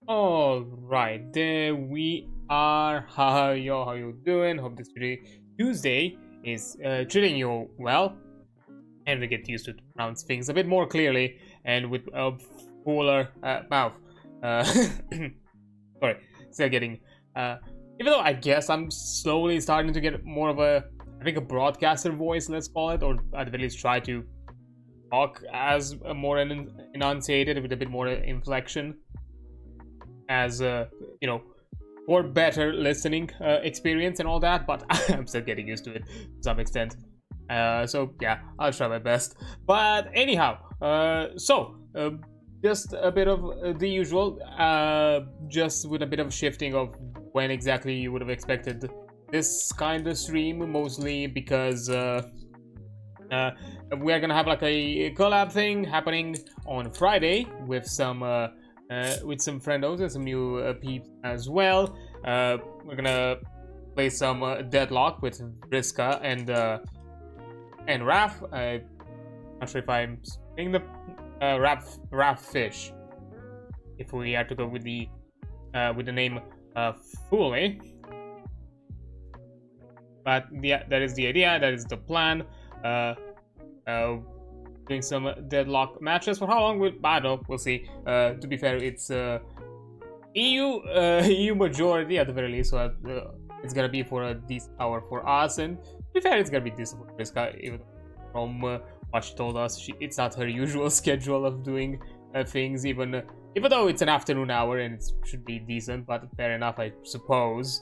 All right, there we are. How you doing? Hope this Tuesday is treating you well, and we get used to pronounce things a bit more clearly and with a fuller mouth. Uh, sorry, still getting. Even though I guess I'm slowly starting to get more of I think a broadcaster voice, let's call it, or at the very least try to talk as a more enunciated with a bit more inflection, as you know, for better listening experience and all that. But I'm still getting used to it to some extent. So yeah, I'll try my best. But anyhow, just a bit of the usual, just with a bit of shifting of when exactly you would have expected this kind of stream, mostly because we are gonna have like a collab thing happening on Friday with some friendos and some new peeps as well. We're gonna play some Deadlock with Vriska and Raph. I'm not sure if I'm saying the Raph Fish. If we have to go with the name fully, but yeah, that is the idea. That is the plan. Doing some Deadlock matches. For how long? I don't know. We'll see. To be fair, it's EU majority at the very least, so it's gonna be for a decent hour for us, and to be fair, it's gonna be decent for Vriska, even from what she told us. It's not her usual schedule of doing things, even though it's an afternoon hour and it should be decent, but fair enough, I suppose.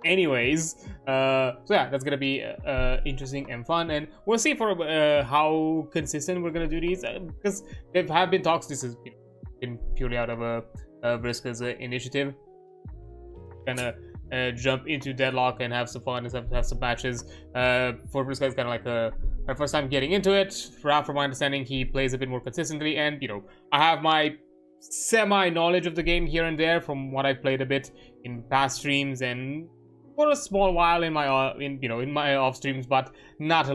Anyways, so yeah, that's gonna be interesting and fun, and we'll see for how consistent we're gonna do these, because there have been talks. This has been purely out of Vriska's initiative. Gonna jump into Deadlock and have some fun and have some matches. For Vriska, it's kind of like her first time getting into it. From my understanding, he plays a bit more consistently, and I have my semi-knowledge of the game here and there from what I've played a bit in past streams and for a small while in my in my off streams, but not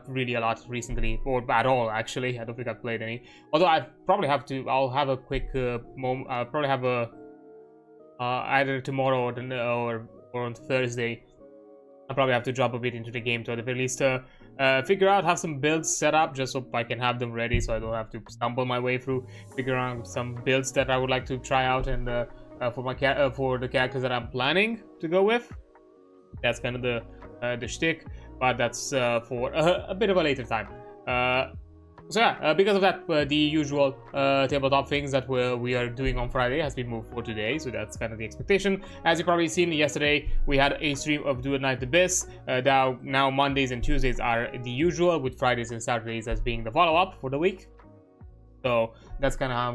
really a lot recently, or at all actually. I don't think I've played any. Although I'll have a quick moment. I'll probably have a either tomorrow or on Thursday. I'll probably have to drop a bit into the game to at the very least figure out, have some builds set up just so I can have them ready, so I don't have to stumble my way through, figure out some builds that I would like to try out, and for the characters that I'm planning to go with. That's kind of the shtick, but that's for a bit of a later time. So yeah, because of that, the usual tabletop things that we are doing on Friday has been moved for today, so that's kind of the expectation. As you probably seen yesterday, we had a stream of Do It Night Abyss. Now Mondays and Tuesdays are the usual, with Fridays and Saturdays as being the follow-up for the week. So that's kind of how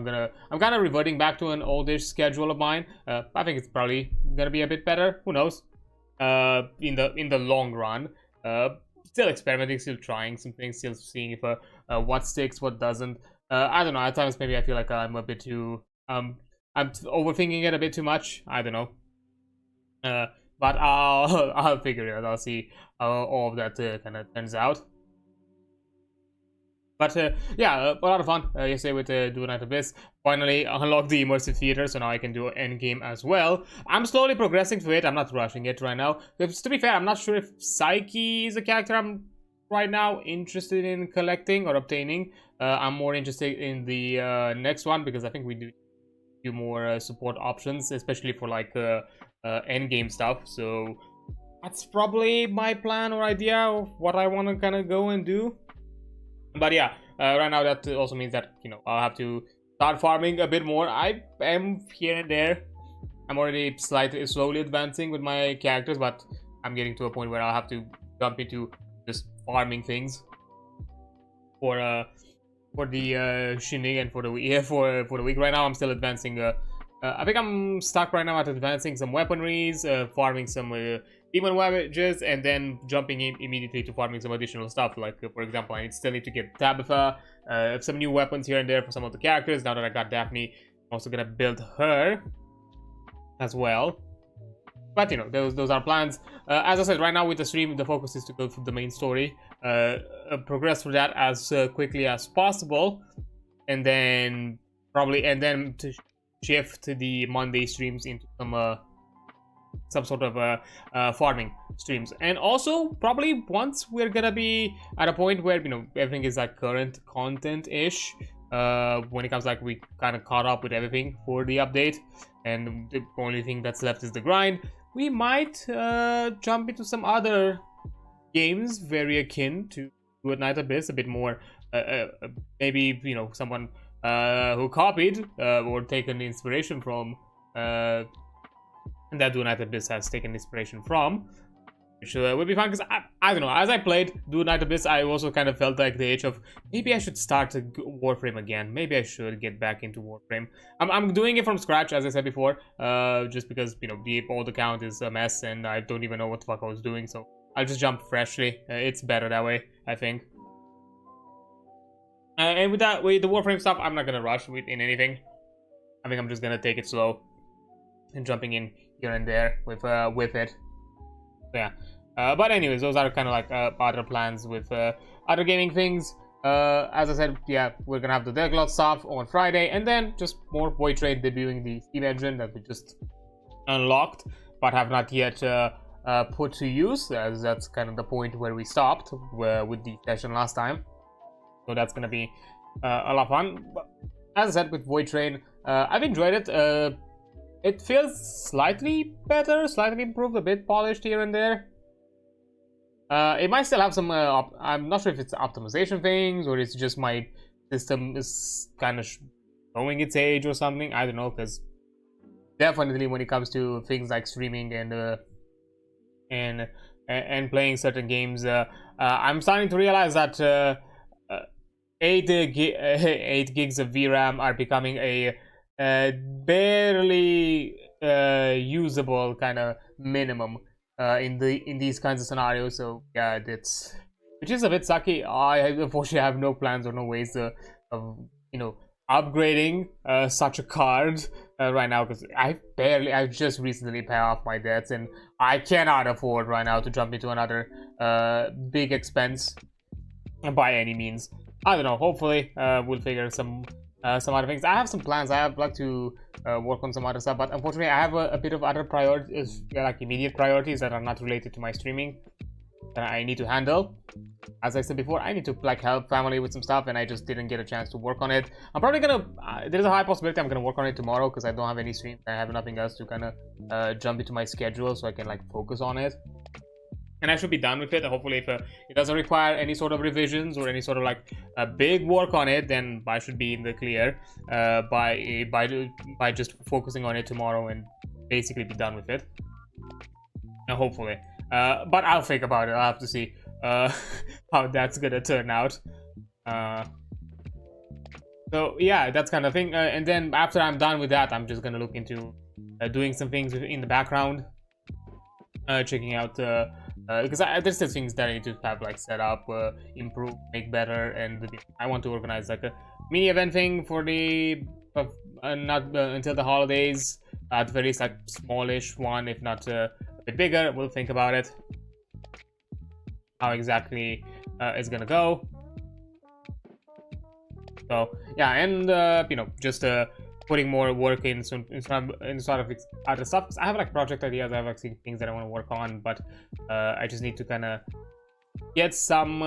I'm kind of reverting back to an oldish schedule of mine. I think it's probably gonna be a bit better. Who knows? In the long run. Still experimenting, still trying some things, still seeing if what sticks, what doesn't. I don't know. At times, maybe I feel like I'm a bit too I'm overthinking it a bit too much. I don't know. But I'll figure it out. I'll see how all of that kind of turns out. But yeah, a lot of fun yesterday with Do Night Abyss. Finally unlocked the immersive theater, so now I can do endgame as well. I'm slowly progressing through it. I'm not rushing it right now. Because to be fair, I'm not sure if Psyche is a character I'm right now interested in collecting or obtaining. I'm more interested in the next one, because I think we do a few more support options, especially for like endgame stuff. So that's probably my plan or idea of what I want to kind of go and do. But yeah, right now that also means that I'll have to start farming a bit more. I am here and there. I'm already slowly advancing with my characters, but I'm getting to a point where I'll have to jump into just farming things for the shindig and for the week. Right now I'm still advancing. I think I'm stuck right now at advancing some weaponries, farming some demon wedges, and then jumping in immediately to farming some additional stuff. Like for example, I still need to get Tabitha, some new weapons here and there for some of the characters. Now that I got Daphne, I'm also gonna build her as well. But those are plans. As I said, right now with the stream, the focus is to go through the main story, progress through that as quickly as possible, and then to shift the Monday streams into some sort of farming streams. And also probably once we're gonna be at a point where, you know, everything is like current content-ish, when it comes like we kind of caught up with everything for the update and the only thing that's left is the grind, we might jump into some other games very akin to Good Night Abyss, a bit more maybe, you know, someone who copied or taken inspiration from that Do Night Abyss has taken inspiration from, which would be fun. Because I don't know, as I played Do Night Abyss, I also kind of felt like the itch of maybe I should start a Warframe again. Maybe I should get back into Warframe. I'm doing it from scratch, as I said before, just because, you know, the old account is a mess and I don't even know what the fuck I was doing, so I'll just jump freshly. It's better that way, I think. And with the Warframe stuff, I'm not gonna rush in anything. I think I'm just gonna take it slow and jumping in here and there with it. So yeah. But anyways, those are kind of like other plans with other gaming things. As I said, yeah, we're gonna have the Decklot stuff on Friday, and then just more Void Trade debuting the Steam engine that we just unlocked, but have not yet put to use, as that's kind of the point where we stopped with the session last time. So that's gonna be a lot of fun. But as I said, with Void Train, I've enjoyed it. It feels slightly better, slightly improved, a bit polished here and there. It might still have some, I'm not sure if it's optimization things or it's just my system is kind of showing its age or something. I don't know, because definitely when it comes to things like streaming and playing certain games, I'm starting to realize that 8 gigs of VRAM are becoming a barely usable kind of minimum in these kinds of scenarios. So yeah, which is a bit sucky. I unfortunately have no plans or no ways of, you know, upgrading such a card right now, because I've just recently paid off my debts and I cannot afford right now to jump into another big expense by any means. I don't know, hopefully we'll figure some other things. I have some plans. I have like to work on some other stuff, but unfortunately I have a bit of other priorities, like immediate priorities that are not related to my streaming that I need to handle. As I said before, I need to like help family with some stuff and I just didn't get a chance to work on it. I'm probably gonna, there's a high possibility I'm gonna work on it tomorrow because I don't have any streams. I have nothing else to kind of jump into my schedule so I can like focus on it. And I should be done with it. Hopefully, if it doesn't require any sort of revisions or any sort of like big work on it, then I should be in the clear by just focusing on it tomorrow and basically be done with it. Hopefully, but I'll think about it. I'll have to see how that's gonna turn out. So yeah, that's kind of thing. And then after I'm done with that, I'm just gonna look into doing some things in the background, checking out. Because there's still things that I need to have like set up, improve, make better, and I want to organize like a mini event thing for the not until the holidays. At the very least, like smallish one, if not a bit bigger. We'll think about it. How exactly it's gonna go. So yeah, and you know, just putting more work in sort of other stuff. I have like project ideas, I have like things that I want to work on, but I just need to kind of get some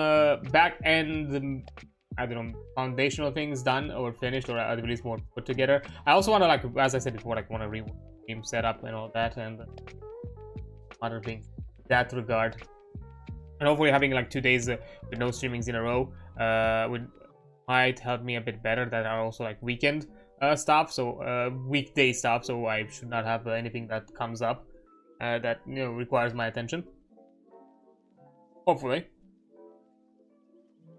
back end, I don't know, foundational things done or finished, or at least more put together. I also want to, like, as I said before, like want to rework game setup and all that and other things in that regard. And hopefully having like 2 days with no streamings in a row might help me a bit better. That are also like weekend stuff, so weekday stuff, so I should not have anything that comes up that, you know, requires my attention, hopefully.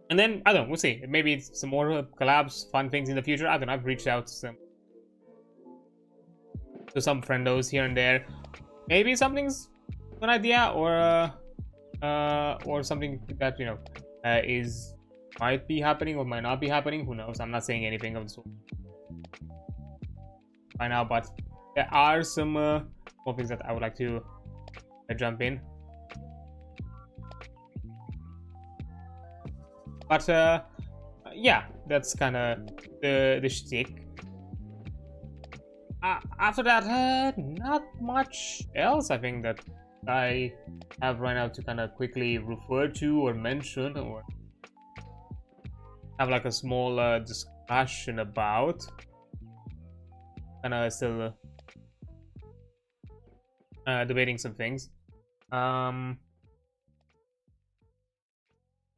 And then I don't know, we'll see, maybe some more collabs, fun things in the future. I don't know, I've reached out to some friendos here and there. Maybe something's an idea, or something that, you know, might be happening or might not be happening, who knows. I'm not saying anything of the sort right now, but there are some more things that I would like to jump in. But yeah, that's kind of the shtick. after that, not much else. I think that I have right now to kind of quickly refer to or mention or have like a small discussion about. Kind of still debating some things. Well,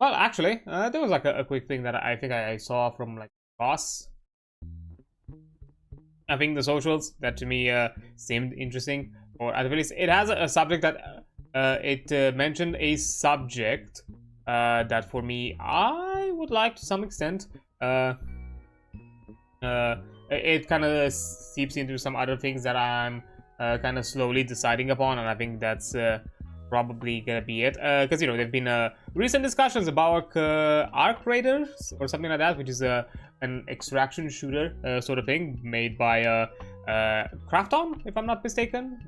actually, there was like a quick thing that I think I saw from like Ross. I think the socials that to me seemed interesting, or at the least it has a subject that it mentioned a subject that for me I would like to some extent. It kind of seeps into some other things that I'm kind of slowly deciding upon, and I think that's probably gonna be it, because you know there've been recent discussions about Arc Raiders or something like that, which is an extraction shooter sort of thing made by Krafton, if I'm not mistaken.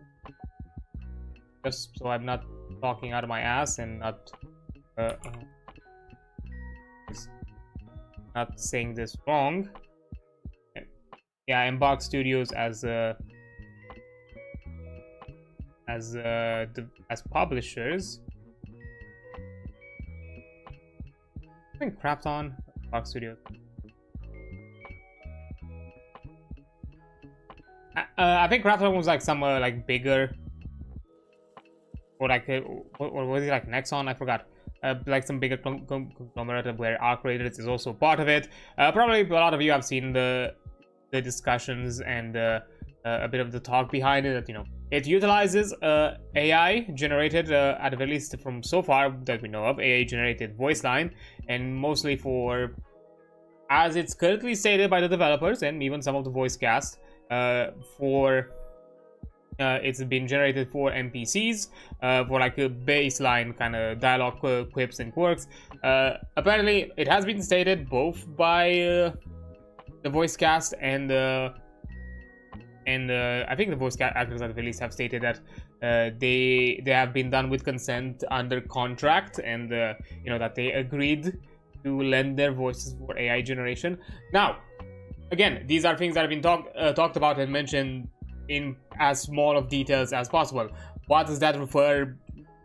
Just so I'm not talking out of my ass and not saying this wrong. Yeah, Embark Studios as publishers. I think Krafton, Embark Studios. I think Krafton was like some like bigger, or like what was it, like Nexon? I forgot. Like some bigger conglomerate where Arc Raiders is also part of it. Probably a lot of you have seen the discussions and a bit of the talk behind it. That you know it utilizes AI generated, at the very least from so far that we know of, AI generated voice line, and mostly for, as it's currently stated by the developers and even some of the voice cast, it's been generated for NPCs, for like a baseline kind of dialogue, quips and quirks. Apparently it has been stated both by the voice cast and I think the voice actors at the least have stated that they have been done with consent under contract, and you know that they agreed to lend their voices for AI generation. Now, again, these are things that have been talked about and mentioned in as small of details as possible. What does that refer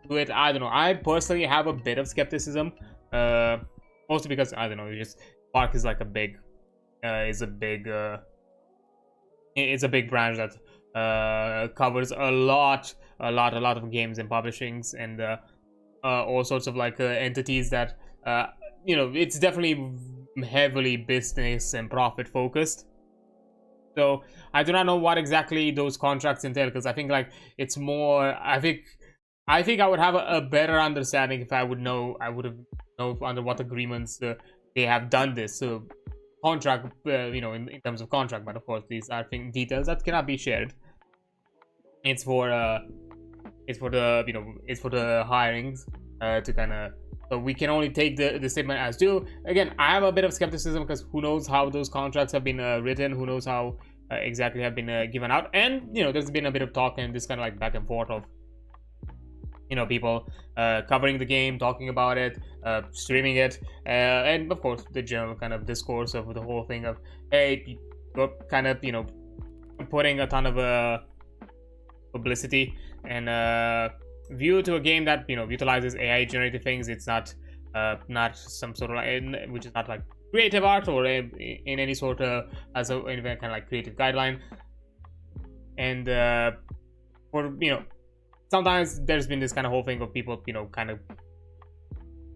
to it? I don't know. I personally have a bit of skepticism, mostly because I don't know. Just Arc is like a big, it's a big branch that covers a lot of games and publishings and all sorts of like entities that you know, it's definitely heavily business and profit focused. So I do not know what exactly those contracts entail, because I think like it's more. I think I would have a better understanding if I would know. I would have know under what agreements they have done this. So contract, you know, in terms of contract, but of course these are details that cannot be shared. It's for the you know, it's for the hirings to kind of. So we can only take the statement as due. Again, I have a bit of skepticism because who knows how those contracts have been written, who knows how exactly have been given out. And, you know, there's been a bit of talk and this kind of like back and forth of, you know, people covering the game, talking about it, streaming it, and of course the general kind of discourse of the whole thing of, hey, you're kind of, you know, putting a ton of publicity and view to a game that, you know, utilizes AI generated things. It's not some sort of like, which is not like creative art or in any sort of as a kind of like creative guideline. And for, you know, sometimes there's been this kind of whole thing of people, you know, kind of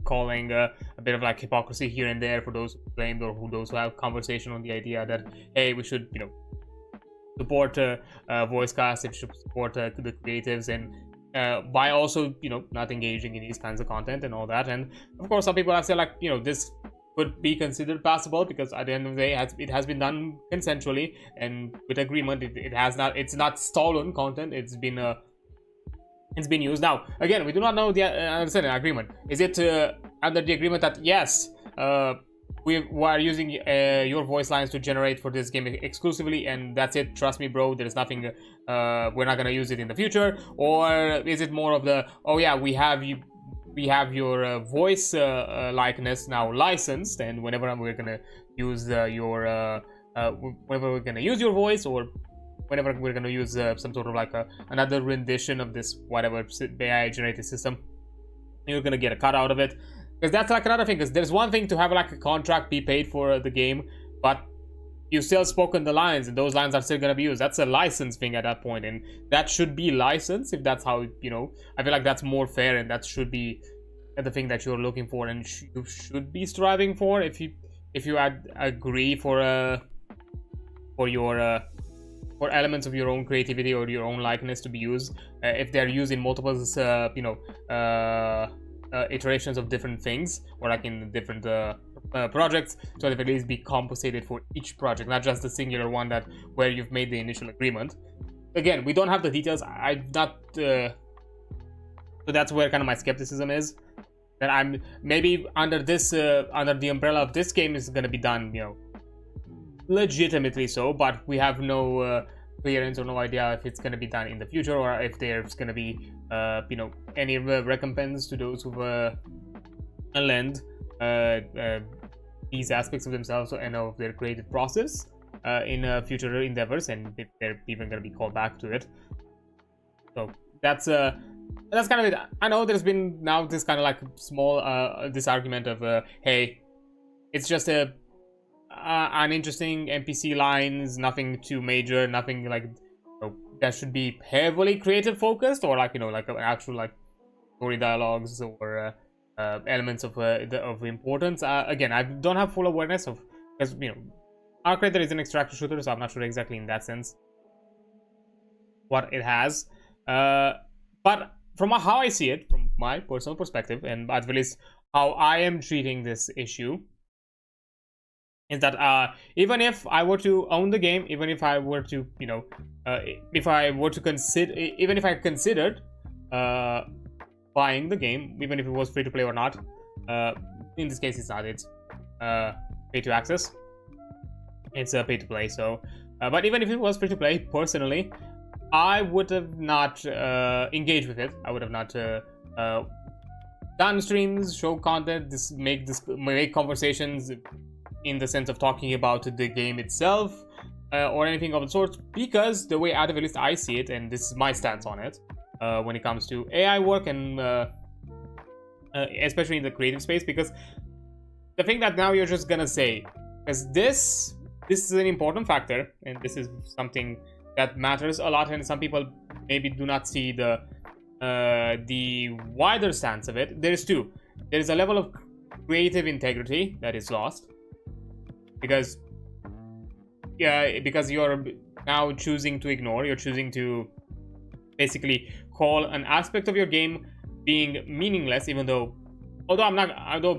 calling a bit of like hypocrisy here and there for those who claimed or those who have conversation on the idea that, hey, we should, you know, support voice cast, it should support the creatives, and by also, you know, not engaging in these kinds of content and all that. And of course some people have said like, you know, this could be considered passable because at the end of the day it has been done consensually and with agreement. It's not stolen content. It's been used. Now again, we do not know the understanding agreement. Is it under the agreement that yes, we are using your voice lines to generate for this game exclusively, and that's it, trust me bro, there's nothing, we're not gonna use it in the future? Or is it more of the, oh yeah, we have your voice likeness now licensed, and whenever we're gonna use your whenever we're gonna use your voice or whenever we're going to use some sort of like another rendition of this whatever AI generated system, you're going to get a cut out of it. Because that's like another thing, because there's one thing to have like a contract be paid for the game, but you still spoken the lines, and those lines are still going to be used. That's a license thing at that point, and that should be licensed if that's how, you know, I feel like that's more fair, and that should be the thing that you're looking for, and you should be striving for if you agree for your for elements of your own creativity or your own likeness to be used, if they're used in multiple iterations of different things, or like in different projects, so that at least be compensated for each project, not just the singular one that where you've made the initial agreement. Again, we don't have the details. I'm not so that's where kind of my skepticism is, that I'm maybe under this under the umbrella of this game is going to be done, you know, legitimately so, but we have no clearance or no idea if it's going to be done in the future, or if there's going to be you know, any recompense to those who lend these aspects of themselves and of their creative process in future endeavors, and if they're even going to be called back to it. So that's kind of it. I know there's been now this kind of like small this argument of hey, it's just an interesting NPC lines, nothing too major, nothing like, you know, that should be heavily creative focused, or like, you know, like an actual like story dialogues or elements of importance. Again, I don't have full awareness of, because, you know, our creator is an extractor shooter, so I'm not sure exactly in that sense what it has. But from how I see it, from my personal perspective, and at least how I am treating this issue, is that even if I were to own the game, even if I were to, you know, if I were to consider, even if I considered buying the game, even if it was free to play or not, in this case it's not, it's pay to access, it's pay to play. So but even if it was free to play, personally I would have not engaged with it. I would have not done streams, show content, make conversations in the sense of talking about the game itself or anything of the sort, because the way at least I see it, and this is my stance on it, when it comes to AI work, and especially in the creative space, because the thing that now you're just gonna say, because this is an important factor, and this is something that matters a lot, and some people maybe do not see the wider stance of it. There's two. There's a level of creative integrity that is lost, because you're now choosing to ignore, you're choosing to basically call an aspect of your game being meaningless, even though, although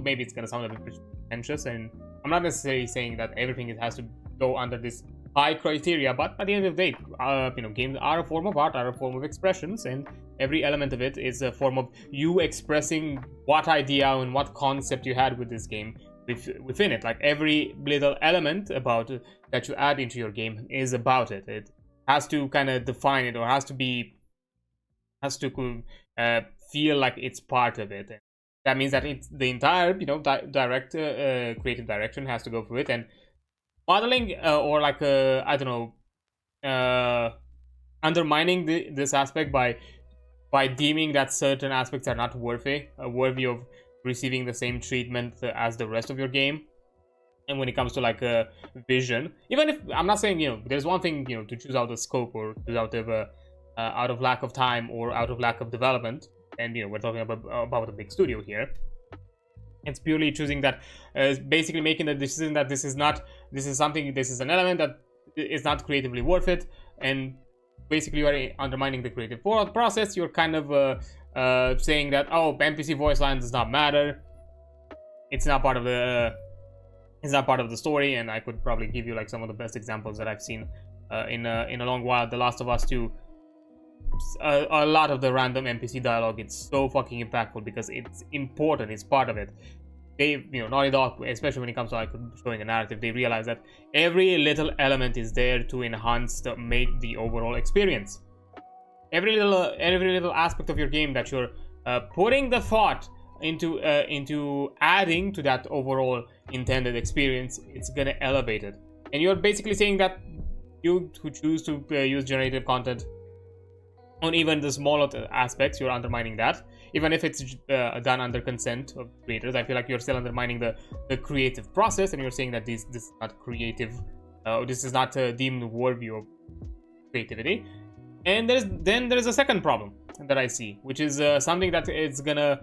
maybe it's gonna sound a bit pretentious, and I'm not necessarily saying that everything has to go under this high criteria, but at the end of the day, you know, games are a form of art, are a form of expressions, and every element of it is a form of you expressing what idea and what concept you had with this game within it. Like every little element about it that you add into your game is about it. It has to kind of define it, or has to feel like it's part of it. That means that it's the entire, you know, direct creative direction has to go through it, and modeling or like I don't know, undermining this aspect by deeming that certain aspects are not worthy of receiving the same treatment as the rest of your game. And when it comes to like a vision, even if I'm not saying, you know, there's one thing, you know, to choose out of scope, or choose out of lack of time, or out of lack of development, and, you know, we're talking about a big studio here. It's purely choosing that, basically making the decision that this is an element that is not creatively worth it, and basically you are undermining the creative process. You're kind of saying that, oh, NPC voice line does not matter, it's not part of the story. And I could probably give you like some of the best examples that I've seen in a long while. The Last of Us 2, a lot of the random NPC dialogue, it's so fucking impactful because it's important, it's part of it. They, you know, Naughty Dog, especially when it comes to like showing a narrative, they realize that every little element is there to enhance make the overall experience. Every little aspect of your game that you're putting the thought into adding to that overall intended experience, it's gonna elevate it. And you're basically saying that you who choose to use generative content on even the smaller aspects, you're undermining that. Even if it's done under consent of creators, I feel like you're still undermining the creative process, and you're saying that this is not creative, this is not deemed worthy of creativity. And there's a second problem that I see, which is something that it's gonna,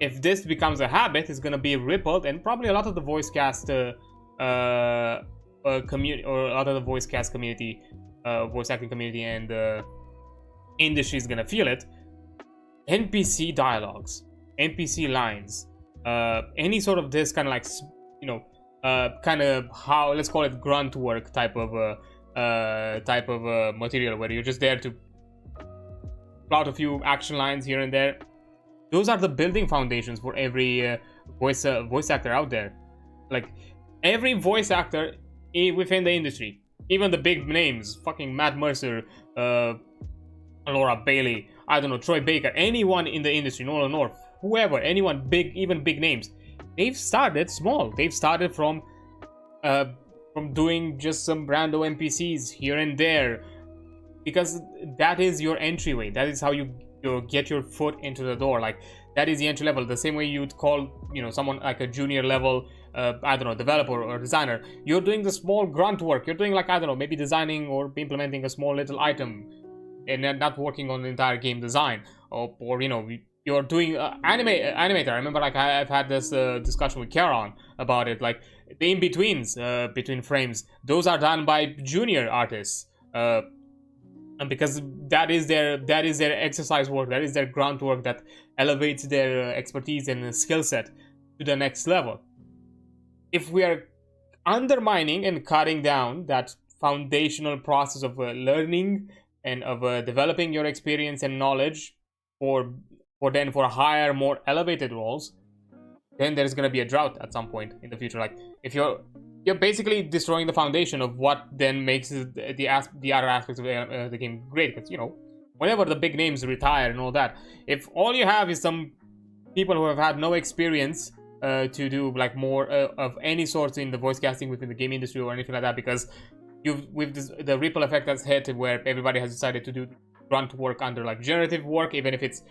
if this becomes a habit, it's gonna be rippled, and probably a lot of the voice cast community, or a lot of the voice cast community, voice acting community, and industry is gonna feel it. NPC dialogues, NPC lines, any sort of this kind of like, you know, kind of how, let's call it grunt work type of material, where you're just there to plot a few action lines here and there. Those are the building foundations for every voice actor out there. Like every voice actor within the industry, even the big names, fucking Matt Mercer, Laura Bailey, I don't know, Troy Baker, anyone in the industry, Nolan North, whoever, anyone big, even big names, they've started small. They've started from doing just some rando NPCs here and there, because that is your entryway. That is how you get your foot into the door. Like that is the entry level. The same way you'd call, you know, someone like a junior level, I don't know, developer or designer. You're doing the small grunt work. You're doing like, I don't know, maybe designing or implementing a small little item, and then not working on the entire game design, or you know, you're doing animator. I remember like I've had this discussion with Karen about it, like the in-betweens between frames, those are done by junior artists, and because that is their exercise work, that is their grunt work that elevates their expertise and skill set to the next level. If we are undermining and cutting down that foundational process of learning and of developing your experience and knowledge for higher, more elevated roles, then there's gonna be a drought at some point in the future. Like if you're basically destroying the foundation of what then makes the other aspects of the game great. Because, you know, whenever the big names retire and all that, if all you have is some people who have had no experience to do like more of any sort in the voice casting within the game industry or anything like that, because the ripple effect that's hit, where everybody has decided to do grunt work under like generative work, even if it's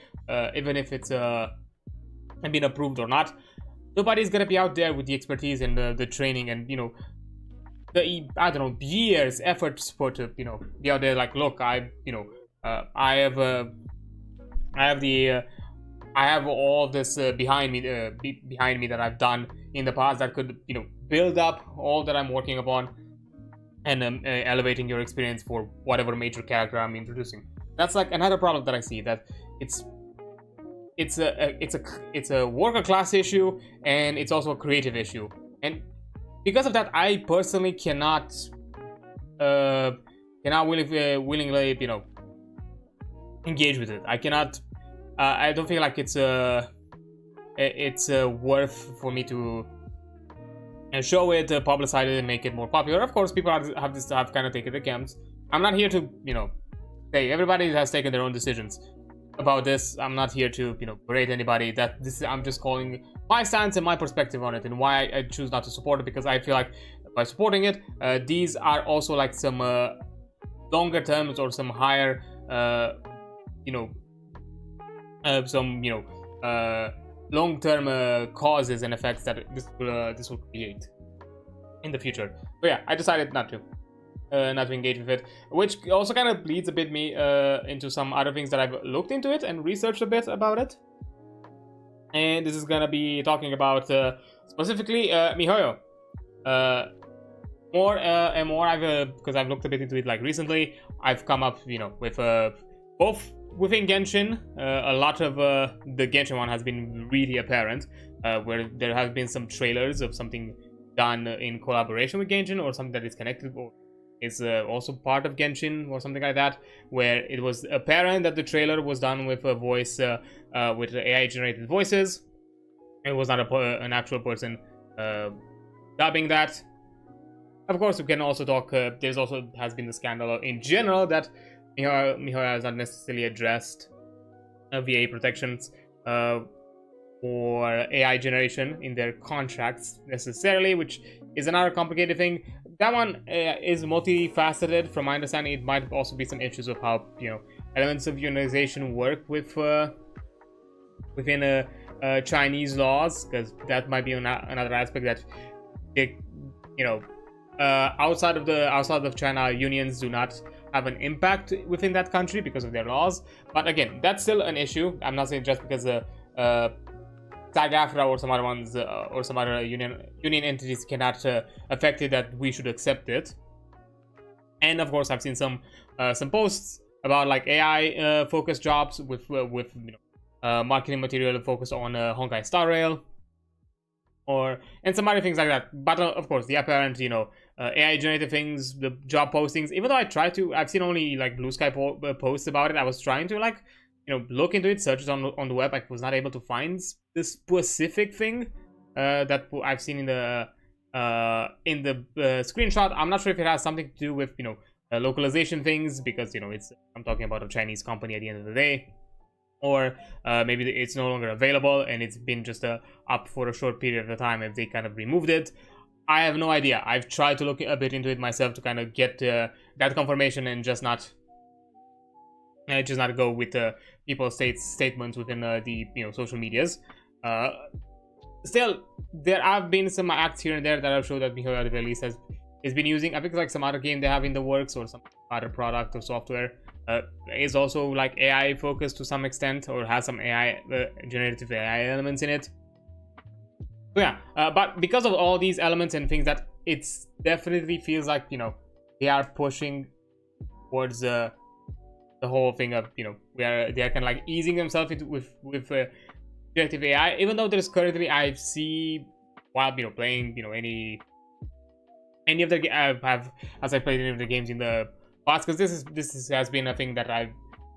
been approved or not, nobody's gonna be out there with the expertise and the training and, you know, the, I don't know, years efforts put to, you know, be out there like, look, I have all this behind me that I've done in the past that could, you know, build up all that I'm working upon, and elevating your experience for whatever major character I'm introducing. That's like another problem that I see, that it's a worker class issue, and it's also a creative issue. And because of that, I personally cannot willingly, you know, engage with it. I cannot. I don't feel like it's worth for me to show it, publicize it, and make it more popular. Of course, people have kind of taken the camps. I'm not here to, you know, say everybody has taken their own decisions about this. I'm not here to, you know, berate anybody. I'm just calling my stance and my perspective on it, and why I choose not to support it, because I feel like by supporting it, these are also like some longer terms or some higher, long-term causes and effects that this will create in the future. But yeah, I decided not to engage with it, which also kind of leads a bit me into some other things that I've looked into it and researched a bit about it. And this is gonna be talking about specifically MiHoYo. More and more, because I've looked a bit into it like recently, I've come up, you know, with both within Genshin. A lot of the Genshin one has been really apparent, where there have been some trailers of something done in collaboration with Genshin, or something that is connected or is also part of Genshin or something like that, where it was apparent that the trailer was done with a voice, with AI generated voices. It was not an actual person dubbing that. Of course, we can also talk, there's also has been the scandal in general that MiHoYo has not necessarily addressed VA protections for AI generation in their contracts necessarily, which is another complicated thing. that one is multifaceted. From my understanding, it might also be some issues of how, you know, elements of unionization work with within Chinese laws, because that might be another aspect that they, you know, outside of China, unions do not have an impact within that country because of their laws. But again, that's still an issue. I'm not saying just because SAG-AFTRA or some other ones or some other union entities cannot affect it, that we should accept it. And of course, I've seen some posts about like AI focused jobs with you know, marketing material focused on Honkai Star Rail, and some other things like that. But of course, the apparent, you know, AI generated things, the job postings. Even though I've seen only like Blue Sky posts about it. I was trying to, like, you know, look into it, searches on the web. I was not able to find this specific thing that I've seen in the screenshot. I'm not sure if it has something to do with, you know, localization things, because, you know, I'm talking about a Chinese company at the end of the day, or maybe it's no longer available and it's been just up for a short period of time if they kind of removed it. I have no idea. I've tried to look a bit into it myself to kind of get that confirmation and just not go with people's statements within the, you know, social medias. Still, there have been some acts here and there that have showed that MiHoYo at the very least has been using. I think it's like some other game they have in the works, or some other product or software is also like AI focused to some extent, or has some AI generative AI elements in it. So yeah, but because of all these elements and things, that it's definitely feels like, you know, they are pushing towards the whole thing of, you know, they are kind of like easing themselves into with generative AI. Even though there's currently, I see, while, you know, playing, you know, any of the as I played any of the games in the past, because this has been a thing that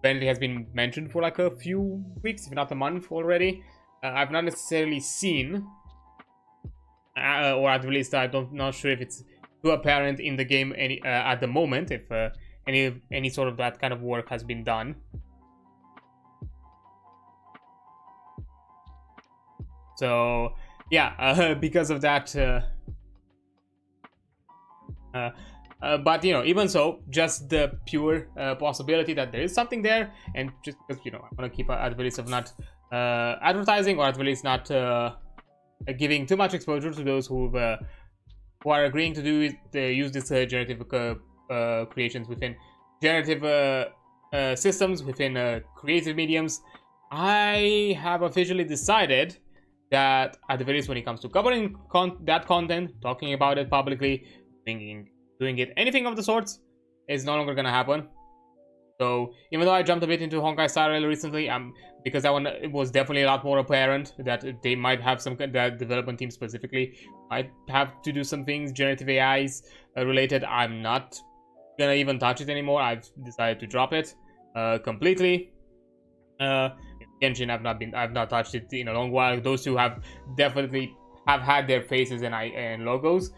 apparently has been mentioned for like a few weeks, if not a month already. I've not necessarily seen, or at least not sure if it's too apparent in the game at the moment, if any sort of that kind of work has been done. So yeah, because of that, but, you know, even so, just the pure possibility that there is something there, and just because, you know, I want to keep at the least of not advertising, or at least not giving too much exposure to those who are agreeing to use this generative creations within generative systems, within creative mediums. I have officially decided that at the very least, when it comes to covering that content, talking about it publicly, doing it, anything of the sorts, is no longer gonna happen. So even though I jumped a bit into Honkai Star Rail recently, because that one, it was definitely a lot more apparent that they might have that development team specifically might have to do some things generative AIs related. I'm not gonna even touch it anymore. I've decided to drop it completely. Genshin, I've not touched it in a long while. Those two have definitely had their faces and logos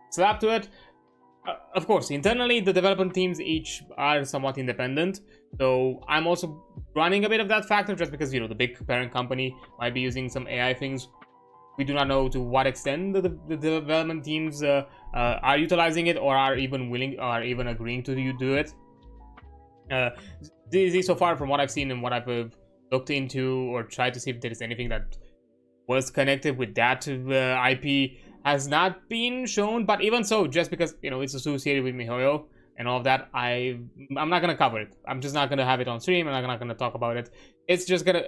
slapped to it. Of course, internally, the development teams each are somewhat independent. So I'm also running a bit of that factor, just because, you know, the big parent company might be using some AI things. We do not know to what extent the development teams are utilizing it, or are even willing, or even agreeing to do it. So far, from what I've seen and what I've looked into, or tried to see if there is anything that was connected with that IP, has not been shown. But even so, just because, you know, it's associated with MiHoYo and all of that, I'm not gonna cover it. I'm just not gonna have it on stream, and I'm not gonna talk about it. It's just gonna,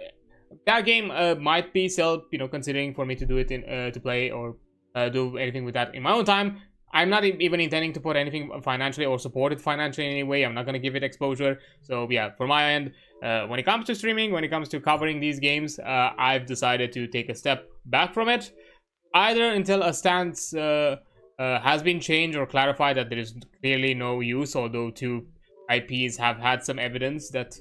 that game might be still, you know, considering for me to do it to play, or do anything with that in my own time. I'm not even intending to put anything financially or support it financially in any way. I'm not gonna give it exposure. So yeah, for my end, when it comes to streaming, when it comes to covering these games, I've decided to take a step back from it, either until a stance has been changed or clarified that there is clearly no use, although two IPs have had some evidence that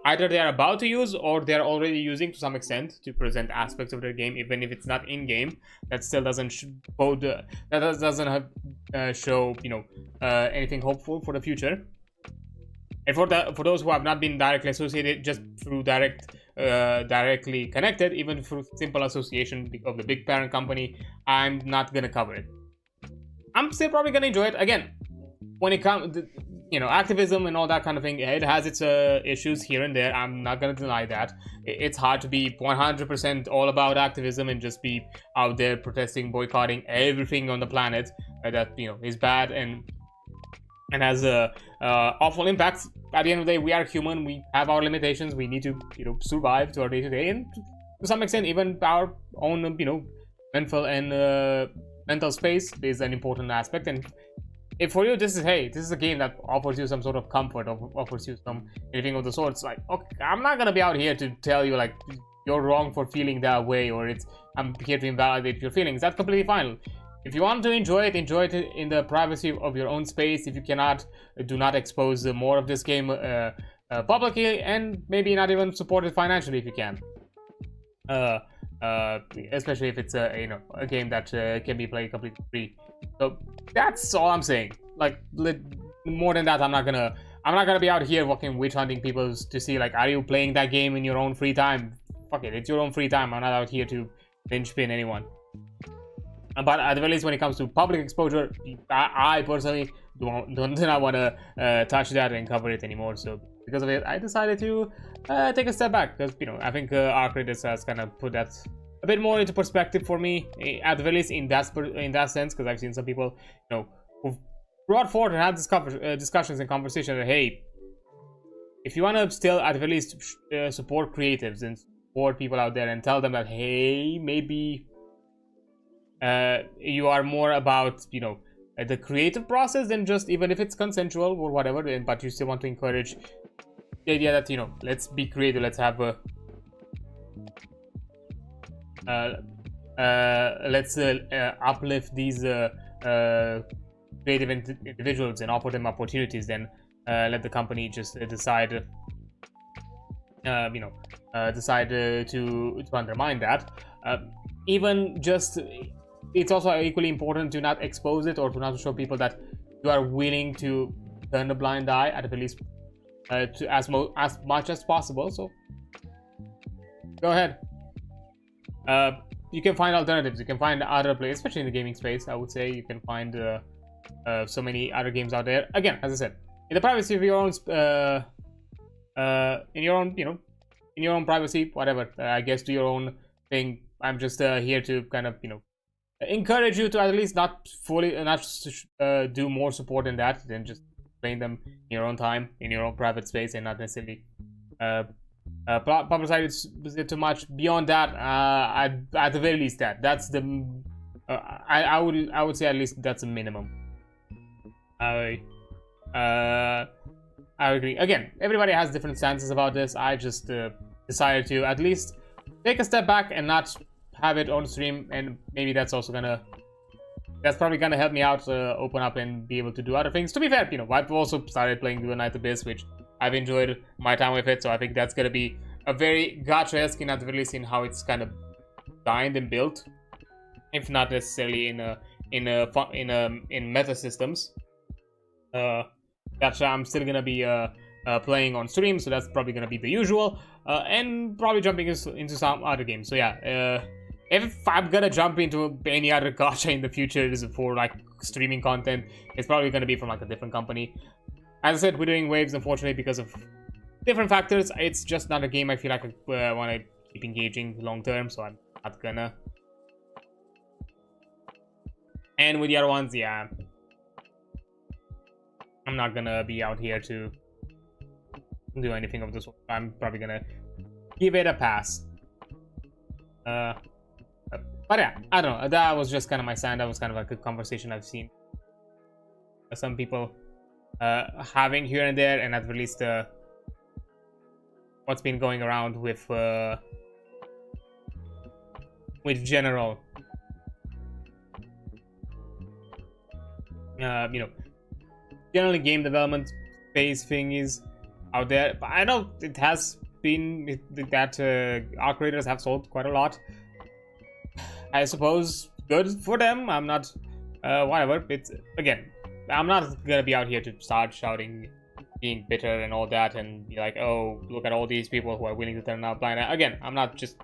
either they are about to use, or they're already using to some extent to present aspects of their game, even if it's not in game. That still doesn't show, you know, anything hopeful for the future. And for those who have not been directly associated, just through directly connected, even through simple association of the big parent company, I'm not gonna cover it. I'm still probably gonna enjoy it. Again, when it comes, you know, activism and all that kind of thing, it has its issues here and there. I'm not gonna deny that. It's hard to be 100% all about activism and just be out there protesting, boycotting everything on the planet that, you know, is bad and has awful impacts. At the end of the day, we are human. We have our limitations. We need to, you know, survive to our day-to-day, and to some extent, even our own, you know, mental space is an important aspect. And if for you this is a game that offers you some sort of comfort, or offers you some anything of the sorts, like, okay, I'm not gonna be out here to tell you like you're wrong for feeling that way, or I'm here to invalidate your feelings. That's completely fine. If you want to enjoy it in the privacy of your own space. If you cannot, do not expose more of this game publicly, and maybe not even support it financially if you can. Especially if it's you know, a game that can be played completely free. So that's all I'm saying. Like, more than that, I'm not gonna be out here walking witch hunting people to see like, are you playing that game in your own free time? Fuck it, it's your own free time. I'm not out here to linchpin anyone. But at the very least, when it comes to public exposure, I personally do not want to touch that and cover it anymore. So because of it, I decided to take a step back, because, you know, I think our creators has kind of put that a bit more into perspective for me, at the very least in that sense, because I've seen some people, you know, who've brought forward and had discussions and conversations that, hey, if you want to still at the very least support creatives and support people out there and tell them that, hey, maybe you are more about, you know, the creative process than just, even if it's consensual or whatever, but you still want to encourage the idea that, you know, let's be creative, let's have a let's uplift these creative individuals and offer them opportunities, then let the company just decide you know, decide to undermine that. Even just, it's also equally important to not expose it, or to not show people that you are willing to turn a blind eye, at the least to as much as possible. So go ahead. You can find alternatives. You can find other players, especially in the gaming space. I would say you can find so many other games out there. Again, as I said, in the privacy of your own, in your own, you know, in your own privacy, whatever. I guess do your own thing. I'm just here to kind of, you know, encourage you to at least not do more support than that, than just playing them in your own time, in your own private space, and not necessarily publicize it too much. Beyond that, at the very least, that's the I would say at least that's a minimum. I agree. Again, everybody has different stances about this. I just decided to at least take a step back and not have it on stream, and maybe that's probably gonna help me out open up and be able to do other things. To be fair, you know, I've also started playing The Night Abyss, which I've enjoyed my time with it, so I think that's gonna be a very gacha-esque, at the very least, in how it's kind of designed and built, if not necessarily in meta systems. Gacha I'm still gonna be playing on stream, so that's probably gonna be the usual, and probably jumping into some other games. So yeah, if I'm gonna jump into any other gacha in the future for like streaming content, it's probably gonna be from like a different company. As I said, we're doing waves, unfortunately, because of different factors. It's just not a game I feel like I want to keep engaging long term, so I'm not gonna. And with the other ones, yeah, I'm not gonna be out here to do anything of this sort. I'm probably gonna give it a pass. But yeah, I don't know. That was just kind of my stand. That was kind of like a conversation I've seen some people having here and there, and at least what's been going around with general, you know, generally game development space thingies out there. But I know it has been that our creators have sold quite a lot. I suppose good for them. I'm not whatever. It's, again, I'm not gonna be out here to start shouting, being bitter and all that, and be like, oh, look at all these people who are willing to turn out blind. Again, I'm not just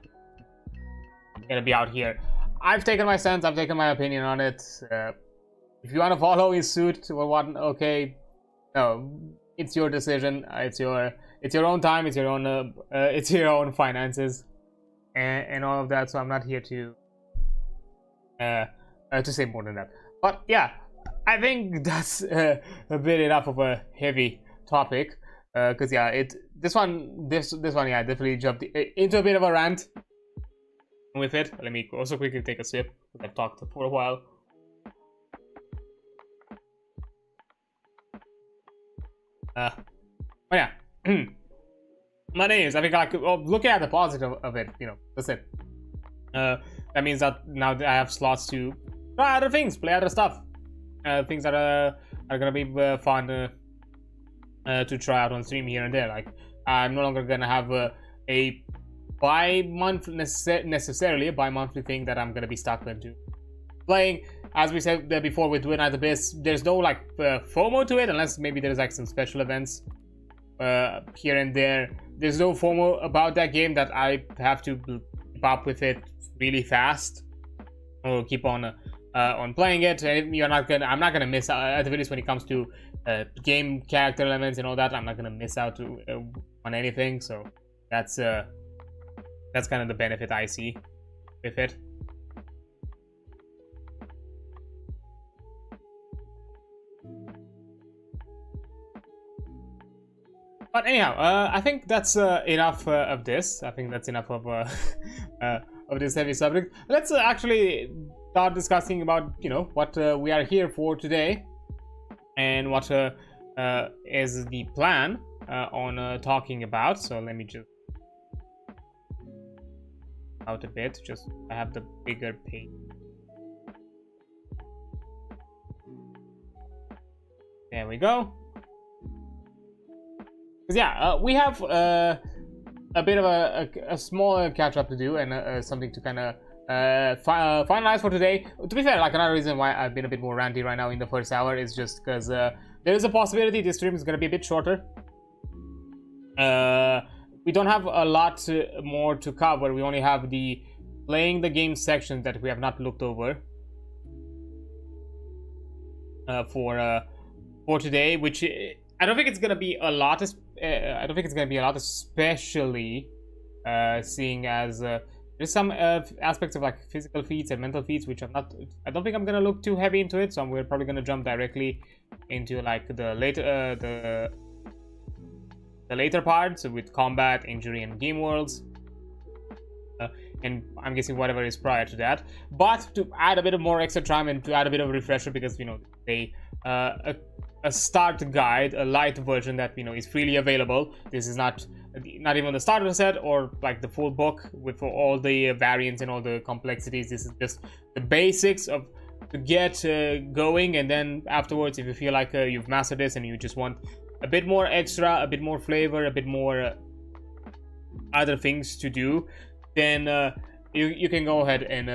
gonna be out here. I've taken my stance. I've taken my opinion on it. If you want to follow his suit or what, okay, no, it's your decision. It's your own time. It's your own finances, and all of that. So I'm not here to say more than that. But yeah, I think that's a bit enough of a heavy topic. Because yeah, this one yeah, definitely jumped into a bit of a rant with it. Let me also quickly take a sip because I've talked for a while. But yeah, my name is. I think like looking at the positive of it, you know, that's it. That means that now I have slots to try other things, play other stuff, things that are gonna be fun to try out on stream here and there. Like I'm no longer gonna have a necessarily a bi-monthly thing that I'm gonna be stuck into playing. As we said before with Twin at the Abyss, there's no like FOMO to it, unless maybe there's like some special events here and there. There's no FOMO about that game that I have to keep up with it really fast or keep on playing it. And I'm not gonna miss out at the very least when it comes to game character elements and all that. I'm not gonna miss out on anything. So that's kind of the benefit I see with it. But anyhow, I think that's enough of this. I think that's enough of this heavy subject. Let's actually start discussing about, you know, what we are here for today, and what is the plan on talking about. So let me just out a bit. Just I have the bigger page. There we go. Because yeah, we have a bit of a small catch up to do, and something to kind of finalize for today. To be fair, like another reason why I've been a bit more ranty right now in the first hour is just because there is a possibility this stream is going to be a bit shorter. We don't have a lot more to cover. We only have the playing the game section that we have not looked over for today, which I don't think it's gonna be a lot. I don't think it's gonna be a lot, especially seeing as there's some aspects of like physical feats and mental feats which I don't think I'm gonna look too heavy into it. So we're probably gonna jump directly into like the later parts with combat, injury, and game worlds. And I'm guessing whatever is prior to that. But to add a bit of more extra time and to add a bit of a refresher, because you know a start guide, a light version that you know is freely available. This is not even the starter set or like the full book with all the variants and all the complexities. This is just the basics of to get going, and then afterwards, if you feel like you've mastered this and you just want a bit more extra, a bit more flavor, a bit more other things to do, then you can go ahead and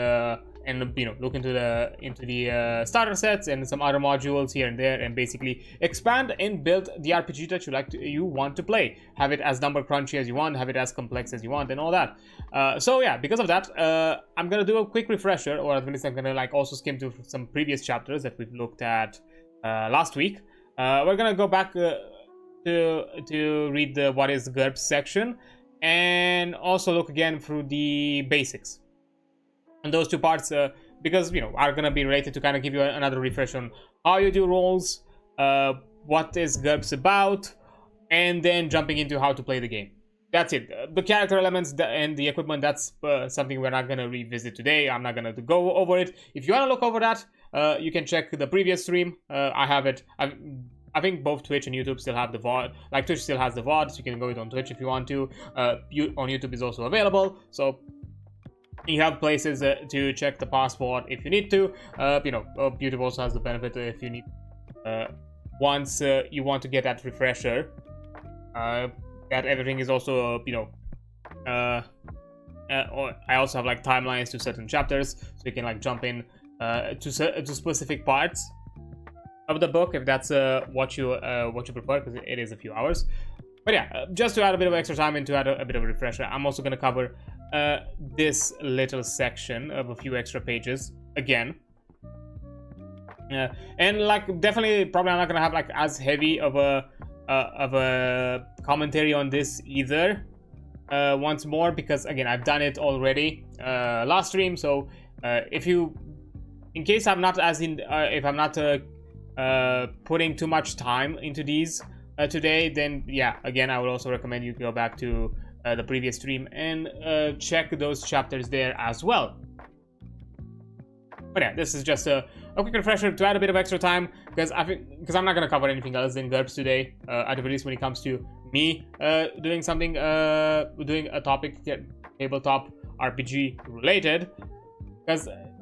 you know look into the starter sets and some other modules here and there, and basically expand and build the RPG that you want to play. Have it as number crunchy as you want, have it as complex as you want, and all that. So yeah, because of that, I'm gonna do a quick refresher, or at least I'm gonna like also skim through some previous chapters that we've looked at last week. We're gonna go back to read the what is GURPS section, and also look again through the basics. And those two parts, because you know, are gonna be related to kind of give you another refresh on how you do roles, what is GURPS about, and then jumping into how to play the game. That's it. The character elements and the equipment, that's something we're not gonna revisit today. I'm not gonna go over it. If you wanna look over that, you can check the previous stream. I have it. I think both Twitch and YouTube still have the VOD. Like Twitch still has the VOD, so you can go it on Twitch if you want to. On YouTube is also available, so you have places to check the passport if you need to. You know, YouTube also has the benefit if you need once you want to get that refresher. That everything is also you know. I also have like timelines to certain chapters, so you can like jump in to specific parts of the book if that's what you prefer, because it is a few hours. But yeah, just to add a bit of extra time and to add a bit of a refresher, I'm also going to cover this little section of a few extra pages again. And like definitely probably I'm not gonna have like as heavy of a commentary on this either once more, because again I've done it already last stream. So if you, in case I'm not as in if I'm not putting too much time into these today, then yeah, again I would also recommend you go back to the previous stream and check those chapters there as well. But yeah, this is just a quick refresher to add a bit of extra time, because I'm not gonna cover anything else in GURPS today, at the least when it comes to me doing something, doing a topic tabletop RPG related.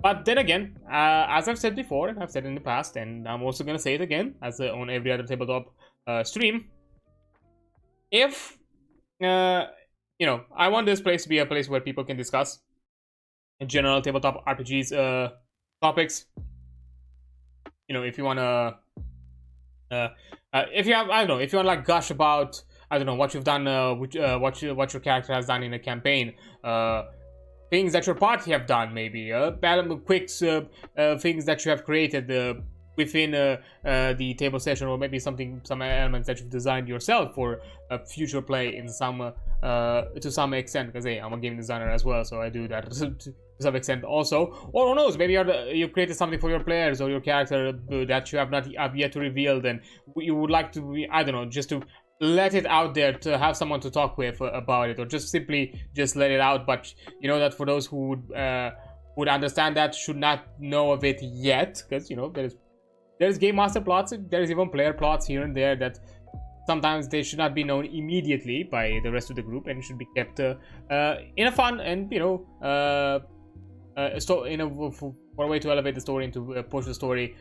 But then again, as I've said before, and I've said in the past, and I'm also gonna say it again, as on every other tabletop stream, if you know, I want this place to be a place where people can discuss general tabletop RPGs topics. You know, if you wanna, if you have, I don't know, if you wanna like gush about, I don't know, what you've done, what your character has done in a campaign, things that your party have done, maybe quick things that you have created within the table session, or maybe some elements that you've designed yourself for future play in some to some extent, because hey, I'm a game designer as well, so I do that to some extent also. Or who knows, maybe you created something for your players or your character that you have yet to reveal, and you would like to, I don't know, just to let it out there, to have someone to talk with about it, or just simply just let it out. But you know that for those who would understand that, should not know of it yet, because you know there's game master plots, there's even player plots here and there that sometimes they should not be known immediately by the rest of the group, and should be kept in a fun and, you know, for a way to elevate the story and to push the story,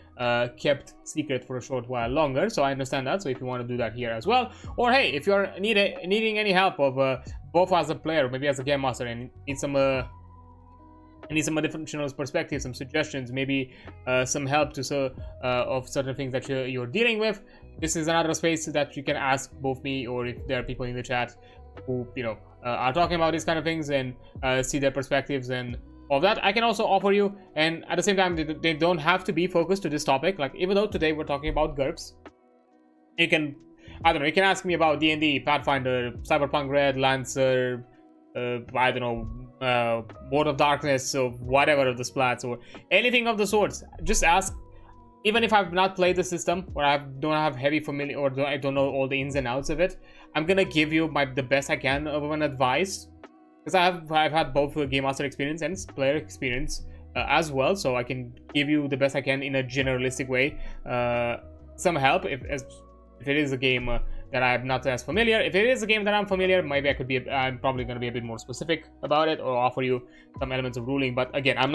kept secret for a short while longer. So I understand that. So if you want to do that here as well, or hey, if you're needing any help of both as a player, maybe as a game master, and need some additional perspectives, some suggestions, maybe some help to of certain things that you're dealing with, this is another space that you can ask both me, or if there are people in the chat who, you know, are talking about these kind of things, and see their perspectives and all that, I can also offer you. And at the same time, they don't have to be focused to this topic. Like, even though today we're talking about GURPS, you can, I don't know, you can ask me about D&D, Pathfinder, Cyberpunk Red, Lancer, I don't know, World of Darkness, or whatever of the splats, or anything of the sorts. Just ask. Even if I've not played the system, or I don't have heavy familiar, or I don't know all the ins and outs of it, I'm gonna give you the best I can of an advice, because I've had both game master experience and player experience as well, so I can give you the best I can in a generalistic way. Some help if it is a game that I'm not as familiar. If it is a game that I'm familiar, maybe I'm probably going to be a bit more specific about it, or offer you some elements of ruling. But again, I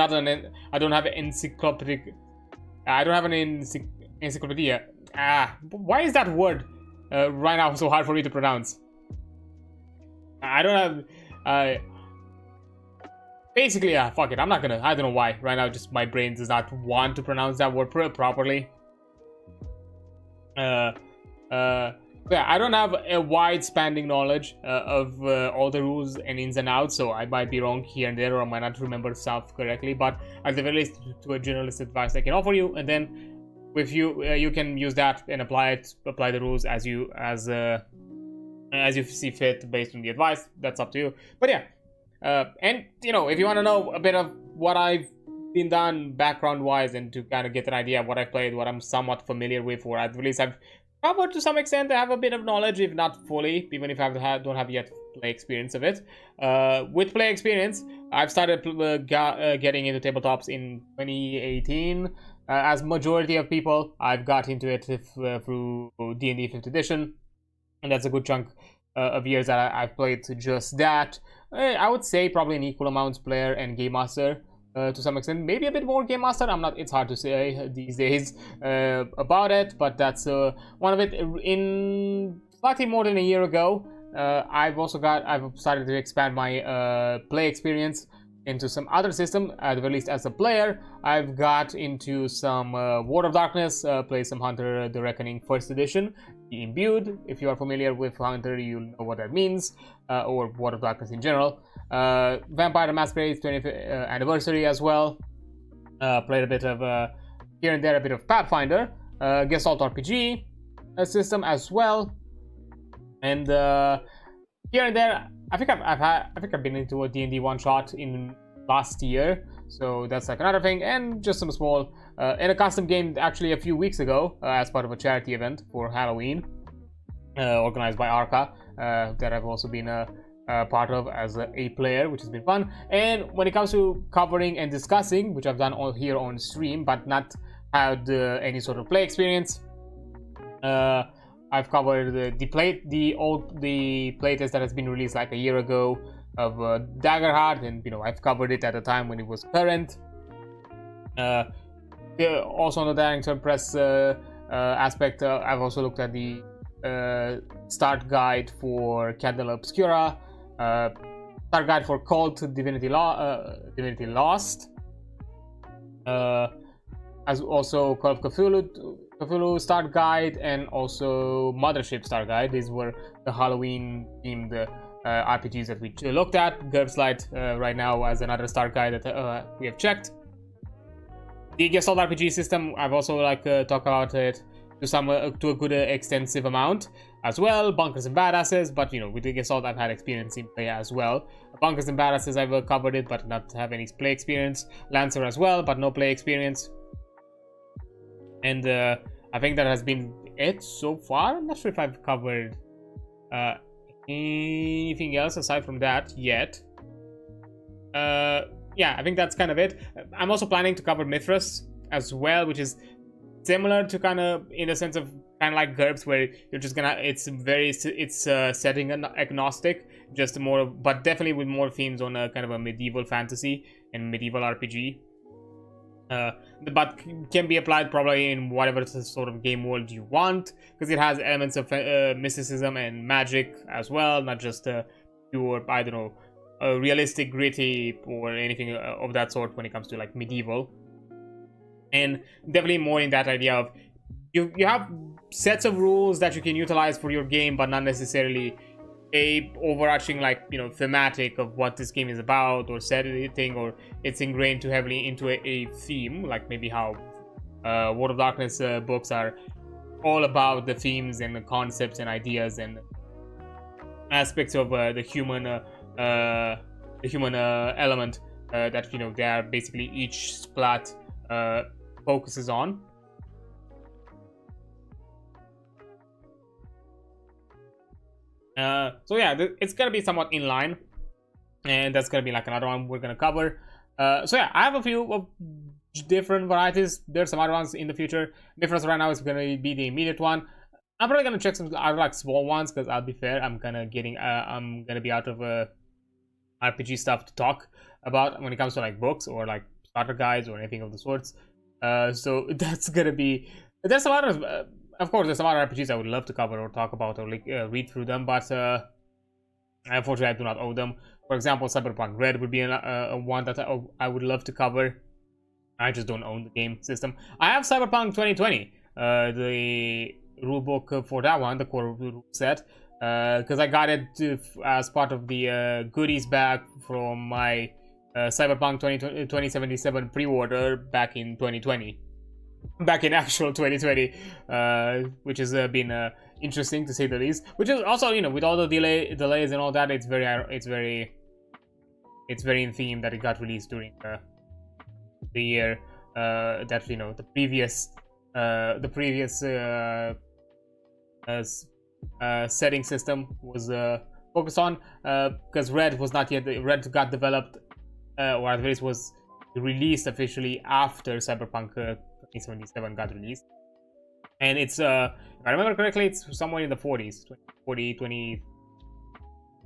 don't have an encyclopedic. I don't have an encyclopedia. Why is that word right now so hard for me to pronounce? I don't have. Basically, fuck it. I'm not gonna. I don't know why. Right now, just my brain does not want to pronounce that word properly. Yeah, I don't have a wide-spanning knowledge of all the rules and ins and outs, so I might be wrong here and there, or I might not remember stuff correctly. But at the very least, to a generalist advice I can offer you, and then with you can use that and apply the rules as you see fit based on the advice. That's up to you. But yeah, and you know, if you want to know a bit of what I've been done background-wise, and to kind of get an idea of what I've played, what I'm somewhat familiar with, or at least I've covered to some extent, I have a bit of knowledge, if not fully, even if I don't have yet play experience of it. With play experience, I've started getting into tabletops in 2018. As majority of people, I've got into it through D&D 5th edition, and that's a good chunk of years that I've played just that. I would say probably an equal amount player and game master. To some extent, maybe a bit more game master. It's hard to say these days about it, but that's one of it. In slightly more than a year ago, I've started to expand my play experience into some other system, at the very least as a player. I've got into some World of Darkness, play some Hunter the Reckoning 1st edition, imbued. If you are familiar with Hunter, you'll know what that means, or World of Darkness in general. Vampire the Masquerade's 20th anniversary as well. Played a bit of here and there a bit of Pathfinder, Gestalt RPG system as well, and here and there I think I've been into a D&D one shot in last year, so that's like another thing, and just some small and a custom game actually a few weeks ago as part of a charity event for Halloween, organized by Arca, that I've also been part of as a player, which has been fun. And when it comes to covering and discussing, which I've done all here on stream but not had any sort of play experience, I've covered the playtest that has been released like a year ago of Daggerheart, and I've covered it at a time when it was current. Also on the adreancard press aspect, I've also looked at the start guide for Candle Obscura, start guide for Cult Divinity Lost, as also Call of Cthulhu start guide, and also Mothership start guide. These were the Halloween themed RPGs that we looked at. GURPS Lite right now as another start guide that we have checked. The Gestalt RPG system, I've also talked about it to a good extensive amount as well. Bunkers and Badasses, but with the Gestalt I've had experience in play as well. Bunkers and Badasses I've covered it but not have any play experience. Lancer as well, but no play experience. And I think that has been it so far. I'm not sure if I've covered anything else aside from that yet. Yeah, I think that's kind of it. I'm also planning to cover Mithras as well, which is similar to kind of in the sense of kind of like GURPS, where you're just gonna it's setting agnostic, just more, but definitely with more themes on a kind of a medieval fantasy and medieval RPG. But can be applied probably in whatever sort of game world you want, because it has elements of mysticism and magic as well, not just pure, I don't know, realistic, gritty, or anything of that sort when it comes to like medieval. And definitely more in that idea of you have sets of rules that you can utilize for your game, but not necessarily a overarching thematic of what this game is about, or setting, or it's ingrained too heavily into a theme, like maybe how World of Darkness books are all about the themes and the concepts and ideas and aspects of the human element that they are basically each splat focuses on. So yeah, it's gonna be somewhat in line, and that's gonna be like another one we're gonna cover. So yeah, I have a few of different varieties. There's some other ones in the future. Difference right now is gonna be the immediate one. I'm probably gonna check some other like small ones, because I'll be fair, I'm gonna be out of RPG stuff to talk about when it comes to like books or like starter guides or anything of the sorts. So that's gonna be, there's some others. Of course, there's some other RPGs I would love to cover or talk about or read through them, but unfortunately I do not own them. For example, Cyberpunk Red would be a one that I would love to cover. I just don't own the game system. I have Cyberpunk 2020, the rulebook for that one, the core rule set, because I got it as part of the goodies bag from my Cyberpunk 2077 pre-order back in 2020. Back in actual 2020, which has been interesting to say the least. Which is also, with all the delays and all that, it's very in theme that it got released during the year that the previous setting system was focused on, because Red got developed, or at least was released officially after Cyberpunk 2077 got released, and it's if I remember correctly, it's somewhere in the 40s, 20,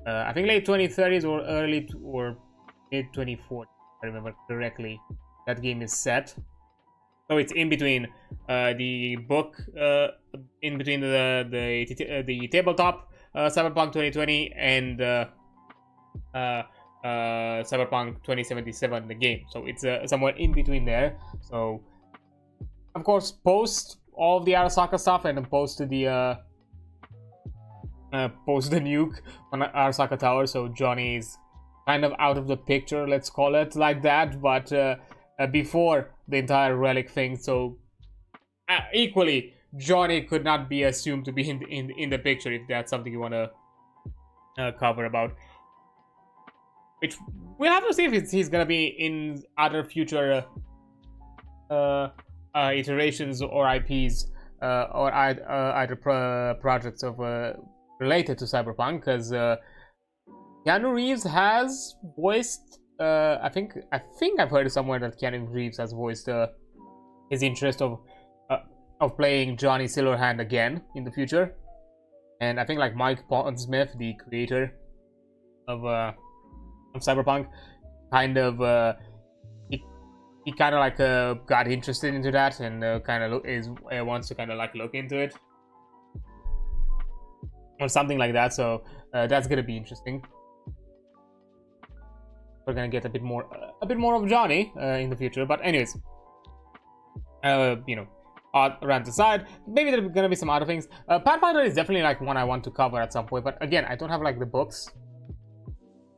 I think late 2030s or early or mid 2040s, if I remember correctly. That game is set, so it's in between the book, in between the tabletop Cyberpunk 2020 and Cyberpunk 2077, the game. So it's somewhere in between there. So of course, post all of the Arasaka stuff and post the nuke on Arasaka Tower, so Johnny's kind of out of the picture, let's call it like that. But before the entire relic thing, so equally, Johnny could not be assumed to be in the picture if that's something you want to cover about. Which we'll have to see if he's gonna be in other future iterations or IPs or either projects of related to Cyberpunk, because Keanu Reeves has voiced. I think I've heard somewhere that Keanu Reeves has voiced his interest of playing Johnny Silverhand again in the future, and I think like Mike Pondsmith, the creator of Cyberpunk, kind of he kind of like got interested into that and kind of wants to kind of like look into it or something like that. So that's gonna be interesting. We're gonna get a bit more of Johnny in the future. But anyways, you know, rant aside, maybe there's gonna be some other things. Pathfinder is definitely like one I want to cover at some point, but again, I don't have like the books.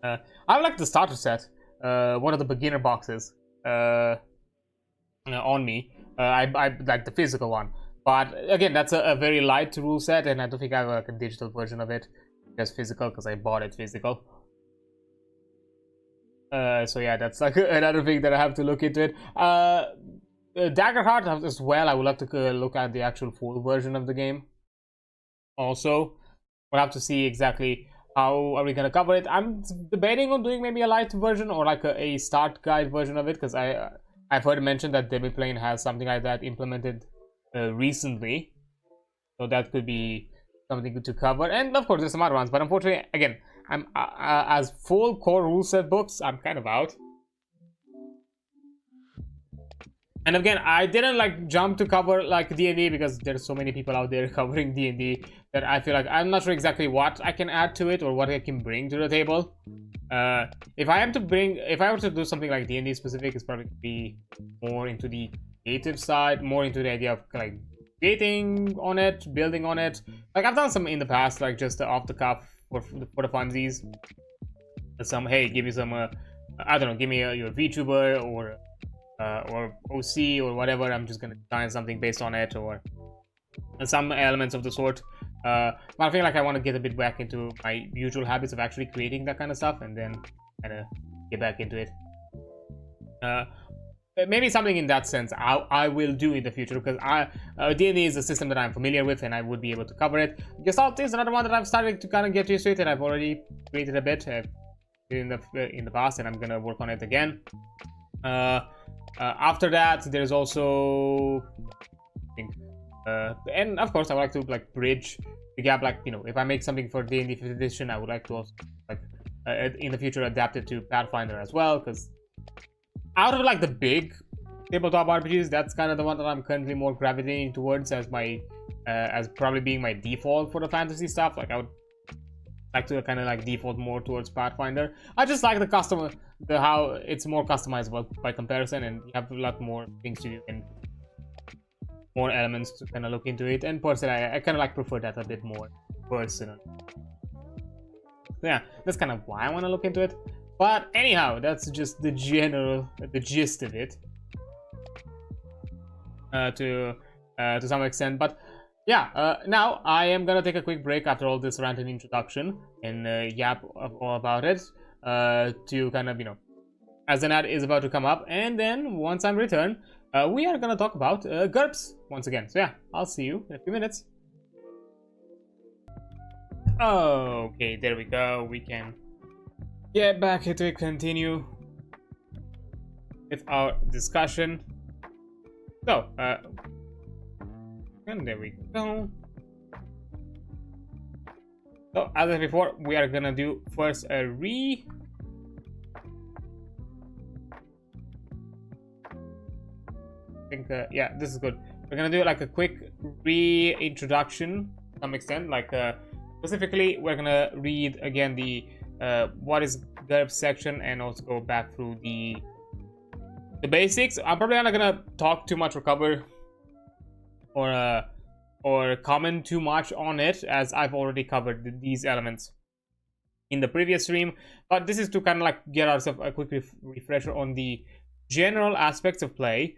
I have like the starter set, one of the beginner boxes on me. I like the physical one, but again, that's a very light rule set, and I don't think I have like a digital version of it, just physical, because I bought it physical. So yeah, that's like another thing that I have to look into it. Daggerheart as well, I would like to look at the actual full version of the game. Also, we'll have to see exactly how are we gonna cover it. I'm debating on doing maybe a light version or like a start guide version of it, because I've heard mentioned that Demiplane has something like that implemented recently, so that could be something good to cover. And of course, there's some other ones, but unfortunately, again, I'm as full core rule set books, I'm kind of out. And again, I didn't like jump to cover like D&D because there's so many people out there covering D&D that I feel like I'm not sure exactly what I can add to it or what I can bring to the table. If I were to do something like D&D specific, it's probably be more into the creative side, more into the idea of like creating on it, building on it. Like I've done some in the past, like just off the cuff for the funsies. Some, hey, give me some, I don't know, give me your VTuber or OC or whatever. I'm just gonna design something based on it or some elements of the sort. But I feel like I want to get a bit back into my usual habits of actually creating that kind of stuff and then kind of get back into it. Maybe something in that sense I will do in the future, because D&D is a system that I'm familiar with and I would be able to cover it. Gestalt is another one that I've started to kind of get used to it, and I've already created a bit in the past, and I'm gonna work on it again. After that, there's also, I think, and of course, I would like to like bridge the gap. Like, you know, if I make something for D&D 5th edition, I would like to also like in the future adapt it to Pathfinder as well. Because out of like the big tabletop RPGs, that's kind of the one that I'm currently more gravitating towards as my as probably being my default for the fantasy stuff. Like I would like to kind of like default more towards Pathfinder. I just like how it's more customizable by comparison, and you have a lot more things to do and more elements to kind of look into it. And personally, I kind of like prefer that a bit more personally. So yeah, that's kind of why I want to look into it. But anyhow, that's just the gist of it to some extent. But yeah, now I am gonna take a quick break after all this rant and introduction and yap all about it to kind of, you know, as an ad is about to come up, and then once I'm returned, we are gonna talk about GURPS once again. So yeah, I'll see you in a few minutes. Okay, there we go. We can get back into it, continue with our discussion. So, and there we go. So, as I said before, we are gonna do first a I think, yeah, this is good. We're gonna do like a quick reintroduction to some extent. Like, specifically, we're gonna read again the what is GURPS section and also go back through the basics. I'm probably not gonna talk too much or cover or comment too much on it, as I've already covered these elements in the previous stream. But this is to kind of like get ourselves a quick refresher on the general aspects of play,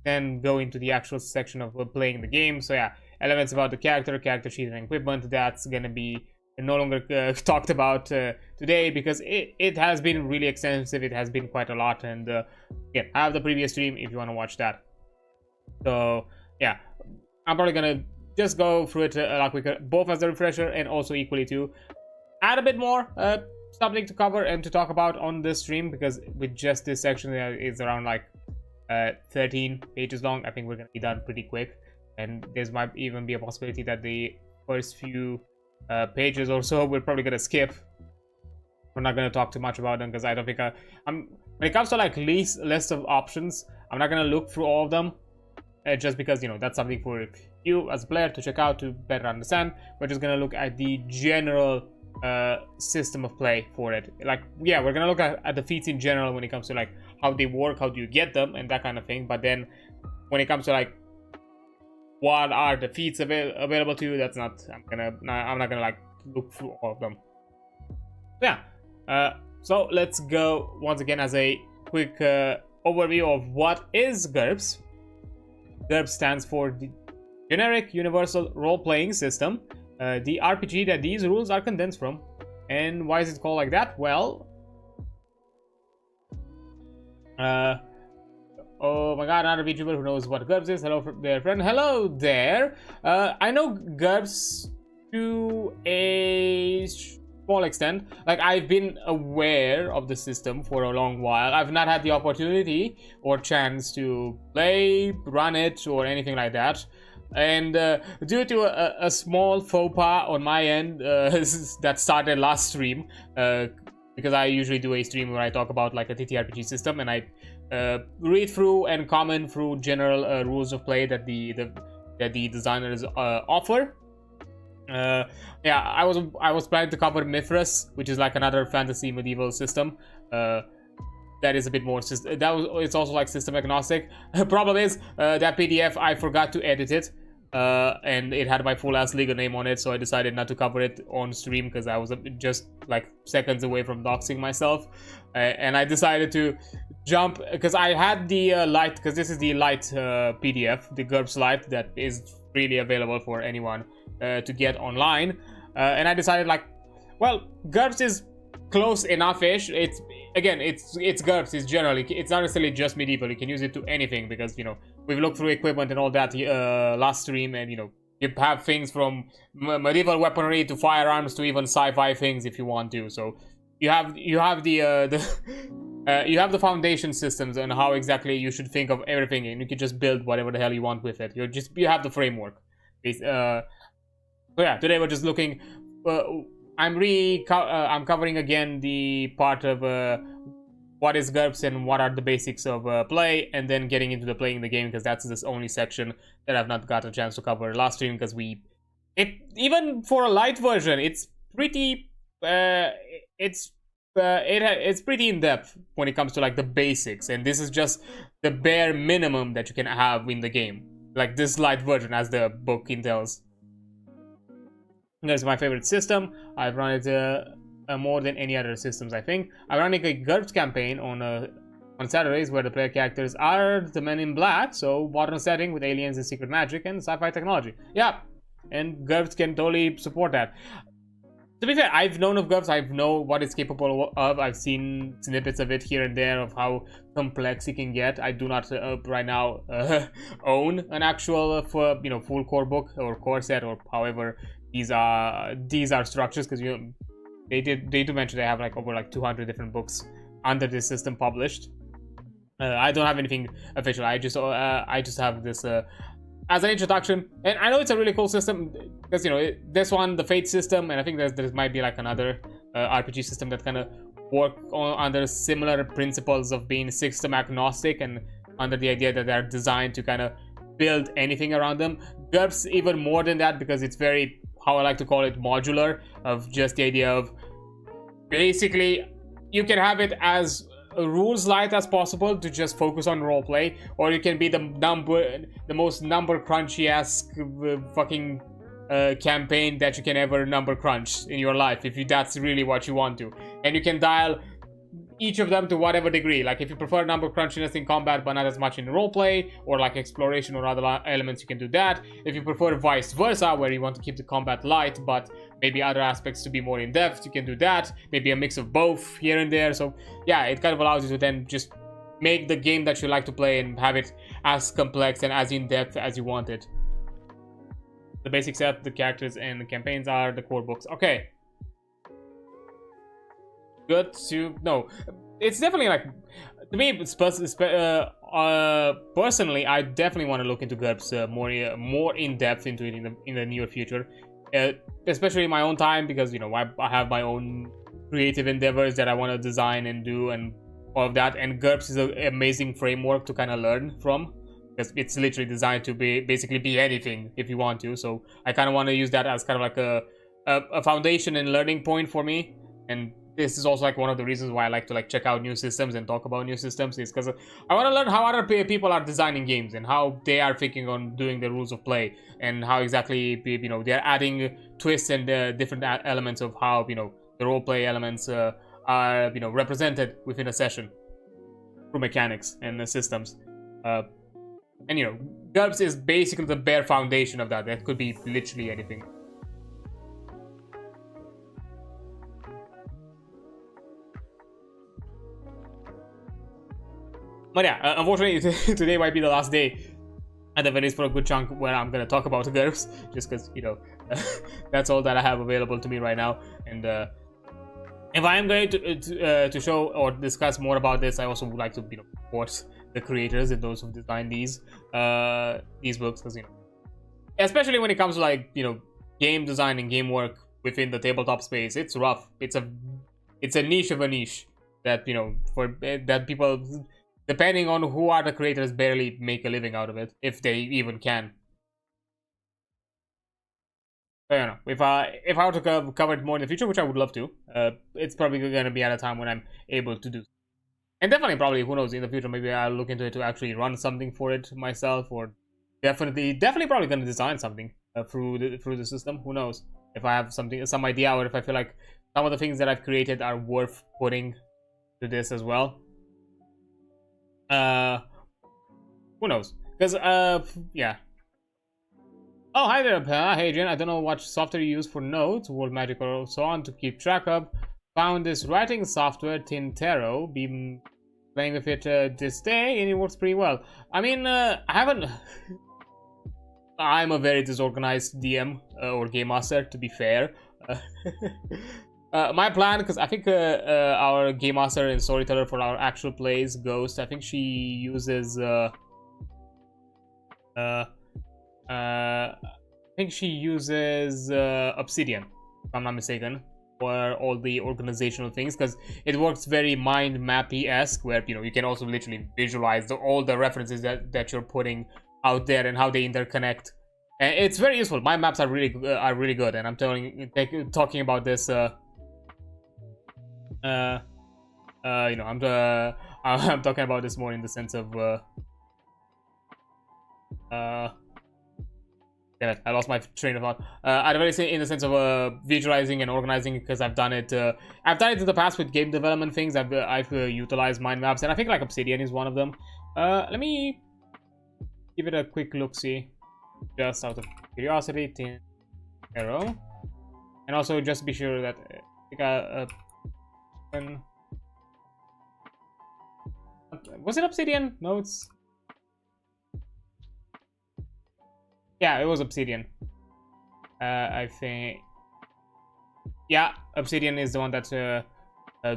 then go into the actual section of playing the game. So yeah, elements about the character sheet and equipment, that's gonna be no longer talked about today, because it has been really extensive. It has been quite a lot, and yeah, I have the previous stream if you want to watch that. So yeah, I'm probably gonna just go through it a lot quicker, both as a refresher and also equally to add a bit more something to cover and to talk about on this stream, because with just this section it's around like 13 pages long. I think we're gonna be done pretty quick, and there might even be a possibility that the first few pages or so we're probably gonna skip. We're not gonna talk too much about them, because I don't think when it comes to like list of options, I'm not gonna look through all of them, just because, you know, that's something for you as a player to check out to better understand. We're just gonna look at the general system of play for it. Like, yeah, we're gonna look at the feats in general when it comes to like how they work, how do you get them, and that kind of thing. But then when it comes to like what are the feats available to you, that's not, I'm not gonna like look through all of them. Yeah, so let's go once again as a quick overview of what is GURPS. GURPS stands for the Generic Universal Role-Playing System, the RPG that these rules are condensed from. And why is it called like that? Well, oh my god, another vtuber who knows what GURPS is. Hello there, friend. Hello there. I know GURPS to a small extent. Like, I've been aware of the system for a long while. I've not had the opportunity or chance to play, run it, or anything like that. And due to a small faux pas on my end that started last stream, because I usually do a stream where I talk about like a ttrpg system, and I read through and comment through general rules of play that the designers offer. Yeah, I was planning to cover Mithras, which is like another fantasy medieval system. That is a bit more it's also like system agnostic. Problem is that PDF, I forgot to edit it, and it had my full ass legal name on it, so I decided not to cover it on stream because I was just like seconds away from doxing myself. And I decided to jump, because I had the Lite, because this is the Lite PDF, the GURPS Lite, that is freely available for anyone to get online. And I decided, like, well, GURPS is close enough-ish. It's GURPS. It's generally, it's not necessarily just medieval. You can use it to anything, because, you know, we've looked through equipment and all that last stream, and, you know, you have things from medieval weaponry to firearms to even sci-fi things if you want to. So you have the you have the foundation systems and how exactly you should think of everything, and you can just build whatever the hell you want with it. You have the framework. So yeah, today we're just looking. I'm covering again the part of what is GURPS and what are the basics of play, and then getting into the playing the game, because that's this only section that I've not got a chance to cover last stream, because even for a light version, it's pretty it's pretty in depth when it comes to like the basics, and this is just the bare minimum that you can have in the game, like this light version, as the book entails. That's my favorite system. I've run it more than any other systems, I think. I'm running a GURPS campaign on Saturdays, where the player characters are the Men in Black, so modern setting with aliens and secret magic and sci-fi technology. Yeah, and GURPS can totally support that. To be fair, I've known of GURPS, I know what it's capable of. I've seen snippets of it here and there of how complex it can get. I do not right now own an actual full core book or core set, or however these are structures, because they do mention they have like over like 200 different books under this system published. I don't have anything official. I just have this as an introduction, and I know it's a really cool system, because, you know, this one, the Fate system, and I think there might be like another RPG system that kind of work under similar principles of being system agnostic, and under the idea that they're designed to kind of build anything around them. GURPS even more than that, because it's very, how I like to call it, modular, of just the idea of basically you can have it as rules light as possible to just focus on roleplay, or you can be the most number crunchy-esque fucking campaign that you can ever number crunch in your life, if that's really what you want to. And you can dial each of them to whatever degree. Like if you prefer number crunchiness in combat but not as much in roleplay, or like exploration or other elements, you can do that. If you prefer vice versa, where you want to keep the combat light but maybe other aspects to be more in depth, you can do that. Maybe a mix of both here and there. So yeah, it kind of allows you to then just make the game that you like to play and have it as complex and as in depth as you want it. The basic set, the characters, and the campaigns are the core books. Okay. Good to know. It's definitely like, to me, personally, I definitely want to look into GURPS more in depth into it in the near future, especially in my own time, because you know I have my own creative endeavors that I want to design and do and all of that, and GURPS is an amazing framework to kind of learn from. It's literally designed to basically be anything if you want to. So I kind of want to use that as kind of like a foundation and learning point for me. And this is also like one of the reasons why I like to like check out new systems and talk about new systems, is because I want to learn how other people are designing games and how they are thinking on doing the rules of play, and how exactly, you know, they're adding twists and different elements of how, you know, the role play elements are, you know, represented within a session through mechanics and the systems. And you know, GURPS is basically the bare foundation of that. That could be literally anything. But yeah, unfortunately, today might be the last day at the very least for a good chunk where I'm gonna talk about GURPS, just because, you know, that's all that I have available to me right now. And if I am going to show or discuss more about this, I also would like to, you know, support the creators and those who designed these books, because, you know, especially when it comes to like, you know, game design and game work within the tabletop space, it's rough. It's a niche of a niche that, you know, for that people, depending on who are the creators, barely make a living out of it, if they even can. I don't know. If I were to cover it more in the future, which I would love to, it's probably going to be at a time when I'm able to do. And definitely, probably, who knows, in the future, maybe I'll look into it to actually run something for it myself, or definitely probably going to design something through the system. Who knows? If I have some idea, or if I feel like some of the things that I've created are worth putting to this as well. Who knows? Because yeah. Oh, hi there, hey Jen. I don't know what software you use for notes, World Magic or so on, to keep track of. Found this writing software, Tintero. Been playing with it this day, and it works pretty well. I mean, I haven't. I'm a very disorganized DM or game master, to be fair. My plan, because I think our game master and storyteller for our actual plays, Ghost, I think she uses Obsidian, if I'm not mistaken, for all the organizational things, because it works very mind mappy-esque, where, you know, you can also literally visualize all the references that you're putting out there and how they interconnect, and it's very useful. Mind maps are really good, and I'm talking about this. You know, I'm talking about this more in the sense of damn it, I lost my train of thought. I'd really say in the sense of visualizing and organizing, because I've done it. I've done it in the past with game development things. I've utilized mind maps, and I think like Obsidian is one of them. Let me give it a quick look-see, just out of curiosity. Arrow, and also just be sure that was it Obsidian? No, it's. Yeah, it was Obsidian. I think. Yeah, Obsidian is the one that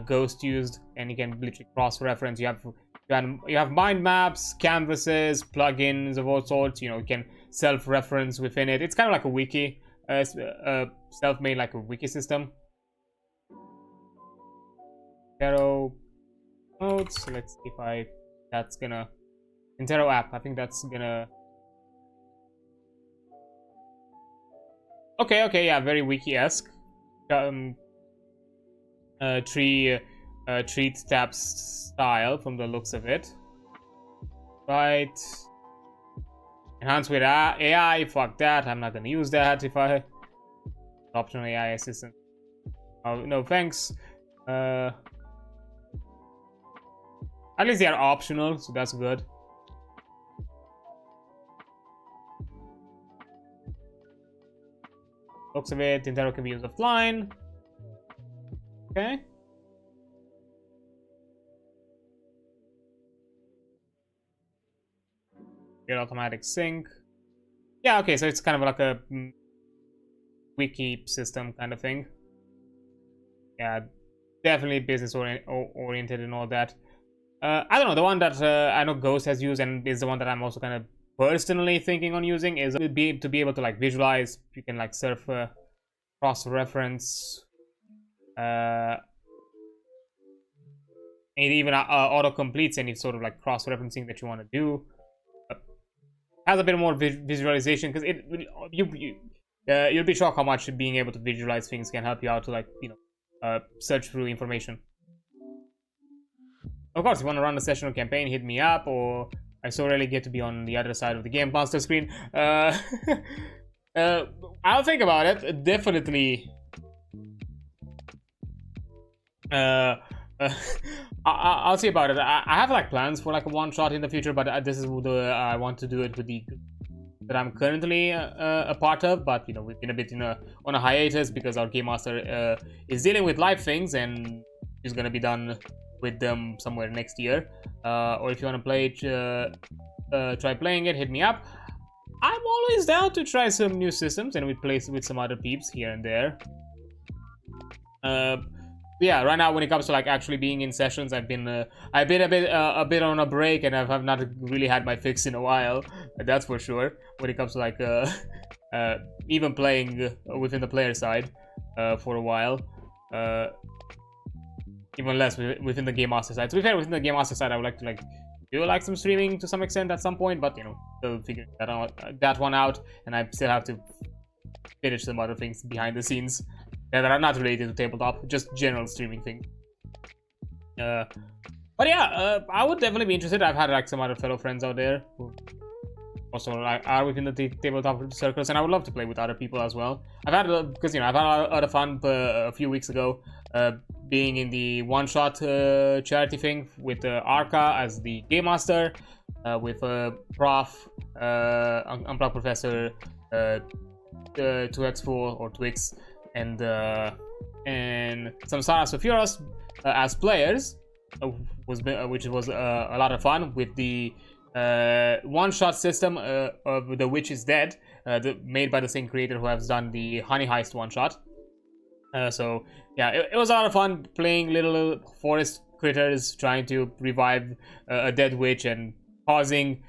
Ghost used, and you can literally cross-reference. You have mind maps, canvases, plugins of all sorts. You know, you can self-reference within it. It's kind of like a wiki, self-made like a wiki system. Intero notes. Let's see if that's gonna Intero app. I think that's gonna. Okay, yeah, very wiki-esque. Treat tab style from the looks of it. Right. Enhance with AI. Fuck that. I'm not gonna use that if I. Optional AI assistant. Oh, no, thanks. At least they are optional, so that's good. Looks of it, Nintendo can be used offline. Okay. Get automatic sync. Yeah, okay, so it's kind of like a wiki system kind of thing. Yeah, definitely business oriented and all that. I don't know, the one that I know Ghost has used and is the one that I'm also kind of personally thinking on using is to be able to like visualize. You can like surf cross-reference, and it even auto completes any sort of like cross-referencing that you want to do. Has a bit more visualization because you'll be shocked how much being able to visualize things can help you out to like search through information. Of course, if you want to run a session or campaign, hit me up, or I so rarely get to be on the other side of the Game Master screen. I'll think about it. Definitely. I'll see about it. I have like plans for like a one shot in the future, but this is the I want to do it with the that I'm currently a part of. But we've been a bit on a hiatus because our Game Master is dealing with live things, and he's gonna be done with them somewhere next year. Or if you want to play it, try playing it, hit me up. I'm always down to try some new systems, and we play with some other peeps here and there. Yeah, right now when it comes to like actually being in sessions, I've been a bit on a break, and I've not really had my fix in a while. That's for sure. When it comes to like even playing within the player side for a while. Even less within the Game Master side. To be fair, within the Game Master side, I would like to do like some streaming to some extent at some point, but still figuring that one out, and I still have to finish some other things behind the scenes that are not related to tabletop, just general streaming thing. But yeah, I would definitely be interested. I've had like some other fellow friends out there who also are within the tabletop circles, and I would love to play with other people as well. I've had because I've had a lot of fun a few weeks ago. Being in the one-shot charity thing with Arca as the Game Master, with Prof, Unplugged Professor, 2x4 or Twix, and some Sorcerous as players, which was a lot of fun with the one-shot system of The Witch is Dead, made by the same creator who has done the Honey Heist one-shot. So yeah, it was a lot of fun playing little forest critters trying to revive a dead witch and causing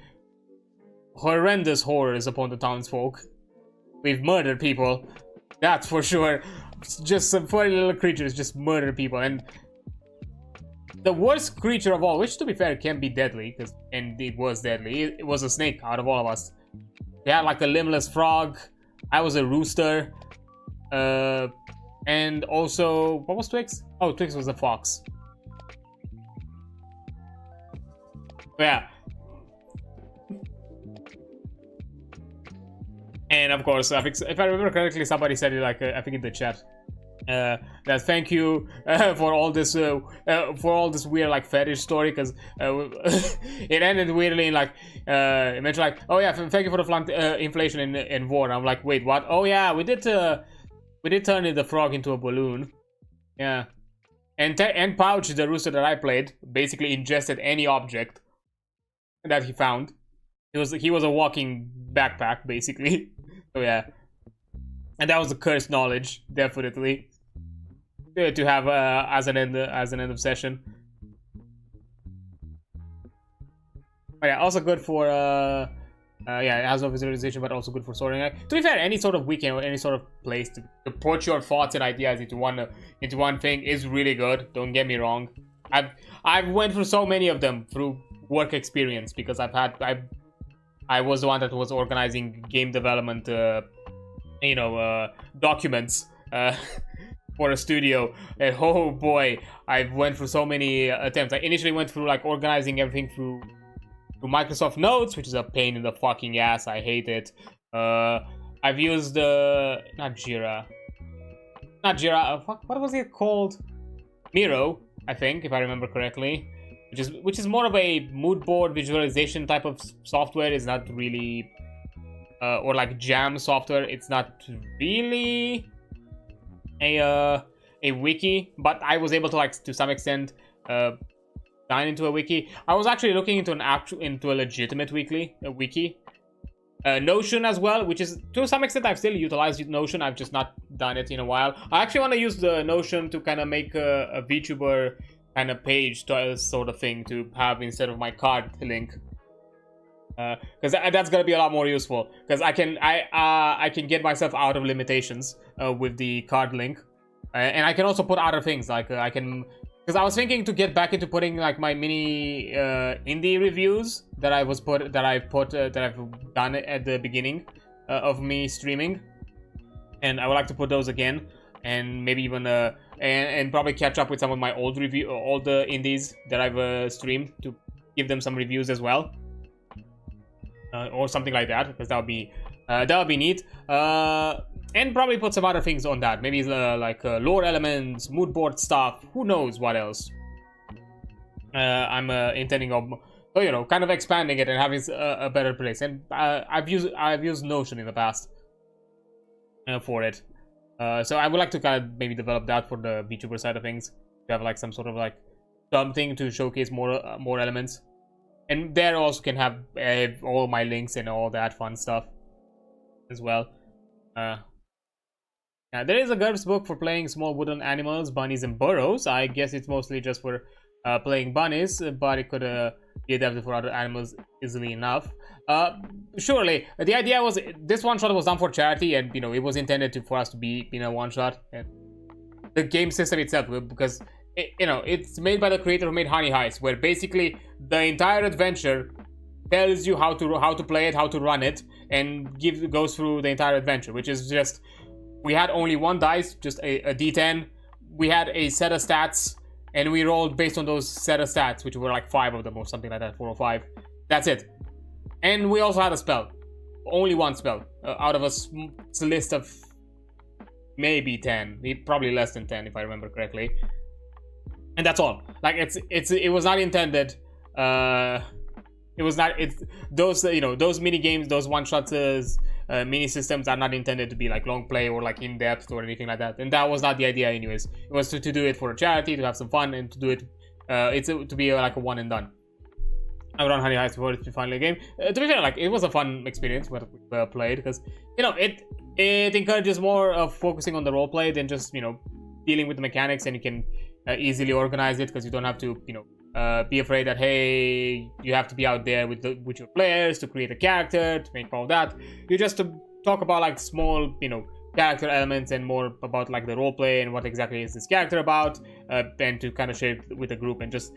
horrendous horrors upon the townsfolk. We've murdered people, that's for sure. Just some funny little creatures just murder people, and the worst creature of all, which to be fair can be deadly, and it was deadly, it was a snake out of all of us. They had like a limbless frog, I was a rooster, and also, what was Twix? Oh, Twix was a fox. Yeah. And of course, if I remember correctly, somebody said it like, I think in the chat, that thank you for all this weird like fetish story, because it ended weirdly in like it mentioned like, oh yeah, thank you for the inflation in war. I'm like, wait, what? Oh yeah, we did turn the frog into a balloon. Yeah. And Pouch, the rooster that I played, basically ingested any object that he found. He was a walking backpack, basically. So yeah. And that was the cursed knowledge, definitely. To have as an end of session. But yeah, also good for yeah, it has no visualization, but also good for sorting. To be fair, any sort of weekend or any sort of place to put your thoughts and ideas into one thing is really good. Don't get me wrong. I've went through so many of them through work experience, because I was the one that was organizing game development, documents for a studio, and oh boy, I went through so many attempts. I initially went through like organizing everything through Microsoft Notes, which is a pain in the fucking ass. I hate it. I've used not Jira. What was it called? Miro, I think, if I remember correctly. which is more of a mood board visualization type of software. It's not really or like jam software. It's not really a wiki, but I was able to, like, to some extent dine into a wiki. I was actually looking into a legitimate wiki. Notion as well, which is, to some extent, I've still utilized Notion. I've just not done it in a while. I actually want to use the Notion to kind of make a VTuber kind of page sort of thing to have instead of my card link, because that's gonna be a lot more useful, because I can get myself out of limitations with the card link, and I can also put other things, like I can, because I was thinking to get back into putting like my mini indie reviews that I've done at the beginning of me streaming, and I would like to put those again, and maybe even and probably catch up with some of my old indies that I've streamed, to give them some reviews as well, or something like that, because that would be neat. And probably put some other things on that. Maybe like lore elements, mood board stuff. Who knows what else? I'm intending of, you know, kind of expanding it and having a better place. And I've used Notion in the past for it. So I would like to kind of maybe develop that for the VTuber side of things. To have like some sort of like something to showcase more elements. And there also can have all my links and all that fun stuff as well. There is a GURPS book for playing small wooden animals, bunnies, and burrows. I guess it's mostly just for playing bunnies, but it could be adapted for other animals easily enough. Surely, the idea was this one-shot was done for charity, and, you know, it was intended for us to be in a one-shot. And the game system itself, because it's made by the creator who made Honey Heist, where basically the entire adventure tells you how to play it, how to run it, and goes through the entire adventure, which is just, we had only one dice, just a d10. We had a set of stats, and we rolled based on those set of stats, which were like 5 of them or something like that, 4 or 5. That's it. And we also had a spell, only one spell out of a list of maybe 10, probably less than 10 if I remember correctly. And that's all. Like it was not intended. Those those mini games, those one shots, mini systems are not intended to be like long play or like in depth or anything like that. And that was not the idea, anyways. It was to do it for a charity, to have some fun, and to do it. To be like a one and done. I've run Honey Heist before. It's finally a game. To be fair, like, it was a fun experience when we played, because it encourages more of focusing on the role play than just dealing with the mechanics, and you can easily organize it, because you don't have to be afraid that, hey, you have to be out there with your players to create a character, to make all that. You just to talk about like small character elements, and more about like the role play and what exactly is this character about, and to kind of share it with the group, and just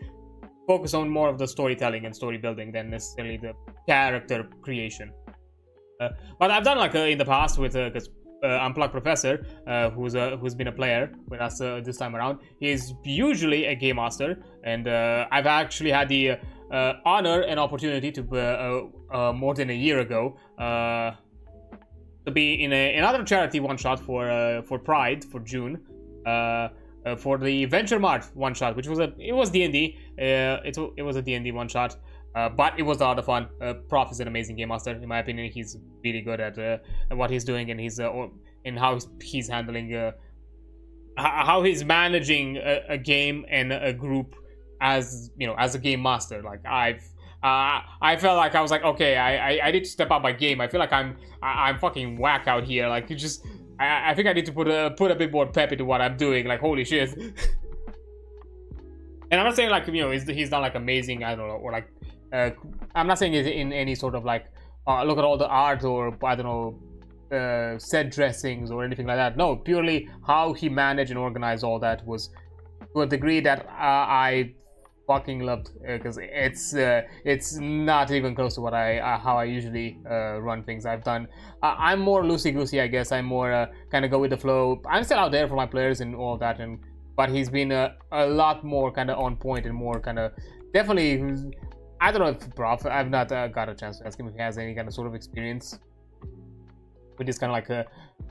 focus on more of the storytelling and story building than necessarily the character creation. But I've done like in the past with Unplugged Professor, who's been a player with us this time around. He's usually a game master, and I've actually had the honor and opportunity to more than a year ago to be in another charity one shot for Pride for June. For the Venture Mart one shot, which was D&D. It was a D&D one shot, but it was a lot of fun. Prof is an amazing game master, in my opinion. He's really good at what he's doing, and how he's handling, how he's managing a game and a group as a game master. Like I felt like I was like, okay, I need to step up my game. I feel like I'm fucking whack out here. Like, I think I need to put a bit more pep into what I'm doing. Like, holy shit. And I'm not saying like he's not like amazing, I don't know, or like I'm not saying it's in any sort of like look at all the art, or I don't know, set dressings or anything like that. No, purely how he managed and organized all that was to a degree that I fucking loved, because it's not even close to what how I usually run things. I'm more loosey-goosey, I guess. I'm more kind of go with the flow. I'm still out there for my players and all that, but he's been a lot more kind of on point, and more kind of definitely. I don't know if Prof, I've not got a chance to ask him if he has any kind of sort of experience which is kind of like a,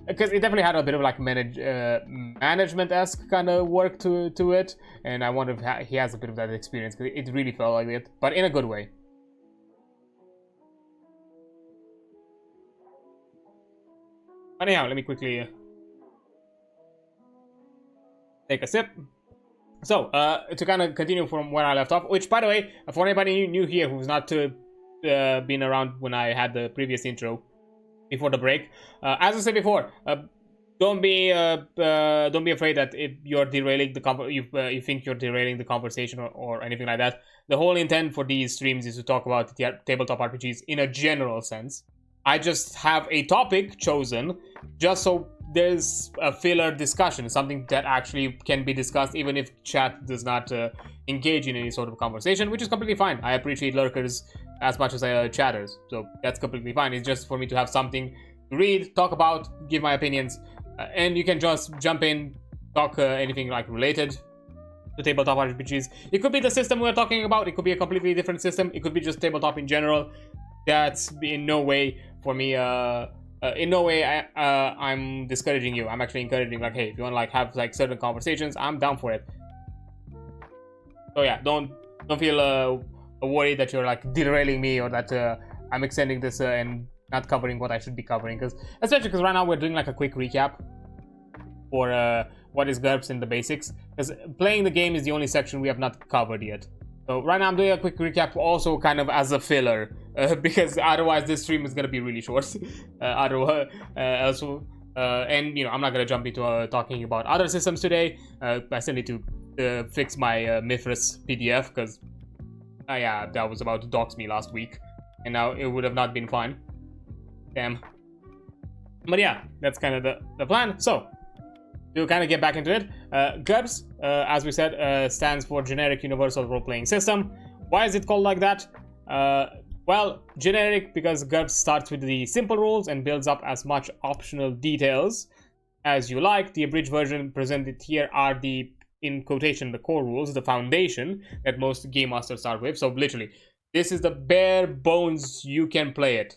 because it definitely had a bit of like management-esque kind of work to it, and I wonder if he has a bit of that experience, because it really felt like it, but in a good way. Anyhow, let me quickly take a sip. So, to kind of continue from where I left off, which, by the way, for anybody new here who's not been around when I had the previous intro before the break, as I said before, don't be afraid that if you're derailing the you think you're derailing the conversation or anything like that. The whole intent for these streams is to talk about tabletop RPGs in a general sense. I just have a topic chosen just so there's a filler discussion, something that actually can be discussed even if chat does not engage in any sort of conversation, which is completely fine. I appreciate lurkers as much as chatters, so that's completely fine. It's just for me to have something to read, talk about, give my opinions, and you can just jump in, talk anything like related to tabletop RPGs. It could be the system we're talking about, it could be a completely different system, it could be just tabletop in general. That's in no way for me, in no way I'm discouraging you. I'm actually encouraging, like, hey, if you want to like have like certain conversations, I'm down for it. So yeah, don't feel worried that you're like derailing me or that I'm extending this and not covering what I should be covering, because especially because right now we're doing like a quick recap for what is GURPS and the basics, because playing the game is the only section we have not covered yet. So right now I'm doing a quick recap also kind of as a filler, because otherwise this stream is going to be really short. And you know, I'm not going to jump into talking about other systems today. I still need to fix my Mithras PDF, because yeah, that was about to dox me last week, and now it would have not been fun. Damn. But yeah, that's kind of the plan. So to kind of get back into it, GURPS, as we said, stands for Generic Universal Role-Playing System. Why is it called like that? Well, generic because GURPS starts with the simple rules and builds up as much optional details as you like. The abridged version presented here are the, in quotation, the core rules, the foundation that most game masters start with. So literally, this is the bare bones you can play it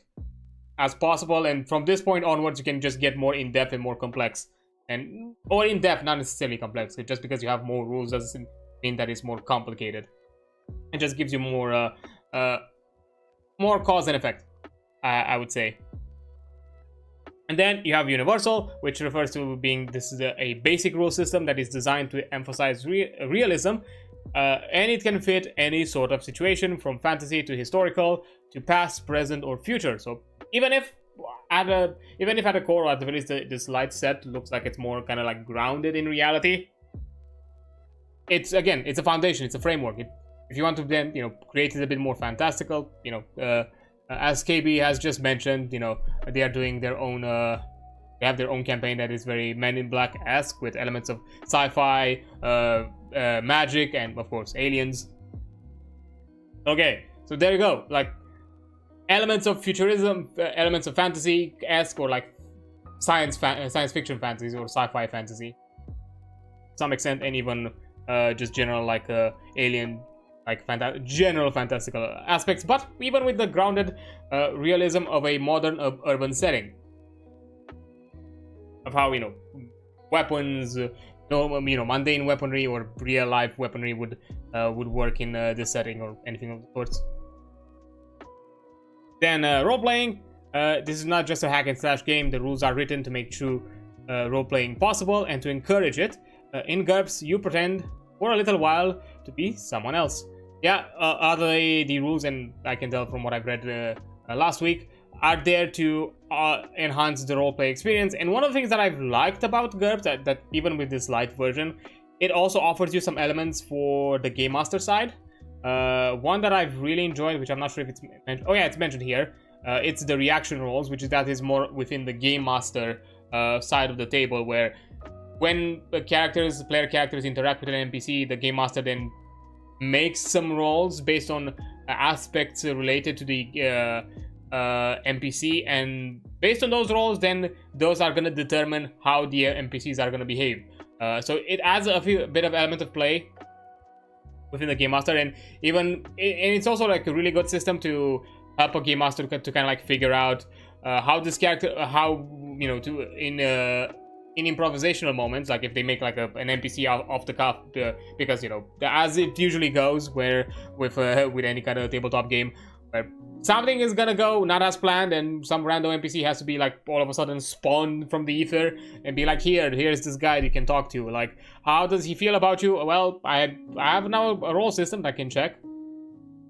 as possible, and from this point onwards you can just get more in-depth and more complex. Or in-depth, not necessarily complex. Just because you have more rules doesn't mean that it's more complicated. It just gives you more cause and effect, I would say. And then you have universal, which refers to being this is a basic rule system that is designed to emphasize realism, and it can fit any sort of situation, from fantasy to historical to past, present, or future. So even if at a core, or at the very least this Lite set looks like it's more kind of like grounded in reality, it's a foundation, it's a framework. If you want to then, you know, create it a bit more fantastical, you know, as KB has just mentioned, you know, they are doing their own they have their own campaign that is very Men in Black-esque, with elements of sci-fi, magic, and of course aliens. Okay, so there you go, like elements of futurism, elements of fantasy-esque, or like science fiction fantasy or sci-fi fantasy to some extent, and even just general like alien, like general fantastical aspects, but even with the grounded realism of a modern urban setting, of how, you know, weapons, you know, mundane weaponry or real life weaponry would work in this setting, or anything of the sorts. Then role-playing. This is not just a hack and slash game. The rules are written to make true role-playing possible and to encourage it. In GURPS, you pretend for a little while to be someone else. Yeah, the rules, and I can tell from what I've read last week, are there to enhance the role-play experience. And one of the things that I've liked about GURPS, that even with this Lite version, it also offers you some elements for the Game Master side. One that I've really enjoyed, which I'm not sure if it's mentioned. Oh yeah, it's mentioned here. It's the reaction rolls, that is more within the Game Master side of the table, where when the player characters interact with an NPC, the Game Master then makes some rolls based on aspects related to the NPC, and based on those rolls, then those are going to determine how the NPCs are going to behave. So it adds a bit of element of play within the Game Master, and it's also like a really good system to help a Game Master to kind of like figure out how this character, how to in improvisational moments, like if they make like an NPC off the cuff, because as it usually goes, where with any kind of tabletop game, where something is gonna go not as planned, and some random NPC has to be like all of a sudden spawned from the ether and be like, here's this guy you can talk to. Like, how does he feel about you? Well, I have now a role system that I can check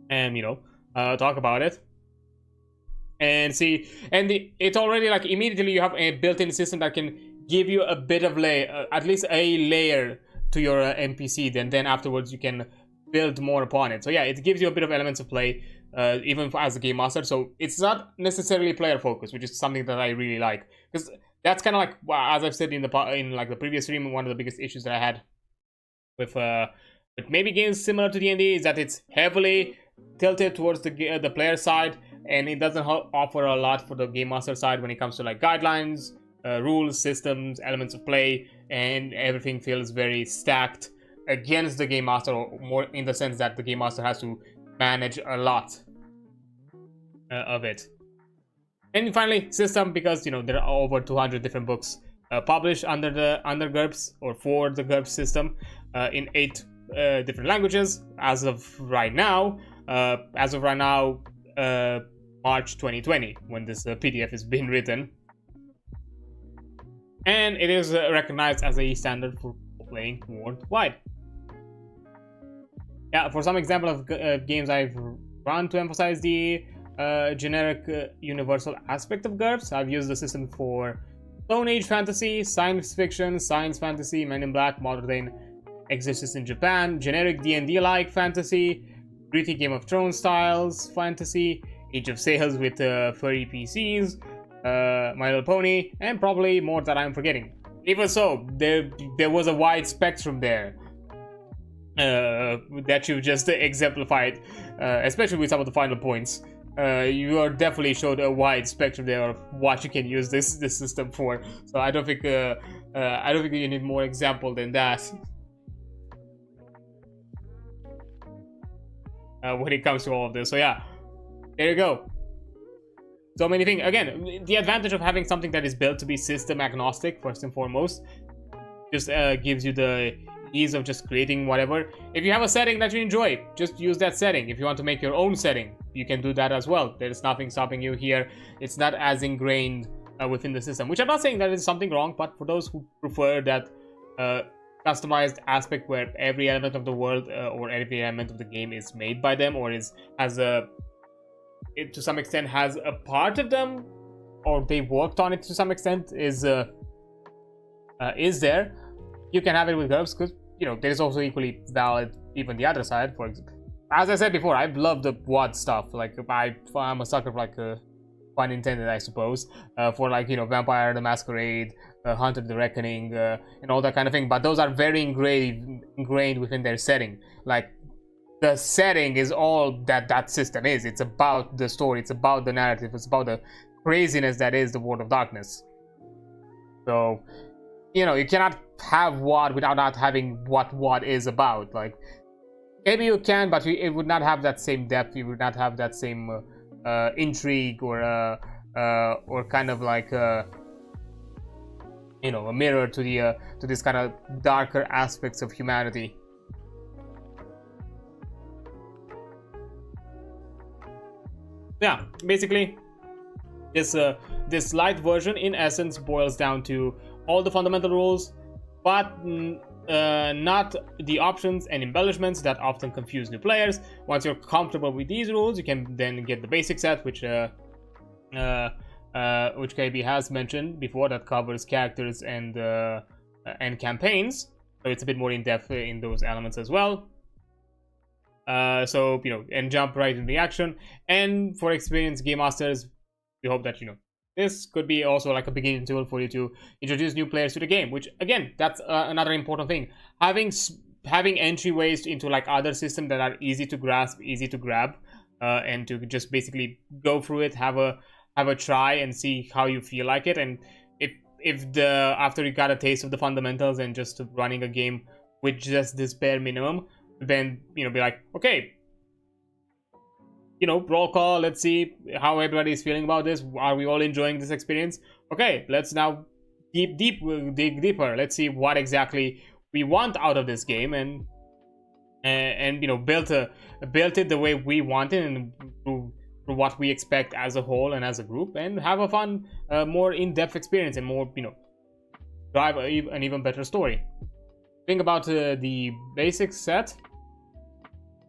and talk about it and see. And it's already like immediately you have a built-in system that can give you a bit of at least a layer to your NPC. Then afterwards you can build more upon it. So yeah, it gives you a bit of elements of play, even as a game master. So it's not necessarily player focused, which is something that I really like, because that's kind of like, as I've said in the previous stream, one of the biggest issues that I had with maybe games similar to D&D is that it's heavily tilted towards the player side, and it doesn't offer a lot for the game master side when it comes to like guidelines, rules, systems, elements of play, and everything feels very stacked against the game master, or more in the sense that the game master has to manage a lot of it. And finally, system, because there are over 200 different books published under GURPS, or for the GURPS system, in 8 different languages as of right now. March 2020, when this PDF is being written. And it is recognized as a standard for playing worldwide. Yeah, for some example of games I've run to emphasize the generic universal aspect of GURPS, I've used the system for Stone Age fantasy, science fiction, science fantasy, Men in Black, Modern Exorcist in Japan, generic D&D-like fantasy, gritty Game of Thrones styles fantasy, Age of Sails with furry PCs, My Little Pony, and probably more that I'm forgetting. Even so, there was a wide spectrum there that you just exemplified, especially with some of the final points. You are definitely showed a wide spectrum there of what you can use this system for. So I don't think you need more example than that when it comes to all of this. So yeah, there you go. So many things. Again, the advantage of having something that is built to be system agnostic, first and foremost, just gives you the ease of just creating whatever. If you have a setting that you enjoy, just use that setting. If you want to make your own setting, you can do that as well. There's nothing stopping you here. It's not as ingrained within the system, which I'm not saying that is something wrong, but for those who prefer that customized aspect where every element of the world or every element of the game is made by them, or it to some extent has a part of them, or they worked on it to some extent, is there, you can have it with GURPS, because there is also equally valid even the other side. For example, as I said before, I've loved the WOD stuff. Like I'm a sucker for like pun intended, I suppose, for like Vampire the Masquerade, Hunter the Reckoning, and all that kind of thing. But those are very ingrained within their setting. Like, the setting is all that system is. It's about the story, it's about the narrative, it's about the craziness that is the World of Darkness. So, you cannot have WOD without not having what WOD is about. Like, maybe you can, but it would not have that same depth. You would not have that same intrigue or kind of like a mirror to this kind of darker aspects of humanity. Yeah, basically, this Lite version in essence boils down to all the fundamental rules, but not the options and embellishments that often confuse new players. Once you're comfortable with these rules, you can then get the basic set, which KB has mentioned before, that covers characters and campaigns. So it's a bit more in depth in those elements as well. So and jump right into the action. And for experienced game masters, we hope that this could be also like a beginning tool for you to introduce new players to the game, which again, that's another important thing. Having entryways into like other systems that are easy to grasp, easy to grab, and to just basically go through it, have a try and see how you feel like it. And if after you got a taste of the fundamentals and just running a game with just this bare minimum, then be like, okay, you know, roll call. Let's see how everybody is feeling about this. Are we all enjoying this experience? Okay, let's now dig deeper. Let's see what exactly we want out of this game, and you know, built it the way we want it, and through what we expect as a whole and as a group, and have a fun, more in-depth experience, and more, you know, drive an even better story. Think about the basic set.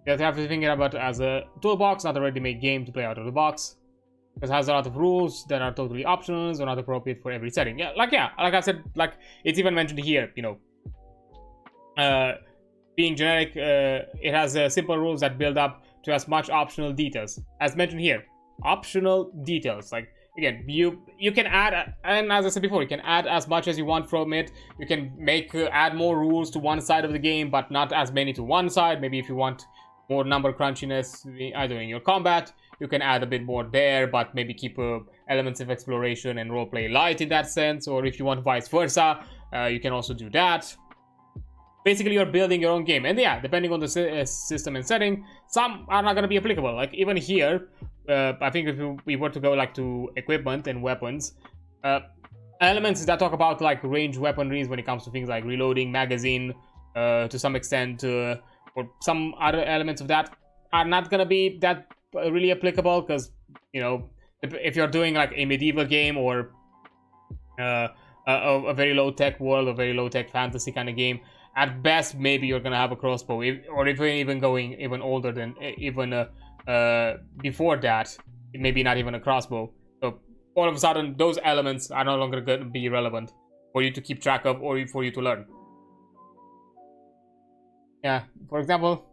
You have to think about it as a toolbox, not a ready-made game to play out of the box. It has a lot of rules that are totally optional or not appropriate for every setting. Like I said, like it's even mentioned here, you know, being generic, it has simple rules that build up to as much optional details as mentioned here. Optional details, like again, you can add, and as I said before, you can add as much as you want from it. You can make add more rules to one side of the game, but not as many to one side. Maybe if you want more number crunchiness either in your combat, you can add a bit more there, but maybe keep elements of exploration and roleplay light in that sense. Or if you want vice versa, you can also do that. Basically, you're building your own game, and yeah, depending on the system and setting, some are not going to be applicable. Like even here, I think if we were to go like to equipment and weapons, elements that talk about like range weaponries when it comes to things like reloading, magazine, to some extent, or some other elements of that are not going to be that really applicable, because, you know, if you're doing like a medieval game or a very low tech world, a very low tech fantasy kind of game, at best maybe you're gonna have a crossbow, or if you're even going even older than even before that, maybe not even a crossbow. So all of a sudden those elements are no longer going to be relevant for you to keep track of, or for you to learn. Yeah, for example,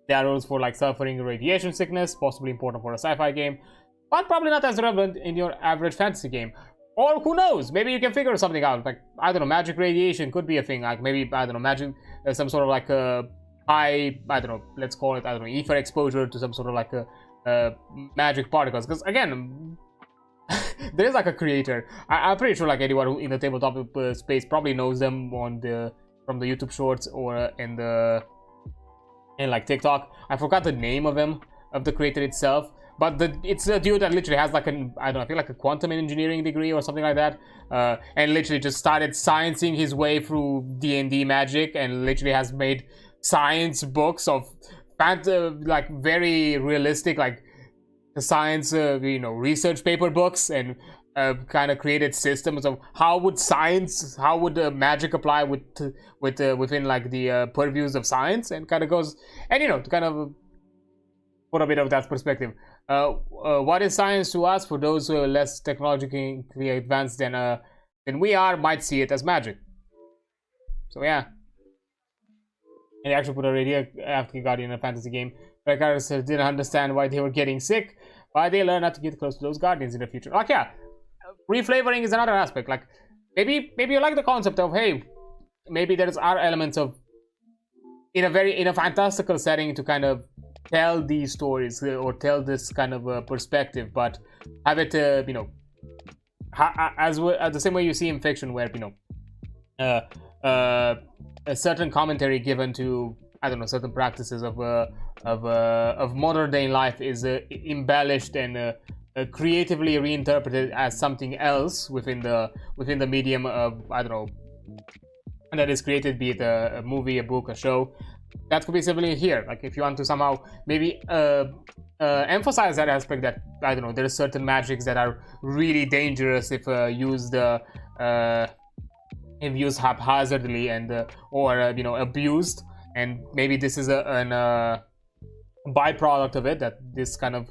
there are rules for like suffering radiation sickness, possibly important for a sci-fi game, but probably not as relevant in your average fantasy game. Or who knows, maybe you can figure something out, like, I don't know, magic radiation could be a thing, like maybe, I don't know, magic, some sort of like a high, I don't know, let's call it, I don't know, ether exposure to some sort of like a magic particles, because again, there is like a creator, I'm pretty sure like anyone who in the tabletop space probably knows them from the YouTube shorts or in like TikTok. I forgot the name of him, of the creator itself. But it's a dude that literally has like an, I don't know, I feel like a quantum engineering degree or something like that, and literally just started sciencing his way through D&D magic, and literally has made science books of like very realistic, like science, you know, research paper books, and kind of created systems of how would magic apply within like the purviews of science, and kind of goes, and you know, to kind of put a bit of that perspective. What is science to us? For those who are less technologically advanced than we are, might see it as magic. So yeah, and they actually put a radioactive guardian in a fantasy game. The characters didn't understand why they were getting sick, why they learn not to get close to those guardians in the future. Like yeah, reflavoring is another aspect. Like maybe you like the concept of, hey, maybe there are elements of in a fantastical setting to kind of tell these stories or tell this kind of perspective, but have it you know, as the same way you see in fiction, where you know a certain commentary given to, I don't know, certain practices of modern day life is embellished and creatively reinterpreted as something else within the medium of, I don't know, that is created, be it a movie, a book, a show. That could be similar here. Like if you want to somehow maybe emphasize that aspect, that, I don't know, there are certain magics that are really dangerous if used haphazardly and or you know, abused, and maybe this is a byproduct of it, that this kind of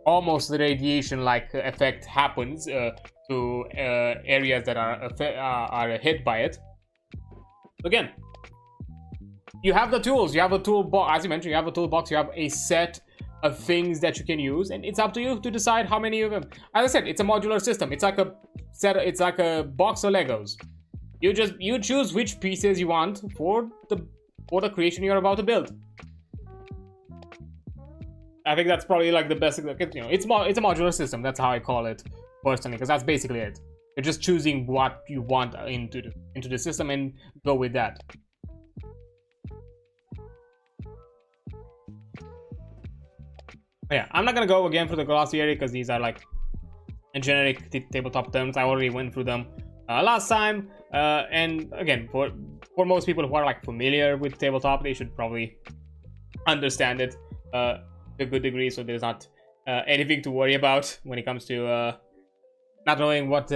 almost radiation like effect happens to areas that are hit by it. Again, you have the tools, you have a toolbox, as you mentioned, you have a toolbox, you have a set of things that you can use, and it's up to you to decide how many of them. As I said, it's a modular system. It's like a box of Legos. You choose which pieces you want for the creation you're about to build. I think that's probably like the best, you know, it's a modular system. That's how I call it personally, because that's basically it. You're just choosing what you want into the system and go with that. But yeah, I'm not gonna go again for the glossary because these are like generic tabletop terms. I already went through them last time, and again, for most people who are like familiar with tabletop, they should probably understand it to a good degree, so there's not anything to worry about when it comes to not knowing what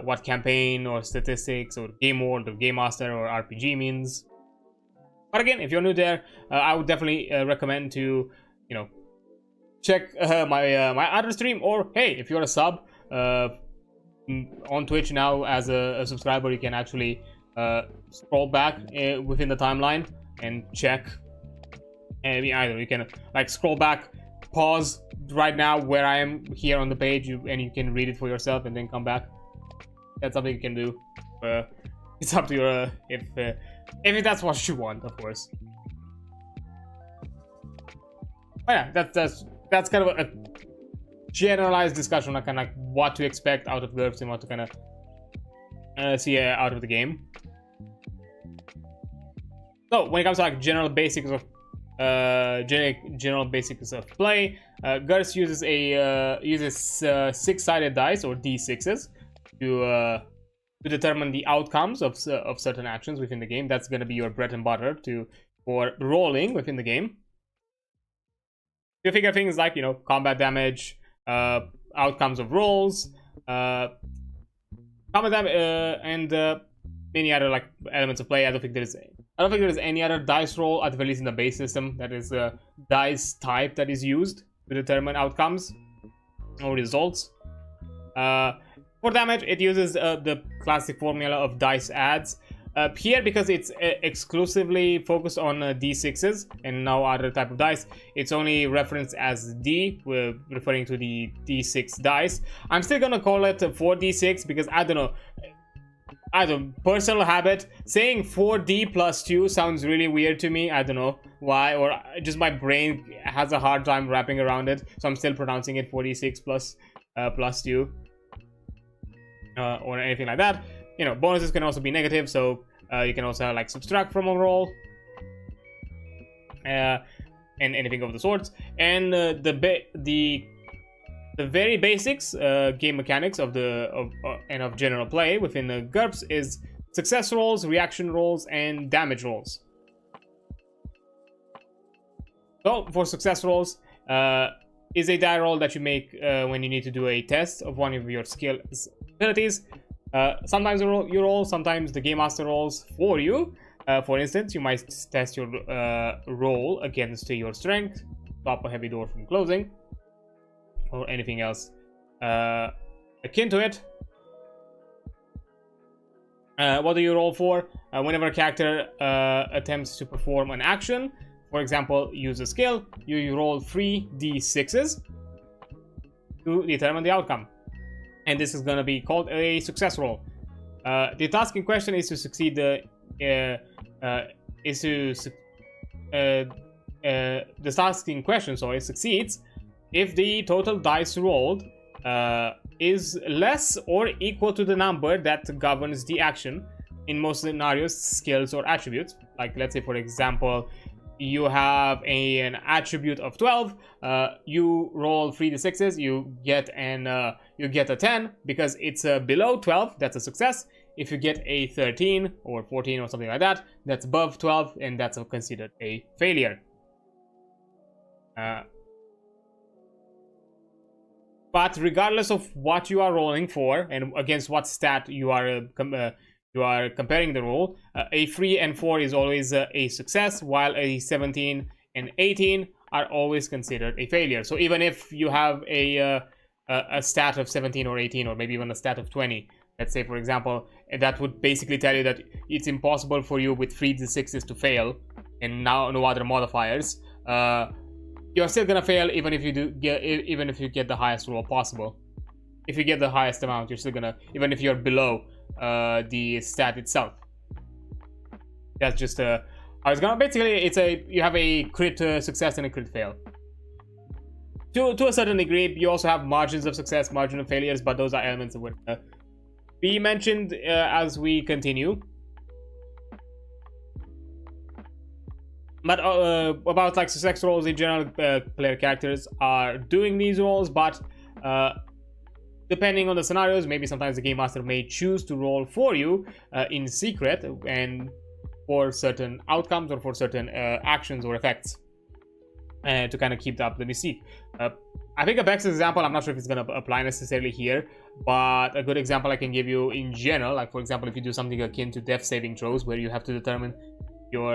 what campaign or statistics or game mode or game master or RPG means. But again, if you're new there, I would definitely recommend to check my other stream, or hey, if you're a sub on Twitch now as a subscriber, you can actually scroll back within the timeline and check. And either you can like scroll back, pause right now where I am here on the page, and you can read it for yourself and then come back. That's something you can do. It's up to your if that's what you want, of course. But yeah, that's kind of a generalized discussion on kind of like what to expect out of GURPS and what to kind of see out of the game. So when it comes to like general basics of play, GURPS uses 6-sided dice or d6s to determine the outcomes of certain actions within the game. That's going to be your bread and butter for rolling within the game. You figure things like combat damage, outcomes of rolls, combat damage, and many other like elements of play. I don't think there's any other dice roll, at the very least in the base system, that is a dice type that is used to determine outcomes or results. For damage, it uses the classic formula of dice adds. Here, because it's exclusively focused on d6s and no other type of dice, it's only referenced as d, referring to the d6 dice. I'm still gonna call it 4d6 because I don't know. Personal habit, saying 4d plus 2 sounds really weird to me. I don't know why, or just my brain has a hard time wrapping around it, so I'm still pronouncing it 4d6 plus 2 or anything like that. Bonuses can also be negative, so you can also like subtract from a roll and anything of the sorts. And the very basics game mechanics of general play within the GURPS is success rolls, reaction rolls, and damage rolls. So for success rolls, is a die roll that you make when you need to do a test of one of your skill abilities. Sometimes you roll, sometimes the game master rolls for you. For instance, you might test your roll against your strength, stop a heavy door from closing, or anything else akin to it. What do you roll for? Whenever a character attempts to perform an action, for example, use a skill, you roll 3 d6s to determine the outcome. And this is going to be called a success roll. The task in question is to succeed the task in question succeeds if the total dice rolled is less or equal to the number that governs the action. In most scenarios, skills or attributes. Like, let's say for example, you have an attribute of 12, you roll 3d6s, you get a 10 because it's below 12, that's a success. If you get a 13 or 14 or something like that, that's above 12 and that's considered a failure. But regardless of what you are rolling for and against what stat you are comparing the roll, a 3 and 4 is always a success, while a 17 and 18 are always considered a failure. So even if you have a stat of 17 or 18, or maybe even a stat of 20, let's say for example, that would basically tell you that it's impossible for you with 3d6s to fail and now no other modifiers. You're still gonna fail even if you get the highest roll possible. If you get the highest amount, you're still gonna, even if you're below the stat itself. That's just how it's gonna. Basically, you have a crit success and a crit fail. To a certain degree, you also have margins of success, margin of failures, but those are elements that would be mentioned as we continue. But about like success rolls in general, player characters are doing these rolls, but depending on the scenarios, maybe sometimes the game master may choose to roll for you in secret and for certain outcomes or for certain actions or effects, to kind of keep up the mystique. I think a best example, I'm not sure if it's going to apply necessarily here, but a good example I can give you in general, like for example, if you do something akin to death saving throws, where you have to determine your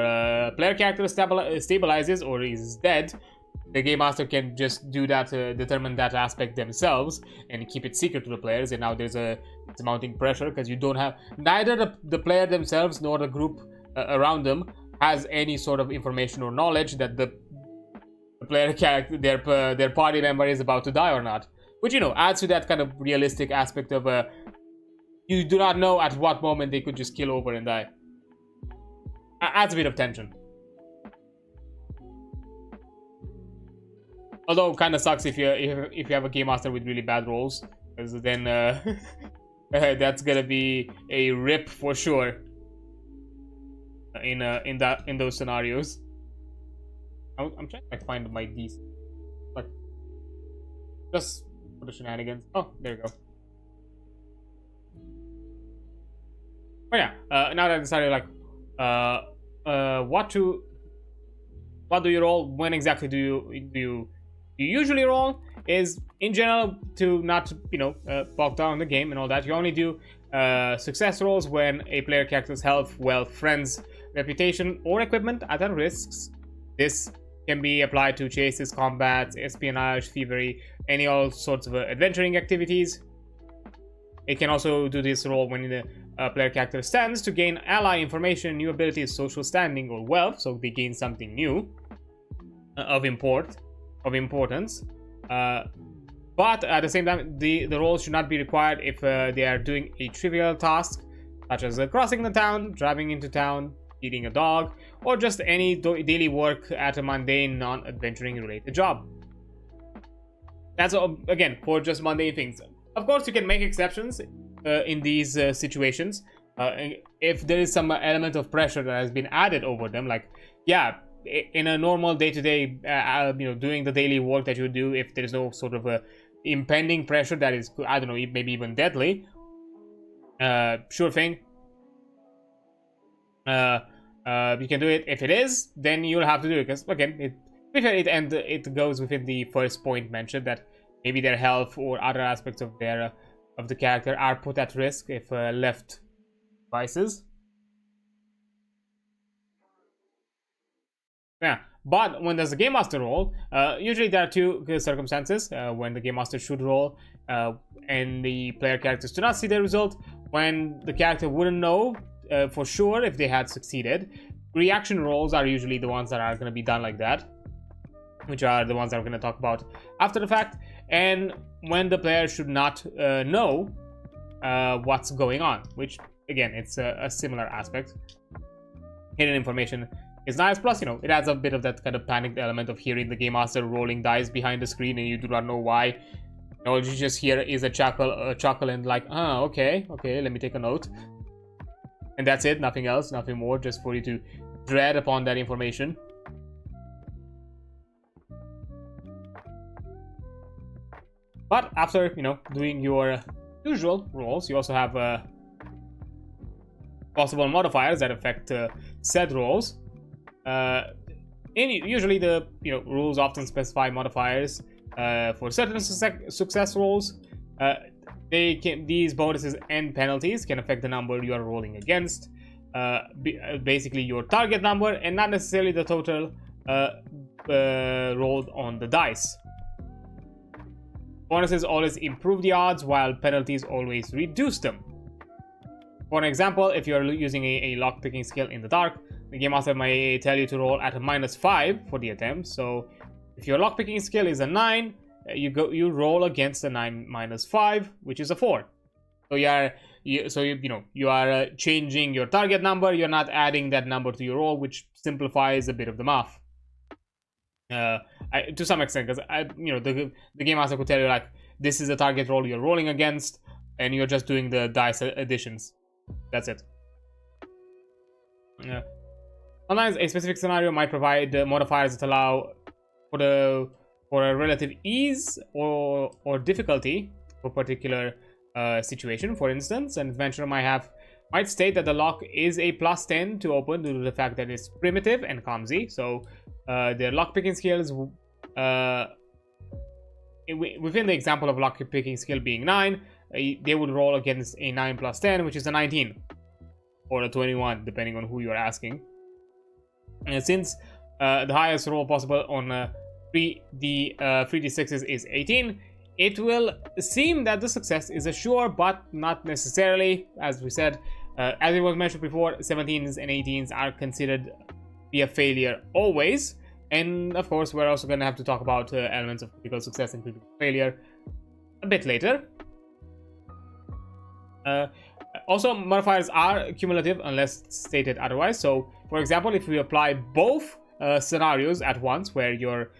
player character stabilizes or is dead, the game master can just do that, determine that aspect themselves and keep it secret to the players. And now it's mounting pressure because you don't have, neither the player themselves nor the group around them has any sort of information or knowledge that the player character, their party member is about to die or not, which, you know, adds to that kind of realistic aspect of you do not know at what moment they could just kill over and die. Adds a bit of tension. Although kind of sucks if you have a game master with really bad rolls, because then that's gonna be a rip for sure in those scenarios. I'm trying to find my DC, like just for the shenanigans. Oh, there you go. But yeah, now that I decided like what do you roll, when exactly do you usually roll, is in general to not, you know, bog down the game and all that. You only do success rolls when a player character's health, wealth, friends, reputation, or equipment are at risks. This can be applied to chases, combats, espionage, thievery, all sorts of adventuring activities. It can also do this roll when the player character stands to gain ally information, new abilities, social standing, or wealth, so they gain something new of importance. But at the same time, the roles should not be required if they are doing a trivial task, such as crossing the town, driving into town, feeding a dog, or just any daily work at a mundane, non-adventuring related job. That's again for just mundane things. Of course, you can make exceptions in these situations if there is some element of pressure that has been added over them. Like, yeah, in a normal day-to-day, you know, doing the daily work that you do, if there is no sort of impending pressure that is, I don't know, maybe even deadly, sure thing. You can do it. If it is, then you'll have to do it, because again, it goes within the first point mentioned, that maybe their health or other aspects of their of the character are put at risk if left devices. Yeah, but when there's a game master roll, usually there are two circumstances when the game master should roll and the player characters do not see the result. When the character wouldn't know for sure if they had succeeded. Reaction rolls are usually the ones that are going to be done like that, which are the ones that we're going to talk about after the fact. And when the player should not know what's going on, which again, it's a similar aspect. Hidden information is nice, plus, you know, it adds a bit of that kind of panicked element of hearing the game master rolling dice behind the screen and you do not know why. All you just hear is a chuckle and like, ah, okay, let me take a note. And that's it, nothing else, nothing more, just for you to dread upon that information. But after, you know, doing your usual rolls, you also have possible modifiers that affect said rolls. Usually the rules often specify modifiers for certain success rolls. These bonuses and penalties can affect the number you are rolling against, basically your target number, and not necessarily the total rolled on the dice. Bonuses always improve the odds, while penalties always reduce them. For an example, if you are using a lockpicking skill in the dark, the game master may tell you to roll at a -5 for the attempt. So if your lockpicking skill is a 9, you roll against a 9 - 5, which is a 4. So you are changing your target number. You're not adding that number to your roll, which simplifies a bit of the math. To some extent, because the game master could tell you like, this is the target roll you're rolling against, and you're just doing the dice additions. That's it. Sometimes a specific scenario might provide modifiers that allow for a relative ease or difficulty for a particular situation. For instance, an adventurer might state that the lock is a +10 to open due to the fact that it's primitive and clumsy. So their lockpicking skills, within the example of lockpicking skill being 9, they would roll against a 9 + 10, which is a 19 or a 21, depending on who you're asking. And since the highest roll possible on 3d6s is 18, it will seem that the success is assured, but not necessarily. As we said, as it was mentioned before, 17s and 18s are considered be a failure always. And of course, we're also going to have to talk about elements of critical success and critical failure a bit later. Also, modifiers are cumulative unless stated otherwise. So, for example, if we apply both scenarios at once, where you're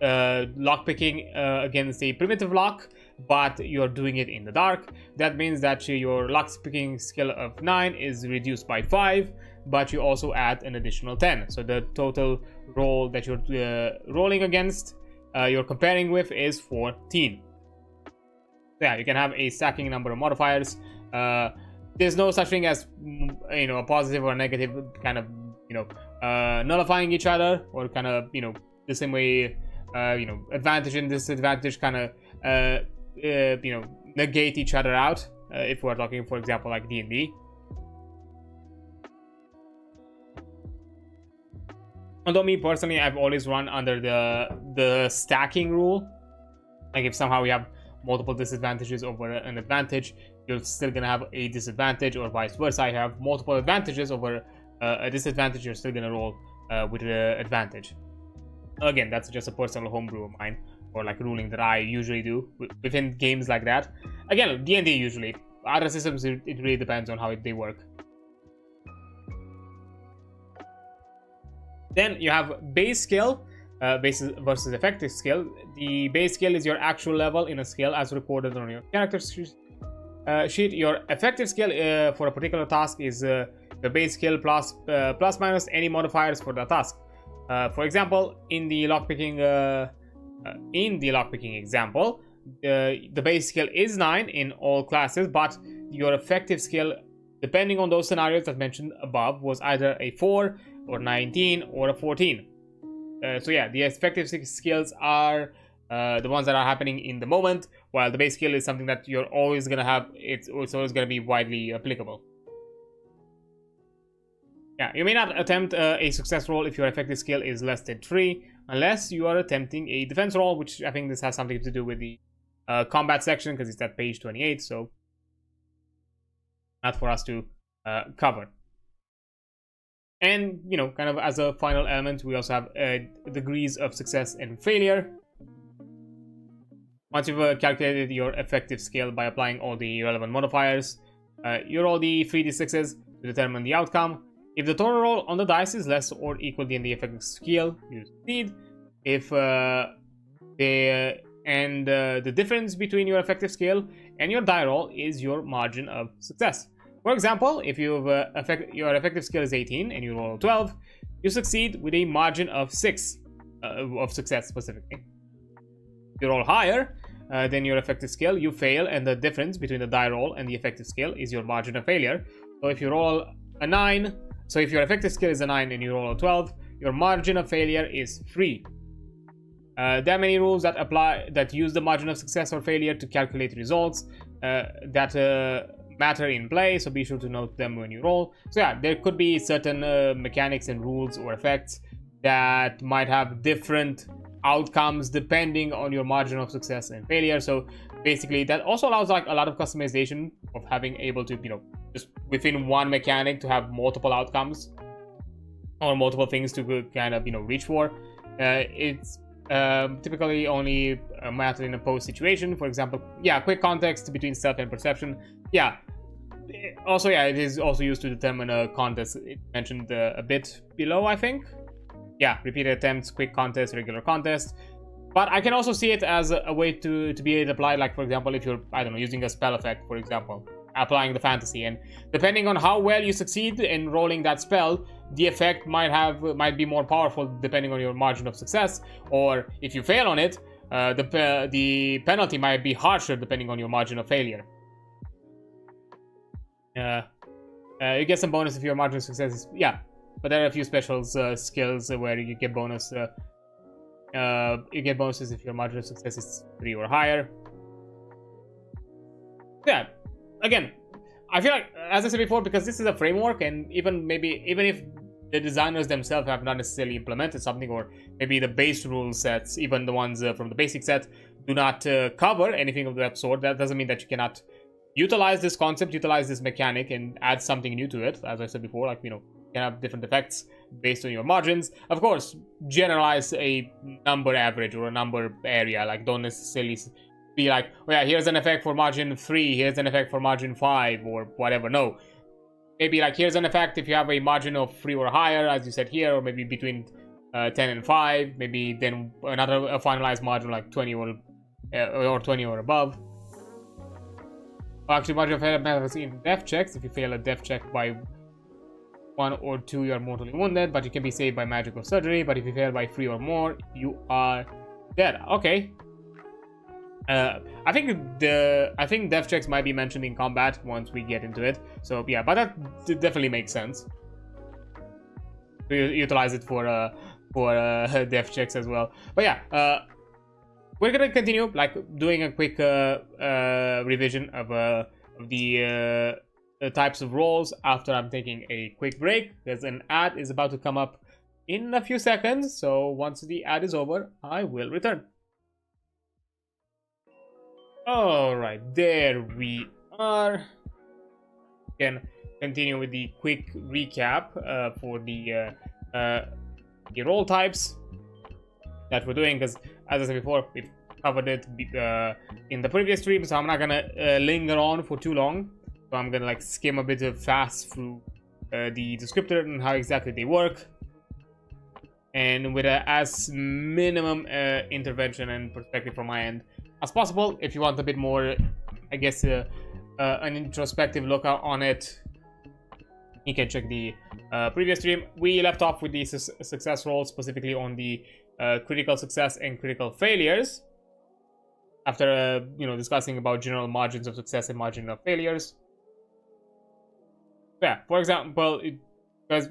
lockpicking against a primitive lock, but you're doing it in the dark, that means that your lockpicking skill of 9 is reduced by 5, but you also add an additional 10. So the total roll that you're rolling against, you're comparing with, is 14. So yeah, you can have a stacking number of modifiers. There's no such thing as, a positive or a negative kind of, nullifying each other, or kind of, the same way, advantage and disadvantage kind of, negate each other out. If we're talking, for example, like D&D. Although me personally, I've always run under the stacking rule. Like if somehow we have multiple disadvantages over an advantage, you're still gonna have a disadvantage, or vice versa. I have multiple advantages over a disadvantage, you're still gonna roll with an advantage. Again, that's just a personal homebrew of mine, or like ruling that I usually do within games like that. Again, D&D usually. Other systems, it really depends on how they work. Then you have base skill, base versus effective skill. The base skill is your actual level in a skill as recorded on your character sheet. Your effective skill for a particular task is the base skill plus minus any modifiers for the task. For example, in the lockpicking example, the base skill is 9 in all classes, but your effective skill, depending on those scenarios that mentioned above, was either a 4 or 19 or a 14. So yeah, the effective skills are the ones that are happening in the moment, while the base skill is something that you're always gonna have. It's always gonna be widely applicable. Yeah, you may not attempt a success roll if your effective skill is less than 3, unless you are attempting a defense roll, which I think this has something to do with the combat section, because it's at page 28, so not for us to cover. And, kind of as a final element, we also have degrees of success and failure. Once you've calculated your effective skill by applying all the relevant modifiers, you roll the 3d6s to determine the outcome. If the total roll on the dice is less or equal than the effective skill, you succeed. If the difference between your effective skill and your die roll is your margin of success. For example, if your effective skill is 18 and you roll 12, you succeed with a margin of 6 of success specifically. If you roll higher than your effective skill, you fail, and the difference between the die roll and the effective skill is your margin of failure. So if you roll a 9, so if your effective skill is a 9 and you roll a 12, your margin of failure is 3. There are many rules that apply that use the margin of success or failure to calculate results that matter in play, so be sure to note them when you roll. So yeah, there could be certain mechanics and rules or effects that might have different outcomes depending on your margin of success and failure. So basically, that also allows like a lot of customization of having able to, just within one mechanic to have multiple outcomes or multiple things to kind of, reach for. It's typically only a matter in a post situation. For example, quick context between stealth and perception. Also, it is also used to determine a contest. It mentioned a bit below, I think. Repeated attempts, quick contest, regular contest. But I can also see it as a way to be able to apply, like, for example, if you're, I don't know, using a spell effect, for example, applying the fantasy. And depending on how well you succeed in rolling that spell, the effect might be more powerful depending on your margin of success, or if you fail on it, the penalty might be harsher depending on your margin of failure. You get some bonus if your margin of success is, yeah, but there are a few special skills where you get bonus. You get bonuses if your margin of success is 3 or higher. Yeah, again, I feel like, as I said before, because this is a framework, and even if the designers themselves have not necessarily implemented something, or maybe the base rule sets, even the ones from the basic set, do not cover anything of that sort, that doesn't mean that you cannot utilize this concept, utilize this mechanic, and add something new to it. As I said before, like, you can have different effects based on your margins. Of course, generalize a number average or a number area. Like, don't necessarily be like, oh yeah, here's an effect for margin 3, here's an effect for margin 5, or whatever. No. Maybe like, here's an effect if you have a margin of 3 or higher, as you said here, or maybe between 10 and 5. Maybe then another finalized margin like 20 or 20 or above. Actually, margin of error matters in death checks. If you fail a death check by 1 or 2, you are mortally wounded, but you can be saved by magic or surgery. But if you fail by 3 or more, you are dead. Okay. I think death checks might be mentioned in combat once we get into it. So yeah, but that definitely makes sense. We utilize it for death checks as well. But yeah, we're gonna continue like doing a quick revision of the types of roles after I'm taking a quick break, because an ad is about to come up in a few seconds. So once the ad is over, I will return. Alright, there we are. Can continue with the quick recap for the role types that we're doing, because as I said before, we've covered it in the previous stream, so I'm not gonna linger on for too long. So I'm gonna like skim a bit of fast through the descriptor and how exactly they work, and with as minimum intervention and perspective from my end as possible. If you want a bit more, I guess, an introspective look on it, you can check the previous stream. We left off with the success rolls, specifically on the critical success and critical failures, after discussing about general margins of success and margin of failures. Yeah, for example, because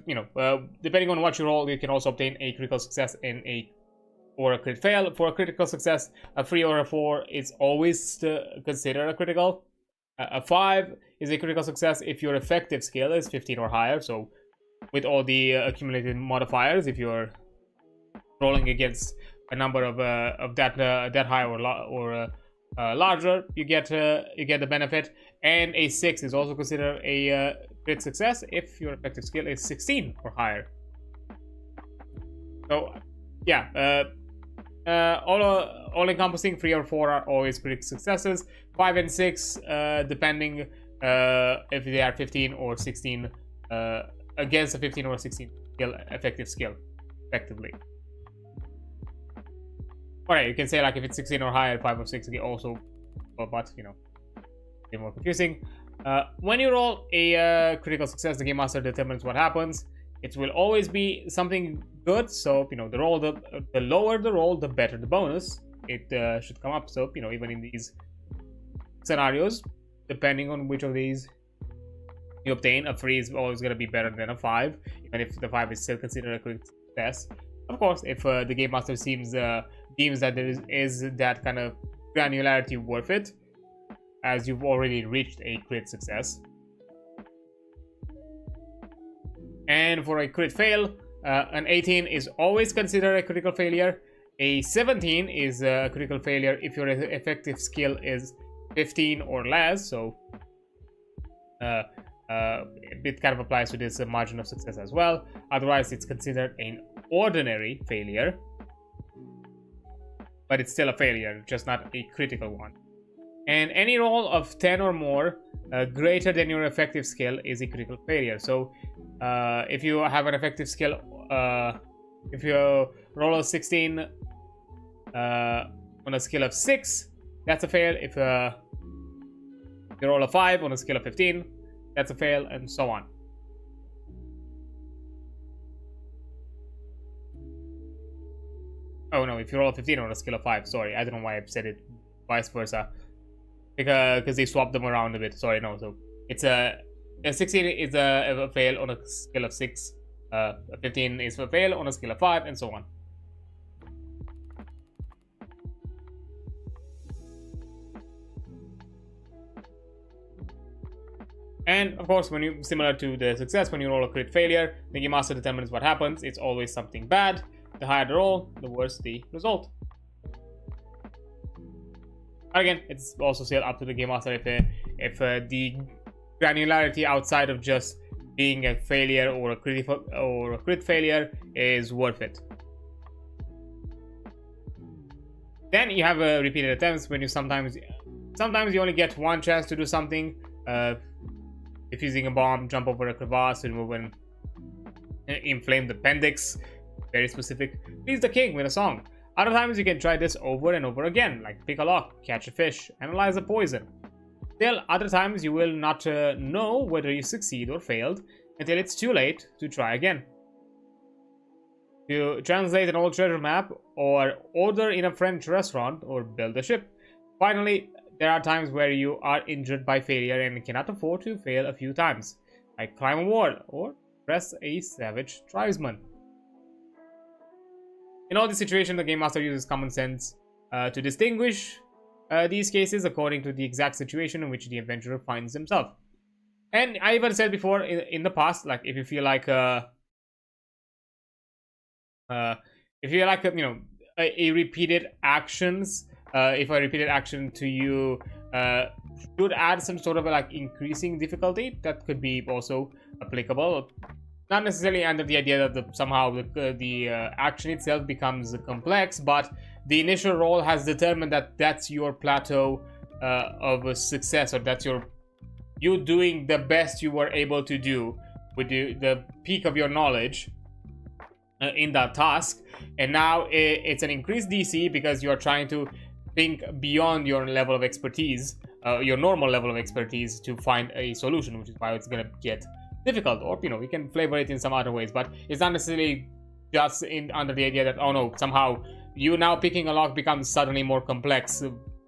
depending on what you roll, you can also obtain a critical success and or a crit fail. For a critical success, a 3 or a 4 is always considered a critical. A 5 is a critical success if your effective skill is 15 or higher. So with all the accumulated modifiers, if you're rolling against a number of that high or larger, you get the benefit. And a 6 is also considered a crit success if your effective skill is 16 or higher. So yeah, all encompassing, 3 or 4 are always crit successes. 5 and 6, depending if they are 15 or 16 against a 15 or 16 effective skill, effectively. Alright, you can say like if it's 16 or higher, 5 or 6 also, but a bit more confusing. When you roll a critical success, the game master determines what happens. It will always be something good. So the lower the roll, the better the bonus it should come up. So even in these scenarios, depending on which of these you obtain, a 3 is always going to be better than a 5, even if the 5 is still considered a critical success. Of course, if the game master deems that there is that kind of granularity worth it, as you've already reached a crit success. And for a crit fail, an 18 is always considered a critical failure. A 17 is a critical failure if your effective skill is 15 or less. So it kind of applies to this margin of success as well. Otherwise, it's considered an ordinary failure, but it's still a failure, just not a critical one. And any roll of 10 or more greater than your effective skill is a critical failure. So if you have an effective skill, if you roll a 16 on a skill of 6, that's a fail. If you roll a 5 on a skill of 15, that's a fail, and so on. Oh no, if you roll a 15 on a scale of 5. Sorry, I don't know why I said it vice versa. Because they swapped them around a bit. Sorry, no. So it's a 16 is a fail on a scale of 6. A 15 is a fail on a scale of 5, and so on. And of course, when you similar to the success, when you roll a crit failure, the game master determines what happens. It's always something bad. The higher the roll, the worse the result. Again, it's also still up to the game master if the granularity outside of just being a failure or a crit failure is worth it. Then you have repeated attempts when you sometimes you only get one chance to do something. Defusing a bomb, jump over a crevasse, remove an inflamed appendix. Very specific. Please the king with a song. Other times you can try this over and over again, like pick a lock, catch a fish, analyze a poison. Still, other times you will not know whether you succeed or failed until it's too late to try again. To translate an old treasure map, or order in a French restaurant, or build a ship. Finally, there are times where you are injured by failure and cannot afford to fail a few times, like climb a wall or press a savage tribesman. In all these situations, the game master uses common sense to distinguish these cases according to the exact situation in which the adventurer finds himself. And I even said before in the past, like if you feel like a repeated actions. If a repeated action to you should add some sort of like increasing difficulty, that could be also applicable. Not necessarily under the idea that somehow the action itself becomes complex, but the initial roll has determined that that's your plateau of a success, or that's you doing the best you were able to do with the peak of your knowledge in that task. And now it's an increased DC because you're trying to think beyond your level of expertise, your normal level of expertise, to find a solution, which is why it's gonna get difficult. Or we can flavor it in some other ways, but it's not necessarily just under the idea that, oh no, somehow you now picking a lock becomes suddenly more complex,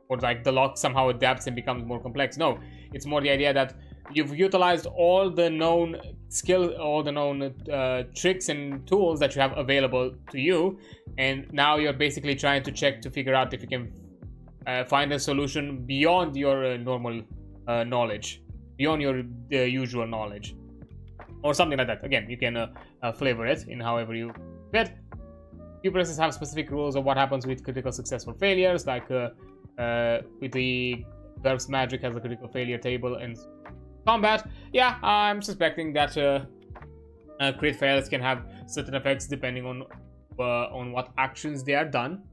or like the lock somehow adapts and becomes more complex. No, it's more the idea that you've utilized all the known all the known tricks and tools that you have available to you, and now you're basically trying to figure out if you can find a solution beyond your normal knowledge, beyond your usual knowledge, or something like that. Again, you can flavor it in however you fit. Few places have specific rules of what happens with critical success or failures, like with the GURPS Magic has a critical failure table and combat. Yeah, I'm suspecting that crit fails can have certain effects depending on what actions they are done.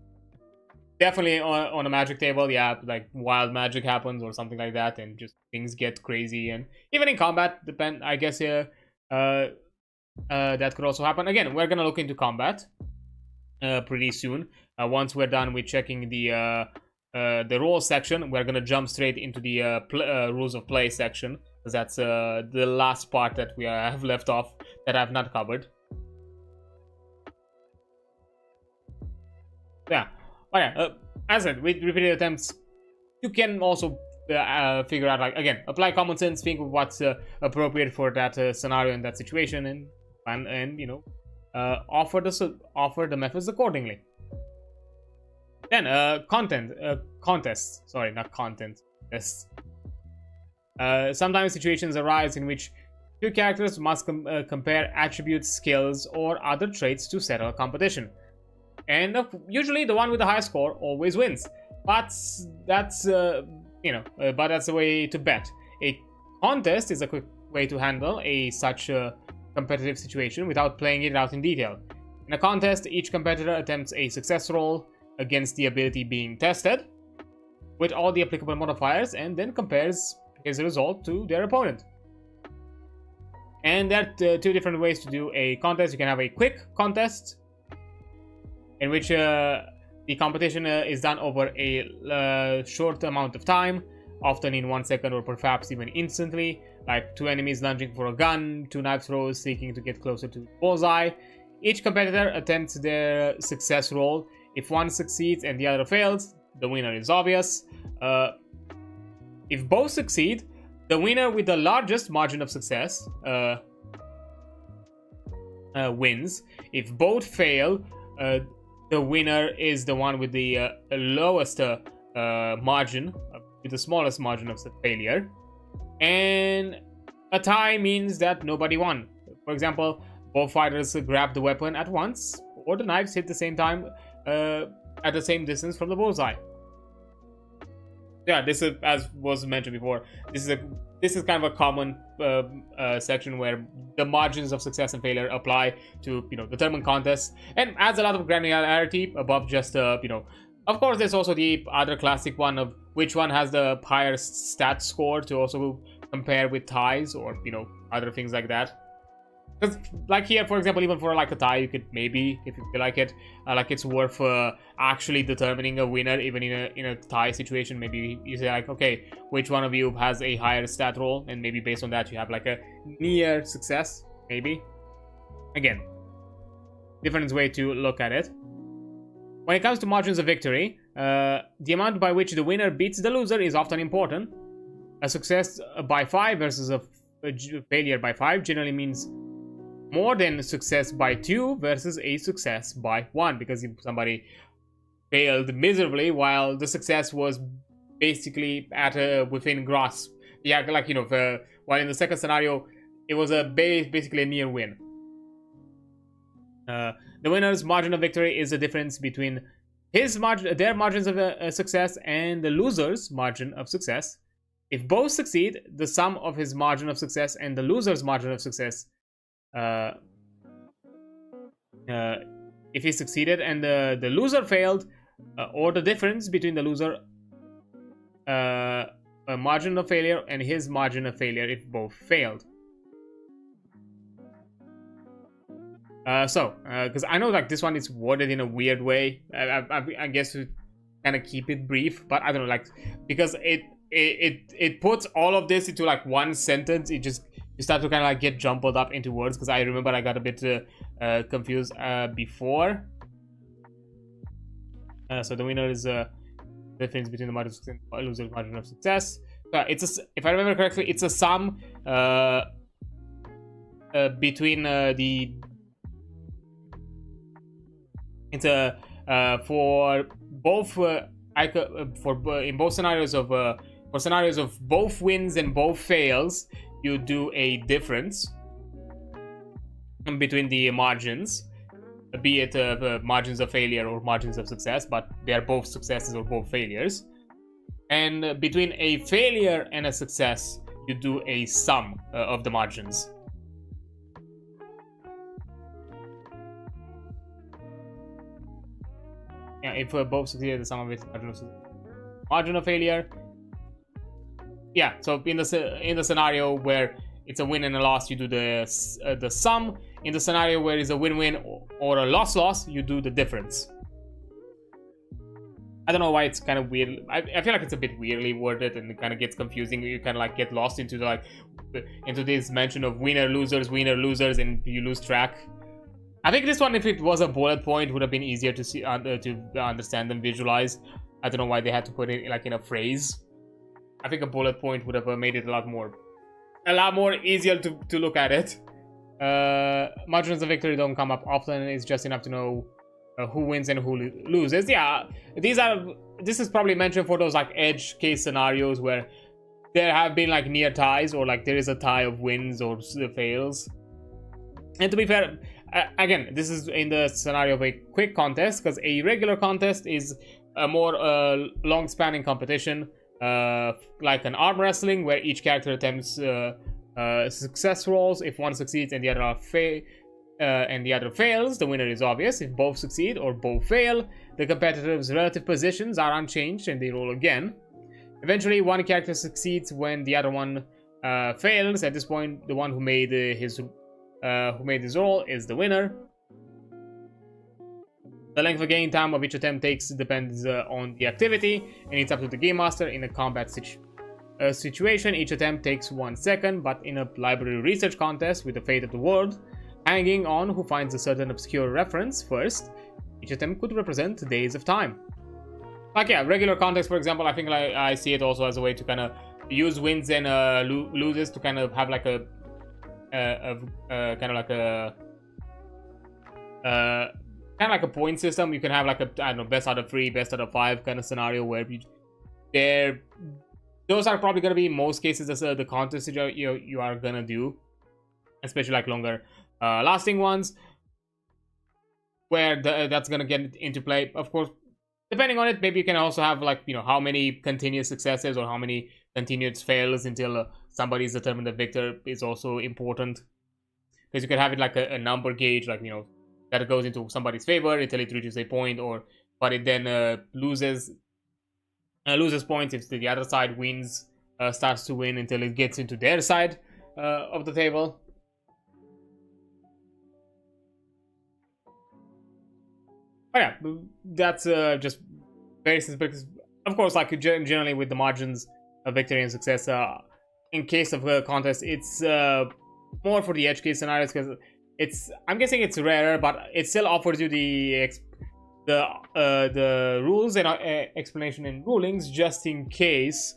Definitely on a magic table, yeah, like wild magic happens or something like that, and just things get crazy. And even in combat, I guess that could also happen. Again, we're gonna look into combat pretty soon. Once we're done with checking the rules section, we're gonna jump straight into the rules of play section, because that's the last part that we have left off that I've not covered. Yeah. Oh yeah, as I said, with repeated attempts, you can also figure out, like, again, apply common sense, think of what's appropriate for that scenario and that situation, and offer the methods accordingly. Then contests. Sorry, not content. Tests. Sometimes situations arise in which two characters must compare attributes, skills, or other traits to settle a competition. And usually the one with the high score always wins. But that's but that's a way to bet. A contest is a quick way to handle such a competitive situation without playing it out in detail. In a contest, each competitor attempts a success roll against the ability being tested with all the applicable modifiers, and then compares his result to their opponent. And there are two different ways to do a contest. You can have a quick contest, in which the competition is done over a short amount of time, often in 1 second or perhaps even instantly, like two enemies lunging for a gun, two knife throws seeking to get closer to the bullseye. Each competitor attempts their success roll If one succeeds and the other fails, the winner is obvious. If both succeed, the winner with the largest margin of success wins. If both fail, the winner is the one with the lowest margin, with the smallest margin of failure. And a tie means that nobody won. For example, both fighters grab the weapon at once, or the knives hit the same time at the same distance from the bullseye. Yeah, this is, as was mentioned before, this is kind of a common section where the margins of success and failure apply to, you know, determine contests, and adds a lot of granularity above just you know. Of course, there's also the other classic one of which one has the higher stat score to also compare with ties, or, you know, other things like that. Because, like here, for example, even for like a tie, you could maybe, if you feel like it, like it's worth actually determining a winner, even in a tie situation. Maybe you say like, okay, which one of you has a higher stat roll, and maybe based on that you have like a near success, maybe. Again, different way to look at it. When it comes to margins of victory, the amount by which the winner beats the loser is often important. A success by 5 versus a failure by 5 generally means more than success by 2 versus a success by 1, because if somebody failed miserably while the success was basically at within grasp. Yeah, like, you know, while in the second scenario it was basically a near win. The winner's margin of victory is the difference between their margins of success and the loser's margin of success. If both succeed, the sum of his margin of success and the loser's margin of success, if he succeeded and the loser failed, or the difference between the loser margin of failure and his margin of failure if both failed. Because I know like this one is worded in a weird way. I guess to kind of keep it brief, but I don't know, like, because it puts all of this into like one sentence. You start to kind of like get jumbled up into words, because I remember I got a bit confused before. So the winner is the difference between the margin of success and the loser's margin of success. If I remember correctly, it's a sum between for both in both scenarios of for scenarios of both wins and both fails, you do a difference between the margins, be it margins of failure or margins of success, but they are both successes or both failures. And between a failure and a success, you do a sum of the margins. Yeah, if both succeed, the sum of its margin of failure. Yeah, so in the scenario where it's a win and a loss, you do the sum. In the scenario where it's a win-win or a loss-loss, you do the difference. I don't know why it's kind of weird. I feel like it's a bit weirdly worded, and it kind of gets confusing. You kind of like get lost into into this mention of winner losers, and you lose track. I think this one, if it was a bullet point, would have been easier to see, to understand and visualize. I don't know why they had to put it like in a phrase. I think a bullet point would have made it a lot more easier to look at it. Margins of victory don't come up often. It's just enough to know who wins and who loses. Yeah, this is probably mentioned for those like edge case scenarios where there have been like near ties, or like there is a tie of wins or fails. And to be fair, again, this is in the scenario of a quick contest, because a regular contest is a more long-spanning competition, like an arm wrestling, where each character attempts success rolls. If one succeeds and the other fails, the winner is obvious. If both succeed or both fail, the competitors' relative positions are unchanged and they roll again. Eventually, one character succeeds when the other one fails. At this point, the one who made his roll is the winner. The length of game time of each attempt depends on the activity, and it's up to the game master. In a combat situation, each attempt takes 1 second, but in a library research contest with the fate of the world hanging on who finds a certain obscure reference first, Each of them could represent days of time. Like, yeah, regular context, for example, I think like, I see it also as a way to kind of use wins and loses to kind of have like a kind of like a point system. You can have like a, I don't know, best out of 3, best out of 5 kind of scenario where those are probably going to be in most cases the contests that you are going to do, especially like longer lasting ones where that's going to get into play. Of course, depending on it, maybe you can also have like, how many continuous successes or how many continuous fails until somebody is determined the victor is also important, because you can have it like a number gauge, like, that goes into somebody's favor until it reaches a point, but it then loses points if the other side wins, starts to win until it gets into their side of the table. But yeah, that's just very simple. Of course, like generally with the margins of victory and success, in case of a contest, it's more for the edge case scenarios, because I'm guessing it's rarer, but it still offers you the rules and explanation in rulings, just in case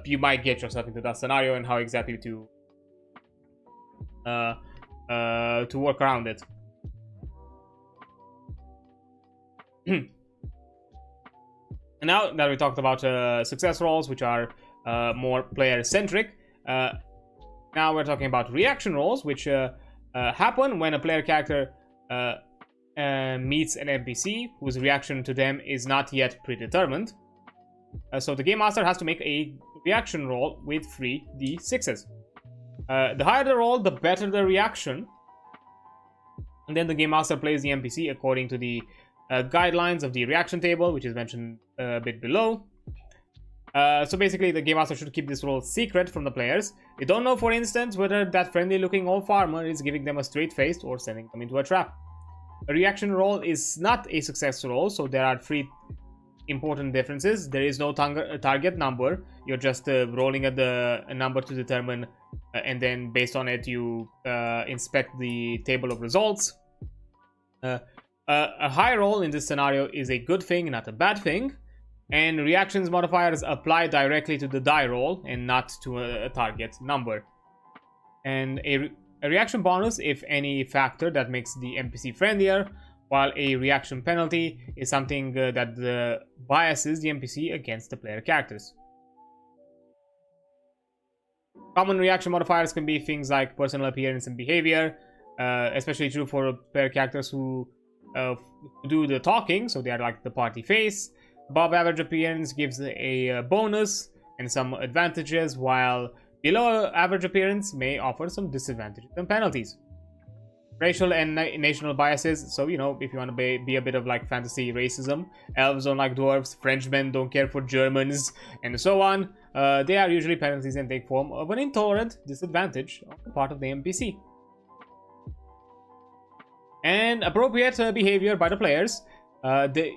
you might get yourself into that scenario and how exactly to work around it. And now that we talked about success rolls, which are more player-centric, now we're talking about reaction rolls, which happen when a player character meets an NPC whose reaction to them is not yet predetermined. So the Game Master has to make a reaction roll with 3d6s. The higher the roll, the better the reaction. And then the Game Master plays the NPC according to the guidelines of the reaction table, which is mentioned a bit below. So basically, the Game Master should keep this roll secret from the players. They don't know, for instance, whether that friendly-looking old farmer is giving them a straight face or sending them into a trap. A reaction roll is not a success roll, so there are 3 important differences. There is no target number. You're just rolling at a number to determine, and then based on it, you inspect the table of results. A high roll in this scenario is a good thing, not a bad thing. And reactions modifiers apply directly to the die roll and not to a target number. And a reaction bonus, if any factor that makes the NPC friendlier, while a reaction penalty is something that biases the NPC against the player characters. Common reaction modifiers can be things like personal appearance and behavior, especially true for player characters who do the talking, so they are like the party face. Above average appearance gives a bonus and some advantages, while below average appearance may offer some disadvantages and penalties. Racial and national biases, so if you want to be a bit of like fantasy racism, elves don't like dwarves, Frenchmen don't care for Germans, and so on. They are usually penalties and take form of an intolerant disadvantage on the part of the NPC. And appropriate behavior by the players. There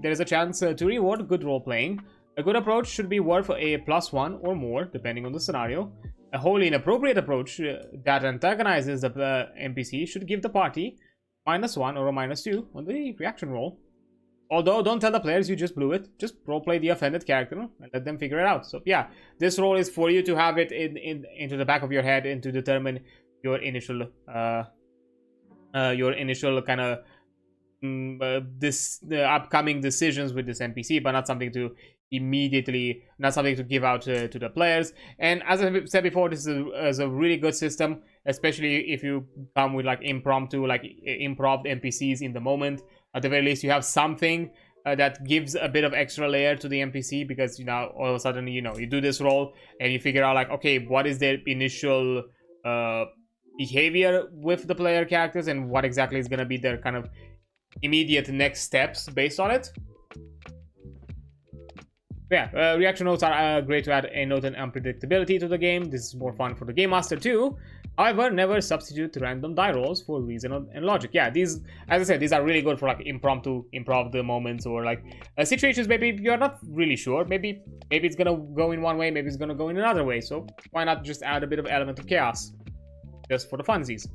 is a chance to reward good role-playing. A good approach should be worth a +1 or more, depending on the scenario. A wholly inappropriate approach that antagonizes the NPC should give the party -1 or a -2 on the reaction roll. Although, don't tell the players you just blew it. Just role-play the offended character and let them figure it out. So yeah, this roll is for you to have it into the back of your head and to determine your initial kind of the upcoming decisions with this NPC, but not something to give out to the players. And as I said before, this is a really good system, especially if you come with like impromptu, like improv NPCs in the moment. At the very least, you have something that gives a bit of extra layer to the NPC, because all of a sudden you do this roll and you figure out like, okay, what is their initial behavior with the player characters and what exactly is going to be their kind of immediate next steps based on it. Yeah, reaction notes are great to add a note and unpredictability to the game. This is more fun for the Game Master too. However, never substitute random die rolls for reason and logic. Yeah, these, as I said, these are really good for like improv the moments, or like situations maybe you're not really sure. Maybe it's gonna go in one way, maybe it's gonna go in another way. So why not just add a bit of element of chaos, just for the funsies.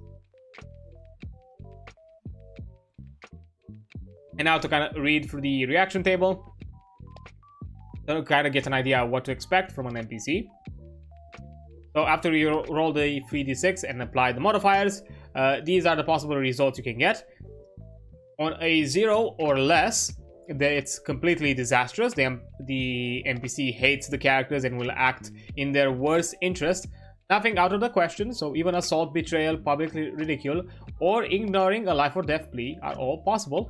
And now to kind of read through the reaction table, to kind of get an idea of what to expect from an NPC. So after you roll the 3d6 and apply the modifiers, these are the possible results you can get. On a 0 or less, it's completely disastrous. The NPC hates the characters and will act in their worst interest. Nothing out of the question, so even assault, betrayal, public ridicule, or ignoring a life or death plea are all possible.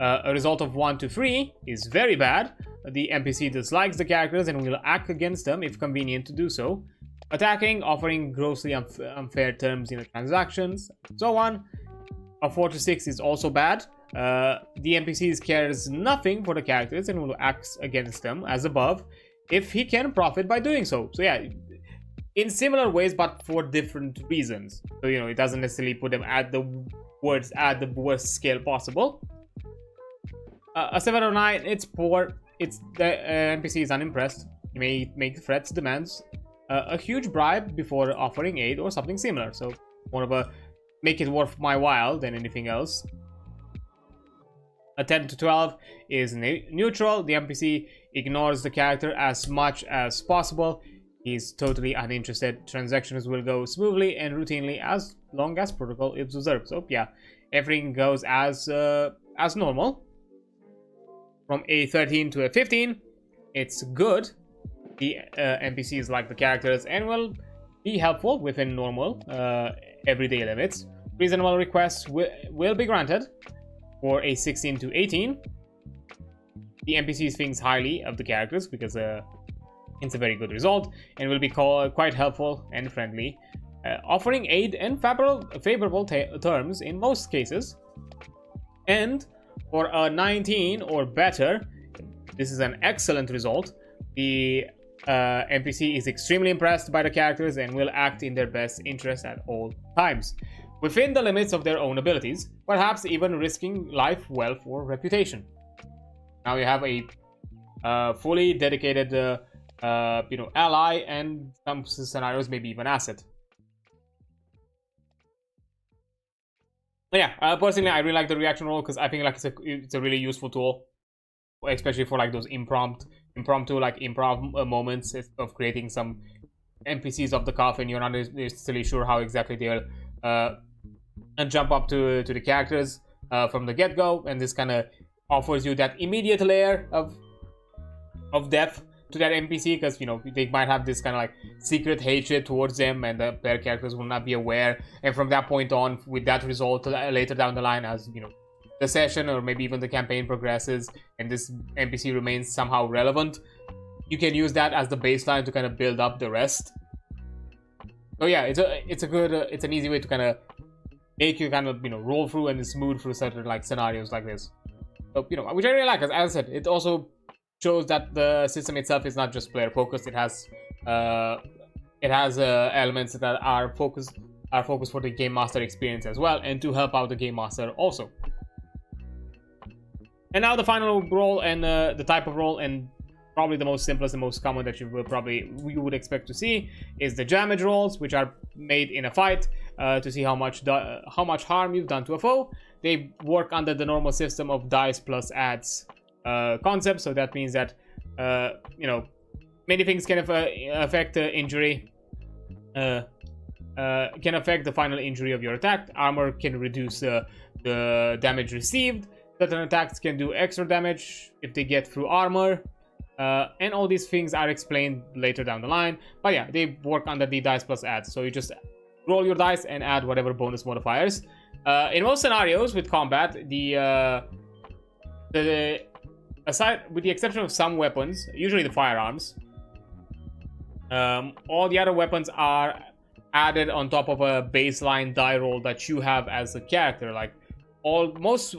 A result of 1 to 3 is very bad. The NPC dislikes the characters and will act against them if convenient to do so. Attacking, offering grossly unfair terms in the transactions, and so on. A 4 to 6 is also bad. The NPC cares nothing for the characters and will act against them as above if he can profit by doing so. So yeah, in similar ways but for different reasons. So you know, it doesn't necessarily put them at the worst scale possible. A 7 or 9, it's poor. It's the NPC is unimpressed. You may make threats, demands, a huge bribe before offering aid or something similar. So more of a make it worth my while than anything else. A 10 to 12 is neutral. The NPC ignores the character as much as possible. He's totally uninterested. Transactions will go smoothly and routinely as long as protocol is observed. So yeah, everything goes as normal. From a 13 to a 15, it's good. The NPCs like the characters and will be helpful within normal everyday limits. Reasonable requests will be granted. For a 16 to 18, the NPCs thinks highly of the characters because it's a very good result and will be quite helpful and friendly, offering aid and favorable terms in most cases. And for a 19 or better, this is an excellent result. The NPC is extremely impressed by the characters and will act in their best interest at all times, within the limits of their own abilities, perhaps even risking life, wealth, or reputation. Now you have a fully dedicated ally, and some scenarios maybe even asset. But yeah, personally I really like the reaction roll because I think like it's a really useful tool, especially for like those impromptu like improv moments of creating some NPCs off the cuff and you're not necessarily sure how exactly they'll and jump up to the characters from the get-go, and this kind of offers you that immediate layer of depth to that NPC, because you know they might have this kind of like secret hatred towards them and the player characters will not be aware, and from that point on, with that result later down the line, as you know the session or maybe even the campaign progresses and this NPC remains somehow relevant, you can use that as the baseline to kind of build up the rest. So yeah, it's a good it's an easy way to kind of make you kind of roll through and smooth through certain like scenarios like this. So which I really like, as I said, it also shows that the system itself is not just player focused. It has elements that are focused for the game master experience as well, and to help out the game master also. And now the final role and the type of role, and probably the most simplest and most common that you would expect to see, is the damage rolls, which are made in a fight to see how much harm you've done to a foe. They work under the normal system of dice plus adds concept, so that means that many things can affect injury, can affect the final injury of your attack. Armor can reduce the damage received. Certain attacks can do extra damage if they get through armor. And all these things are explained later down the line. But yeah, they work under the dice plus adds. So you just roll your dice and add whatever bonus modifiers. In most scenarios with combat, aside with the exception of some weapons, usually the firearms, all the other weapons are added on top of a baseline die roll that you have as a character. Like almost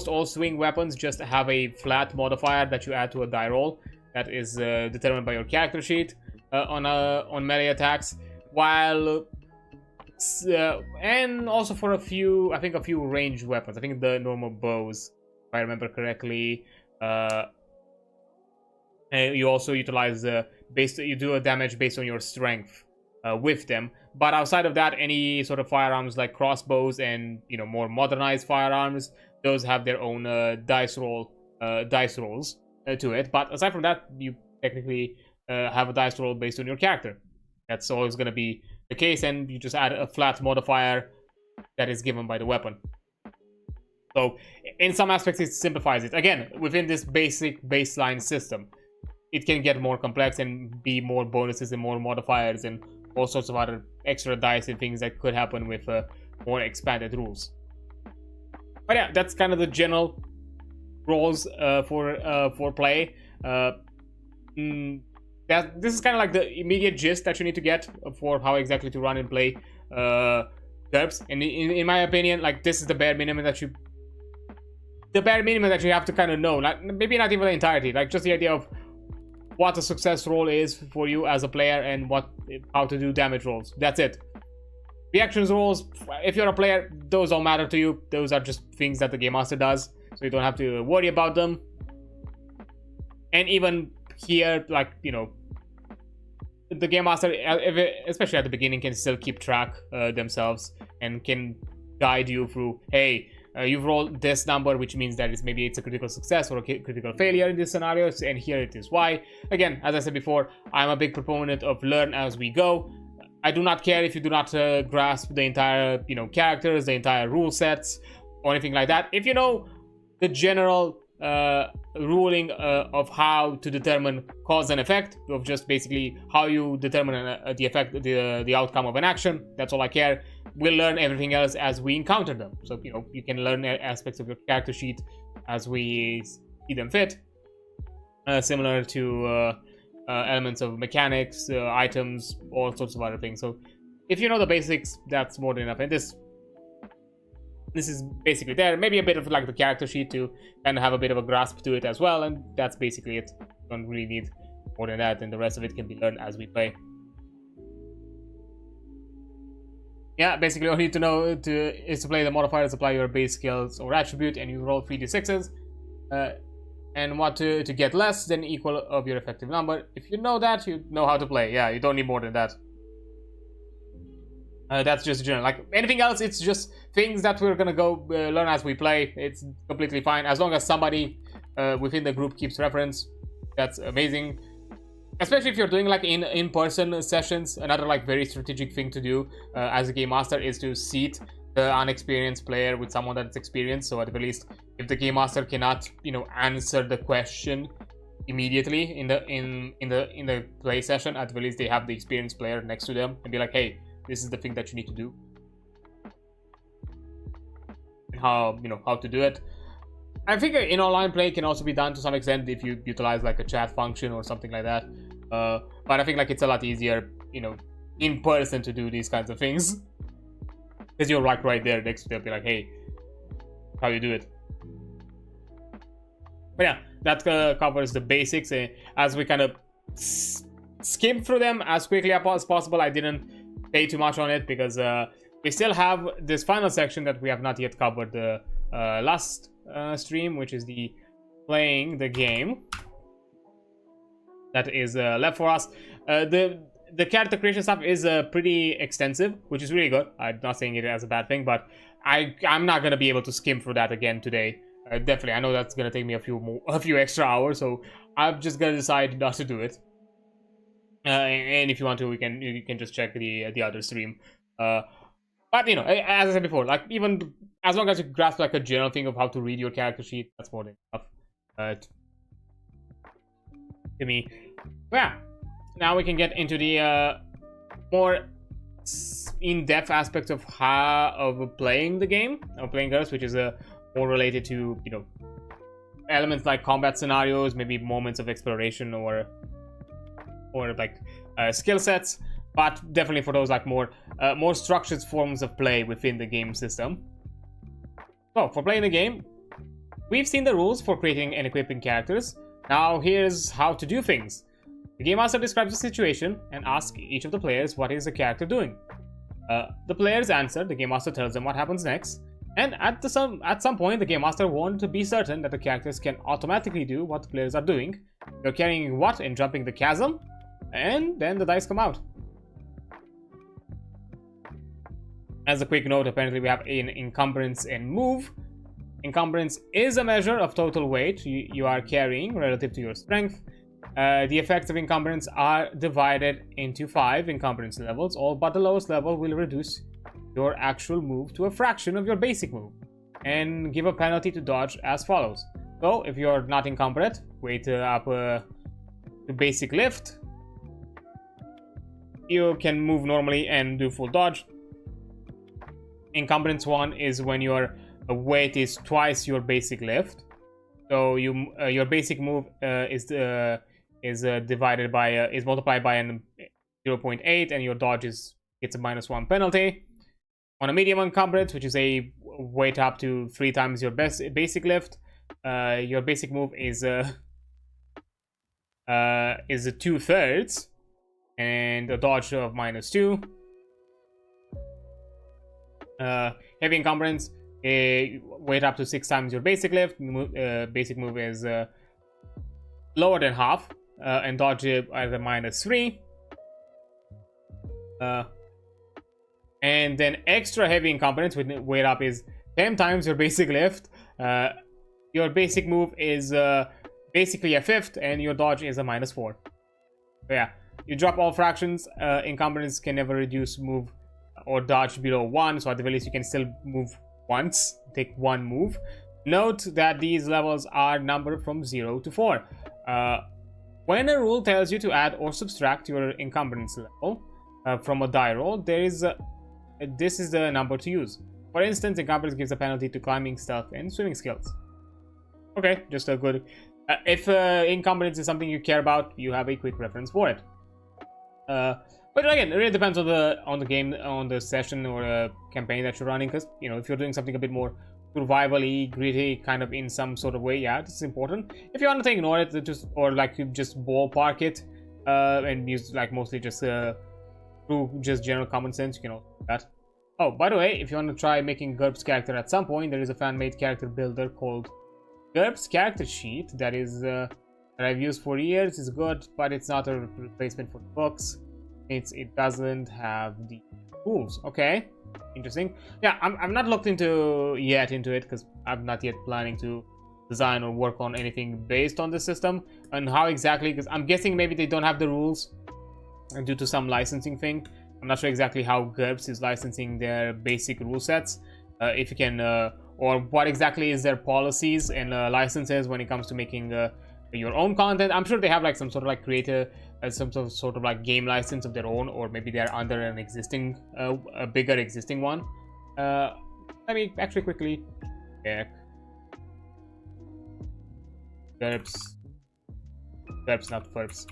all swing weapons just have a flat modifier that you add to a die roll that is determined by your character sheet on melee attacks, while and also for a few ranged weapons. I think the normal bows, if I remember correctly, and you also utilize you do a damage based on your strength with them. But outside of that, any sort of firearms like crossbows and more modernized firearms, those have their own dice rolls to it. But aside from that, you technically have a dice roll based on your character. That's always going to be the case, and you just add a flat modifier that is given by the weapon. So in some aspects it simplifies it. Again, within this basic baseline system, it can get more complex and be more bonuses and more modifiers and all sorts of other extra dice and things that could happen with more expanded rules. But yeah, that's kind of the general rules for play. This is kind of like the immediate gist that you need to get for how exactly to run and play GURPS. And in my opinion, like, this is the bare minimum that you have to kind of know. Like, maybe not even the entirety, like just the idea of what a success roll is for you as a player and how to do damage rolls. That's it. Reactions rolls, if you're a player, those don't matter to you. Those are just things that the Game Master does, so you don't have to worry about them. And even here, like, the Game Master, especially at the beginning, can still keep track themselves and can guide you through, hey, you've rolled this number, which means that maybe it's a critical success or a critical failure in this scenario, and here it is why. Again, as I said before, I'm a big proponent of learn as we go. I do not care if you do not grasp the entire, characters, the entire rule sets, or anything like that. If you know the general ruling of how to determine cause and effect, of just basically how you determine the effect, the outcome of an action, that's all I care. We'll learn everything else as we encounter them. So you can learn aspects of your character sheet as we see them fit, similar to elements of mechanics, items, all sorts of other things. So if you know the basics, that's more than enough. And this is basically there. Maybe a bit of like the character sheet to kind of have a bit of a grasp to it as well, and that's basically it. You don't really need more than that, and the rest of it can be learned as we play. Yeah, basically all you need to know is to play the modifiers, apply your base skills or attribute, and you roll 3d6s. And want to get less than equal of your effective number. If you know that, you know how to play. Yeah, you don't need more than that. That's just general. Like anything else, it's just things that we're gonna go learn as we play. It's completely fine as long as somebody within the group keeps reference. That's amazing. Especially if you're doing like in-person sessions. Another like very strategic thing to do as a game master is to seat the unexperienced player with someone that's experienced. So at the least, if the game master cannot, answer the question immediately in the play session, at the least they have the experienced player next to them and be like, hey, this is the thing that you need to do, and how to do it. I think in online play can also be done to some extent if you utilize like a chat function or something like that. But I think like it's a lot easier, in person to do these kinds of things, because you're like right there next to them, be like, hey, how you do it. But yeah, that covers the basics. As we kind of skim through them as quickly as possible, I didn't pay too much on it because we still have this final section that we have not yet covered the last stream, which is the playing the game that is left for us. The character creation stuff is pretty extensive, which is really good. I'm not saying it as a bad thing, but I'm not gonna be able to skim through that again today. Definitely, I know that's gonna take me a few extra hours, so I'm just gonna decide not to do it. And if you want to, you can just check the other stream. But as I said before, like even as long as you grasp like a general thing of how to read your character sheet, that's more than enough to me. Yeah. Now we can get into the more in-depth aspect of playing the game, of playing GURPS, which is more related to elements like combat scenarios, maybe moments of exploration or like skill sets, but definitely for those like more structured forms of play within the game system. So for playing the game, we've seen the rules for creating and equipping characters. Now here's how to do things. The Game Master describes the situation and asks each of the players what is the character doing. The players answer, the Game Master tells them what happens next, and at some point the Game Master wants to be certain that the characters can automatically do what the players are doing. They're carrying what and jumping the chasm, and then the dice come out. As a quick note, apparently we have an encumbrance and move. Encumbrance is a measure of total weight you are carrying relative to your strength. The effects of encumbrance are divided into 5 encumbrance levels, all but the lowest level will reduce your actual move to a fraction of your basic move and give a penalty to dodge as follows. So if you're not encumbered, weight up to basic lift, you can move normally and do full dodge. Encumbrance 1 is when your weight is twice your basic lift. So your basic move is divided by is multiplied by an 0.8, and your dodge gets a -1 penalty. On a medium encumbrance, which is a weight up to 3 times your basic lift, your basic move is 2/3 and a dodge of -2. Heavy encumbrance, weight up to 6 times your basic lift. Basic move is lower than half, and dodge at a -3. And then extra heavy encumbrance with weight up is 10 times your basic lift. Your basic move is basically a 5th, and your dodge is a -4. So yeah, you drop all fractions. Encumbrance can never reduce move or dodge below 1, so at the very least you can still move once, take 1 move. Note that these levels are numbered from 0 to 4. When a rule tells you to add or subtract your encumbrance level from a die roll, this is the number to use. For instance, encumbrance gives a penalty to climbing, stealth, and swimming skills. Okay, just a good... if encumbrance is something you care about, you have a quick reference for it. But again, it really depends on the game, on the session or campaign that you're running. Because if you're doing something a bit more survival-y, gritty, kind of in some sort of way, yeah, this is important. If you want to ignore it, or like you just ballpark it and use like mostly just through just general common sense, you can also do that. Oh, by the way, if you want to try making GURPS character at some point, there is a fan-made character builder called GURPS Character Sheet that I've used for years. It's good, but it's not a replacement for the books. It doesn't have the rules. Okay, interesting. Yeah, I'm not looked into it because I'm not yet planning to design or work on anything based on the system and how exactly. Because I'm guessing maybe they don't have the rules due to some licensing thing. I'm not sure exactly how GURPS is licensing their basic rule sets. If you can, or what exactly is their policies and licenses when it comes to making your own content. I'm sure they have like some sort of like creator, some sort of like game license of their own, or maybe they're under an existing, a bigger existing one. Let me actually quickly check. GURPS, not FURPS.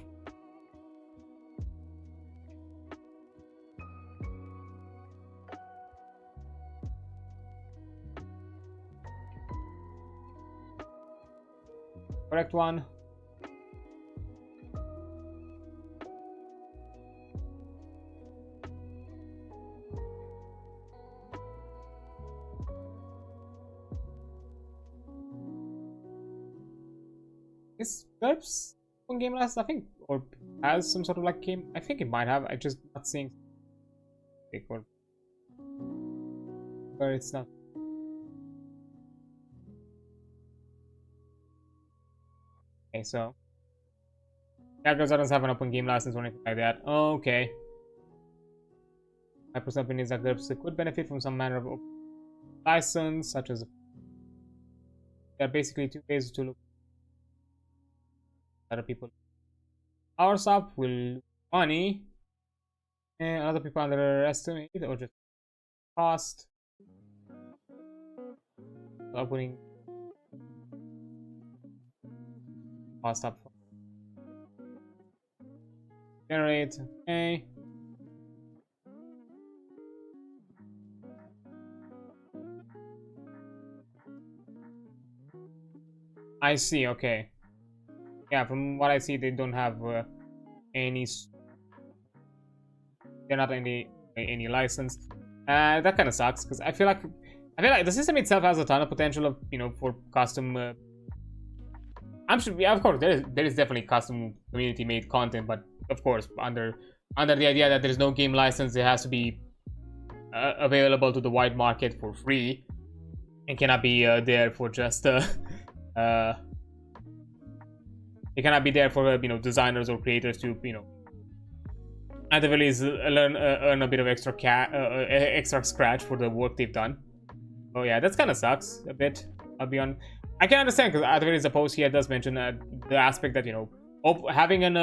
Correct one. Is GURPS one game last, I think, or has some sort of like game? I think it might have. I just not seeing. But it's not. Okay, so characters doesn't have an open game license or anything like that. Okay. My personal opinion is that GURPS could benefit from some manner of open license, such as there are basically 2 ways to look at other people. Our shop will lose money, and other people underestimate or just cost. Opening cost up. Generate. Okay. I see. Okay. Yeah, from what I see, they don't have any. They're not any license. That kind of sucks because I feel like the system itself has a ton of potential of for custom. I'm sure, yeah, of course, there is definitely custom community made content, but of course under the idea that there is no game license, there has to be available to the wide market for free, and cannot be there for just it cannot be there for you know, designers or creators to, you know, at the very least earn a bit of extra scratch for the work they've done. Oh yeah, that's kind of sucks a bit. I'll be on. I can understand, because at the very least the post here does mention the aspect that, you know, having an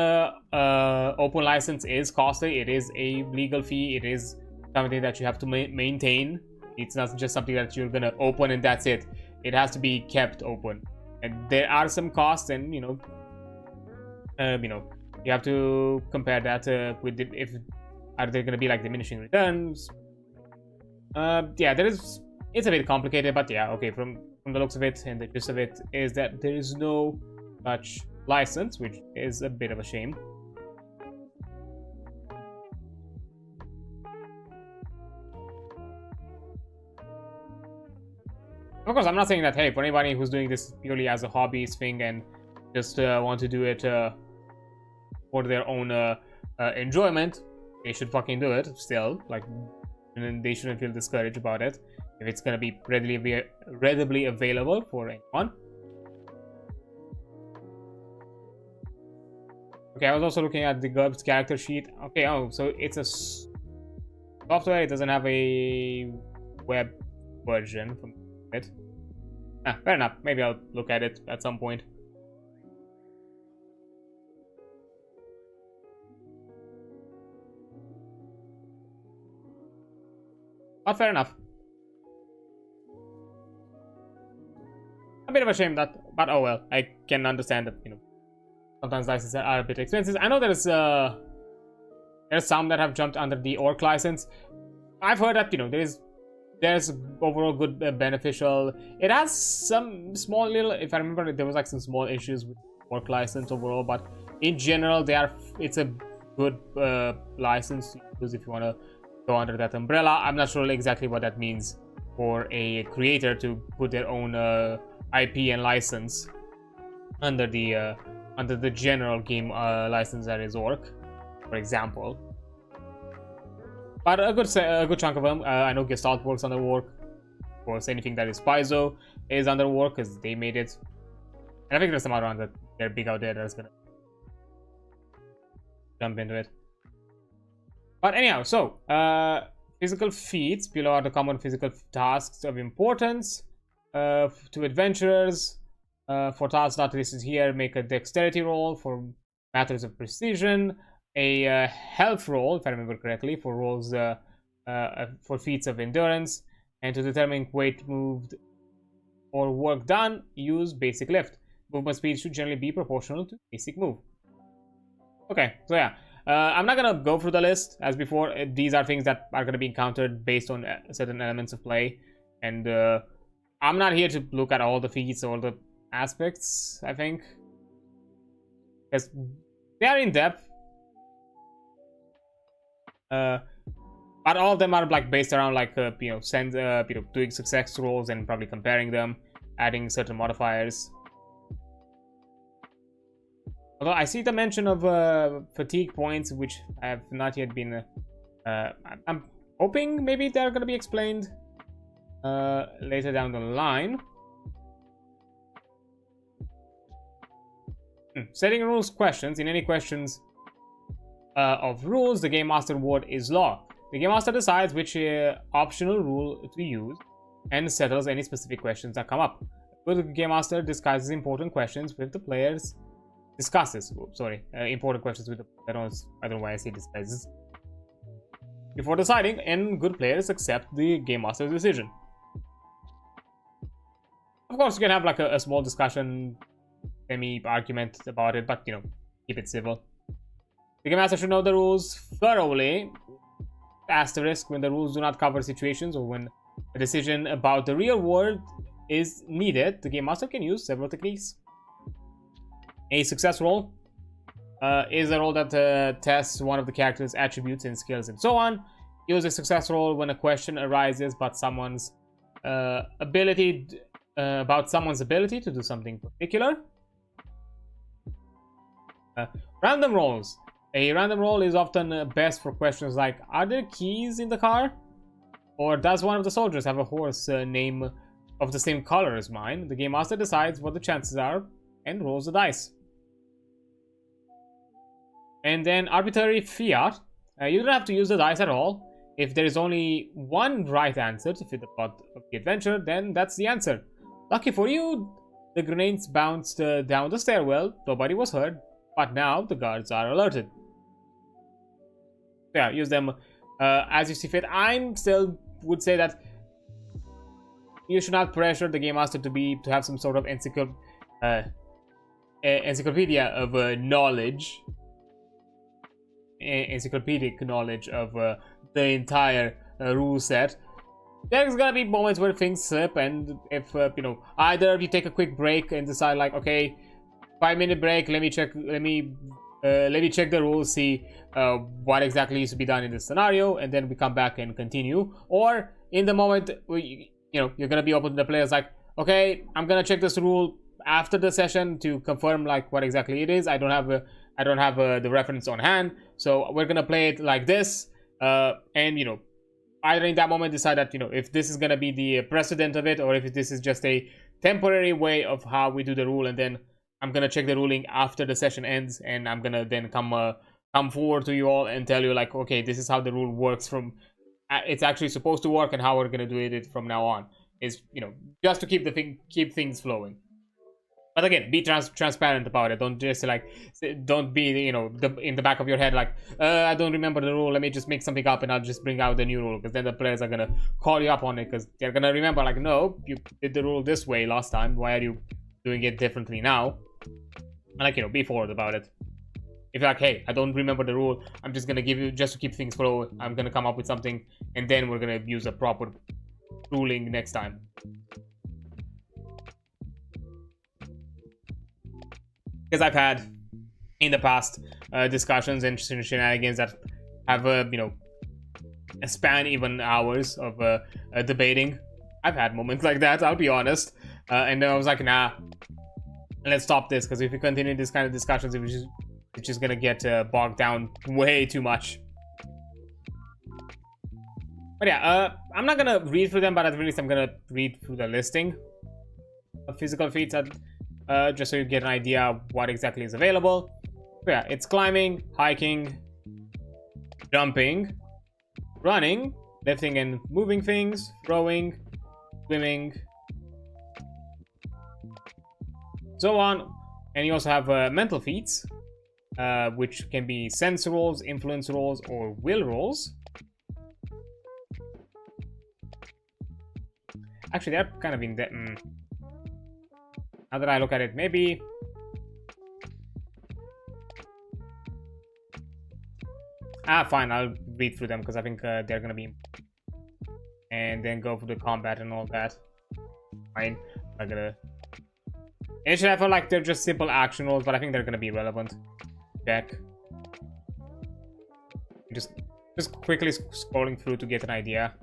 open license is costly. It is a legal fee. It is something that you have to maintain. It's not just something that you're gonna open and that's it. It has to be kept open, and there are some costs, and you know, you have to compare that with if are there gonna be like diminishing returns. Yeah, it's a bit complicated, but yeah, okay. From the looks of it and the gist of it is that there is no such license, which is a bit of a shame. Of course, I'm not saying that, hey, for anybody who's doing this purely as a hobby thing and just want to do it for their own enjoyment, they should fucking do it still. Like, and they shouldn't feel discouraged about it if it's gonna be readily available for anyone. Okay, I was also looking at the GURPS character sheet. Okay, oh, so it's a software. It doesn't have a web version from it. Fair enough. Maybe I'll look at it at some point. But fair enough. A bit of a shame that, but oh well. I can understand that, you know, sometimes licenses are a bit expensive. I know there's some that have jumped under the orc license. I've heard that, you know, there's overall good beneficial. It has some small little, if I remember, there was like some small issues with orc license overall, but in general it's a good license to use if you want to go under that umbrella. I'm not sure exactly what that means for a creator to put their own IP and license under the general game license that is orc, for example. But a good chunk of them. I know Gestalt works under work. Of course, anything that is Paizo is under work because they made it. And I think there's some other ones that they're big out there that's gonna jump into it. But anyhow, so physical feats below are the common physical tasks of importance to adventurers. For tasks not listed here, make a dexterity roll. For matters of precision, a health roll, if I remember correctly, for rolls for feats of endurance. And to determine weight moved or work done, use basic lift. Movement speed should generally be proportional to basic move. Okay, so yeah, I'm not gonna go through the list as before. These are things that are gonna be encountered based on certain elements of play, and I'm not here to look at all the feats or the aspects, I think, because they are in depth. But all of them are like based around like doing success rolls and probably comparing them, adding certain modifiers. Although I see the mention of fatigue points, which have not yet been. I'm hoping maybe they're going to be explained later down the line. Setting rules questions. In any questions of rules, the Game Master word is law. The Game Master decides which optional rule to use and settles any specific questions that come up. The Game Master discusses important questions with the players. Important questions with the. I don't know why I say discusses. Before deciding, and good players accept the Game Master's decision. Of course, you can have like a small discussion, semi-argument about it, but you know, keep it civil. The Game Master should know the rules thoroughly. Asterisk, when the rules do not cover situations or when a decision about the real world is needed, the Game Master can use several techniques. A success roll is a roll that tests one of the character's attributes and skills and so on. Use a success roll when a question arises about someone's ability to do something particular. Random rolls. A random roll is often best for questions like, are there keys in the car? Or does one of the soldiers have a horse name of the same color as mine? The game master decides what the chances are and rolls the dice. And then arbitrary fiat. You don't have to use the dice at all. If there is only one right answer to fit the plot of the adventure, then that's the answer. Lucky for you, the grenades bounced down the stairwell. Nobody was hurt, but now the guards are alerted. Yeah, use them as you see fit. I still would say that you should not pressure the game master to have some sort of encyclopedia of knowledge, encyclopedic knowledge of the entire rule set. There's gonna be moments where things slip, and if you know, either you take a quick break and decide like, okay, 5-minute break, let me check the rules, see what exactly needs to be done in this scenario, and then we come back and continue. Or in the moment, you're gonna be open to the players like, okay, I'm gonna check this rule after the session to confirm like what exactly it is. I don't have the reference on hand, so we're gonna play it like this, and either in that moment decide that if this is gonna be the precedent of it, or if this is just a temporary way of how we do the rule, and then I'm gonna check the ruling after the session ends, and I'm gonna then come forward to you all and tell you like, okay, this is how the rule works from it's actually supposed to work, and how we're gonna do it from now on. Is just to keep things flowing. But again, be transparent about it. Don't just like, don't be in the back of your head like, I don't remember the rule, let me just make something up and I'll just bring out the new rule, because then the players are gonna call you up on it, because they're gonna remember like, no, you did the rule this way last time, why are you doing it differently now? And like, be forward about it. If you're like, hey, I don't remember the rule, I'm just gonna give you, just to keep things flowing, I'm gonna come up with something, and then we're gonna use a proper ruling next time. Because I've had in the past discussions and shenanigans that have span even hours of debating. I've had moments like that, I'll be honest, and then I was like, nah, let's stop this, because if we continue this kind of discussions, it's just gonna get bogged down way too much. But yeah, I'm not gonna read through them, but at least I'm gonna read through the listing of physical feats just so you get an idea of what exactly is available. But yeah, it's climbing, hiking, jumping, running, lifting and moving things, throwing, swimming, so on. And you also have mental feats, which can be sense rolls, influence rolls, or will rolls. Actually, they're kind of in depth. Now that I look at it, maybe fine, I'll read through them, because I think they're gonna be, and then go for the combat and all that. Fine, I'm gonna. Initially, I felt like they're just simple action rolls, but I think they're gonna be relevant. Check. Just quickly scrolling through to get an idea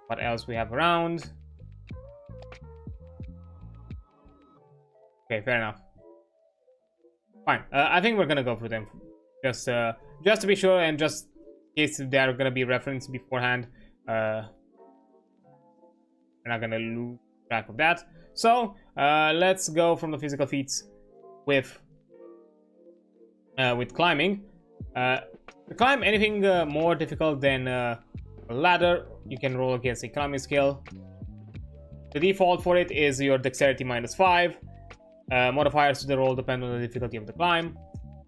what else we have around. Okay, fair enough. Fine. I think we're gonna go through them just to be sure, and just in case they're gonna be referenced beforehand. We're not gonna lose track of that. So let's go from the physical feats with climbing. To climb anything more difficult than a ladder, you can roll against a climbing skill. The default for it is your dexterity -5. Modifiers to the roll depend on the difficulty of the climb.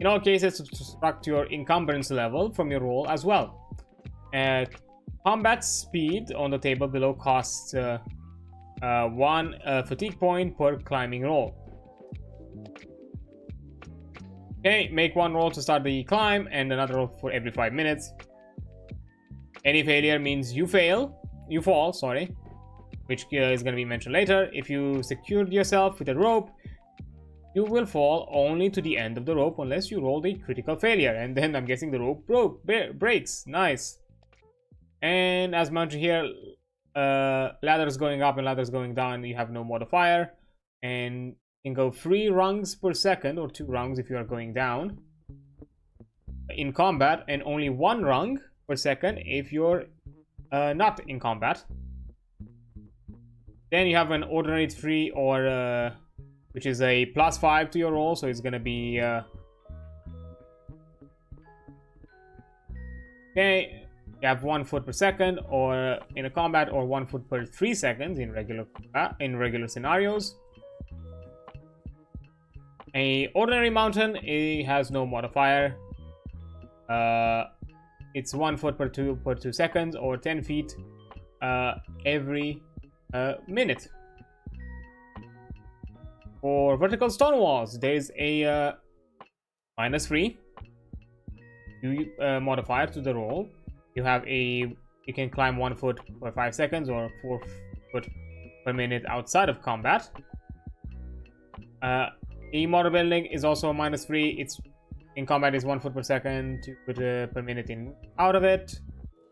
In all cases, subtract your encumbrance level from your roll as well. Combat speed on the table below costs 1 fatigue point per climbing roll. Okay, make one roll to start the climb and another roll for every 5 minutes. Any failure means you fall, sorry, which is going to be mentioned later. If you secured yourself with a rope, you will fall only to the end of the rope unless you rolled a critical failure, and then I'm guessing the rope breaks. Nice. And as mentioned here, ladders going up and ladders going down, you have no modifier, and you can go 3 rungs per second, or 2 rungs if you are going down in combat, and only 1 rung per second if you're not in combat. Then you have an ordinary 3 or which is a +5 to your roll, so it's gonna be okay. You have 1 foot per second, or in a combat, or 1 foot per 3 seconds in regular scenarios. A ordinary mountain, it has no modifier. It's 1 foot per 2 seconds, or 10 feet every minute. For vertical stone walls, there's a -3 modifier to the roll. You can climb 1 foot per 5 seconds or 4 foot per minute outside of combat. A model building is also a -3. It's in combat is 1 foot per second, 2 foot per minute in out of it.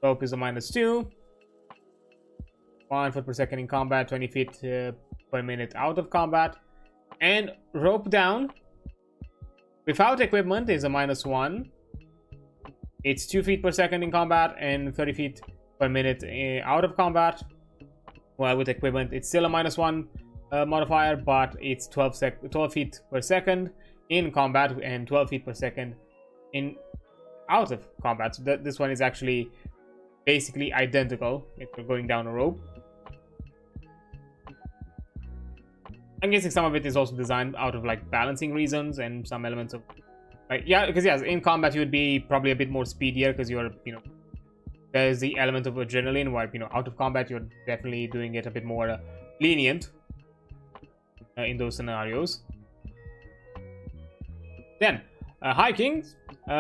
Rope is a -2. 1 foot per second in combat, 20 feet per minute out of combat. And rope down without equipment is a -1. It's 2 feet per second in combat and 30 feet per minute out of combat. Well, with equipment, it's still a -1 modifier, but it's 12 feet per second in combat and 12 feet per second in out of combat. So this one is actually basically identical if you're going down a rope. I'm guessing some of it is also designed out of like balancing reasons and some elements of like, yeah, because yes, in combat you would be probably a bit more speedier because you're, there's the element of adrenaline, while out of combat you're definitely doing it a bit more lenient in those scenarios. Then hiking,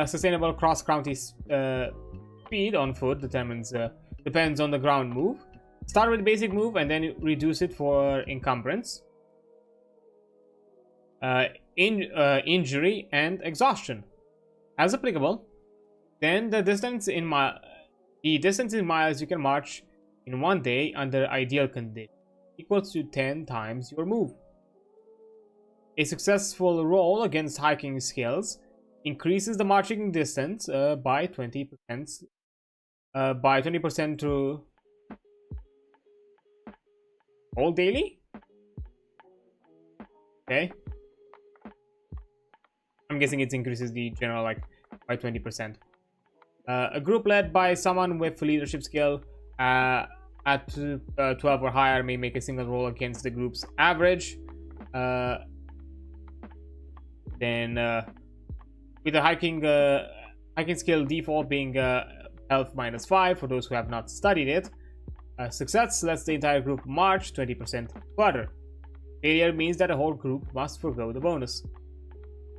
sustainable cross-county speed on foot depends on the ground move. Start with basic move and then reduce it for encumbrance, injury, and exhaustion as applicable. Then the distance in miles you can march in 1 day under ideal conditions equals to 10 times your move. A successful roll against hiking skills increases the marching distance by 20%. By 20% to all daily. Okay. I'm guessing it increases the general like by 20%. A group led by someone with leadership skill at 12 or higher may make a single roll against the group's average. Then with the hiking skill default being health -5 for those who have not studied it. Success lets the entire group march 20% further. Failure means that the whole group must forgo the bonus.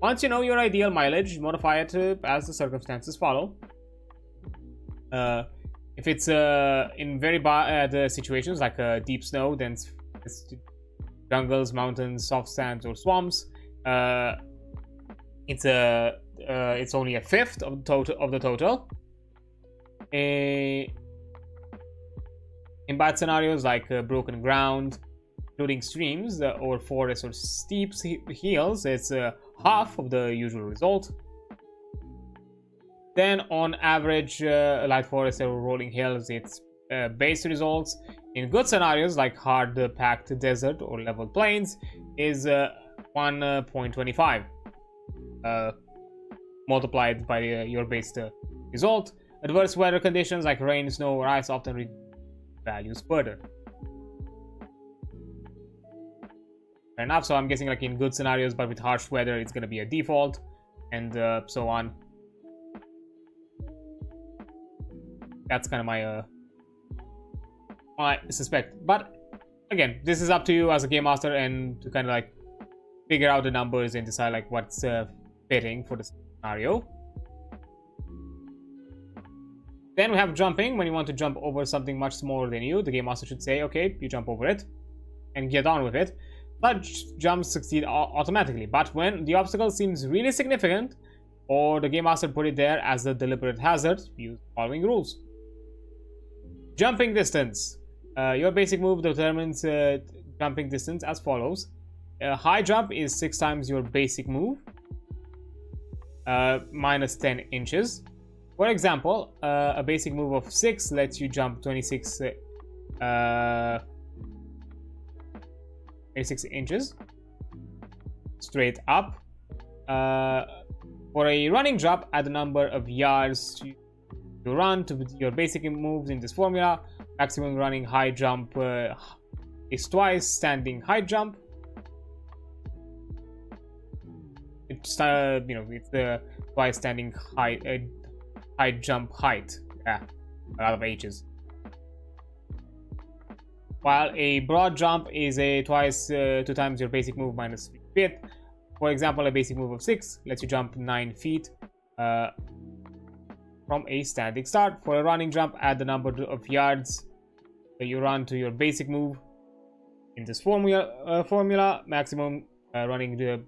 Once you know your ideal mileage, modify it as the circumstances follow. If it's in very bad situations like deep snow, then it's jungles, mountains, soft sands, or swamps. It's only a fifth of the total. In bad scenarios like broken ground, including streams or forests or steep hills, it's half of the usual result. Then on average, light forests or rolling hills, it's base results. In good scenarios like hard packed desert or level plains is 1.25 multiplied by your base result. Adverse weather conditions like rain, snow, or ice often reduce values further. Fair enough. So I'm guessing like in good scenarios, but with harsh weather, it's going to be a default, and so on. That's kind of my I suspect. But again, this is up to you as a game master and to kind of like figure out the numbers and decide like what's fitting for the scenario. Then we have jumping. When you want to jump over something much smaller than you, the game master should say, okay, you jump over it and get on with it. Such jumps succeed automatically, but when the obstacle seems really significant, or the game master put it there as a deliberate hazard, use the following rules. Jumping distance. Your basic move determines jumping distance as follows. High jump is 6 times your basic move, minus 10 inches. For example, a basic move of 6 lets you jump 26 inches straight up. For a running jump, add the number of yards you run to your basic moves in this formula. Maximum running high jump is twice standing high jump. It's it's the twice standing high jump height. Yeah, a lot of H's. While a broad jump is a twice 2 times your basic move minus 3 feet. For example, a basic move of 6 lets you jump 9 feet from a standing start. For a running jump, add the number of yards that you run to your basic move in this formula. Maximum running the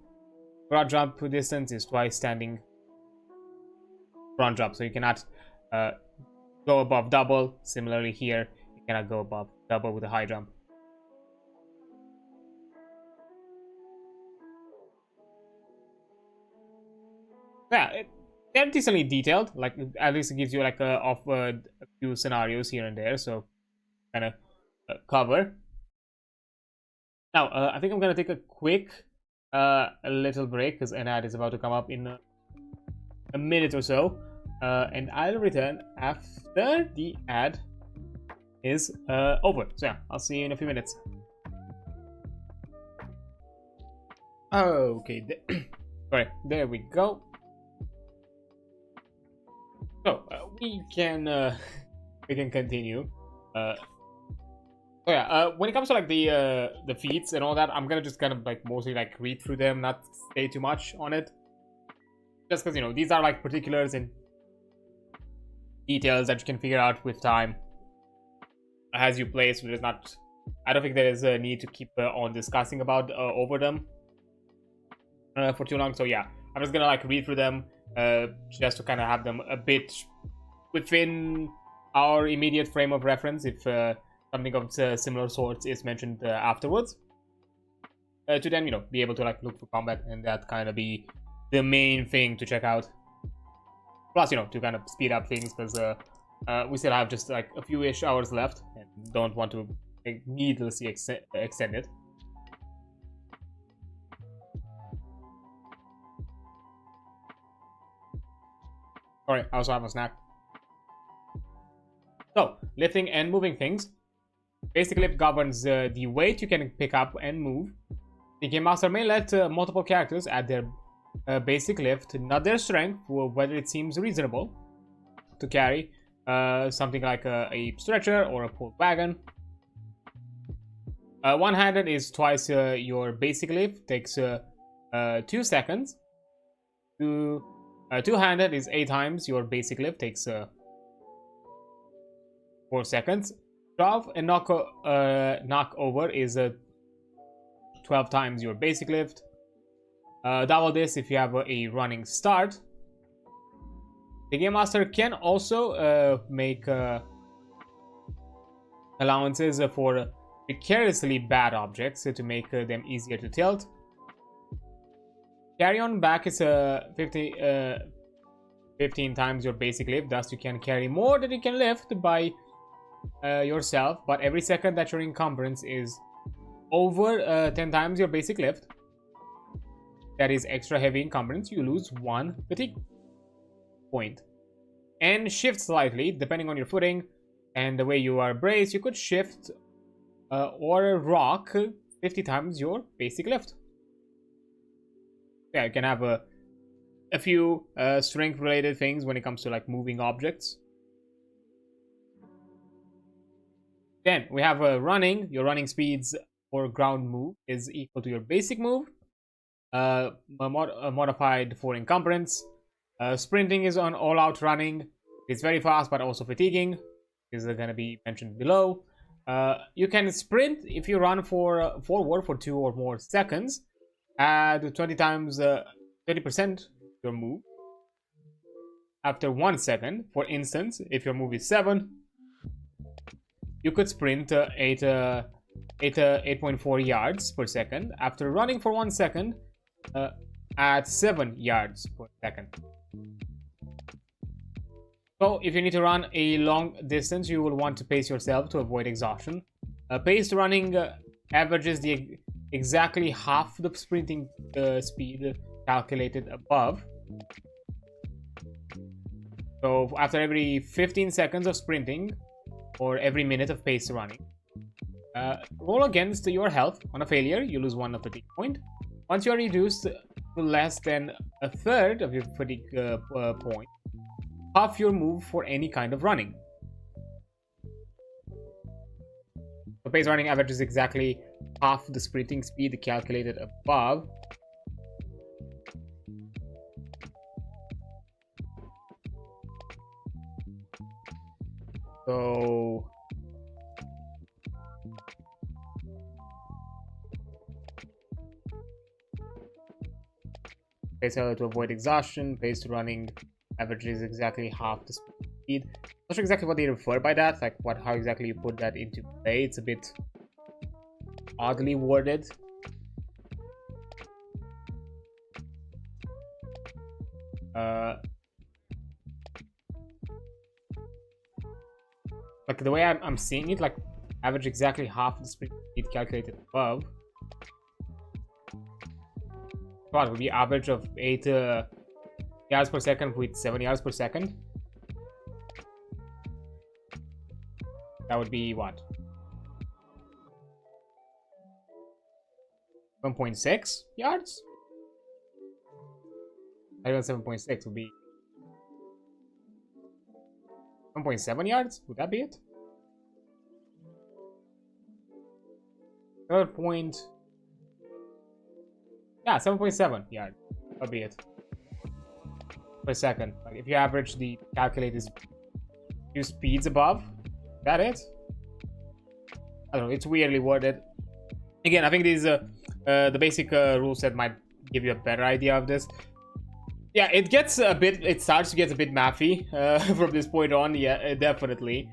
broad jump distance is twice standing front jump, so you cannot go above double. Similarly here, you cannot go above double with a high jump. Yeah, they're decently detailed. Like, at least it gives you like a few scenarios here and there, so kind of cover. Now, I think I'm gonna take a quick a little break because an ad is about to come up in a minute or so, and I'll return after the ad is over. So yeah, I'll see you in a few minutes. Okay, sorry, there we go. So we can continue. When it comes to like the feats and all that, I'm gonna just kind of like mostly like read through them, not say too much on it, just because these are like particulars and details that you can figure out with time as you play. So there's not, I don't think there is a need to keep on discussing about over them for too long. So yeah, I'm just gonna like read through them just to kind of have them a bit within our immediate frame of reference if something of similar sorts is mentioned afterwards, to then be able to like look for combat, and that kind of be the main thing to check out. Plus to kind of speed up things, because we still have just like a few-ish hours left and don't want to needlessly extend it. Alright, I also have a snack. So, lifting and moving things. Basic lift governs the weight you can pick up and move. The Game Master may let multiple characters add their basic lift, not their strength, whether it seems reasonable to carry something like a stretcher or a pulled wagon. One-handed is twice your basic lift, takes 2 seconds. Two-handed is 8 times your basic lift, takes 4 seconds. Shove and knock over is 12 times your basic lift. Double this if you have a running start. The Game Master can also make allowances for precariously bad objects to make them easier to tilt. Carry on back is 15 times your basic lift, thus you can carry more than you can lift by yourself, but every second that your encumbrance is over 10 times your basic lift, that is extra heavy encumbrance, you lose 1 fatigue point. And shift slightly depending on your footing and the way you are braced. You could shift or rock 50 times your basic lift. Yeah, you can have a few strength related things when it comes to like moving objects. Then we have running. Your running speeds for ground move is equal to your basic move, modified for encumbrance. Sprinting is on all-out running. It's very fast but also fatiguing. These are going to be mentioned below. You can sprint if you run forward for 2 or more seconds. Add 20 times 30% your move after 1 second. For instance, if your move is 7, you could sprint 8.4 yards per second. After running for 1 second, at 7 yards per second. So if you need to run a long distance, you will want to pace yourself to avoid exhaustion. Paced running averages exactly half the sprinting speed calculated above. So after every 15 seconds of sprinting, or every minute of paced running, roll against your health. On a failure, you lose 1 fatigue point. Once you are reduced to less than a third of your fatigue point, half your move for any kind of running. So paced running averages exactly half the sprinting speed calculated above. So pace to avoid exhaustion, paced running averages exactly half the speed. Not sure exactly what they refer by that, like how exactly you put that into play. It's a bit oddly worded. Like the way I'm seeing it, like average exactly half the speed calculated above. What would be average of 8 yards per second with 7 yards per second? That would be what? 1.6 yards? I don't know, 7.6 would be 1.7 yards? Would that be it? Third point. Yeah, 7.7 yards. That'd be it. Per second. Like if you average the calculated few speeds above, is that it? I don't know, it's weirdly worded. Again, I think these the basic rule set might give you a better idea of this. Yeah, it starts to get a bit mathy from this point on. Yeah, definitely.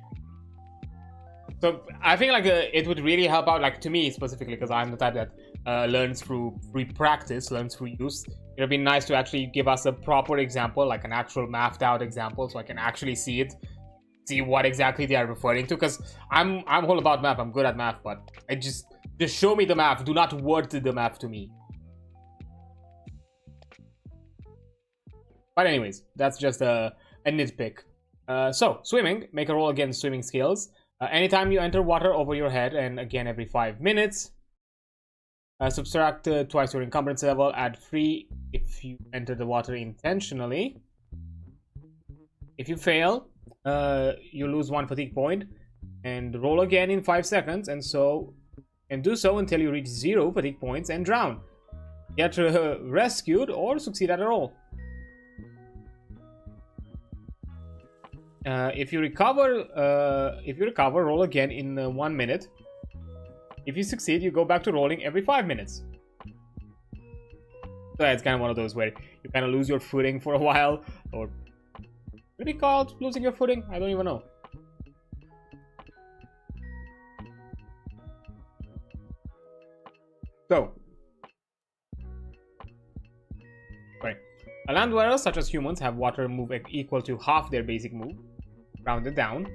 So I think like it would really help out, like to me specifically, because I'm the type that learns through practice, learns through use. It would be nice to actually give us a proper example, like an actual mathed out example, so I can actually see what exactly they are referring to. Because I'm all about math. I'm good at math, but I just show me the math. Do not word the math to me. But anyways, that's just a nitpick. So swimming, make a roll against swimming skills. Anytime you enter water over your head, and again every 5 minutes. Subtract twice your encumbrance level. Add 3 if you enter the water intentionally. If you fail, you lose 1 fatigue point, and roll again in 5 seconds, and do so until you reach 0 fatigue points and drown. Get rescued or succeed at a roll. If you recover, roll again in 1 minute. If you succeed, you go back to rolling every 5 minutes. So it's kind of one of those where you kind of lose your footing for a while, or would it be called losing your footing? I don't even know. So, right. Land dwellers such as humans have water move equal to half their basic move, rounded down,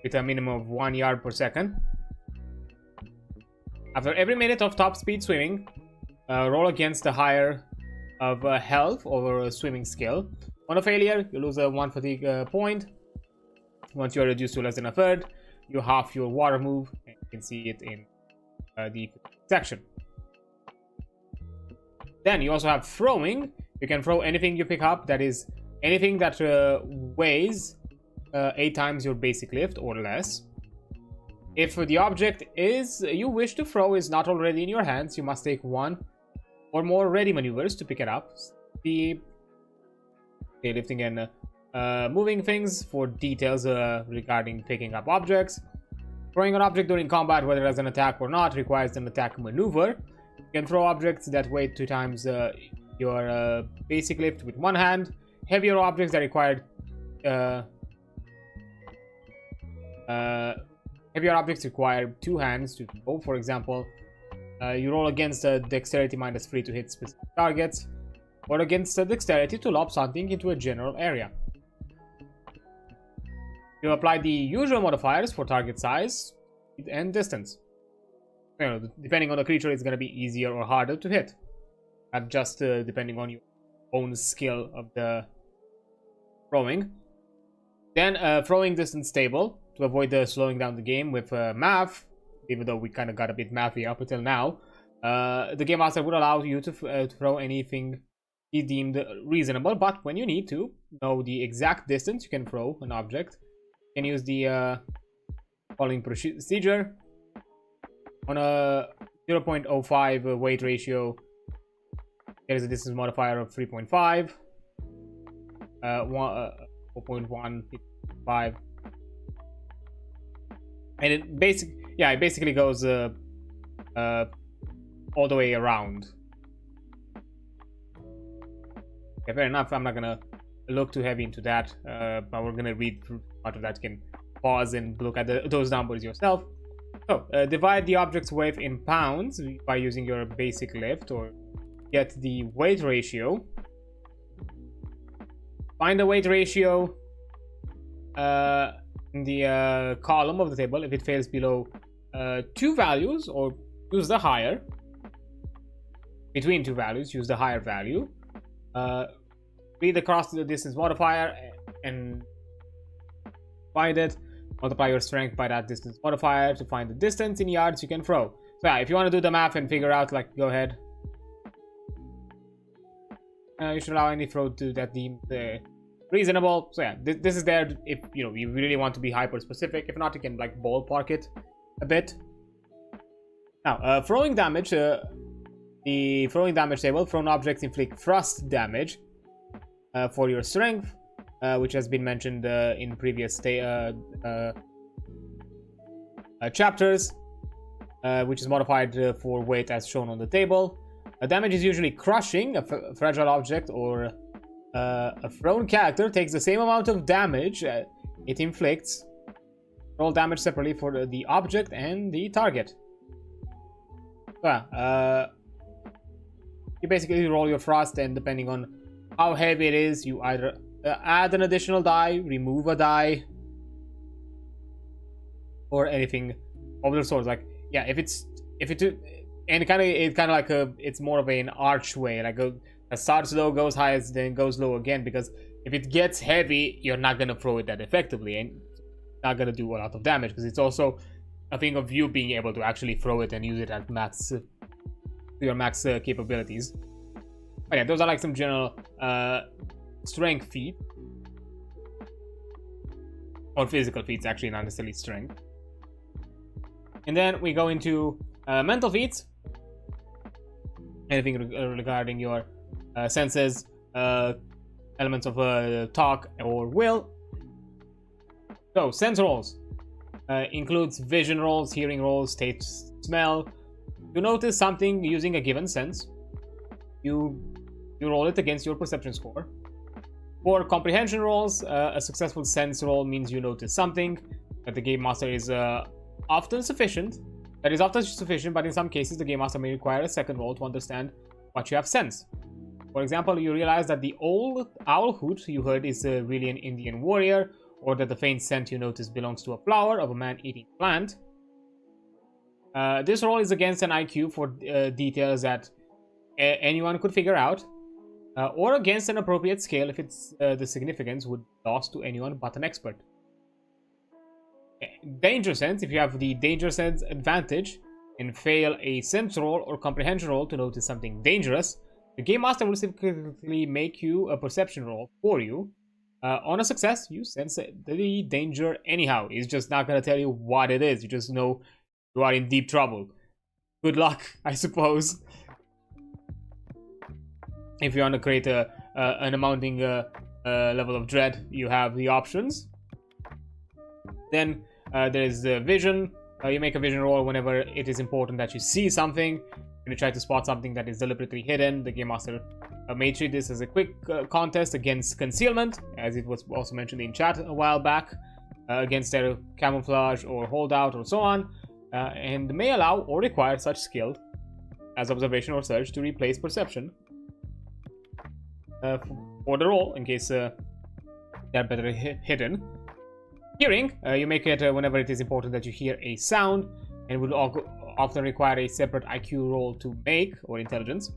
with a minimum of 1 yard per second. After every minute of top speed swimming, roll against the higher of health over a swimming skill. On a failure, you lose a 1 fatigue point. Once you are reduced to less than a third, you half your water move, and you can see it in the section. Then you also have throwing. You can throw anything you pick up, that is anything that weighs 8 times your basic lift or less. If the object you wish to throw is not already in your hands, you must take 1 or more ready maneuvers to pick it up. Lifting and moving things for details regarding picking up objects. Throwing an object during combat, whether as an attack or not, requires an attack maneuver. You can throw objects that weigh 2 times your basic lift with 1 hand. Heavier objects that require heavier objects require 2 hands to throw. For example, you roll against a dexterity -3 to hit specific targets, or against a dexterity to lob something into a general area. You apply the usual modifiers for target size and distance. You know, depending on the creature, it's going to be easier or harder to hit. Not just depending on your own skill of the throwing. Then throwing distance table to avoid the slowing down the game with math. Even though we kind of got a bit mathy up until now, the Game Master would allow you to throw anything he deemed reasonable, but when you need to know the exact distance you can throw an object, you can use the following procedure. On a 0.05 weight ratio, there is a distance modifier of 3.5, 4.1, and it basically goes all the way around. Okay, fair enough. I'm not gonna look too heavy into that, but we're gonna read through part of that. You can pause and look at those numbers yourself. So, divide the object's weight in pounds by using your basic lift, or get the weight ratio. Find the weight ratio in the column of the table. If it fails below 2 values, or use the higher. Between 2 values, use the higher value. Read across the distance modifier and find it. Multiply your strength by that distance modifier to find the distance in yards you can throw. So yeah, if you want to do the math and figure out, like, go ahead. You should allow any throw to that deemed reasonable. So yeah, this is there if you really want to be hyper specific. If not, you can like ballpark it a bit. Now, throwing damage. The throwing damage table. Thrown objects inflict thrust damage for your strength, which has been mentioned in previous chapters, which is modified for weight as shown on the table. Damage is usually crushing. A fragile object or a thrown character takes the same amount of damage it inflicts. Roll damage separately for the object and the target. You basically roll your thrust, and depending on how heavy it is, you either add an additional die, remove a die, or anything of the sort. Like, yeah, it's more of an archway, like it starts low, goes high, then goes low again, because if it gets heavy, you're not gonna throw it that effectively, and it's not gonna do a lot of damage, because it's also a thing of you being able to actually throw it and use it at max, your max capabilities. But yeah, those are like some general strength feats, or physical feats, actually, not necessarily strength. And then we go into mental feats. Anything regarding your senses, elements of talk or will. So, sense rolls includes vision rolls, hearing rolls, taste, smell. You notice something using a given sense. You roll it against your perception score. For comprehension rolls, a successful sense roll means you notice something that the Game Master is often sufficient. That is often sufficient, but in some cases the Game Master may require a second roll to understand what you have sensed. For example, you realize that the old owl hoot you heard is really an Indian warrior, or that the faint scent you notice belongs to a flower of a man-eating plant. This roll is against an IQ for details that anyone could figure out, or against an appropriate scale if it's the significance would be lost to anyone but an expert. Danger sense. If you have the danger sense advantage and fail a sense roll or comprehension roll to notice something dangerous, the Game Master will simply make you a perception roll for you. On a success, you sense the danger anyhow. He's just not going to tell you what it is. You just know you are in deep trouble. Good luck, I suppose. If you want to create an amounting level of dread, you have the options. Then there is the vision. You make a vision roll whenever it is important that you see something. When you try to spot something that is deliberately hidden, the Game Master may treat this as a quick contest against concealment, as it was also mentioned in chat a while back, against their camouflage or holdout or so on, and may allow or require such skill as observation or search to replace perception for the roll, in case they're better hidden. Hearing, you make it whenever it is important that you hear a sound, and would often require a separate IQ roll to make, or intelligence,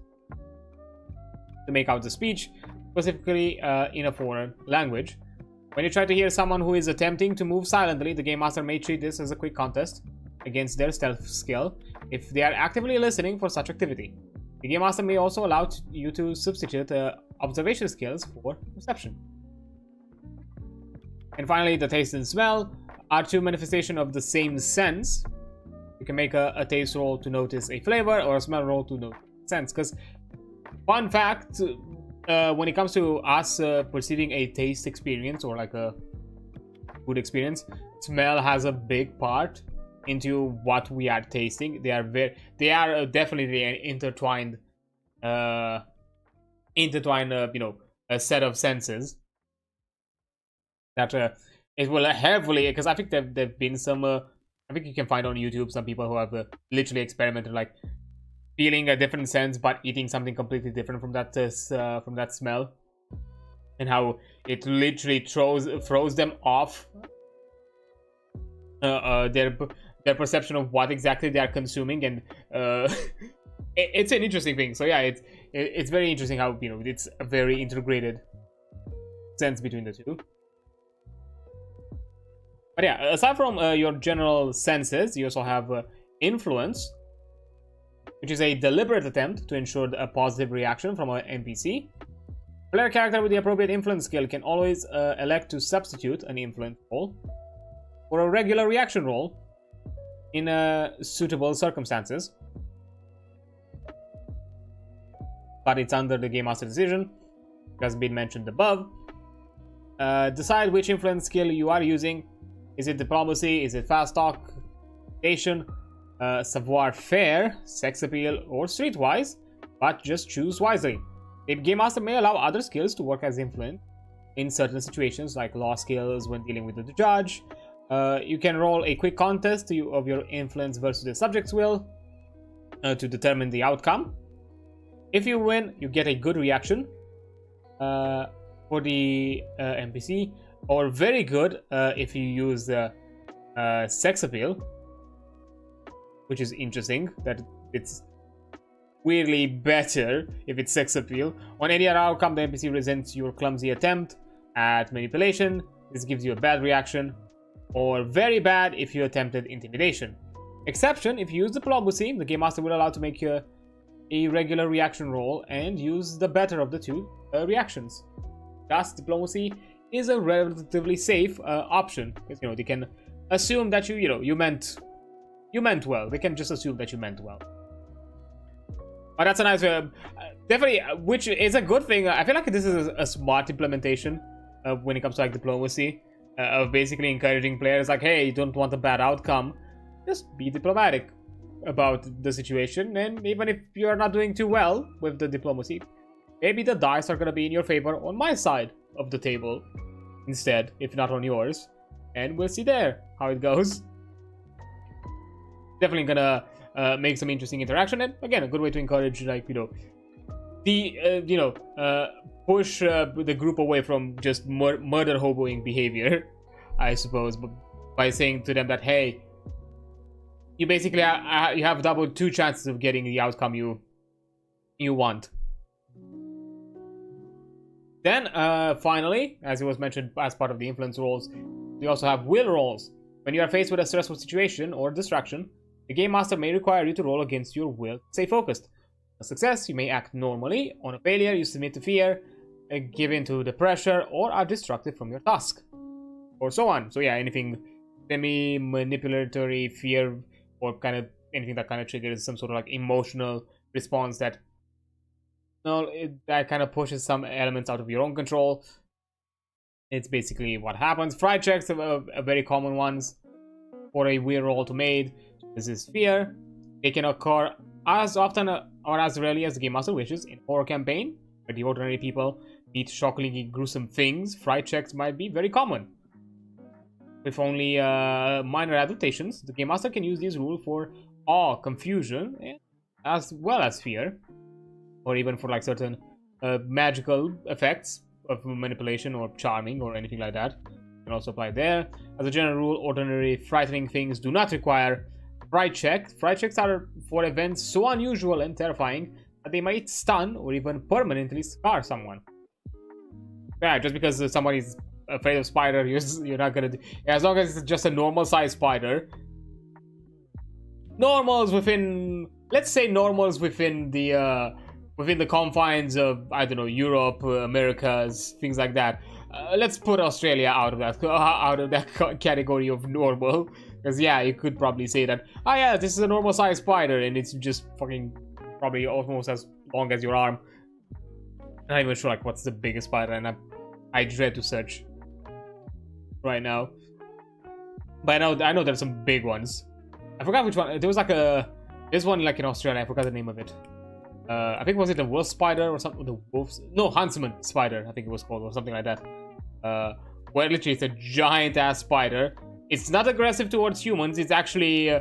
to make out the speech, specifically in a foreign language. When you try to hear someone who is attempting to move silently, the Game Master may treat this as a quick contest against their stealth skill if they are actively listening for such activity. The Game Master may also allow you to substitute observation skills for perception. And finally, the taste and smell are two manifestations of the same sense. You can make a taste roll to notice a flavor, or a smell roll to notice sense. Because, fun fact, when it comes to us perceiving a taste experience or like a food experience, smell has a big part into what we are tasting. They are definitely intertwined, a set of senses that it will heavily, because I think there've been some I think you can find on YouTube some people who have literally experimented, like feeling a different sense but eating something completely different from that smell, and how it literally throws them off their perception of what exactly they are consuming. And it's an interesting thing. So yeah, it's very interesting how, you know, it's a very integrated sense between the two. But yeah, aside from your general senses, you also have influence, which is a deliberate attempt to ensure a positive reaction from an NPC. A player character with the appropriate influence skill can always elect to substitute an influence roll for a regular reaction roll in suitable circumstances. But it's under the Game Master decision, as has been mentioned above. Decide which influence skill you are using. Is it diplomacy? Is it fast talk, station, savoir-faire, sex appeal, or streetwise? But just choose wisely. The Game Master may allow other skills to work as influence in certain situations, like law skills when dealing with the judge. You can roll a quick contest of your influence versus the subject's will to determine the outcome. If you win, you get a good reaction for the NPC, or very good if you use the sex appeal, which is interesting that it's weirdly better if it's sex appeal. On any other outcome, the NPC resents your clumsy attempt at manipulation. This gives you a bad reaction, or very bad if you attempted intimidation. Exception: if you use diplomacy, the Game Master will allow to make a regular reaction roll and use the better of the two reactions. Thus, diplomacy is a relatively safe option, because, you know, they can assume that you meant well. They can just assume that you meant well. But that's a nice definitely, which is a good thing. I feel like this is a smart implementation when it comes to like diplomacy, of basically encouraging players like, hey, you don't want a bad outcome, just be diplomatic about the situation. And even if you're not doing too well with the diplomacy, maybe the dice are gonna be in your favor on my side of the table instead, if not on yours, and we'll see there how it goes. Definitely gonna make some interesting interaction, and again, a good way to encourage, like, push the group away from just murder hoboing behavior, I suppose, but by saying to them that, hey, you basically you have double 2 chances of getting the outcome you want. Then, finally, as it was mentioned as part of the influence rolls, we also have will rolls. When you are faced with a stressful situation or distraction, the Game Master may require you to roll against your will to stay focused. On success, you may act normally. On a failure, you submit to fear, give in to the pressure, or are distracted from your task, or so on. So yeah, anything semi-manipulatory, fear, or kind of anything that kind of triggers some sort of like emotional response that that kind of pushes some elements out of your own control. It's basically what happens. Fright checks are very common ones for a will roll to made. This is fear. They can occur as often or as rarely as the Game Master wishes. In horror campaign, where the ordinary people meet shockingly gruesome things, fright checks might be very common. With only minor adaptations, the Game Master can use these rules for awe, confusion, as well as fear, or even for like certain magical effects of manipulation or charming or anything like that. can also apply there. As a general rule, ordinary frightening things do not require fright check. Fright checks are for events so unusual and terrifying that they might stun or even permanently scar someone. Yeah, just because somebody's afraid of spider, you're not gonna do, as long as it's just a normal size spider. Normals within, let's say normals within the confines of, I don't know, Europe, Americas, things like that. Let's put Australia out of that category of normal, because yeah, you could probably say that, oh yeah, this is a normal size spider and it's just fucking probably almost as long as your arm. I'm not even sure like what's the biggest spider, and I dread to search right now. But I know there's some big ones. I forgot which one. There was like there's one like in Australia. I forgot the name of it. I think was it the wolf spider or something? The wolves? No, huntsman spider. I think it was called, or something like that. Where literally it's a giant ass spider. It's not aggressive towards humans. It's actually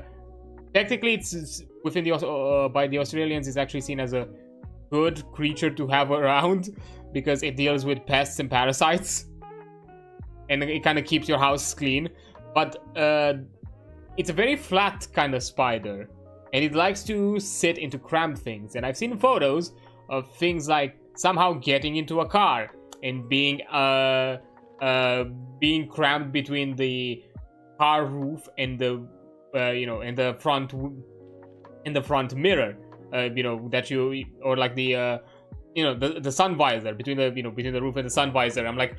technically it's within the by the Australians. It's actually seen as a good creature to have around because it deals with pests and parasites, and it kind of keeps your house clean. But it's a very flat kind of spider, and it likes to sit into cramped things. And I've seen photos of things like somehow getting into a car and being crammed between the car roof and the and the front mirror, that you, or like the the sun visor between the roof and the sun visor. I'm like,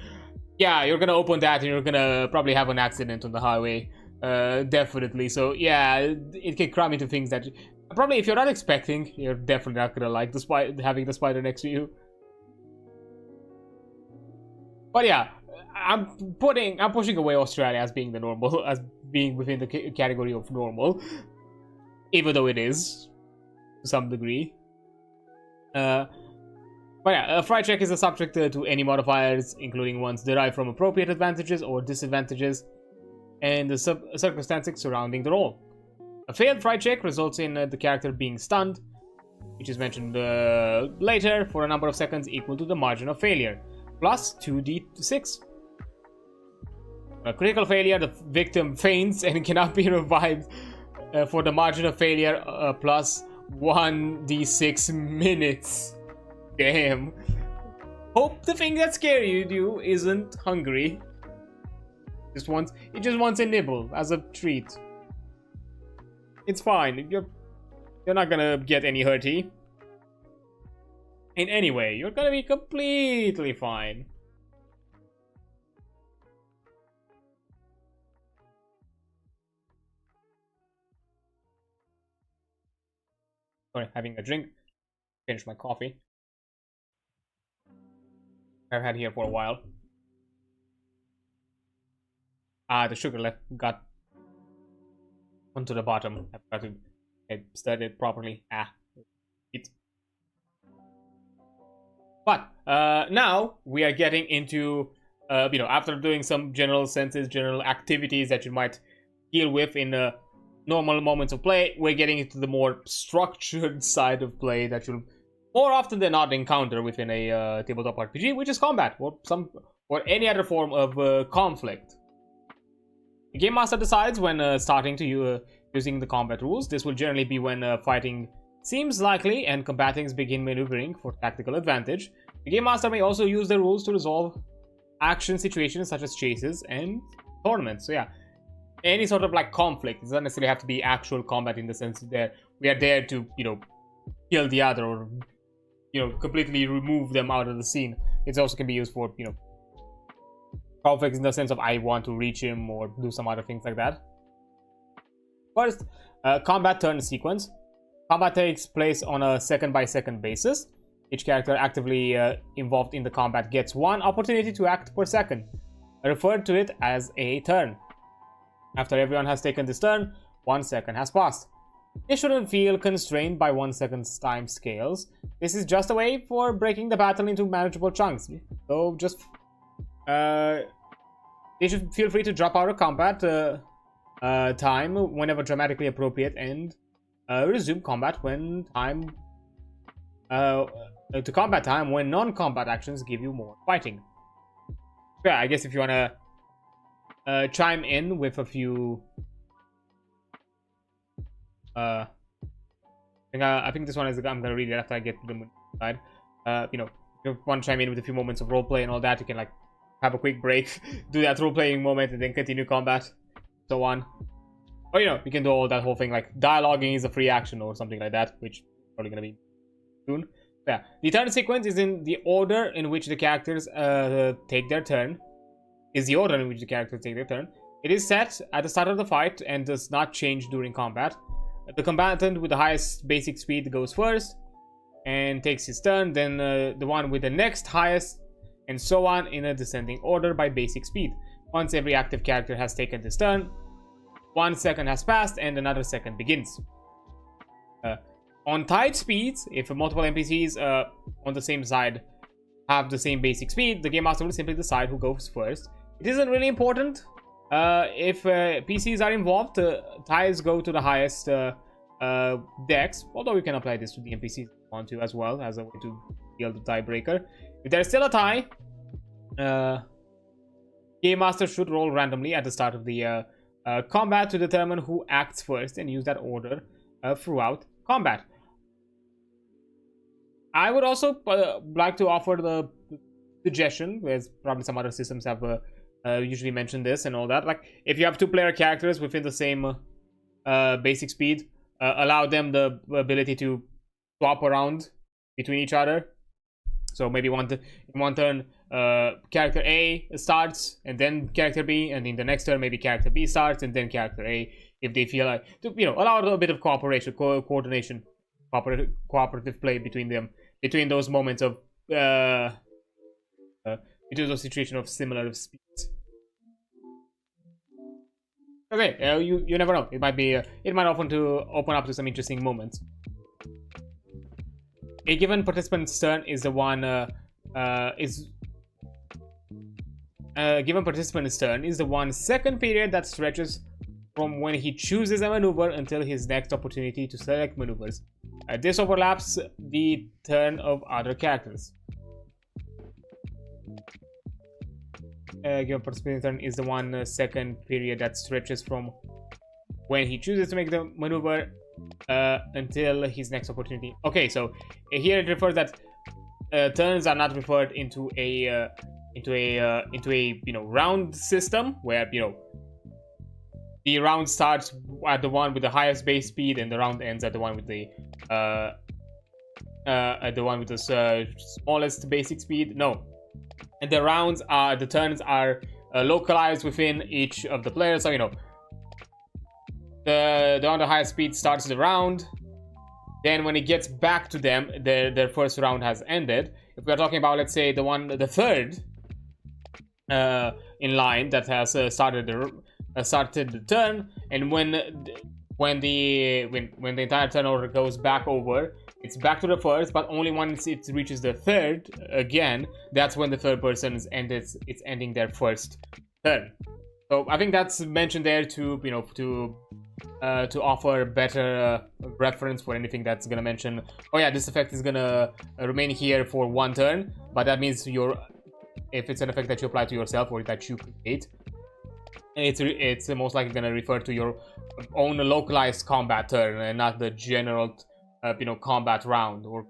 yeah, you're gonna open that and you're gonna probably have an accident on the highway. Definitely. So yeah, it can cram into things that probably, if you're not expecting, you're definitely not gonna like having the spider next to you. But yeah, I'm pushing away Australia as being the normal, as being within the category of normal, even though it is to some degree. But yeah, a fright check is subject to any modifiers, including ones derived from appropriate advantages or disadvantages, and the circumstances surrounding the roll. A failed fright check results in the character being stunned, which is mentioned later, for a number of seconds equal to the margin of failure, plus 2d6. A critical failure, the victim faints and cannot be revived for the margin of failure, plus 1d6 minutes. Damn. Hope the thing that scared you isn't hungry. It just wants a nibble as a treat. It's fine. You're not gonna get any hurty. And anyway, you're gonna be completely fine. Sorry, having a drink. Finish my coffee. I've had here for a while. The sugar got onto the bottom. I've got to stir it properly. But now we are getting into after doing some general senses, general activities that you might deal with in normal moments of play, we're getting into the more structured side of play that you'll more often than not encounter within a tabletop RPG, which is combat or any other form of conflict. The Game Master decides when starting to using the combat rules. This will generally be when fighting seems likely and combatants begin maneuvering for tactical advantage. The Game Master may also use the rules to resolve action situations such as chases and tournaments. So yeah, any sort of like conflict. It doesn't necessarily have to be actual combat in the sense that we are there to kill the other or completely remove them out of the scene. It also can be used for conflicts in the sense of I want to reach him or do some other things like that. First, combat turn sequence. Combat takes place on a second-by-second basis. Each character actively involved in the combat gets one opportunity to act per second. I refer to it as a turn. After everyone has taken this turn, 1 second has passed. They shouldn't feel constrained by 1 second's time scales. This is just a way for breaking the battle into manageable chunks. So just they should feel free to drop out of combat time whenever dramatically appropriate and resume combat when time to combat time when non-combat actions give you more fighting. Yeah, I guess if you wanna chime in with a few. I think this one is. I'm gonna read it after I get to the side. You know, if you want to chime in with a few moments of roleplay and all that, you can like have a quick break, do that role-playing moment, and then continue combat, so on. Or you know, you can do all that whole thing like dialoguing is a free action or something like that, which is probably gonna be soon. Yeah, the turn sequence is in the order in which the characters take their turn. Is the order in which the characters take their turn. It is set at the start of the fight and does not change during combat. The combatant with the highest basic speed goes first and takes his turn. Then the one with the next highest, and so on in a descending order by basic speed. Once every active character has taken his turn, 1 second has passed and another second begins. On tight speeds, if multiple NPCs on the same side have the same basic speed, the game master will simply decide who goes first. It isn't really important. If PCs are involved, ties go to the highest decks, although you can apply this to the NPCs if you want to as well, as a way to deal the tiebreaker. If there's still a tie, game master should roll randomly at the start of the combat to determine who acts first and use that order throughout combat. I would also like to offer the suggestion, as probably some other systems have usually mentioned this and all that. Like, if you have 2 player characters within the same basic speed, allow them the ability to swap around between each other. So maybe in one turn, character A starts, and then character B, and in the next turn, maybe character B starts, and then character A, if they feel like, to, allow a little bit of cooperation, coordination, cooperative play between them, between those moments of, between those situations of similar speeds. Okay, you never know. It might be, it might open up to some interesting moments. A given participant's turn is the one given participant's turn is the 1 second period that stretches from when he chooses a maneuver until his next opportunity to select maneuvers. This overlaps the turn of other characters. Given participant's turn is the 1 second period that stretches from when he chooses to make the maneuver until his next opportunity. Okay, so here it refers that turns are not referred into a round system where the round starts at the one with the highest base speed and the round ends at the one with the smallest basic speed. No, and the turns are localized within each of the players. So the one with the highest speed starts the round. Then when it gets back to them, their first round has ended. If we're talking about, let's say, the third in line that has started the turn, and when the entire turn order goes back over, it's back to the first, but only once it reaches the third again, that's when the third person is ending their first turn. So I think that's mentioned there to offer better reference for anything that's gonna mention, oh yeah, this effect is gonna remain here for 1 turn, but that means if it's an effect that you apply to yourself or that you create, it's most likely gonna refer to your own localized combat turn and not the general combat round, or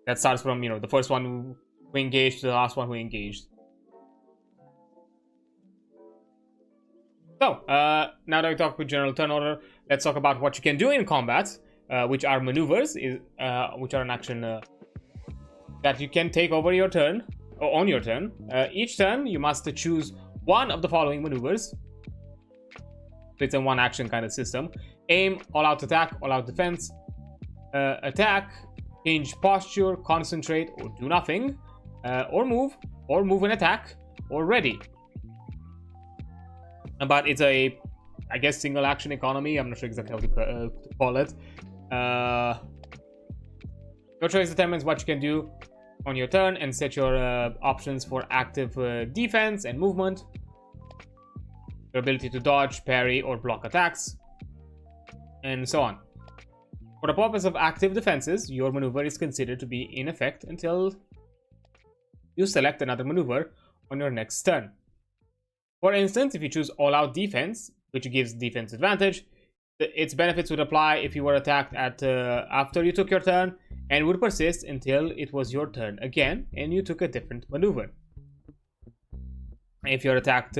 that starts from the first one who engaged to the last one who engaged. So, now that we talked with general turn order, let's talk about what you can do in combat, which are maneuvers, which are an action that you can take over your turn, or on your turn. Each turn, you must choose one of the following maneuvers. It's a one action kind of system. Aim, all-out attack, all-out defense, attack, change posture, concentrate, or do nothing, or move and attack, or ready. But it's I guess, single action economy. I'm not sure exactly how to call it. Your choice determines what you can do on your turn and set your options for active defense and movement, your ability to dodge, parry, or block attacks, and so on. For the purpose of active defenses, your maneuver is considered to be in effect until you select another maneuver on your next turn. For instance, if you choose all-out defense, which gives defense advantage, its benefits would apply if you were attacked after you took your turn, and would persist until it was your turn again and you took a different maneuver. If you're attacked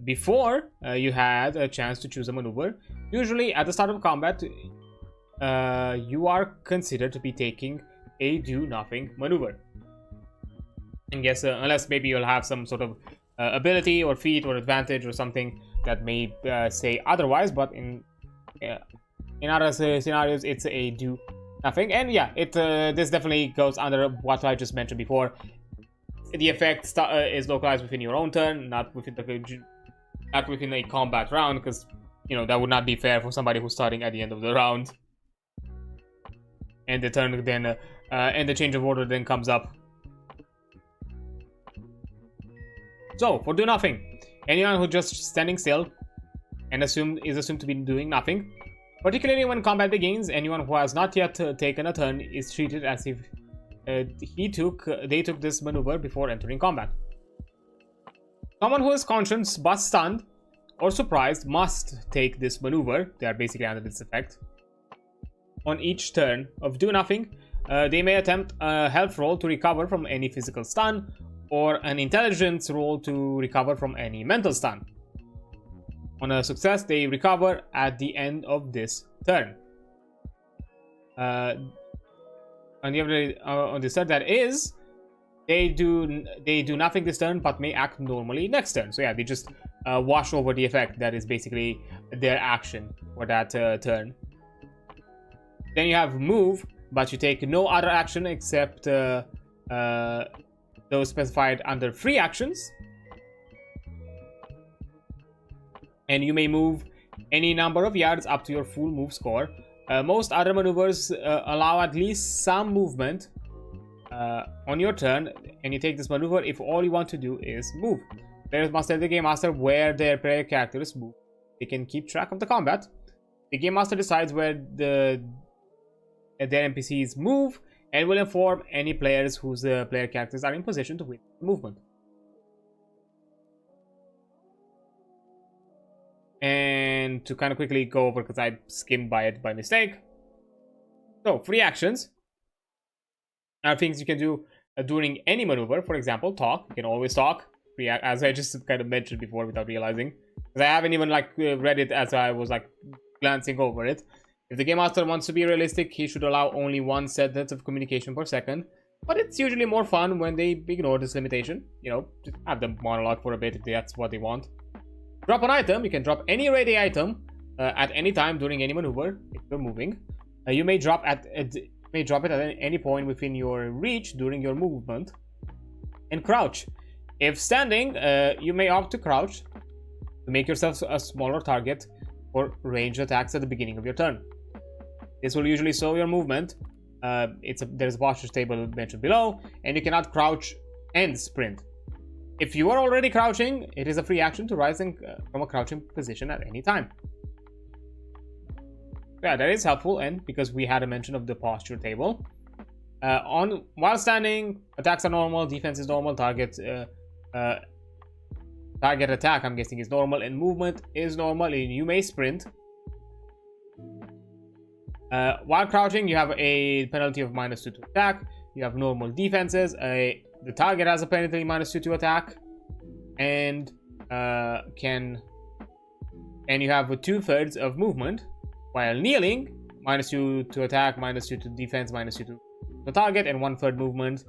before you had a chance to choose a maneuver, usually at the start of combat, you are considered to be taking a do-nothing maneuver. And yes, unless maybe you'll have some sort of ability or feat or advantage or something that may say otherwise, but in other scenarios, it's a do-nothing. And yeah, this definitely goes under what I just mentioned before. The effect is localized within your own turn, not within a combat round, because that would not be fair for somebody who's starting at the end of the round. And the turn then, and the change of order then comes up. So for do nothing, anyone who's just standing still and is assumed to be doing nothing, particularly when combat begins. Anyone who has not yet taken a turn is treated as if they took this maneuver before entering combat. Someone who is conscious but stunned or surprised must take this maneuver. They are basically under this effect. On each turn of do nothing, they may attempt a health roll to recover from any physical stun, or an intelligence roll to recover from any mental stun. On a success, they recover at the end of this turn. On this turn, that is, they do nothing this turn, but may act normally next turn. So yeah, they just wash over the effect. That is basically their action for that turn. Then you have move, but you take no other action except those specified under free actions. And you may move any number of yards up to your full move score. Most other maneuvers allow at least some movement on your turn, and you take this maneuver if all you want to do is move. Players must tell the Game Master where their player characters move. They can keep track of the combat. The Game Master decides where their NPCs move, and will inform any players whose player characters are in position to win the movement. And to kind of quickly go over, because I skimmed by it by mistake. So, free actions are things you can do during any maneuver. For example, talk. You can always talk, as I just kind of mentioned before without realizing. Because I haven't even read it as I was glancing over it. If the Game Master wants to be realistic, he should allow only one sentence of communication per second. But it's usually more fun when they ignore this limitation. Just have them monologue for a bit if that's what they want. Drop an item. You can drop any ready item at any time during any maneuver if you're moving. You may drop it at any point within your reach during your movement. And crouch. If standing, you may opt to crouch to make yourself a smaller target for ranged attacks at the beginning of your turn. This will usually slow your movement. There's a posture table mentioned below, and you cannot crouch and sprint. If you are already crouching, it is a free action to rise from a crouching position at any time. Yeah, that is helpful, and because we had a mention of the posture table. While standing, attacks are normal, defense is normal, target attack, I'm guessing, is normal, and movement is normal, and you may sprint. While crouching, you have a penalty of -2 to attack. You have normal defenses. The target has a penalty -2 to attack, and you have 2/3 of movement. While kneeling, -2 to attack, -2 to defense, -2 to the target, and 1/3 movement.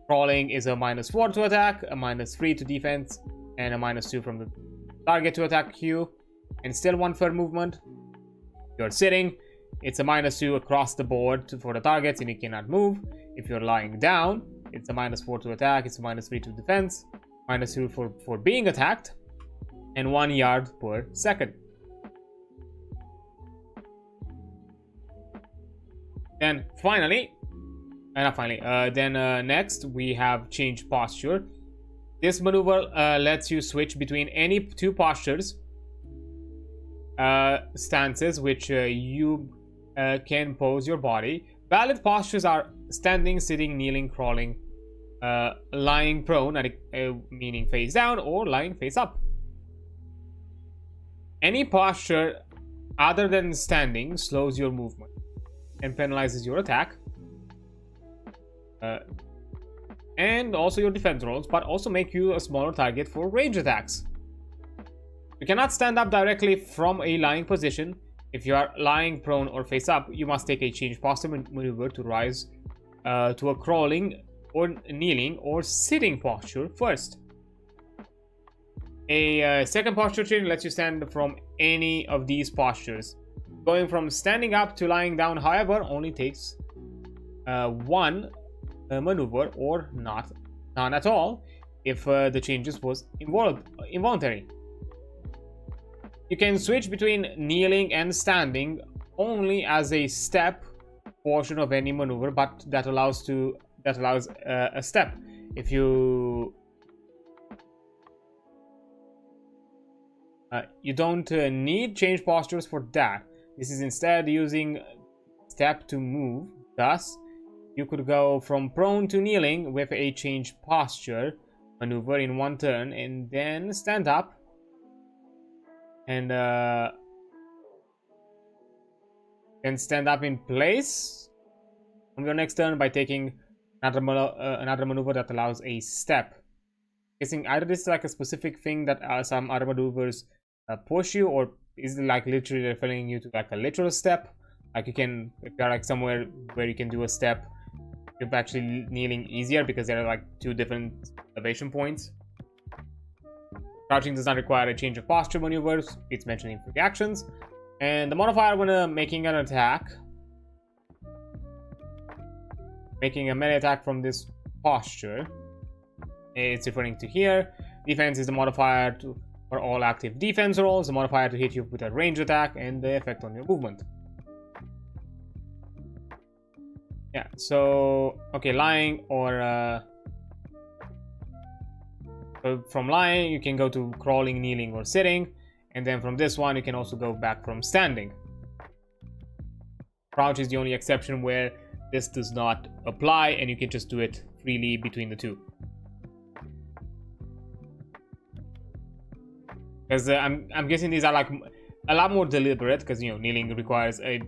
Crawling is a -4 to attack, a -3 to defense, and a -2 from the target to attack you, and still 1/3 movement. You're sitting. It's a -2 across the board for the targets, and you cannot move. If you're lying down, it's a -4 to attack, it's a -3 to defense, -2 for being attacked, and 1 yard per second. Then next we have change posture. This maneuver lets you switch between any two postures, stances which you can pose your body. Valid postures are standing, sitting, kneeling, crawling, lying prone, meaning face down, or lying face up. Any posture other than standing slows your movement and penalizes your attack. And also your defense rolls, but also make you a smaller target for range attacks. You cannot stand up directly from a lying position. If you are lying prone or face up, you must take a change posture maneuver to rise to a crawling or kneeling or sitting posture first. A second posture change lets you stand from any of these postures. Going from standing up to lying down, however, only takes one maneuver or none at all if the changes was involuntary. You can switch between kneeling and standing only as a step portion of any maneuver, but that allows a step. If you don't need change postures for that. This is instead using step to move. Thus, you could go from prone to kneeling with a change posture maneuver in one turn, and then stand up and then stand up in place on your next turn by taking another maneuver that allows a step. Guessing either this is like a specific thing that some other maneuvers push you, or is it like literally referring you to like a literal step? Like you can, if you're like somewhere where you can do a step, you're actually kneeling easier because there are like two different elevation points. Crouching does not require a change of posture maneuvers. It's mentioned in free actions. And the modifier when making an attack, making a melee attack from this posture, it's referring to here. Defense is the modifier for all active defense rolls, the modifier to hit you with a range attack, and the effect on your movement. Yeah, so okay, lying or from lying you can go to crawling, kneeling, or sitting, and then from this one you can also go back from standing. Crouch is the only exception where this does not apply, and you can just do it freely between the two. Because I'm guessing these are like a lot more deliberate, because you know kneeling requires a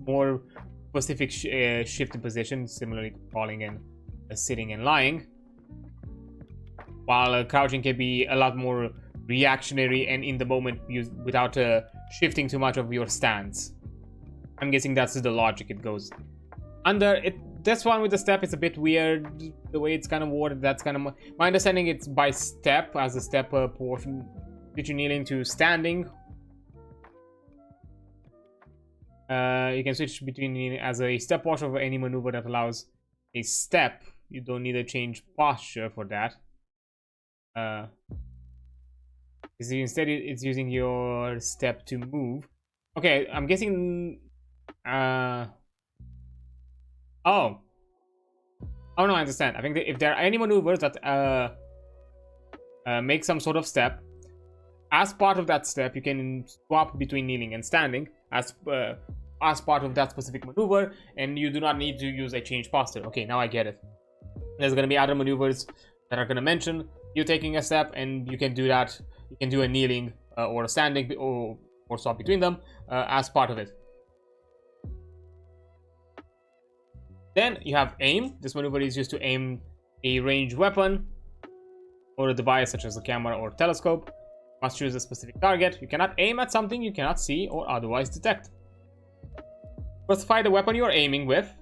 more specific shift in position, similarly to crawling and sitting and lying. While crouching can be a lot more reactionary and in the moment used without shifting too much of your stance. I'm guessing that's the logic it goes under. This one with the step is a bit weird, the way it's kind of worded. That's kind of my understanding. It's by step, as a step portion between kneeling to standing. You can switch between as a step portion of any maneuver that allows a step. You don't need a change posture for that. Instead, it's using your step to move. Okay, I'm guessing. Oh no, I understand. I think that if there are any maneuvers that make some sort of step, as part of that step, you can swap between kneeling and standing as part of that specific maneuver, and you do not need to use a change posture. Okay, now I get it. There's going to be other maneuvers that are going to mention you taking a step, and you can do that. You can do a kneeling or a standing or swap between them as part of it. Then you have aim. This maneuver is used to aim a ranged weapon or a device such as a camera or telescope. You must choose a specific target. You cannot aim at something you cannot see or otherwise detect. Specify the weapon you are aiming with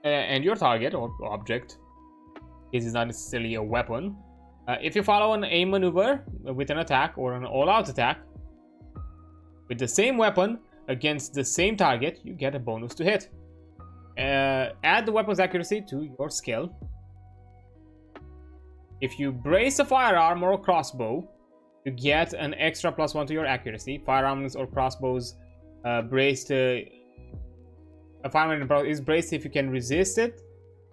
and your target or object. This is not necessarily a weapon. If you follow an aim maneuver with an attack or an all-out attack with the same weapon against the same target, you get a bonus to hit. Add the weapon's accuracy to your skill. If you brace a firearm or a crossbow, you get an extra +1 to your accuracy. Firearms or crossbows braced. A firearm is braced if you can resist it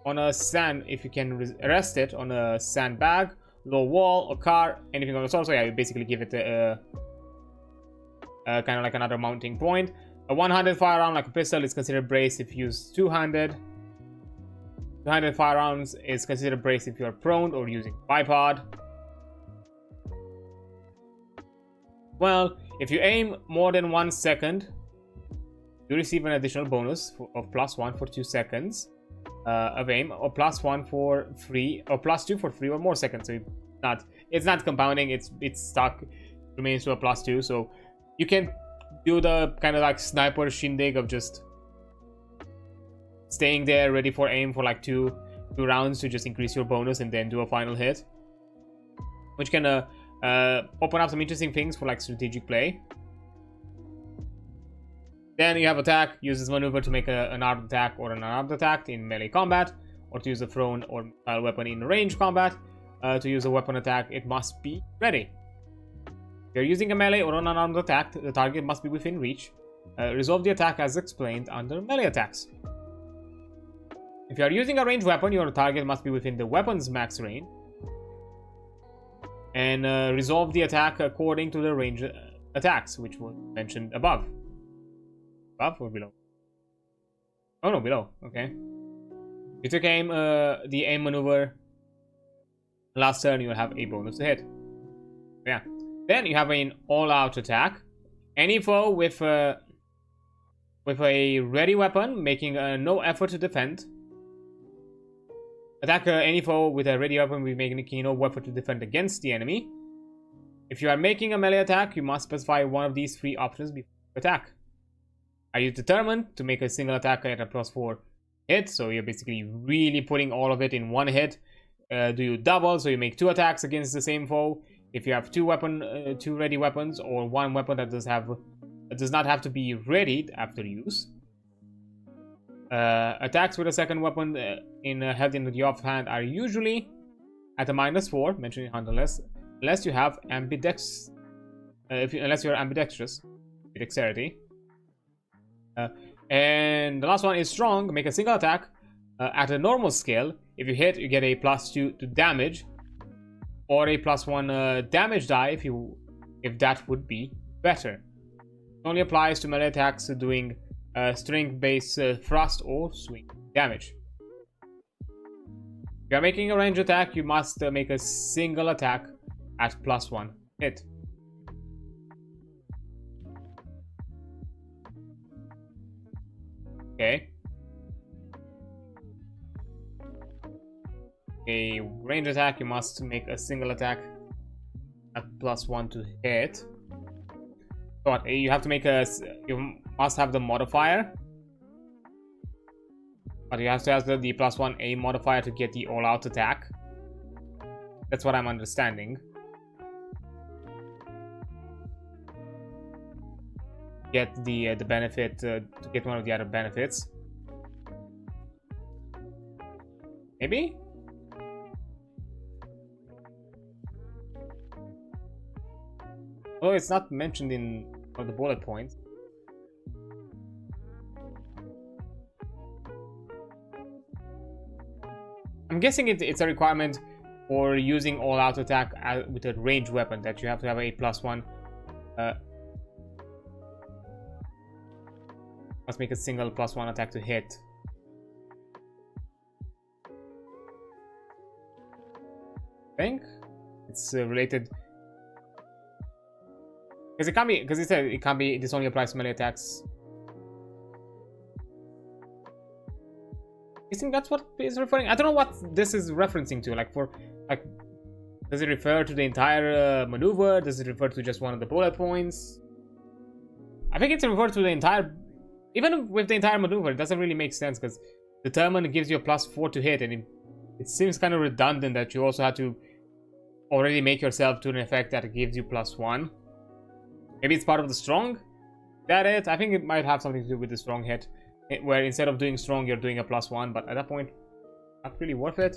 on a sand. If you can arrest it on a sandbag, low wall, a car, anything of the sort. So yeah, you basically give it a kind of like another mounting point. A one-handed firearm like a pistol is considered braced if used two-handed. 200 firearms is considered braced if you are prone or using bipod. Well, if you aim more than 1 second, you receive an additional bonus of +1 for 2 seconds of aim, or +1 for 3, or +2 for 3 or more seconds. So it's not compounding. It's stuck. Remains to a +2. So you can do the kind of like sniper shindig of just staying there ready for aim for like two rounds to just increase your bonus and then do a final hit, which can open up some interesting things for like strategic play. Then you have attack. Use this maneuver to make an armed attack or an unarmed attack in melee combat, or to use a thrown or missile weapon in range combat. To use a weapon attack, it must be ready. If you're using a melee or an unarmed attack, the target must be within reach. Resolve the attack as explained under melee attacks. If you are using a ranged weapon, your target must be within the weapon's max range. And resolve the attack according to the range attacks, which was mentioned above. Above or below? Oh no, below. Okay. If you took aim, the aim maneuver last turn, you'll have a bonus to hit. Yeah. Then you have an all-out attack. Any foe with a ready weapon making no effort to defend. Attack any foe with a ready weapon with making no effort to defend against the enemy. If you are making a melee attack, you must specify one of these 3 options before you attack. Are you determined to make a single attack at a +4 hit? So you're basically really putting all of it in one hit. Do you double? So you make 2 attacks against the same foe. If you have 2 ready weapons, or 1 weapon that does not have to be readied after use. Attacks with a second weapon held in the offhand are usually at a -4, mentioning unless you have unless you're ambidextrous, dexterity. And the last one is strong. Make a single attack at a normal scale. If you hit, you get a +2 to damage, or a +1 damage die if that would be better. It only applies to melee attacks doing strength-based thrust or swing damage. If you are making a range attack, you must make a single attack at +1 hit. Okay. A range attack, you must make a single attack at +1 to hit. But you have to make you must have the modifier. But you have to have the +1 aim modifier to get the all-out attack. That's what I'm understanding. Get the benefit to get one of the other benefits. Maybe? Oh, it's not mentioned in one of the bullet points. I'm guessing it's a requirement for using all-out attack with a ranged weapon, that you have to have a +1. Must make a single +1 attack to hit. I think it's related. Because it can't be, because it said it can't be, this only applies to melee attacks. You think that's what it's referring? I don't know what this is referencing to. Does it refer to the entire maneuver? Does it refer to just one of the bullet points? I think it's referred to the entire, even with the entire maneuver, it doesn't really make sense, because determine gives you a +4 to hit, and it seems kind of redundant that you also have to already make yourself to an effect that gives you +1. Maybe it's part of the strong? Is that it? I think it might have something to do with the strong hit, where instead of doing strong, you're doing a +1, but at that point, not really worth it.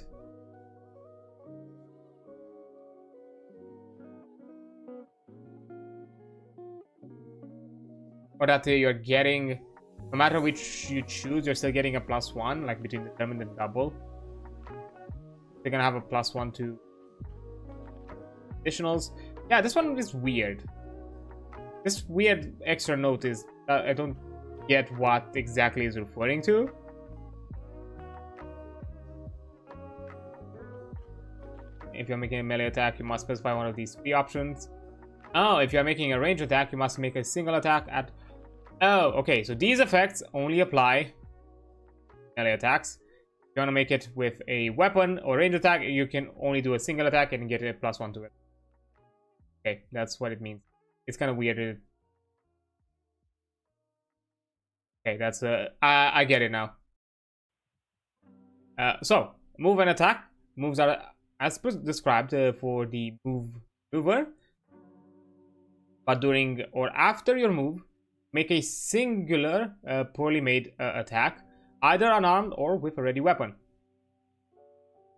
Or that you're getting, no matter which you choose, you're still getting a +1, like between determined and double. They're gonna have a +1 to additionals. Yeah, this one is weird. This weird extra note is, I don't get what exactly is referring to. If you're making a melee attack, you must specify one of these 3 options. Oh, if you're making a range attack, you must make a single attack at... Oh, okay, so these effects only apply melee attacks. If you want to make it with a weapon or range attack, you can only do a single attack and get a +1 to it. Okay, that's what it means. It's kind of weird. Okay, that's I get it now. So move and attack. Moves are as described for the mover. But during or after your move, make a singular poorly made attack, either unarmed or with a ready weapon.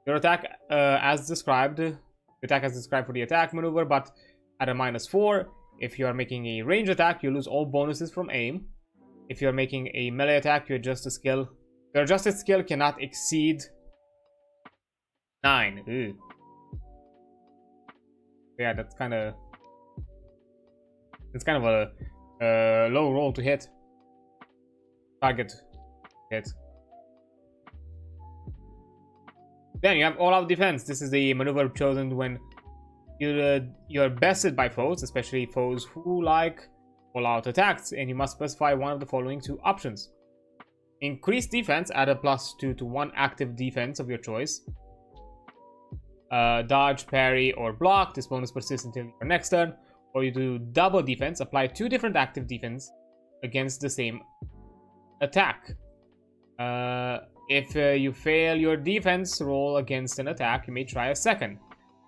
Your attack as described, the attack as described for the attack maneuver, but at a -4. If you are making a range attack, you lose all bonuses from aim. If you are making a melee attack, your adjusted skill cannot exceed 9. Ew. Yeah, that's kind of... It's kind of a low roll to hit. Target hit. Then you have all-out defense. This is the maneuver chosen when you're bested by foes, especially foes who like all-out attacks, and you must specify one of the following 2 options. Increase defense, add a +2 to 1 active defense of your choice. Dodge, parry, or block. This bonus persists until your next turn. Or you do double defense, apply 2 different active defense against the same attack. If you fail your defense roll against an attack, you may try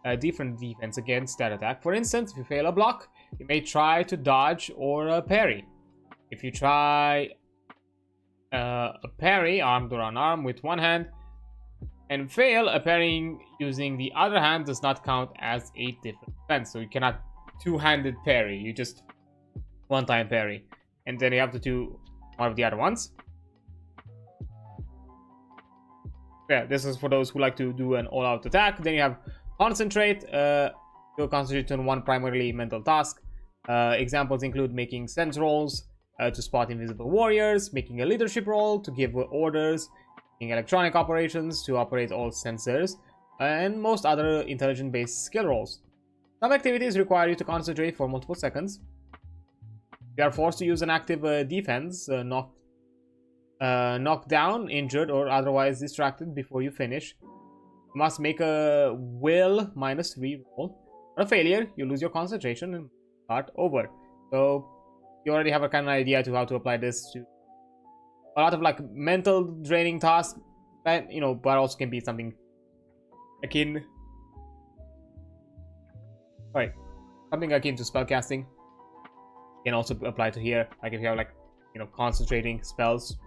a different defense against that attack. For instance, if you fail a block, you may try to dodge or a parry. If you try a parry, armed or unarmed, with one hand, and fail, a parrying using the other hand does not count as a different defense. So you cannot two-handed parry, you just one-time parry. And then you have to do one of the other ones. Yeah, this is for those who like to do an all-out attack. Then you have concentrate. You'll concentrate on one primarily mental task. Examples include making sense rolls to spot invisible warriors, making a leadership roll to give orders, making electronic operations to operate all sensors, and most other intelligence-based skill rolls. Some activities require you to concentrate for multiple seconds. You are forced to use an active defense, knocked down, injured, or otherwise distracted before you finish. You must make a will -3 roll. On a failure, you lose your concentration and start over. So you already have a kind of idea to how to apply this to a lot of like mental draining tasks, that but also can be something akin. Right, something akin to spellcasting can also apply to here. Like if you have like concentrating spells,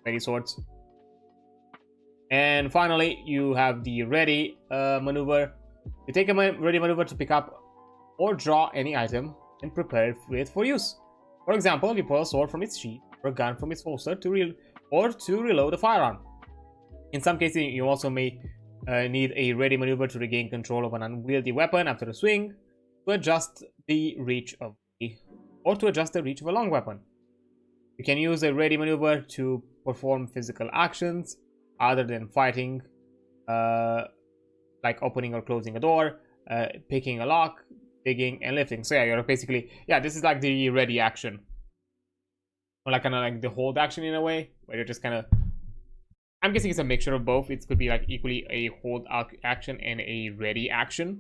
any sorts. And finally, you have the ready maneuver. You take a ready maneuver to pick up or draw any item and prepare it for use. For example, you pull a sword from its sheath or a gun from its holster to reload a firearm. In some cases, you also may need a ready maneuver to regain control of an unwieldy weapon after a swing, to adjust the reach of a long weapon. You can use a ready maneuver to perform physical actions other than fighting, like opening or closing a door, picking a lock, digging, and lifting. So yeah, you're basically, this is like the ready action, or like kind of like the hold action in a way, where you're just kind of, I'm guessing it's a mixture of both. It could be like equally a hold action and a ready action,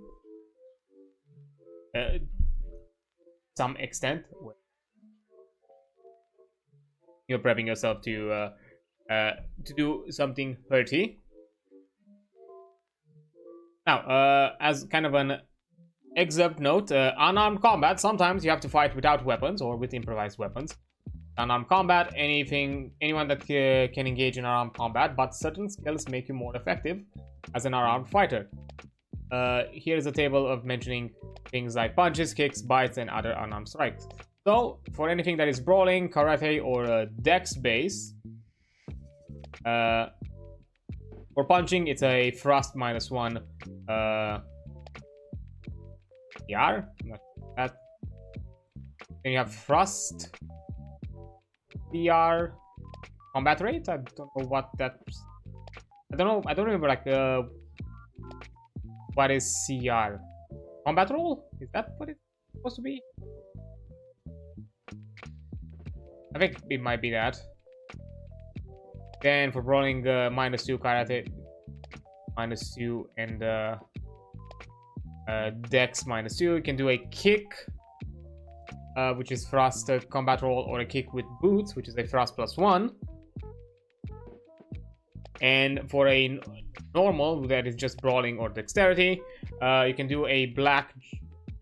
some extent. You're prepping yourself to do something hurty. Now, as kind of an excerpt note, unarmed combat, sometimes you have to fight without weapons or with improvised weapons. Unarmed combat, anyone that can engage in unarmed combat, but certain skills make you more effective as an unarmed fighter. Here's a table of mentioning things like punches, kicks, bites, and other unarmed strikes. So, for anything that is brawling, karate, or dex base, for punching, it's a thrust -1 PR. That. Then you have thrust PR combat rate. I don't know what that. I don't know. I don't remember like what is CR? Combat roll? Is that what it's supposed to be? I think it might be that. Then for rolling -2 karate, -2, and dex -2, you can do a kick, which is thrust combat roll, or a kick with boots, which is a thrust +1. And for a normal, that is just brawling or dexterity, you can do a black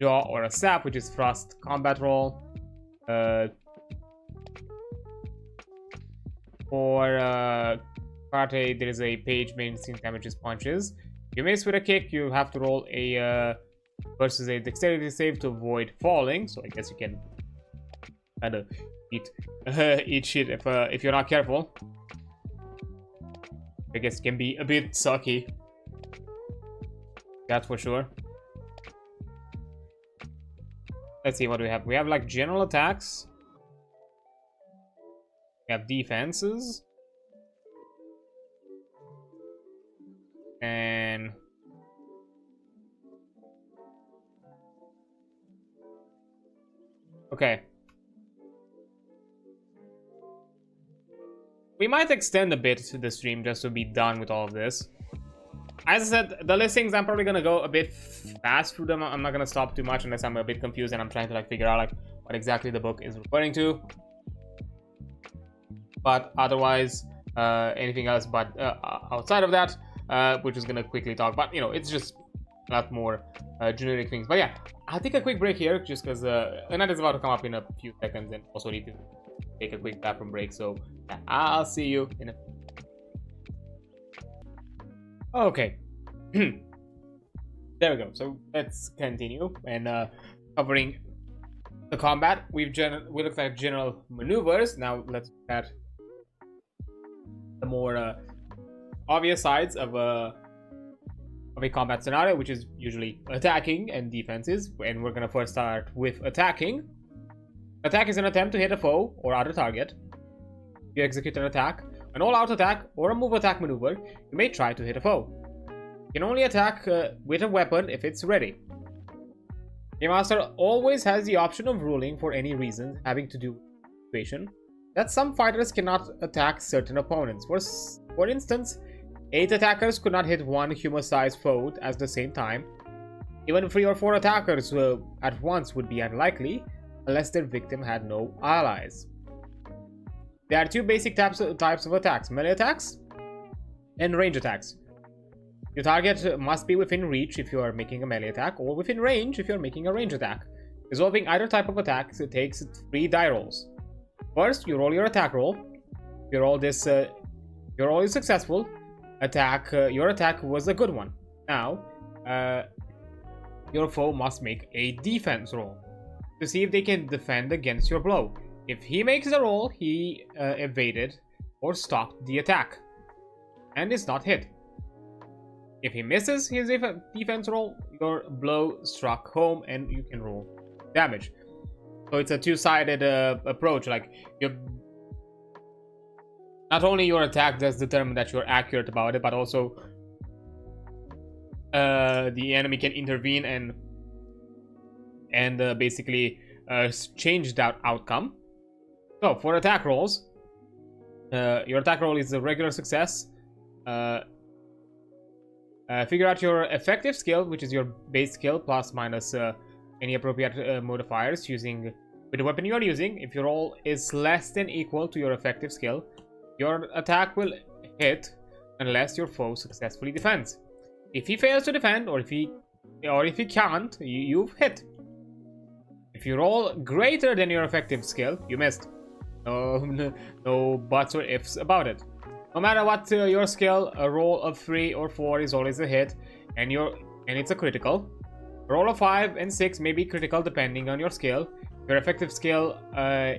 jaw or a sap, which is thrust combat roll. For karate, there is a page medicine damages punches. If you miss with a kick, you have to roll a versus a dexterity save to avoid falling. So I guess you can kind of eat shit if you're not careful. I guess it can be a bit sucky. That's for sure. Let's see what we have. We have like general attacks. We have defenses. And okay. We might extend a bit to the stream just to be done with all of this. As I said, the listings, I'm probably gonna go a bit fast through them. I'm not gonna stop too much unless I'm a bit confused and I'm trying to like figure out like what exactly the book is referring to. But otherwise, anything else but outside of that, we're just gonna quickly talk. But you know, it's just a lot more generic things. But yeah, I'll take a quick break here just because Annette is about to come up in a few seconds and also need to take a quick bathroom break. So yeah, I'll see you in a... Okay. There we go. So let's continue and covering the combat. We looked at general maneuvers. Now let's look at the more obvious sides of a combat scenario, which is usually attacking and defenses. And we're gonna first start with attacking. Attack is an attempt to hit a foe or other target. You execute an attack, an all-out attack, or a move attack maneuver. You may try to hit a foe. You can only attack with a weapon if it's ready. Game Master always has the option of ruling for any reason having to do with the situation that some fighters cannot attack certain opponents. For instance, 8 attackers could not hit one human-sized foe at the same time. Even 3 or 4 attackers at once would be unlikely, unless their victim had no allies. There are 2 basic types of attacks: melee attacks and range attacks. Your target must be within reach if you are making a melee attack, or within range if you are making a range attack. Resolving either type of attack takes 3 die rolls. First, you roll your attack roll. If you roll this, your roll is successful. Your attack was a good one. Now, your foe must make a defense roll to see if they can defend against your blow. If he makes a roll, he evaded or stopped the attack and is not hit. If he misses his defense roll, your blow struck home and you can roll damage. So it's a two-sided approach. Like, not only your attack does determine that you're accurate about it, but also the enemy can intervene and basically change that outcome. So for attack rolls, your attack roll is a regular success. Figure out your effective skill, which is your base skill plus minus any appropriate modifiers using with the weapon you are using. If your roll is less than equal to your effective skill, your attack will hit unless your foe successfully defends. If he fails to defend, or if he can't, you've hit. If you roll greater than your effective skill, you missed. No buts or ifs about it. No matter what your skill, a roll of 3 or 4 is always a hit, and it's a critical. A roll of 5 and 6 may be critical depending on your skill. If your effective skill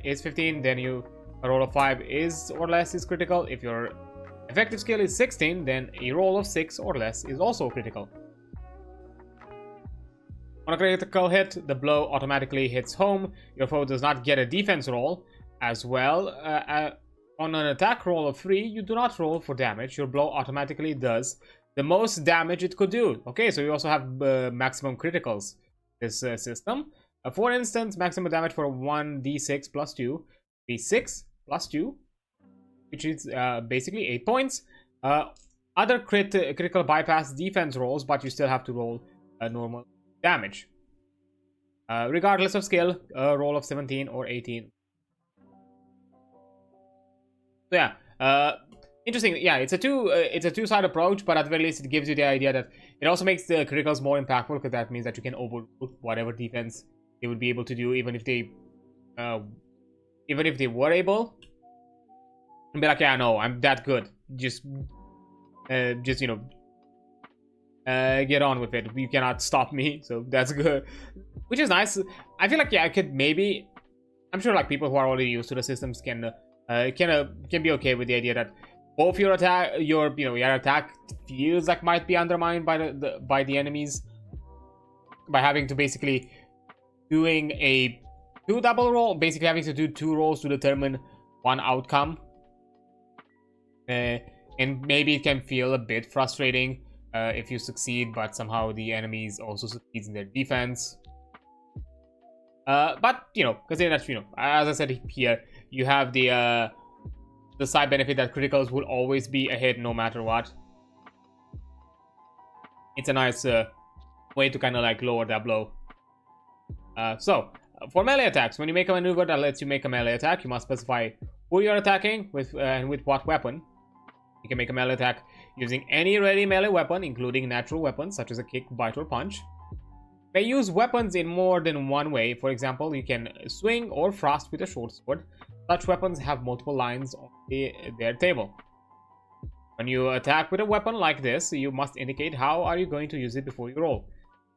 is 15, then a roll of 5 is or less is critical. If your effective skill is 16, then a roll of 6 or less is also critical. On a critical hit, the blow automatically hits home. Your foe does not get a defense roll. As well, on an attack roll of 3, you do not roll for damage. Your blow automatically does the most damage it could do. Okay, so we also have maximum criticals. This system. For instance, maximum damage for 1d6 plus 2, d6 plus 2, which is basically 8 points. Other critical bypass defense rolls, but you still have to roll normal damage. Regardless of skill, a roll of 17 or 18. So yeah, interesting. Yeah, it's a two-side approach, but at the very least, it gives you the idea that it also makes the criticals more impactful, because that means that you can overrule whatever defense they would be able to do, even if they were able. And be like, yeah, no, I'm that good. Just you know, get on with it. You cannot stop me. So that's good, which is nice. I feel like, yeah, I could maybe. I'm sure like people who are already used to the systems can be okay with the idea that both your attack feels like might be undermined by the enemies, by having to basically doing a 2 double roll, basically having to do 2 rolls to determine one outcome. And maybe it can feel a bit frustrating if you succeed, but somehow the enemies also succeeds in their defense. But you know, consider that, you know, as I said here, you have the side benefit that criticals will always be a hit no matter what. It's a nice way to kind of like lower that blow. So for melee attacks, when you make a maneuver that lets you make a melee attack, you must specify who you're attacking with and with what weapon. You can make a melee attack using any ready melee weapon, including natural weapons such as a kick, bite, or punch. You may use weapons in more than one way. For example, you can swing or thrust with a short sword. Such weapons have multiple lines on their table. When you attack with a weapon like this, you must indicate how are you going to use it before you roll.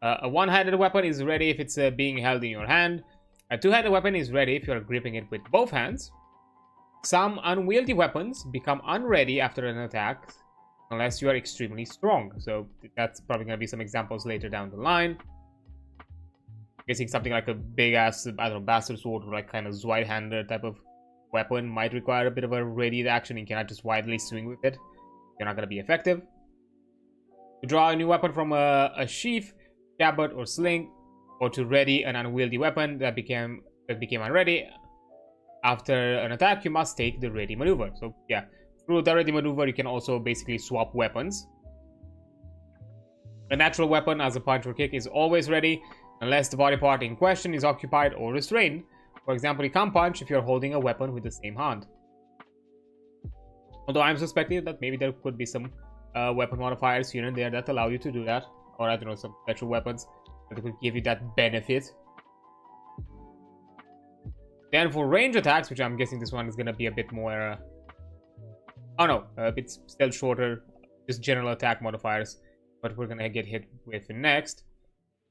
A one-handed weapon is ready if it's being held in your hand. A two-handed weapon is ready if you're gripping it with both hands. Some unwieldy weapons become unready after an attack unless you are extremely strong. So that's probably going to be some examples later down the line. I'm guessing something like a big-ass, I don't know, bastard sword or like kind of Zweihänder type of weapon might require a bit of a ready action. You cannot just widely swing with it. You're not going to be effective. To draw a new weapon from a sheath, scabbard, or sling, or to ready an unwieldy weapon that became unready after an attack, you must take the ready maneuver. So yeah, through the ready maneuver, you can also basically swap weapons. A natural weapon as a punch or kick is always ready unless the body part in question is occupied or restrained. For example, you can't punch if you're holding a weapon with the same hand. Although I'm suspecting that maybe there could be some weapon modifiers here and there that allow you to do that. Or I don't know, some special weapons that could give you that benefit. Then for range attacks, which I'm guessing this one is going to be a bit more... oh no, it's still shorter. Just general attack modifiers. But we're going to get hit with next.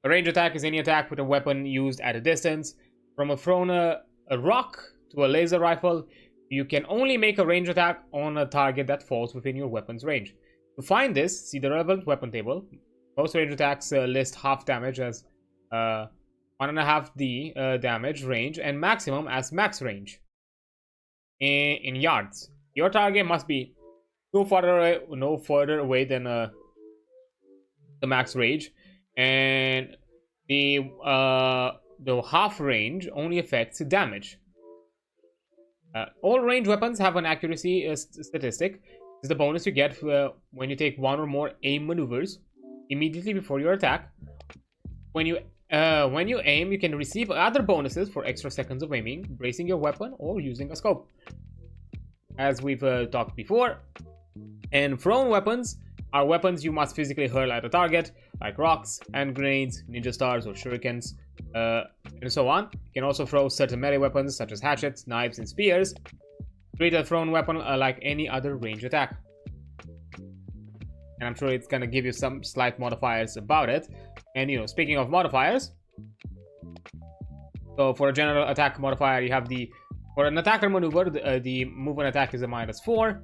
A range attack is any attack with a weapon used at a distance. From a rock to a laser rifle, you can only make a range attack on a target that falls within your weapon's range. To find this, see the relevant weapon table. Most range attacks list half damage as 1.5d damage range and maximum as max range in yards. Your target must be no further away than the max range, and the half range only affects damage. All range weapons have an accuracy statistic. This is the bonus you get when you take one or more aim maneuvers immediately before your attack. When you aim, you can receive other bonuses for extra seconds of aiming, bracing your weapon, or using a scope. As we've talked before. And thrown weapons are weapons you must physically hurl at a target, like rocks, hand grenades, ninja stars, or shurikens, and so on. You can also throw certain melee weapons, such as hatchets, knives, and spears. Treat a thrown weapon like any other range attack. And I'm sure it's gonna give you some slight modifiers about it. And, you know, speaking of modifiers, so for a general attack modifier, you have for an attacker maneuver, the movement attack is a -4.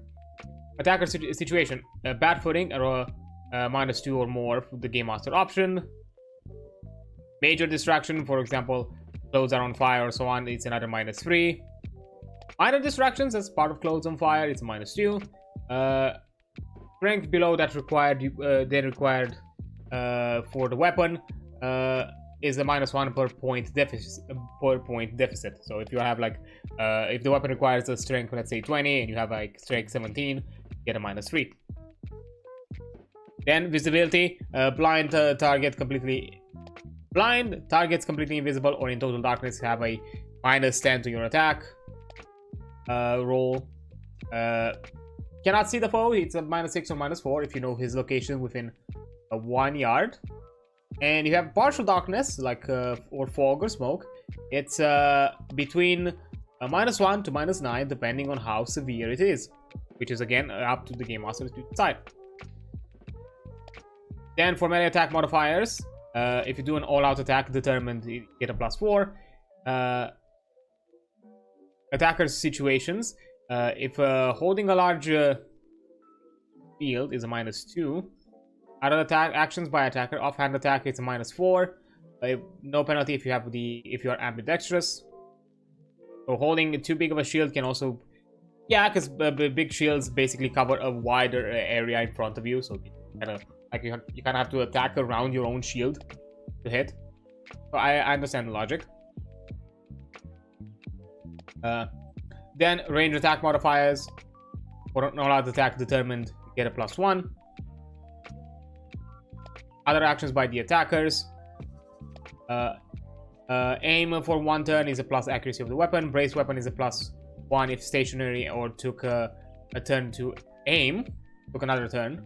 Attacker situation, bad footing, or a -2 or more for the Game Master option. Major distraction, for example, clothes are on fire or so on, it's another -3. Minor distractions as part of clothes on fire, it's -2. strength below that required for the weapon is a -1 per point deficit. So if you have like if the weapon requires a strength, let's say 20, and you have like strength 17, you get a -3. Then visibility, blind targets completely invisible or in total darkness have a -10 to your attack roll. Cannot see the foe, it's a -6 or -4 if you know his location within 1 yard. And you have partial darkness, like or fog or smoke. It's between -1 to -9, depending on how severe it is, which is again up to the game master to decide. Then for melee attack modifiers, if you do an all-out attack determined, you get a +4. Attacker's situations, if holding a large field is a -2. Other attack actions by attacker, offhand attack it's a -4. No penalty if you are ambidextrous. So holding too big of a shield can also, yeah, because big shields basically cover a wider area in front of you, so kind of like you kind of have to attack around your own shield to hit. So I understand the logic. Then range attack modifiers, for an all-out attack determined, you get a +1. Other actions by the attackers. Aim for 1 turn is a plus accuracy of the weapon. Brace weapon is a +1 if stationary or took a turn to aim. Took another turn.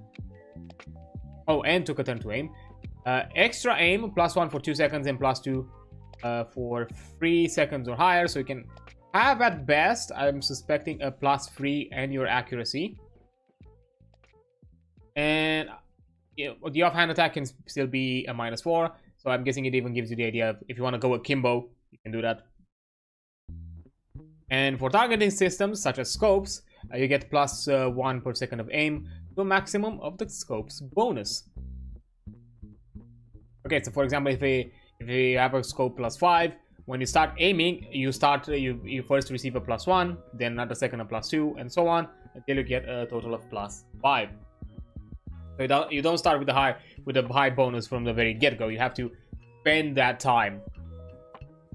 Oh, and took a turn to aim. Extra aim, +1 for 2 seconds and +2 for 3 seconds or higher. So you can have at best, I'm suspecting, a +3 and your accuracy. And the offhand attack can still be a -4. So I'm guessing it even gives you the idea of if you want to go akimbo, you can do that. And for targeting systems such as scopes, you get +1 per second of aim to a maximum of the scope's bonus. Okay, so for example, if you have a scope +5, when you start aiming, you first receive a +1, then another second a +2, and so on until you get a total of +5. So you don't start with a high bonus from the very get-go. You have to spend that time,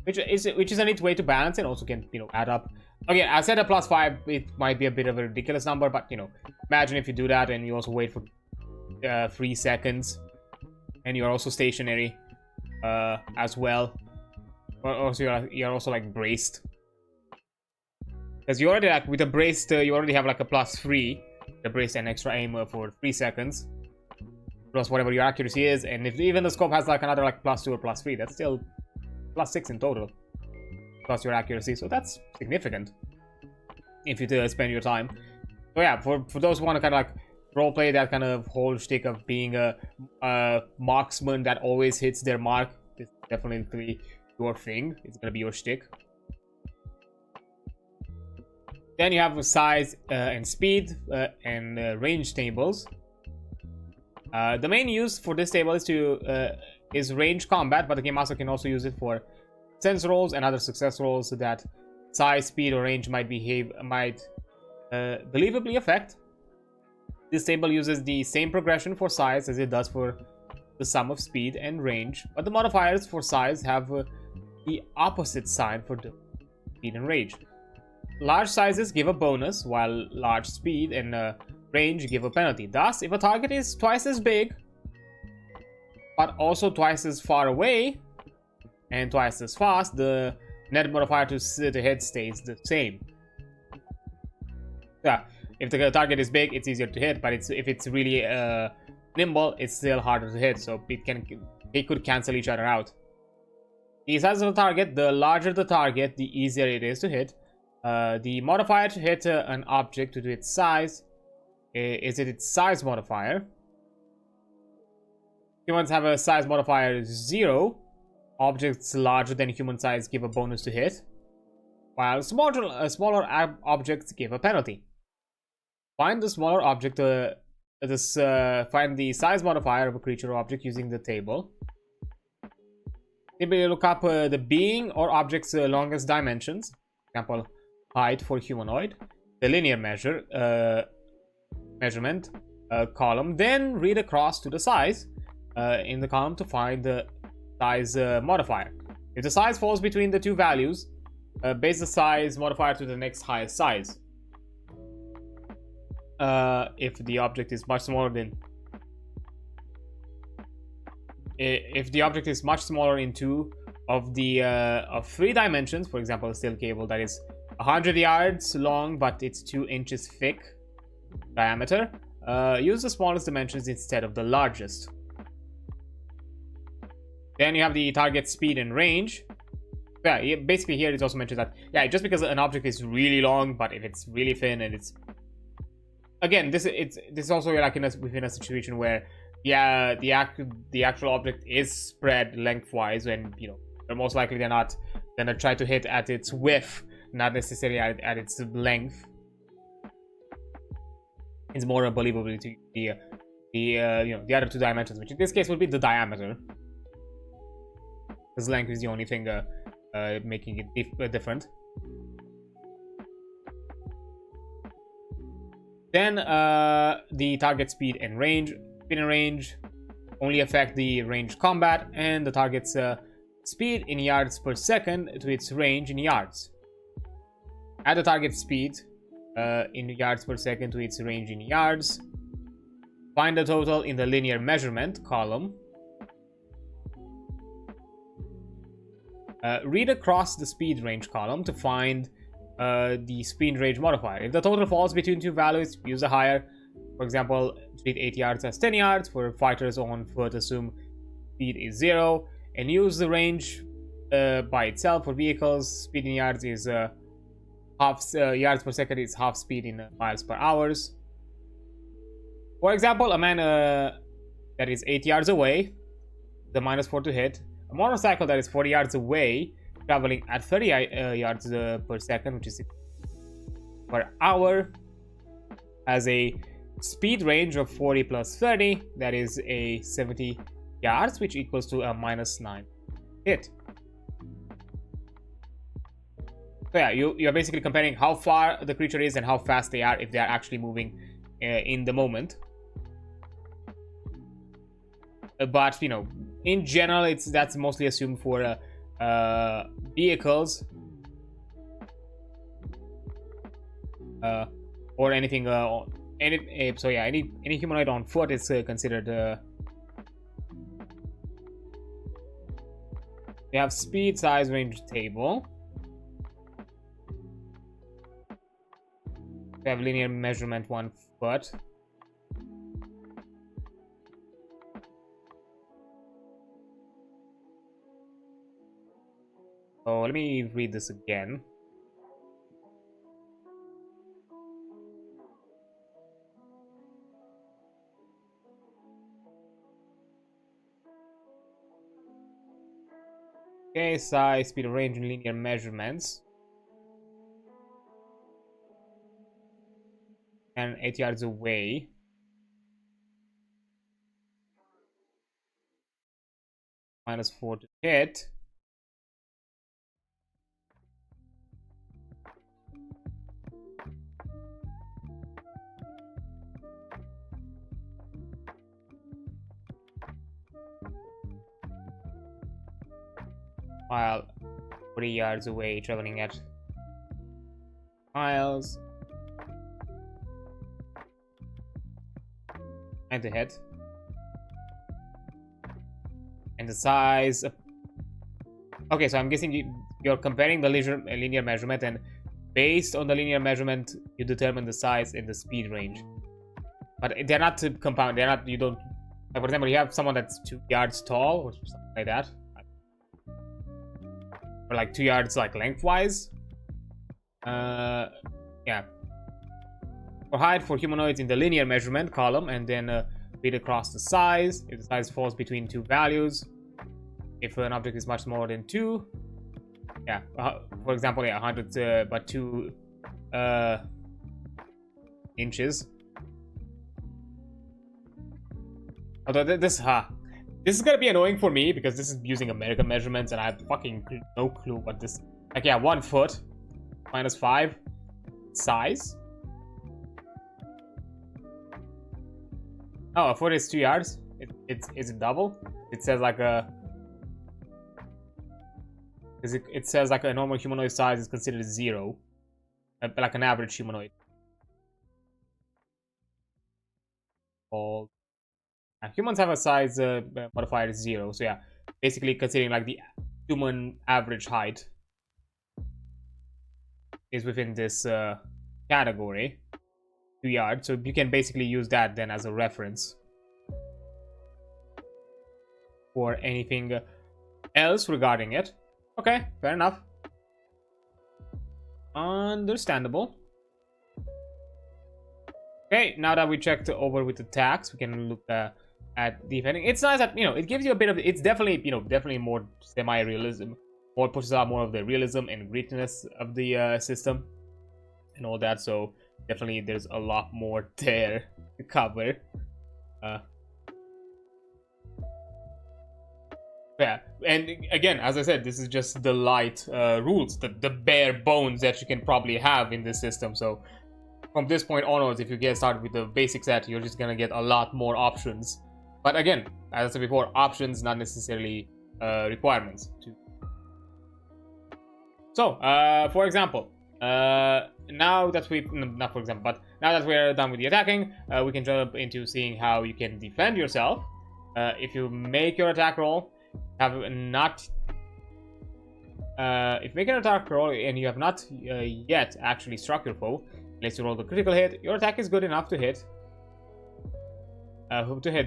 which is a neat way to balance and also can add up. Again, I said a +5. It might be a bit of a ridiculous number, but imagine if you do that and you also wait for 3 seconds, and you're also stationary as well. Also, you're also like braced, because you already with the braced you already have like a +3. The brace and extra aim for 3 seconds, plus whatever your accuracy is, and if even the scope has like another like +2 or +3, that's still +6 in total, plus your accuracy. So that's significant if you spend your time. So yeah, for those who want to kind of like roleplay that kind of whole shtick of being a marksman that always hits their mark, this is definitely your thing. It's gonna be your shtick. Then you have size and speed and range tables. The main use for this table is range combat, but the game master can also use it for sense rolls and other success rolls that size, speed, or range might believably affect. This table uses the same progression for size as it does for the sum of speed and range, but the modifiers for size have the opposite sign for the speed and range. Large sizes give a bonus, while large speed and range give a penalty. Thus, if a target is twice as big, but also twice as far away, and twice as fast, the net modifier to hit stays the same. Yeah, if the target is big, it's easier to hit, but if it's really nimble, it's still harder to hit, so it could cancel each other out. The size of the target, the larger the target, the easier it is to hit. The modifier to hit an object due to its size is its size modifier. Humans have a size modifier 0. Objects larger than human size give a bonus to hit, while smaller objects give a penalty. Find the smaller object. Find the size modifier of a creature or object using the table. Typically, look up the being or object's longest dimensions. For example, height for humanoid, the linear measurement, column, then read across to the size in the column to find the size modifier. If the size falls between the two values, base the size modifier to the next highest size. If the object is much smaller than in two of the of 3 dimensions, for example, a steel cable that is 100 yards long but it's 2 inches thick diameter, use the smallest dimensions instead of the largest. Then you have the target speed and range. Yeah, basically here it also mentions that, yeah, just because an object is really long, but if it's really thin and it's, again, this is also like within a situation where, yeah, the actual object is spread lengthwise, and you know, most likely they're not gonna try to hit at its width, not necessarily at its length. It's more believable to the you know, the other 2 dimensions, which in this case would be the diameter, because length is the only thing making it different. Then the target speed and range. Speed and range only affect the range combat and the target's speed in yards per second to its range in yards. Add the target speed in yards per second to its range in yards. Find the total in the linear measurement column. Read across the speed range column to find the speed range modifier. If the total falls between 2 values, use a higher. For example, treat 8 yards as 10 yards. For fighters on foot, assume speed is 0. And use the range by itself. For vehicles, speed in yards is half yards per second is half speed in miles per hours. For example, a man that is 8 yards away, the -4 to hit. A motorcycle that is 40 yards away, traveling at 30 yards per second, which is per hour, has a speed range of 40 plus 30, that is a 70 yards, which equals to a -9 hit. So yeah, you're basically comparing how far the creature is and how fast they are if they are actually moving in the moment. But you know, in general, that's mostly assumed for vehicles or anything. So yeah, any humanoid on foot is considered. We have speed, size, range table. We have linear measurement 1 foot. So let me read this again. Okay, size, speed, range, and linear measurements. And 8 yards away. -4 to hit. While 40 yards away, traveling at miles. And the hit. And the size. Okay, so I'm guessing you're comparing the linear measurement, and based on the linear measurement, you determine the size and the speed range. But they're not to compound. They're not. You don't. Like for example, you have someone that's 2 yards tall or something like that, or like 2 yards like lengthwise. Yeah. For height, for humanoids in the linear measurement column, and then read across the size. If the size falls between 2 values, if an object is much smaller than 2, yeah. For example, yeah, 100 but 2 inches. Although this is gonna be annoying for me because this is using American measurements and I have fucking no clue what this. Like yeah, 1 foot -5 size. Oh, a foot is 2 yards. Is it double? It says like a. It says like a normal humanoid size is considered 0, like an average humanoid. All humans have a size modifier 0, so yeah, basically considering like the human average height is within this category, 2 yards. So you can basically use that then as a reference for anything else regarding it. Okay, fair enough. Understandable. Okay, now that we checked over with attacks, we can look at defending. It's nice that, you know, it gives you a bit of, it's definitely, you know, definitely more semi-realism, more pushes out more of the realism and grittiness of the system and all that. So definitely there's a lot more there to cover. Yeah, and again, as I said, this is just the light rules, the bare bones that you can probably have in this system. So from this point onwards, if you get started with the basic set, you're just gonna get a lot more options. But again, as I said before, options, not necessarily requirements. So, for example, now that we, not for example, but now that we're done with the attacking, we can jump into seeing how you can defend yourself. If you make your attack roll, if you make an attack roll and you have not yet actually struck your foe, unless you roll the critical hit, your attack is good enough to hit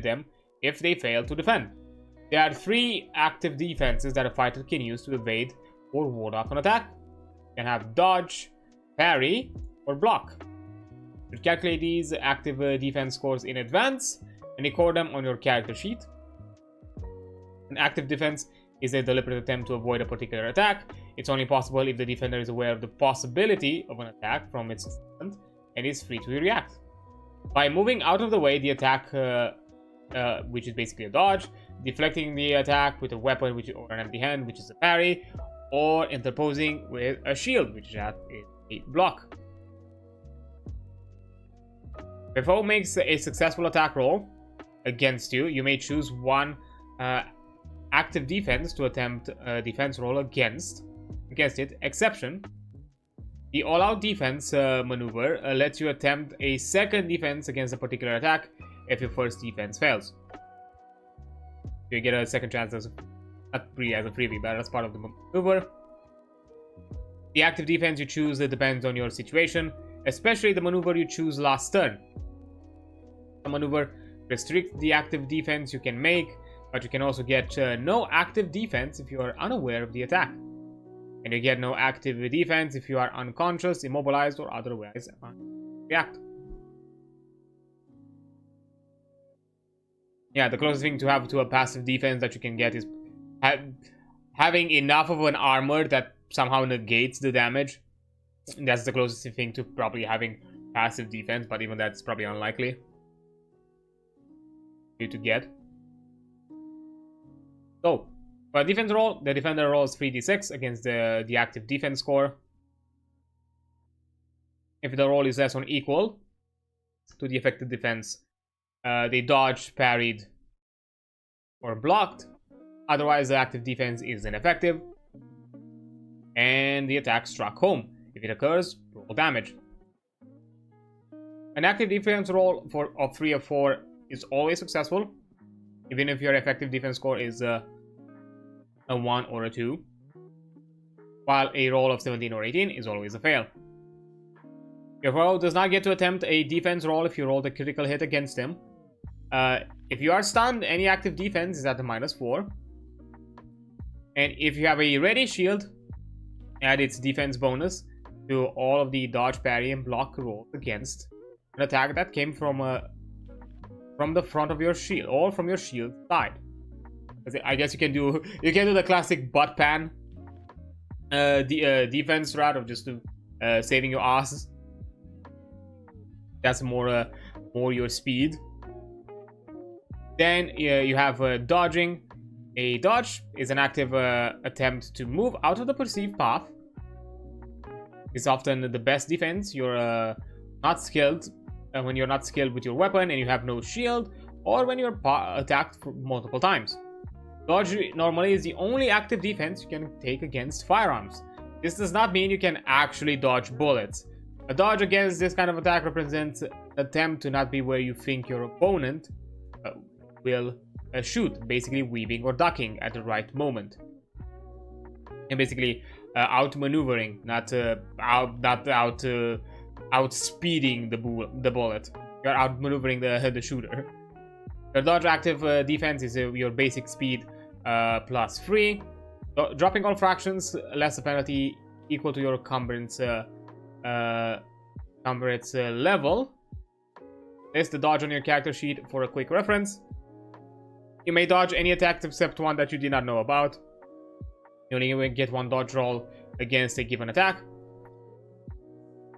them if they fail to defend. There are 3 active defenses that a fighter can use to evade or ward off an attack. You can have dodge, parry, or block. You calculate these active defense scores in advance and record them on your character sheet. An active defense is a deliberate attempt to avoid a particular attack. It's only possible if the defender is aware of the possibility of an attack from its assailant and is free to react. By moving out of the way, the attack, which is basically a dodge, deflecting the attack with a weapon or an empty hand, which is a parry, or interposing with a shield, which is a block. If a foe makes a successful attack roll against you, you may choose one active defense to attempt a defense roll against it. Exception: the all-out defense maneuver lets you attempt a second defense against a particular attack if your first defense fails. You get a second chance as not free as a freebie, but as part of the maneuver. The active defense you choose depends on your situation, especially the maneuver you choose last turn. The maneuver restricts the active defense you can make, but you can also get no active defense if you are unaware of the attack. And you get no active defense if you are unconscious, immobilized, or otherwise react. Yeah, the closest thing to have to a passive defense that you can get is having enough of an armor that somehow negates the damage. That's the closest thing to probably having passive defense, but even that's probably unlikely for you to get. So, for a defense roll, the defender rolls 3d6 against the active defense score. If the roll is less or equal to the effective defense, they dodged, parried, or blocked. Otherwise, the active defense is ineffective, and the attack struck home. If it occurs, roll damage. An active defense roll of 3 or 4 is always successful, even if your effective defense score is a 1 or a 2, while a roll of 17 or 18 is always a fail. Your foe does not get to attempt a defense roll if you roll the critical hit against him. If you are stunned, any active defense is at a -4. And if you have a ready shield, add its defense bonus to all of the dodge, parry, and block rolls against an attack that came from the front of your shield or from your shield side. I guess you can do the classic butt pan defense route of just saving your ass. That's more your speed. Then you have dodging. A dodge is an active attempt to move out of the perceived path. It's often the best defense. You're not skilled when you're not skilled with your weapon and you have no shield, or when you're attacked multiple times. Dodge normally is the only active defense you can take against firearms. This does not mean you can actually dodge bullets. A dodge against this kind of attack represents an attempt to not be where you think your opponent will shoot, basically weaving or ducking at the right moment. And basically outmaneuvering, not outspeeding the bullet. You're outmaneuvering the shooter. Your dodge active defense is your basic speed plus 3. Dropping all fractions, less a penalty equal to your encumbrance level. There's the dodge on your character sheet for a quick reference. You may dodge any attacks except one that you did not know about. You only get one dodge roll against a given attack.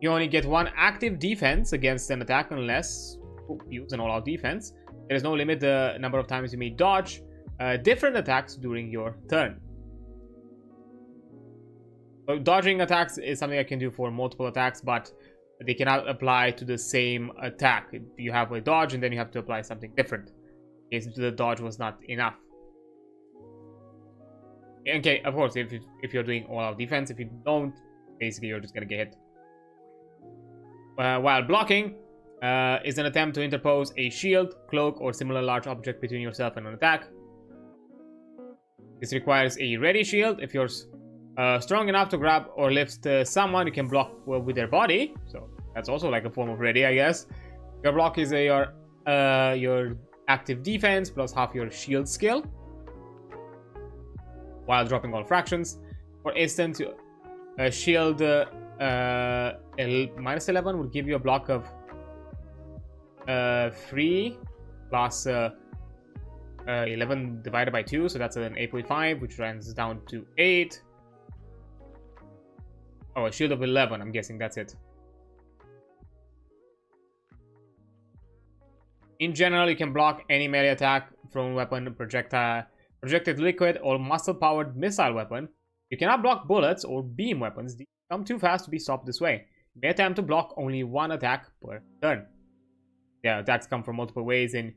You only get one active defense against an attack unless you use an all-out defense. There is no limit the number of times you may dodge different attacks during your turn. So dodging attacks is something I can do for multiple attacks, but they cannot apply to the same attack. You have a dodge and then you have to apply something different. If the dodge was not enough. Okay, of course, if you're doing all-out defense, if you don't, basically you're just gonna get hit. While blocking is an attempt to interpose a shield, cloak, or similar large object between yourself and an attack. This requires a ready shield. If you're strong enough to grab or lift someone, you can block with their body. So that's also like a form of ready, I guess. Your block is your active defense plus half your shield skill. While dropping all fractions. For instance, a shield minus 11 would give you a block of 3 plus 11 divided by 2, so that's an 8.5, which runs down to 8. Oh, a shield of 11, I'm guessing that's it. In general, you can block any melee attack, thrown weapon, projected liquid, or muscle-powered missile weapon. You cannot block bullets or beam weapons. These come too fast to be stopped this way. You may attempt to block only one attack per turn. Yeah, attacks come from multiple ways, and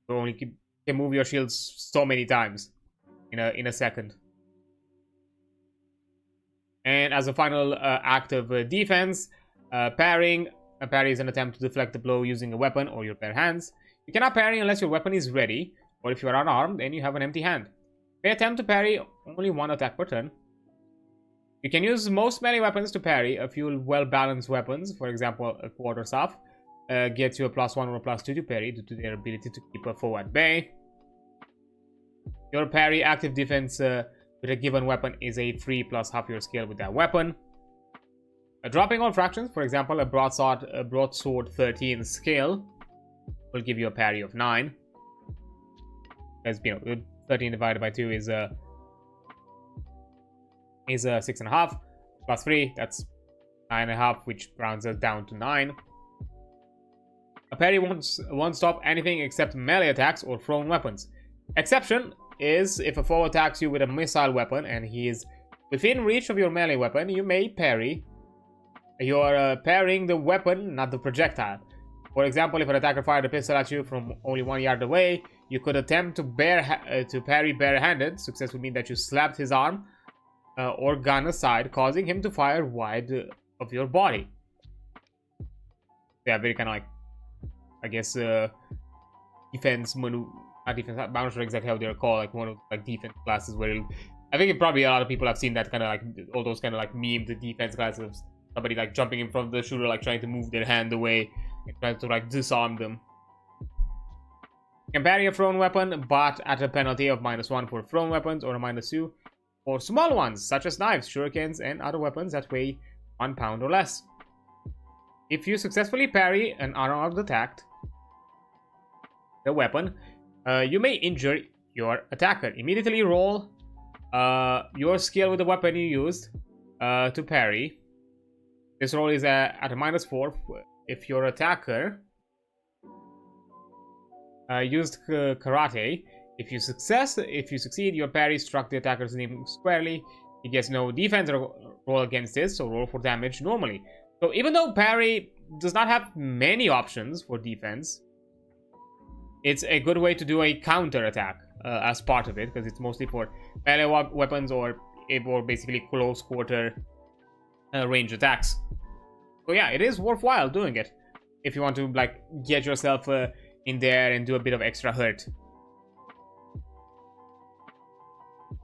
you only can move your shields so many times in a second. And as a final act of defense, parrying. A parry is an attempt to deflect the blow using a weapon or your bare hands. You cannot parry unless your weapon is ready, or if you are unarmed and you have an empty hand. You may attempt to parry only one attack per turn. You can use most melee weapons to parry. A few well-balanced weapons, for example, a quarterstaff, gets you a +1 or a +2 to parry due to their ability to keep a foe at bay. Your parry active defense with a given weapon is a 3 plus half your skill with that weapon. Dropping all fractions, for example, a broadsword 13 skill will give you a parry of 9. As you know, 13 divided by 2 is 6.5 plus 3. That's 9.5, which rounds us down to 9. A parry won't stop anything except melee attacks or thrown weapons. Exception is if a foe attacks you with a missile weapon and he is within reach of your melee weapon, you may parry. You are parrying the weapon, not the projectile. For example, if an attacker fired a pistol at you from only 1 yard away, you could attempt to parry barehanded. Success would mean that you slapped his arm or gun aside, causing him to fire wide of your body. Yeah, very kind of like, I guess, defense maneuver. Not defense, I'm not sure exactly how they're called. Like one of like defense classes where I think probably a lot of people have seen that kind of like all those kind of like memed defense classes. Somebody like jumping in front of the shooter, like trying to move their hand away and trying to like disarm them. You can parry a thrown weapon, but at a penalty of -1 for thrown weapons or a -2 for small ones, such as knives, shurikens, and other weapons that weigh 1 pound or less. If you successfully parry an unarmed attack, the weapon, you may injure your attacker. Immediately roll your skill with the weapon you used to parry. This roll is at a -4 if your attacker used karate. If you succeed, your parry struck the attacker's name squarely. He gets no defense roll against this, so roll for damage normally. So even though parry does not have many options for defense, it's a good way to do a counter attack as part of it, because it's mostly for melee weapons or basically close quarter range attacks. So yeah, it is worthwhile doing it if you want to like get yourself in there and do a bit of extra hurt.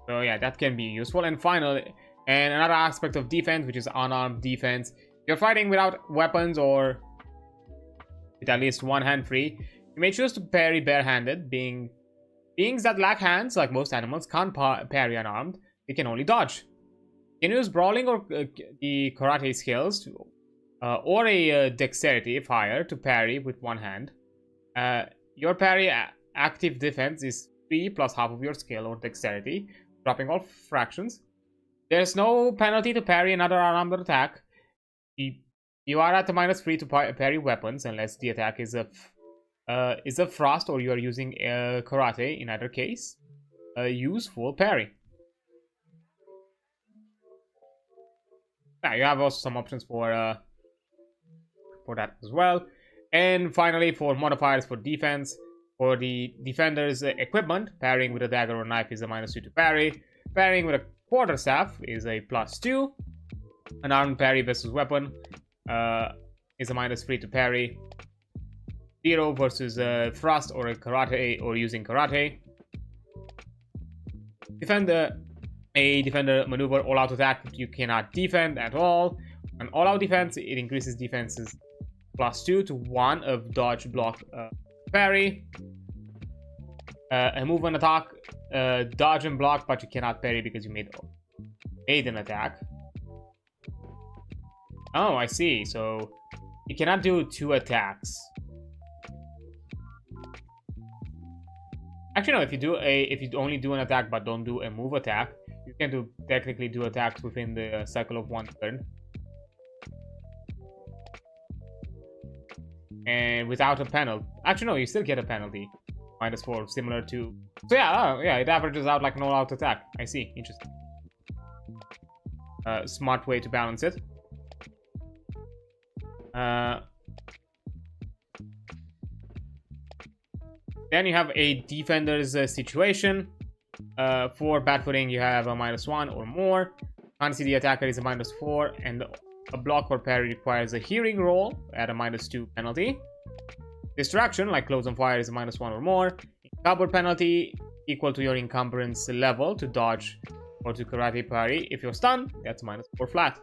So yeah, that can be useful. And finally, and another aspect of defense, which is unarmed defense. If you're fighting without weapons or with at least one hand free, you may choose to parry barehanded. Beings that lack hands, like most animals, can't parry unarmed. They can only dodge. You can use brawling or the karate skills or a dexterity, if higher, to parry with one hand. Your parry active defense is 3 plus half of your skill or dexterity, dropping all fractions. There's no penalty to parry another unarmed attack. You are at a -3 to parry weapons unless the attack is a thrust or you are using karate. In either case, use full parry. Yeah, you have also some options for that as well. And finally, for modifiers for defense, for the defender's equipment, parrying with a dagger or knife is a -2 to parry. Parrying with a quarterstaff is a +2. An armed parry versus weapon is a -3 to parry. 0 versus a thrust or a karate or using karate. A defender maneuver all-out attack you cannot defend at all. An all-out defense, it increases defenses +2 to 1 of dodge, block, parry. A movement attack, dodge and block, but you cannot parry because you made an attack. Oh, I see. So you cannot do 2 attacks. Actually, no. If you only do an attack but don't do a move attack, you can technically do attacks within the cycle of 1 turn. And without a penalty. Actually, no, you still get a penalty. -4, similar to... So yeah, it averages out like an all-out attack. I see. Interesting. Smart way to balance it. Then you have a defender's situation. For bad footing, you have a -1 or more. Can't see the attacker is a -4, and a block or parry requires a hearing roll at a -2 penalty. Distraction, like close on fire, is a -1 or more. Encumber penalty, equal to your encumbrance level to dodge or to karate parry. If you're stunned, that's -4 flat.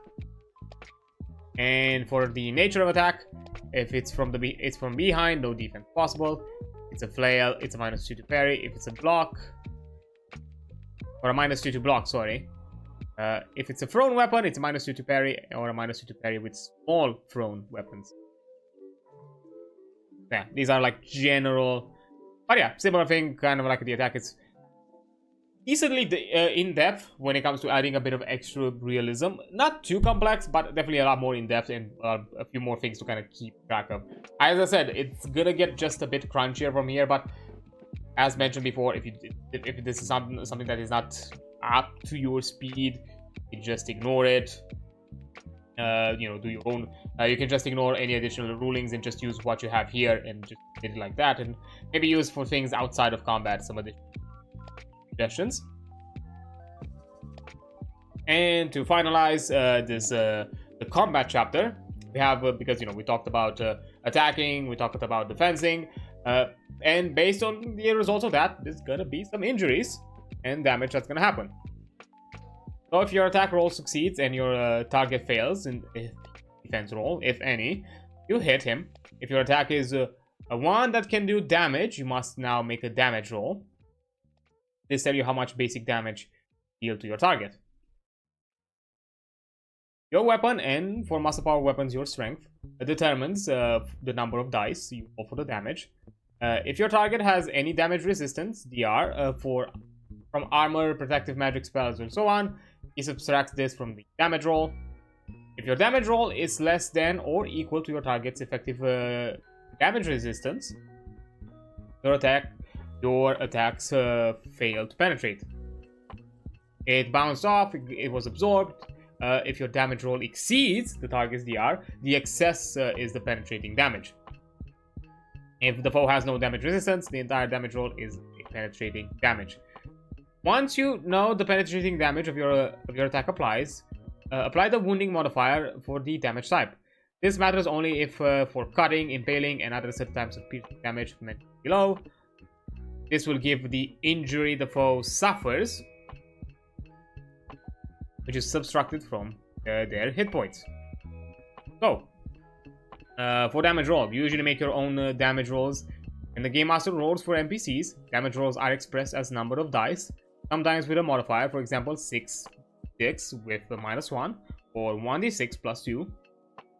And for the nature of attack, if it's from behind, no defense possible. It's a flail, it's a -2 to parry. If it's a block, or a -2 to block, sorry. If it's a thrown weapon, it's a -2 to parry, or a -2 to parry with small thrown weapons. Yeah, these are like general, but yeah, similar thing, kind of like the attack. It's decently in-depth when it comes to adding a bit of extra realism. Not too complex, but definitely a lot more in-depth and a few more things to kind of keep track of. As I said, it's gonna get just a bit crunchier from here, but as mentioned before, if this is something that is not up to your speed, you just ignore it. Do your own. You can just ignore any additional rulings and just use what you have here and just did it like that, and maybe use for things outside of combat some additional suggestions. And to finalize the combat chapter, we have because we talked about attacking, we talked about defending, and based on the results of that, there's gonna be some injuries and damage that's gonna happen. So if your attack roll succeeds and your target fails in defense roll, if any, you hit him. If your attack is a one that can do damage, you must now make a damage roll. This tells you how much basic damage you deal to your target. Your weapon, and for muscle power weapons, your strength, determines the number of dice you roll for the damage. If your target has any damage resistance, DR, from armor, protective magic spells, and so on, he subtracts this from the damage roll. If your damage roll is less than or equal to your target's effective damage resistance, your attacks fail to penetrate. It bounced off, it was absorbed. If your damage roll exceeds the target's DR, the excess is the penetrating damage. If the foe has no damage resistance, the entire damage roll is penetrating damage. Once you know the penetrating damage of your attack applies, apply the wounding modifier for the damage type. This matters only if for cutting, impaling, and other certain types of piercing damage mentioned below. This will give the injury the foe suffers, which is subtracted from their hit points. So, for damage roll, you usually make your own damage rolls. When the Game Master rolls for NPCs, damage rolls are expressed as number of dice, sometimes with a modifier, for example 6 with a -1, or 1d6 plus 2.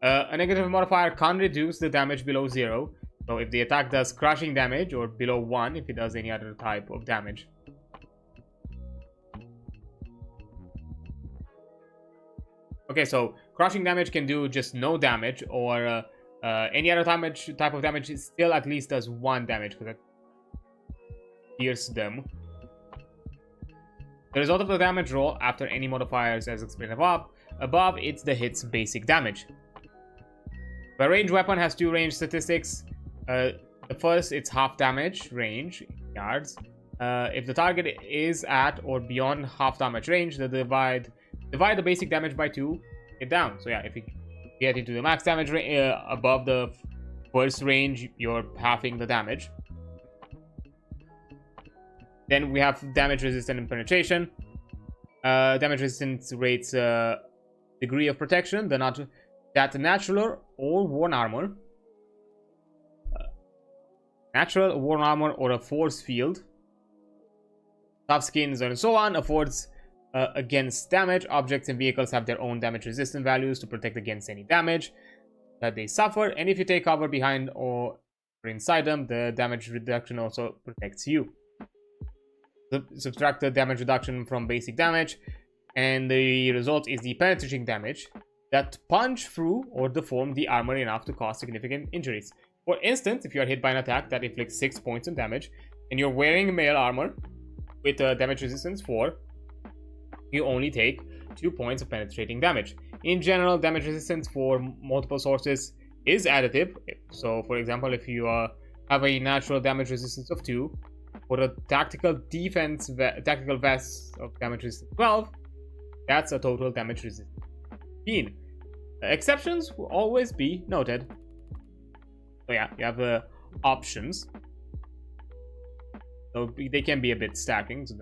A negative modifier can't reduce the damage below 0, so if the attack does crushing damage, or below 1 if it does any other type of damage. Okay, so crushing damage can do just no damage, or any other type of damage still at least does 1 damage, because that pierces them. The result of the damage roll after any modifiers as explained above, it's the hit's basic damage. The ranged weapon has 2 range statistics. The first, it's half damage range in yards. If the target is at or beyond half damage range, divide the basic damage by 2, get down. So yeah, if you get into the max damage above the first range, you're halving the damage. Then we have damage resistance and penetration. Damage resistance rates degree of protection, that natural or worn armor. Natural, worn armor, or a force field. Tough skins and so on affords against damage. Objects and vehicles have their own damage resistance values to protect against any damage that they suffer. And if you take cover behind or inside them, the damage reduction also protects you. Subtract the damage reduction from basic damage, and the result is the penetrating damage that punch through or deform the armor enough to cause significant injuries. For instance, if you are hit by an attack that inflicts 6 points of damage, and you're wearing mail armor with damage resistance 4, you only take 2 points of penetrating damage. In general, damage resistance for multiple sources is additive. So, for example, if you have a natural damage resistance of 2, for a tactical vest of damage resistance 12, that's a total damage resistance 15. Exceptions will always be noted. So yeah, you have options. So they can be a bit stacking. So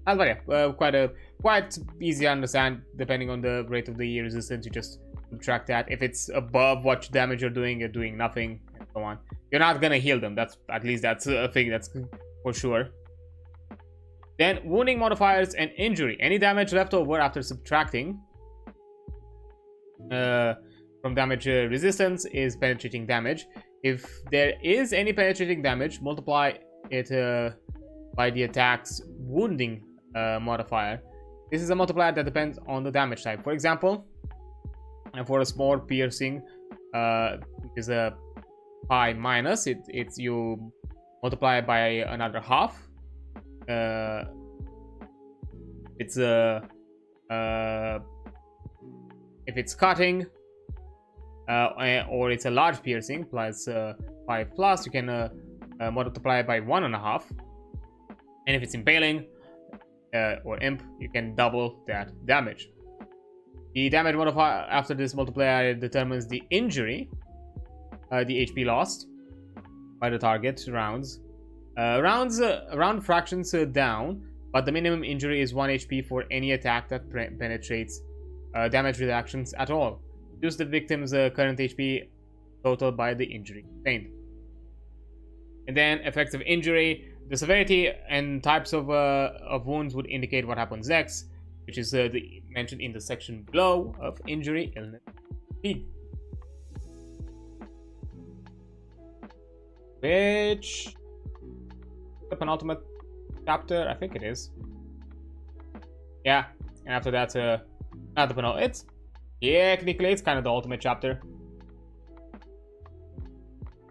but yeah, quite easy to understand. Depending on the rate of the resistance, you just subtract that. If it's above what damage you're doing nothing, and so on. You're not gonna heal them. That's a thing that's for sure. Then wounding modifiers and injury. Any damage left over after subtracting from damage resistance is penetrating damage. If there is any penetrating damage, multiply it by the attack's wounding modifier. This is a multiplier that depends on the damage type. For example, for a small piercing, is a pi minus. It's you multiply by another half. If it's cutting, or it's a large piercing plus 5 plus, you can multiply by 1.5. And if it's impaling or imp, you can double that damage. The damage modifier after this multiplier determines the injury, the HP lost by the target rounds. Round fractions down, but the minimum injury is 1 HP for any attack that penetrates damage reductions at all. Use the victim's current HP total by the injury sustained. And then effects of injury. The severity and types of wounds would indicate what happens next, which is mentioned in the section below of injury, illness, fatigue. Which the penultimate chapter, I think it is. Yeah, and after that, not the penultimate. Yeah, technically it's kind of the ultimate chapter.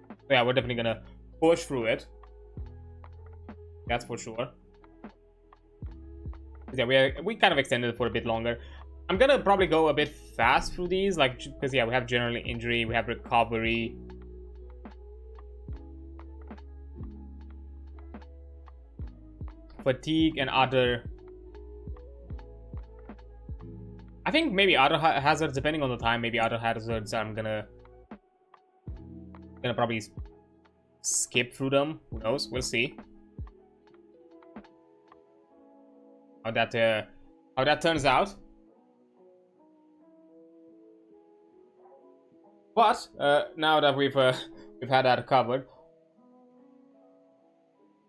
So yeah, we're definitely gonna push through it. That's for sure. Yeah, we kind of extended it for a bit longer. I'm gonna probably go a bit fast through these, like, because yeah, we have general injury, we have recovery. fatigue and other. I think maybe other hazards, depending on the time. Maybe other hazards I'm gonna probably skip through them. Who knows? We'll see how that turns out. But now that we've had that covered,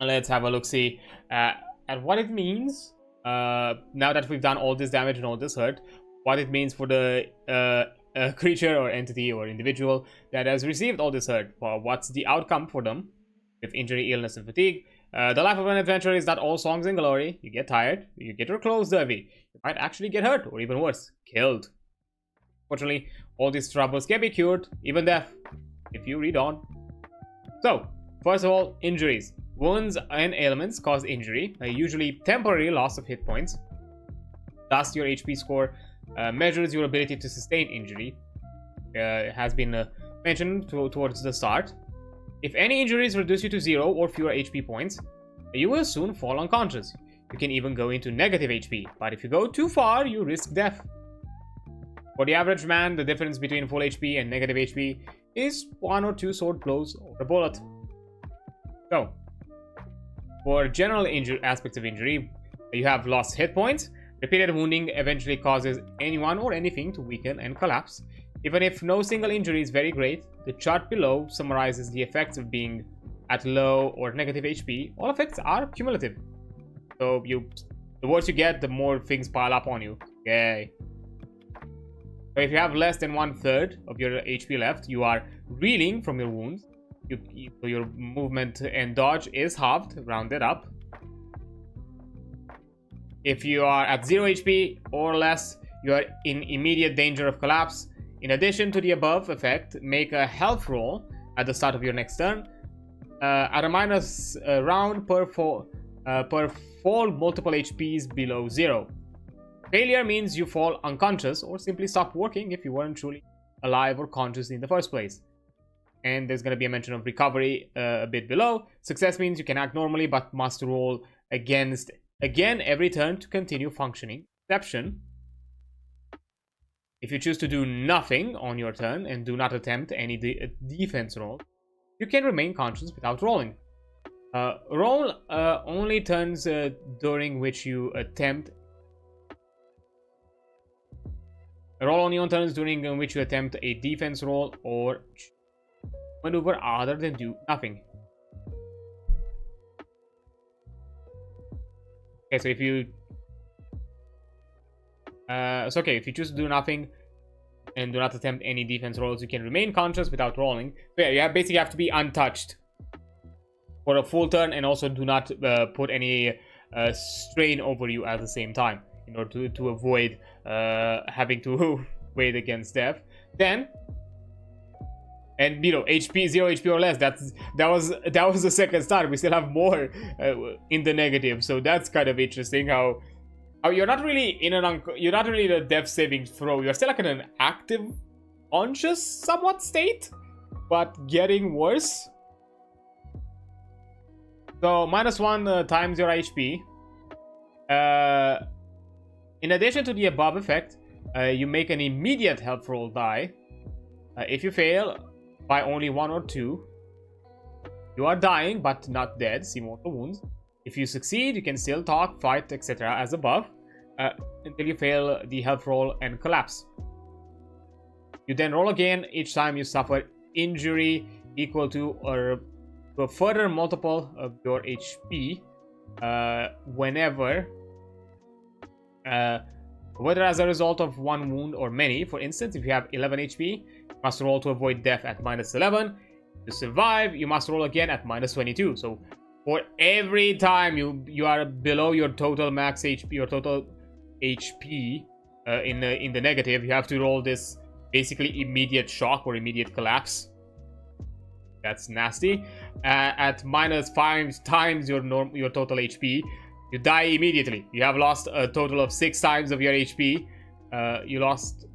let's have a look-see at what it means. Now that we've done all this damage and all this hurt, what it means for the creature or entity or individual that has received all this hurt. Well, what's the outcome for them with injury, illness, and fatigue? The life of an adventurer is not all songs and glory. You get tired, you get your clothes dirty, you might actually get hurt, or even worse, killed. Fortunately, all these troubles can be cured, even death, if you read on. So, first of all, injuries. Wounds and ailments cause injury, usually temporary loss of hit points. Thus, your HP score measures your ability to sustain injury. It has been mentioned towards the start. If any injuries reduce you to 0 or fewer HP points, you will soon fall unconscious. You can even go into negative HP, but if you go too far, you risk death. For the average man, the difference between full HP and negative HP is 1 or 2 sword blows or a bullet. So, for general aspects of injury, you have lost hit points. Repeated wounding eventually causes anyone or anything to weaken and collapse. Even if no single injury is very great, the chart below summarizes the effects of being at low or negative HP. All effects are cumulative. So the worse you get, the more things pile up on you. Yay. So if you have less than 1/3 of your HP left, you are reeling from your wounds. So your movement and dodge is halved, rounded up. If you are at 0 HP or less, you are in immediate danger of collapse. In addition to the above effect, make a health roll at the start of your next turn. At a minus round per fall multiple HPs below 0. Failure means you fall unconscious or simply stop working if you weren't truly alive or conscious in the first place. And there's going to be a mention of recovery a bit below. Success means you can act normally but must roll again every turn to continue functioning. Exception: if you choose to do nothing on your turn and do not attempt any defense roll, you can remain conscious without rolling. Roll only turns during which you attempt. Roll only on turns during which you attempt a defense roll or maneuver other than do nothing. Okay, so if you if you choose to do nothing and do not attempt any defense rolls, you can remain conscious without rolling. So yeah, you basically have to be untouched for a full turn, and also do not put any strain over you at the same time in order to avoid having to wait against death. Then, and you know, HP 0 HP or less. That was the second start. We still have more in the negative, so that's kind of interesting. How you're not really in a death saving throw. You're still like in an active, conscious, somewhat state, but getting worse. So -1 times your HP. In addition to the above effect, you make an immediate health roll die. If you fail by only 1 or 2, you are dying but not dead. See mortal wounds. If you succeed, you can still talk, fight, etc. as above, until you fail the health roll and collapse. You then roll again each time you suffer injury equal to or to a further multiple of your HP, whether as a result of one wound or many. For instance, if you have 11 HP, you must roll to avoid death at -11. To survive, you must roll again at -22. So for every time you are below your total max HP, your total HP in the negative, you have to roll this basically immediate shock or immediate collapse. That's nasty. At -5 times your total HP, you die immediately. You have lost a total of 6 times of your HP. You lost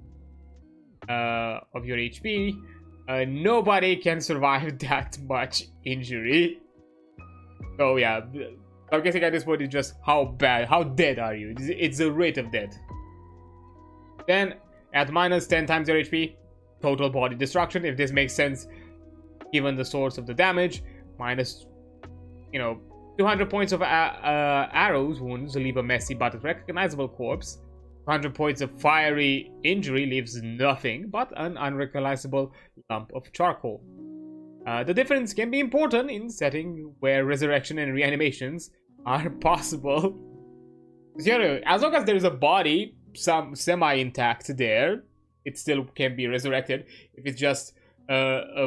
of your HP. Nobody can survive that much injury. So yeah, I'm guessing at this point it's just how bad, how dead are you? It's the rate of death. Then at minus 10 times your HP, total body destruction, if this makes sense given the source of the damage. Minus, 200 points of arrows wounds leave a messy but recognizable corpse. 100 points of fiery injury leaves nothing but an unrecognizable lump of charcoal. The difference can be important in setting where resurrection and reanimations are possible. As long as there is a body semi-intact there, it still can be resurrected. If it's just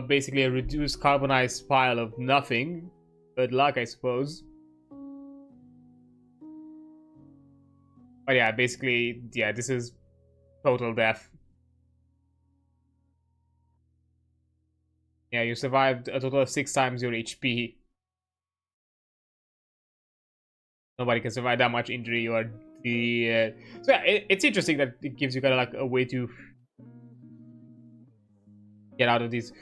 basically a reduced carbonized pile of nothing, good luck, I suppose. But yeah, basically, yeah, this is total death. Yeah, you survived a total of 6 times your HP. Nobody can survive that much injury. You are the so yeah, it's interesting that it gives you kind of like a way to get out of these.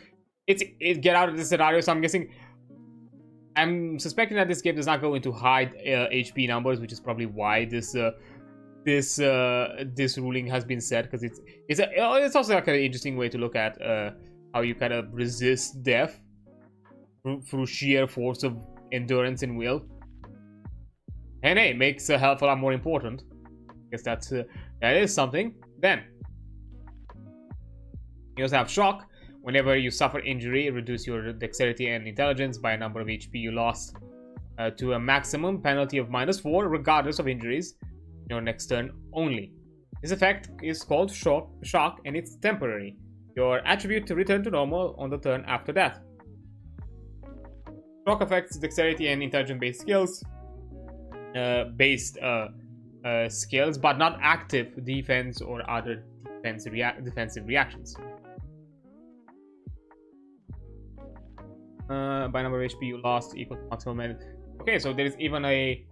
Get out of this scenario. So I'm suspecting that this game does not go into high HP numbers, which is probably why this ruling has been set, because it's also like an interesting way to look at how you kind of resist death through sheer force of endurance and will. And hey, it makes health a lot more important. I guess that is something. Then you also have shock. Whenever you suffer injury, reduce your dexterity and intelligence by a number of HP you lost to a maximum penalty of -4, regardless of injuries, your next turn only. This effect is called shock, and it's temporary. Your attribute to return to normal on the turn after that. Shock affects dexterity and intelligence-based skills, but not active defense or other defensive reactions. By number of HP you lost equal to maximum. Okay, so there's even a.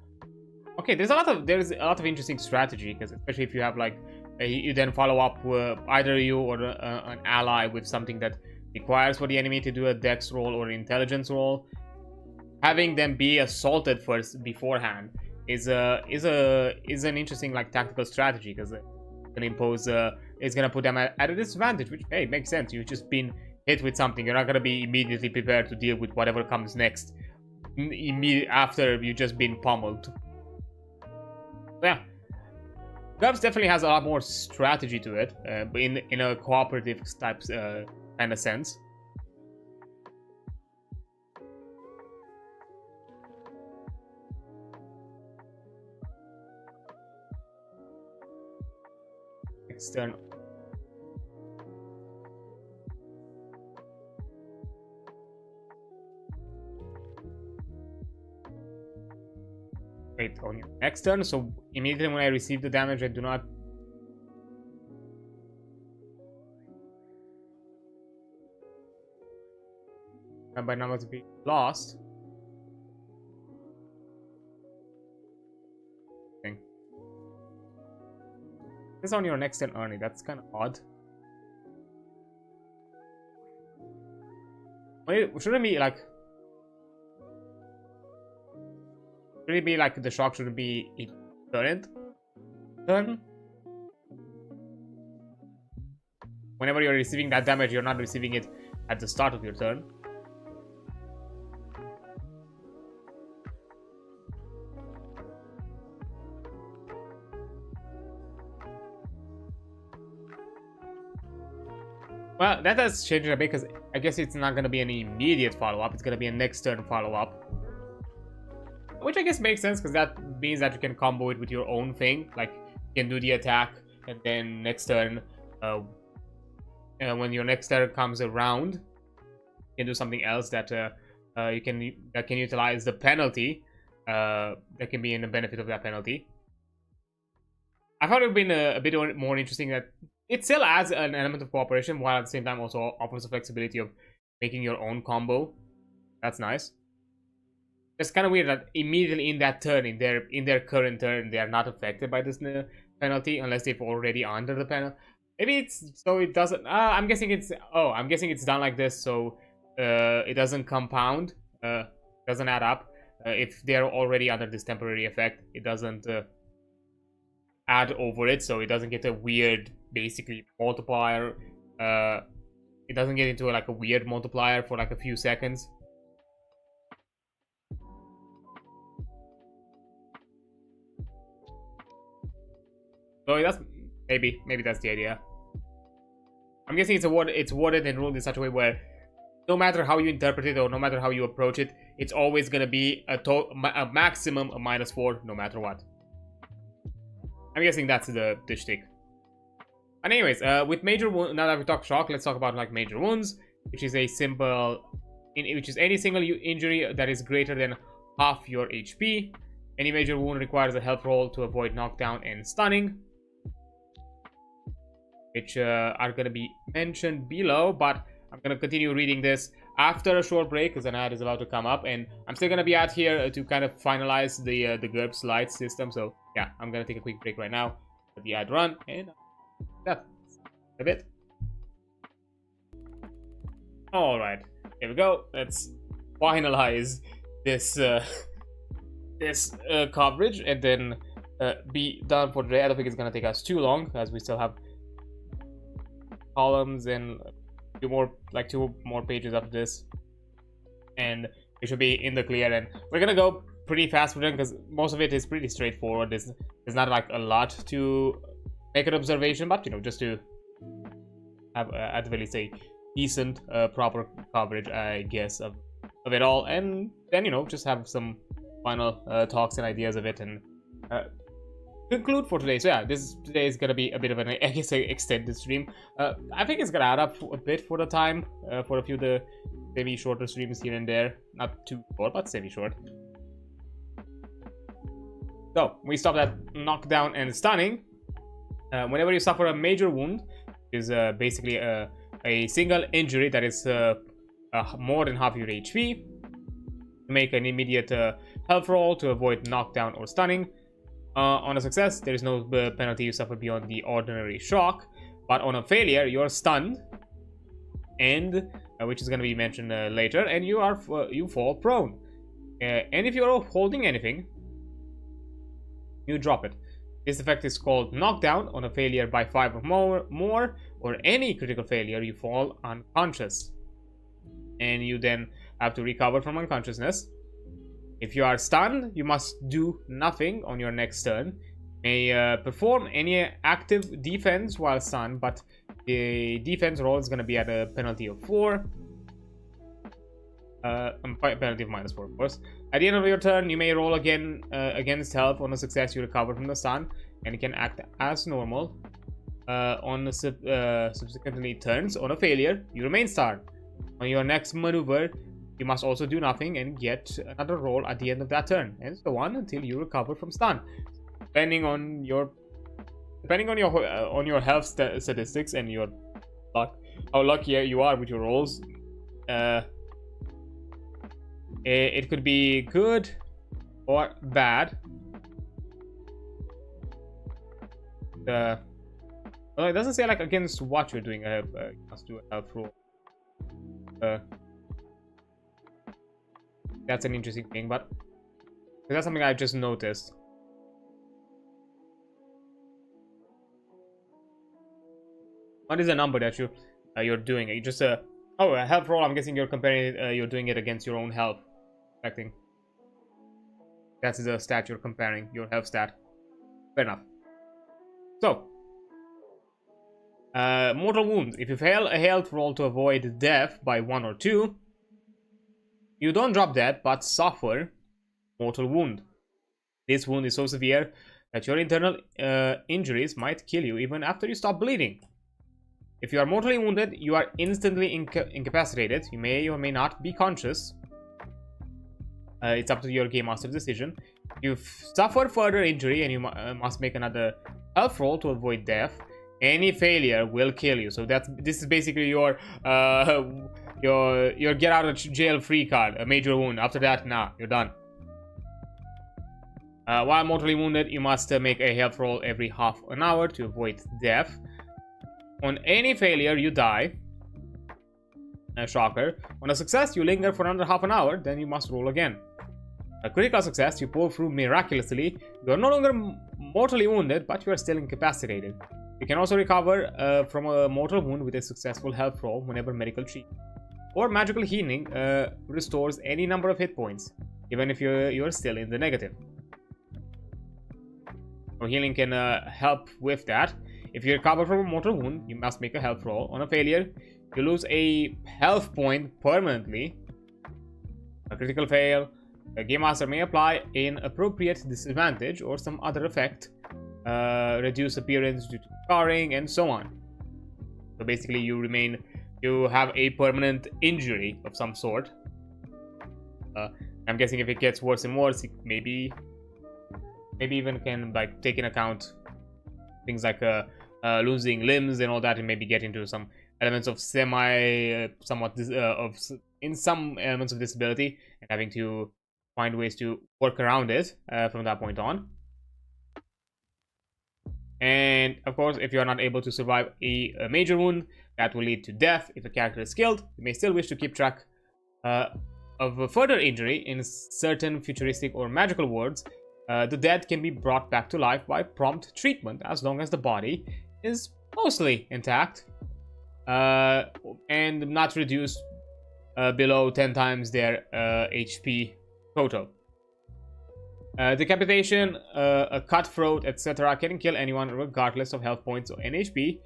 Okay, there's a lot of interesting strategy, because especially if you have like you then follow up with either you or an ally with something that requires for the enemy to do a dex roll or an intelligence roll, having them be assaulted first beforehand is an interesting like tactical strategy, because it's gonna put them at a disadvantage, which hey, makes sense. You've just been hit with something. You're not gonna be immediately prepared to deal with whatever comes next after you've just been pummeled. Yeah, GURPS definitely has a lot more strategy to it, but in a cooperative type kind of sense. External. Wait, on your next turn, so immediately when I receive the damage, I do not. And by number to be lost. Thing. This is on your next turn, Ernie. That's kind of odd. Wait, shouldn't it be like? Should it be like the shock shouldn't be in current turn? Whenever you're receiving that damage, you're not receiving it at the start of your turn. Well, that has changed a bit, because I guess it's not going to be an immediate follow-up. It's going to be a next turn follow-up. Which I guess makes sense, because that means that you can combo it with your own thing. Like, you can do the attack, and then next turn, when your next turn comes around, you can do something else that can utilize the penalty. That can be in the benefit of that penalty. I thought it would have been a bit more interesting that it still adds an element of cooperation, while at the same time also offers the flexibility of making your own combo. That's nice. It's kind of weird that immediately in that turn, in their current turn, they are not affected by this penalty unless they've already under the penalty. Maybe it's so it doesn't. I'm guessing it's done like this, so it doesn't compound, doesn't add up. if they're already under this temporary effect, it doesn't add over it, so it doesn't get a weird, basically, multiplier. It doesn't get into like a weird multiplier for like a few seconds. So that's maybe that's the idea. I'm guessing it's worded and ruled in such a way where no matter how you interpret it or no matter how you approach it, it's always gonna be a maximum of -4 no matter what. I'm guessing that's the shtick. And anyways, with major wounds, now that we talked shock, let's talk about like major wounds, which is a simple, which is any single injury that is greater than half your HP. Any major wound requires a health roll to avoid knockdown and stunning, which are going to be mentioned below, but I'm going to continue reading this after a short break because an ad is about to come up, and I'm still going to be out here to kind of finalize the GURPS Lite system. So yeah, I'm going to take a quick break right now, let the ad run, and that's a bit. All right, here we go. Let's finalize this this coverage and then be done for today. I don't think it's going to take us too long as we still have columns and two more pages of this, and we should be in the clear. And we're gonna go pretty fast with it because most of it is pretty straightforward. There's not like a lot to make an observation, but you know, just to have at the very least a decent proper coverage, I guess, of it all, and then, you know, just have some final talks and ideas of it and conclude for today. So yeah, today is gonna be a bit of an, I guess, extended stream. I think it's gonna add up a bit for the time, for a few of the semi shorter streams here and there. Not too short, but semi short. So we stopped at knockdown and stunning. Whenever you suffer a major wound, is basically a single injury that is more than half your HP. Make an immediate health roll to avoid knockdown or stunning. On a success, there is no penalty you suffer beyond the ordinary shock, but on a failure, you're stunned, and which is going to be mentioned later, and you fall prone. And if you're holding anything, you drop it. This effect is called knockdown. On a failure by 5 or more, or any critical failure, you fall unconscious, and you then have to recover from unconsciousness. If you are stunned, you must do nothing on your next turn. You may perform any active defense while stunned, but the defense roll is going to be at a penalty of 4. Penalty of -4, of course. At the end of your turn, you may roll again against health. On a success, you recover from the stun, and you can act as normal. On subsequently turns, on a failure, you remain stunned. On your next maneuver, you must also do nothing and get another roll at the end of that turn, and so on until you recover from stun. Depending on your health statistics and your luck, how lucky you are with your rolls, it could be good or bad. Well, it doesn't say like against what you're doing. You must do a health roll. That's an interesting thing, but that's something I just noticed. What is the number that you're doing? You just a health roll. I'm guessing you're comparing it. You're doing it against your own health. Expecting. That's the stat you're comparing. Your health stat. Fair enough. So, mortal wound. If you fail a health roll to avoid death by 1 or 2. You don't drop dead, but suffer mortal wound. This wound is so severe that your internal injuries might kill you even after you stop bleeding. If you are mortally wounded, you are instantly incapacitated. You may or may not be conscious. It's up to your game master's decision. You suffer further injury and you must make another health roll to avoid death. Any failure will kill you. So this is basically your get out of jail free card, a major wound. After that, nah, you're done. While mortally wounded, you must make a health roll every half an hour to avoid death. On any failure, you die. Shocker. On a success, you linger for another half an hour, then you must roll again. A critical success, you pull through miraculously. You are no longer mortally wounded, but you are still incapacitated. You can also recover from a mortal wound with a successful health roll whenever medical treatment or magical healing restores any number of hit points, even if you're still in the negative. So healing can help with that. If you recover from a mortal wound, you must make a health roll. On a failure, you lose a health point permanently. A critical fail, a Game Master may apply an appropriate disadvantage or some other effect, reduce appearance due to scarring, and so on. So basically, you have a permanent injury of some sort. I'm guessing if it gets worse and worse, it maybe even can like take in account things like losing limbs and all that, and maybe get into some elements of in some elements of disability, and having to find ways to work around it from that point on. And of course, if you are not able to survive a major wound, that will lead to death. If a character is killed, you may still wish to keep track of a further injury in certain futuristic or magical worlds. The dead can be brought back to life by prompt treatment as long as the body is mostly intact and not reduced below 10 times their HP total. Decapitation, a cut throat, etc. can kill anyone regardless of health points or NHP.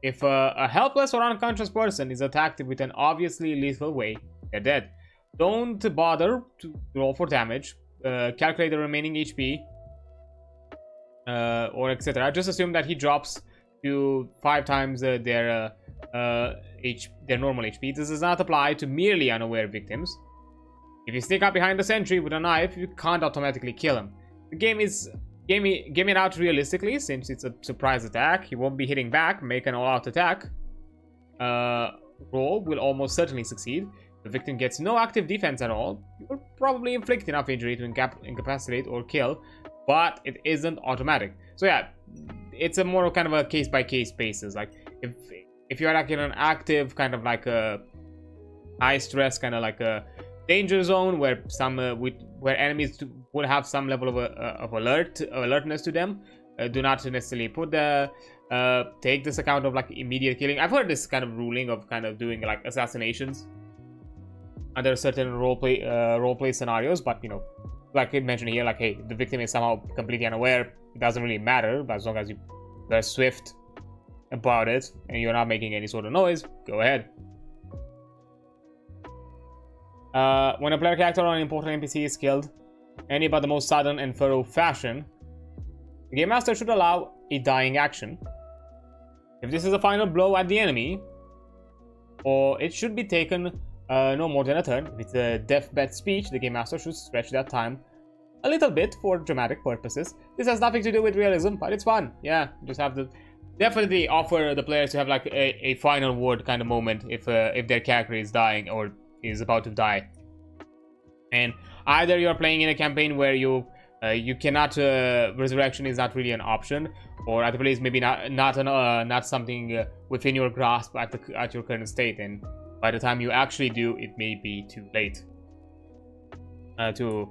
If a helpless or unconscious person is attacked with an obviously lethal way, they're dead. Don't bother to roll for damage. Calculate the remaining HP or etc. Just assume that he drops to 5 times their normal HP. This does not apply to merely unaware victims. If you sneak up behind the sentry with a knife, you can't automatically kill him. The game it out realistically, since it's a surprise attack. He won't be hitting back. Make an all-out attack roll will almost certainly succeed. The victim gets no active defense at all. You will probably inflict enough injury to incapacitate or kill, but it isn't automatic. So yeah, it's a more kind of a case-by-case basis. Like if you're like in an active kind of like a high stress kind of like a danger zone where where enemies would have some level of alertness to them, do not necessarily take this account of like immediate killing. I've heard this kind of ruling of kind of doing like assassinations under certain roleplay scenarios, but you know, like I mentioned here, like hey, the victim is somehow completely unaware, it doesn't really matter, but as long as you're swift about it and you're not making any sort of noise, go ahead. When a player character or an important NPC is killed, any but the most sudden and thorough fashion, the Game Master should allow a dying action. If this is a final blow at the enemy, or it should be taken no more than a turn. If it's a deathbed speech, the Game Master should stretch that time a little bit for dramatic purposes. This has nothing to do with realism, but it's fun. Yeah, just have to definitely offer the players to have like a final word kind of moment if their character is dying or is about to die. And either you're playing in a campaign where you cannot resurrection is not really an option, or at the place maybe not something within your grasp at your current state, and by the time you actually do, it may be too late to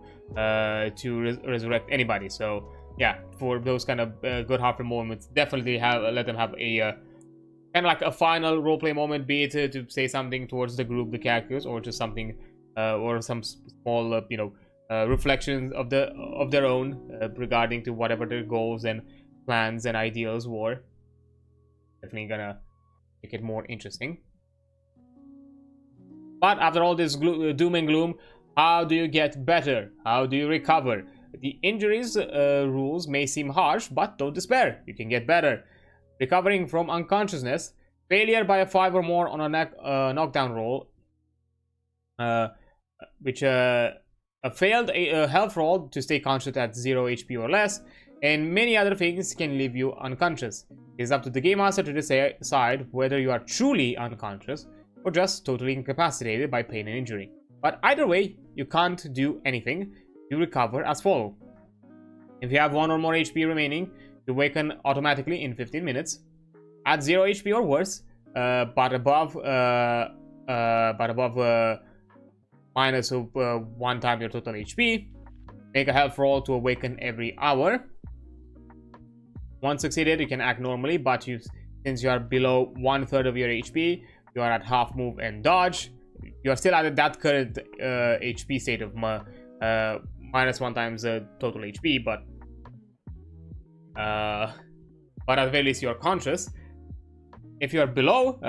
resurrect anybody. So yeah, for those kind of good-hearted moments, definitely let them have a kind of like a final roleplay moment, be it to say something towards the group, the characters, or just something or some small reflections of their own regarding to whatever their goals and plans and ideals were. Definitely gonna make it more interesting. But after all this doom and gloom, how do you get better? How do you recover? The injuries rules may seem harsh, but don't despair. You can get better. Recovering from unconsciousness, failure by a 5 or more on a knockdown roll, which a failed health roll to stay conscious at 0 HP or less, and many other things can leave you unconscious. It is up to the Game Master to decide whether you are truly unconscious or just totally incapacitated by pain and injury. But either way, you can't do anything. You recover as follows. If you have 1 or more HP remaining, you awaken automatically in 15 minutes at 0 HP or worse, but above minus 1 time your total HP. Make a health roll to awaken every hour. Once succeeded, you can act normally, but since you are below 1/3 of your HP, you are at half move and dodge. You are still at that current HP state of -1 times total HP, but at the very least you are conscious. If you are below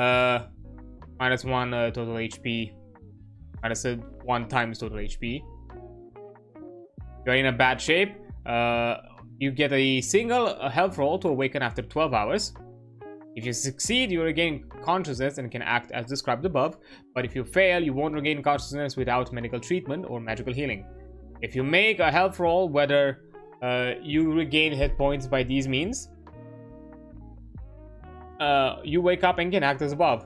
-1 total HP, -1 times total HP, you are in a bad shape. You get a single health roll to awaken after 12 hours. If you succeed, you regain consciousness and can act as described above, but if you fail, you won't regain consciousness without medical treatment or magical healing. If you make a health roll, whether you regain hit points by these means, you wake up and can act as above.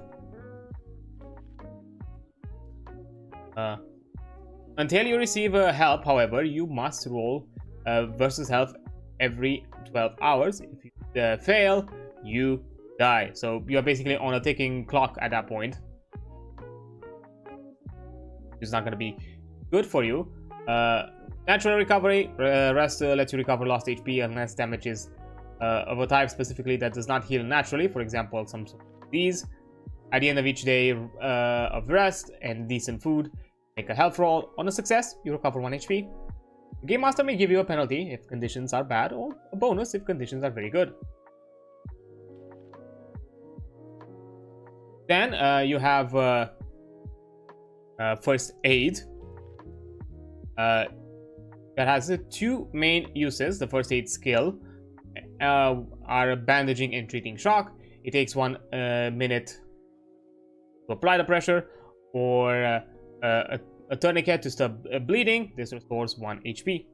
Until you receive help, however, you must roll versus health every 12 hours. If you fail, you die. So you're basically on a ticking clock at that point. It's not going to be good for you. Natural recovery. Rest lets you recover lost HP unless damage is of a type specifically that does not heal naturally. For example, some sort of disease. At the end of each day of rest and decent food, make a health roll. On a success, you recover 1 HP. The Game Master may give you a penalty if conditions are bad, or a bonus if conditions are very good. Then you have first aid. That has 2 main uses. The first aid skill are bandaging and treating shock. It takes 1 minute to apply the pressure, or a tourniquet to stop bleeding. This restores 1 HP.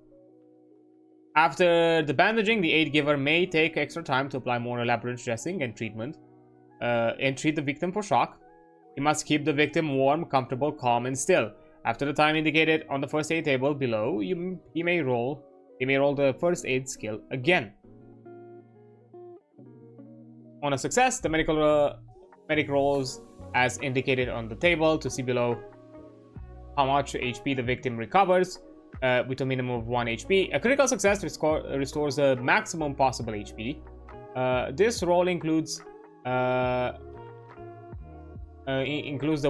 After the bandaging, the aid giver may take extra time to apply more elaborate dressing and treatment and treat the victim for shock. You must keep the victim warm, comfortable, calm, and still. After the time indicated on the first aid table below, he may roll the first aid skill again. On a success, the medic rolls as indicated on the table to see below how much HP the victim recovers with a minimum of 1 HP. A critical success restores the maximum possible HP. This roll includes the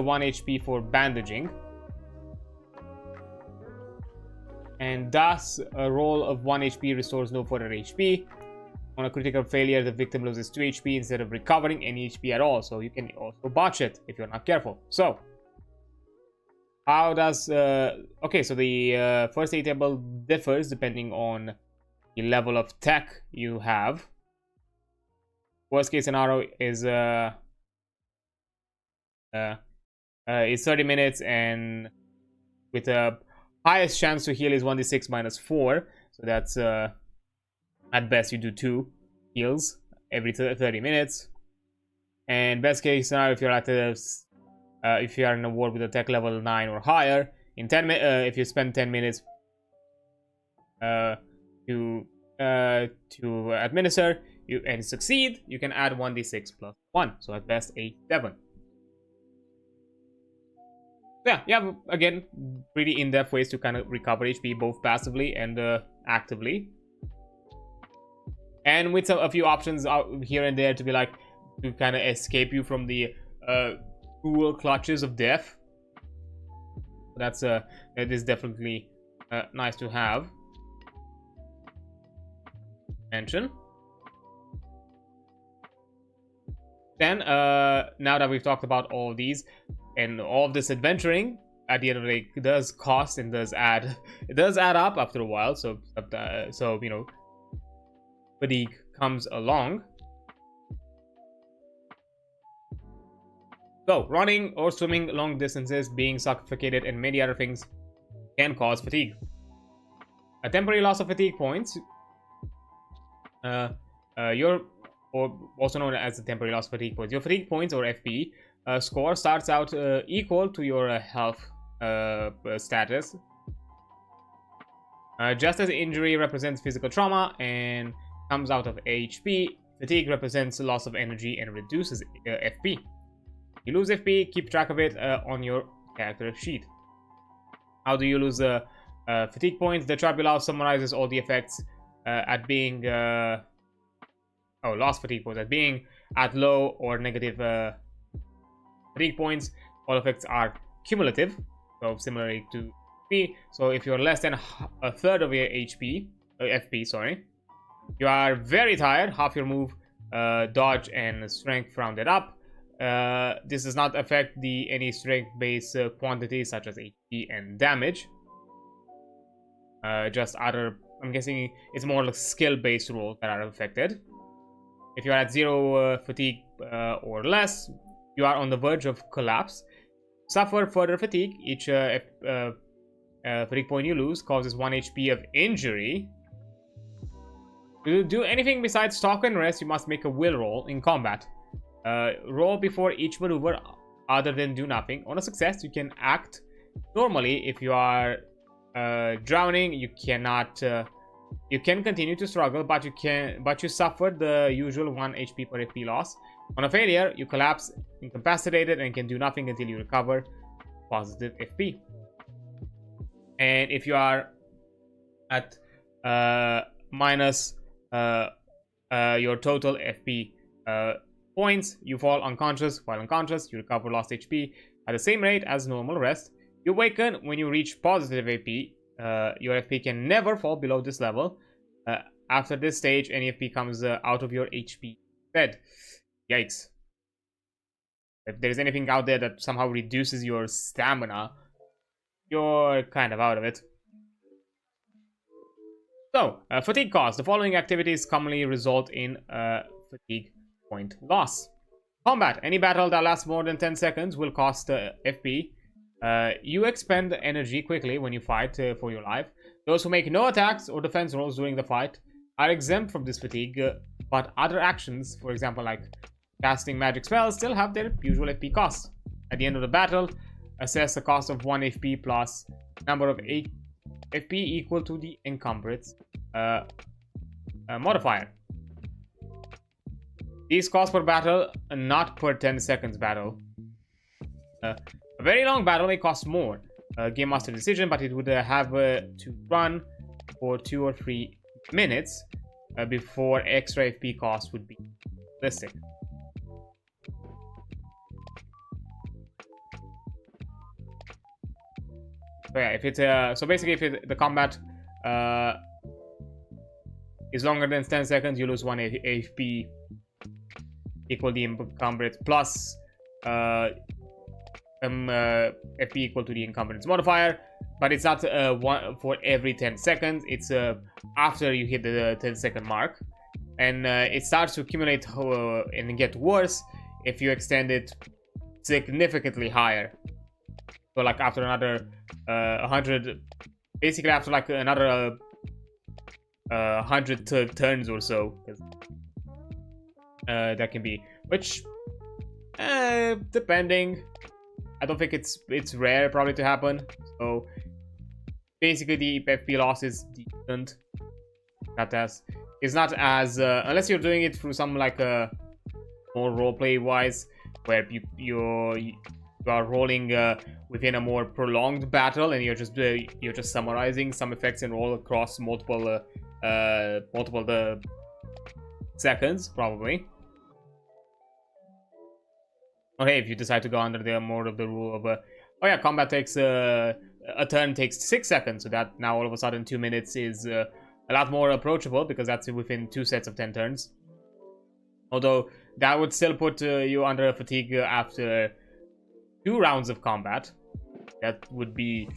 1 HP for bandaging, and thus a roll of 1 HP restores no further HP. On a critical failure, the victim loses 2 HP instead of recovering any HP at all, so you can also botch it if you're not careful. So how does okay, so the first aid table differs depending on the level of tech you have. Worst case scenario is 30 minutes, and with the highest chance to heal is 1d6 minus 4. So that's at best you do 2 heals every 30 minutes. And best case scenario, if you're at if you are in a ward with a tech level 9 or higher, in 10 if you spend 10 minutes to administer and succeed, you can add 1d6 plus 1, so at best a 7. Yeah, you have again pretty in-depth ways to kind of recover HP, both passively and actively, and with a few options out here and there to be like to kind of escape you from the cruel clutches of death. That's that is definitely nice to have. Mention. Then now that we've talked about all of these and all of this adventuring, at the end of the day, it does cost and does add up after a while. So you know, fatigue comes along. So running or swimming long distances, being suffocated, and many other things can cause fatigue. A temporary loss of fatigue points, or also known as the temporary loss of fatigue points. Your fatigue points, or FP, score starts out equal to your health status. Just as injury represents physical trauma and comes out of HP, fatigue represents loss of energy and reduces FP. You lose FP, keep track of it on your character sheet. How do you lose fatigue points. The chart below summarizes all the effects at being lost fatigue points at being at low or negative fatigue points. All effects are cumulative, so similarly to P. So if you're less than a third of your FP, sorry, you are very tired, half your move, dodge, and strength rounded up. This does not affect any strength-based quantities such as HP and damage. Just other, I'm guessing it's more like skill-based rolls that are affected. If you're at 0 fatigue or less, you are on the verge of collapse. Suffer further fatigue. Each fatigue point you lose causes 1 HP of injury. To do anything besides talk and rest, you must make a will roll in combat. Roll before each maneuver other than do nothing. On a success, you can act normally. If you are drowning, you cannot. You can continue to struggle, but you suffer the usual 1 HP per FP loss. On a failure, you collapse, incapacitated, and can do nothing until you recover positive FP. And if you are at minus your total FP points, you fall unconscious. While unconscious, you recover lost HP at the same rate as normal rest. You awaken when you reach positive FP. Your FP can never fall below this level. After this stage, any FP comes out of your HP bed. Yikes. If there's anything out there that somehow reduces your stamina, you're kind of out of it. So, fatigue cost. The following activities commonly result in fatigue point loss. Combat. Any battle that lasts more than 10 seconds will cost FP. You expend energy quickly when you fight for your life. Those who make no attacks or defense rolls during the fight are exempt from this fatigue, but other actions, for example like casting magic spells, still have their usual FP cost. At the end of the battle, assess the cost of 1 FP plus number of FP equal to the encumbrance modifier. These cost per battle, not per 10 seconds battle. A very long battle may cost more. Game master decision, but it would have to run for 2 or 3 minutes before extra FP cost would be realistic. So yeah, if it's so basically, if the combat is longer than 10 seconds, you lose 1 FP equal the encumbrance plus FP equal to the encumbrance modifier, but it's not one for every 10 seconds. It's after you hit the 10-second mark, and it starts to accumulate and get worse if you extend it significantly higher. So like after another 100, basically after like another 100 turns or so, that can be, which depending. I don't think it's rare probably to happen. So basically the FP loss is decent. It's not as unless you're doing it through some like more roleplay wise, where you are rolling within a more prolonged battle and you're just summarizing some effects and roll across multiple seconds probably. Okay, if you decide to go under the more of the rule of oh yeah, combat takes a turn takes 6 seconds, so that now all of a sudden 2 minutes is a lot more approachable because that's within 2 sets of 10 turns. Although that would still put you under fatigue after 2 rounds of combat. That would be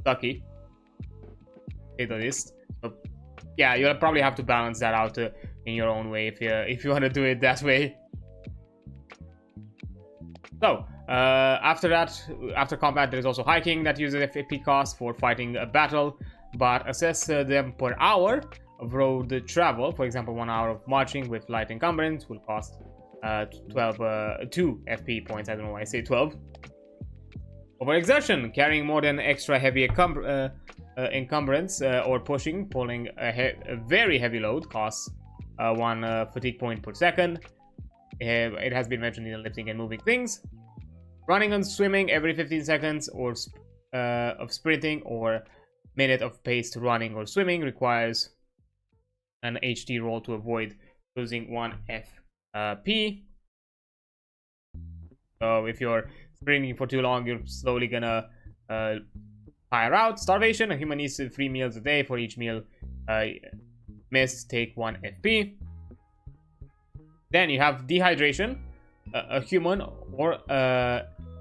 sucky, to say the least. So, yeah, you'll probably have to balance that out in your own way if you want to do it that way. So, after that, after combat, there is also hiking that uses FP cost for fighting a battle, but assess them per hour of road travel. For example, 1 hour of marching with light encumbrance will cost 2 FP points. I don't know why I say 12. Overexertion, carrying more than extra heavy encumbrance or pulling a very heavy load costs 1 fatigue point per second. It has been mentioned in lifting and moving things. Running and swimming every 15 seconds or of sprinting or minute of paced running or swimming requires an HT roll to avoid losing 1 FP. So if you're sprinting for too long, you're slowly gonna tire out. Starvation. A human needs 3 meals a day. For each meal missed, take 1 FP. Then you have dehydration. A human or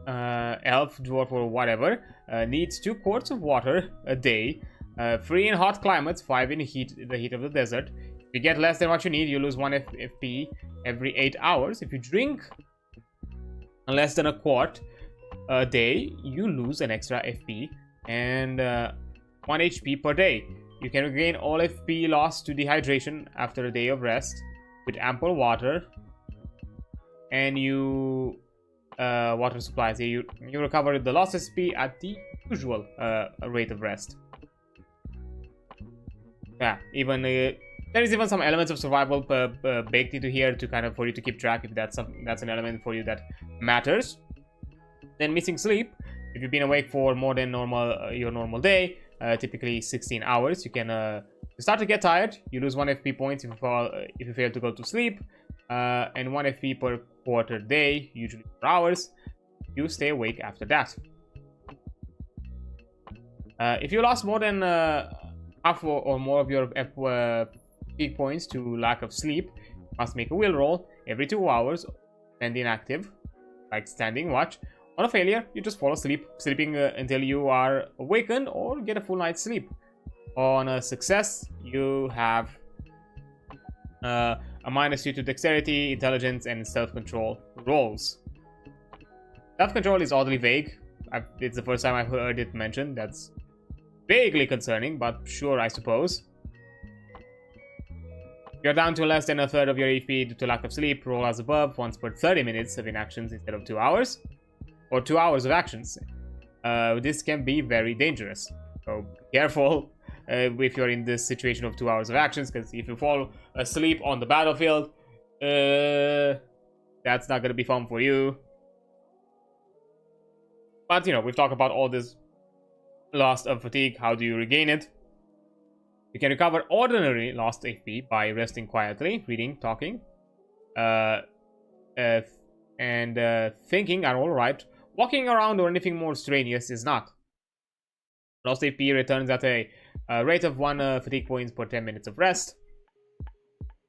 elf, dwarf, or whatever needs 2 quarts of water a day. 3 in hot climates, 5 in the heat of the desert. If you get less than what you need, you lose 1 FP every 8 hours. If you drink less than a quart a day, you lose an extra FP and 1 HP per day. You can regain all FP lost to dehydration after a day of rest with ample water, and you water supplies. You recover the lost SP at the usual rate of rest. Yeah, even there is even some elements of survival baked into here to kind of for you to keep track if that's an element for you that matters. Then missing sleep. If you've been awake for more than your normal day, typically 16 hours, you can you start to get tired. You lose 1 FP points if you fail to go to sleep, and 1 FP per quarter day, usually 4 hours. You stay awake after that. If you lost more than half or more of your peak points to lack of sleep, you must make a will roll every 2 hours and inactive, like standing watch. On a failure, you just fall asleep, sleeping until you are awakened or get a full night's sleep. On a success, you have a -2 to dexterity, intelligence, and self-control rolls. Self-control is oddly vague. It's the first time I've heard it mentioned. That's vaguely concerning, but sure, I suppose. You're down to less than a third of your HP due to lack of sleep. Roll as above, once per 30 minutes of inactions instead of 2 hours. Or 2 hours of actions. This can be very dangerous. So be careful if you're in this situation of 2 hours of actions, because if you fall asleep on the battlefield, that's not going to be fun for you. But, you know, we've talked about all this loss of fatigue. How do you regain it? You can recover ordinary lost HP by resting quietly, reading, talking, and thinking are alright. Walking around or anything more strenuous is not. Lost HP returns at a rate of 1 fatigue points per 10 minutes of rest.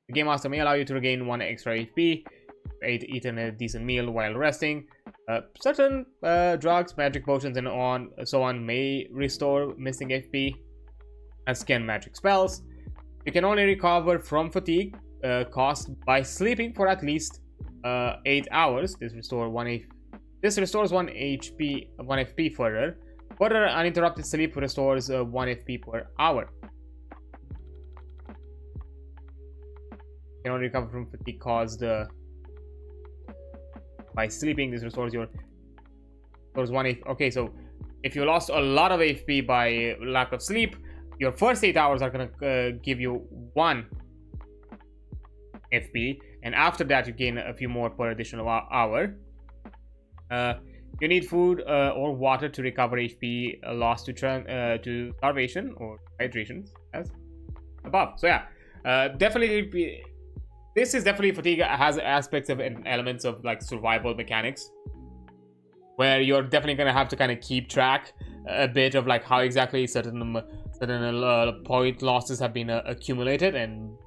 The Game Master may allow you to regain 1 extra HP, eaten a decent meal while resting. Certain drugs, magic potions, and so on may restore missing FP, as can magic spells. You can only recover from fatigue caused by sleeping for at least 8 hours. This restores 1 FP further. Further uninterrupted sleep restores 1 FP per hour. You can only recover from fatigue caused by sleeping. This restores 1 FP. Okay, so if you lost a lot of FP by lack of sleep, your first 8 hours are gonna give you 1 FP, and after that you gain a few more per additional hour. You need food or water to recover HP lost to starvation or hydration, as above. So yeah, definitely, this is definitely fatigue. Has aspects of and elements of like survival mechanics, where you're definitely gonna have to kind of keep track a bit of like how exactly certain point losses have been accumulated, and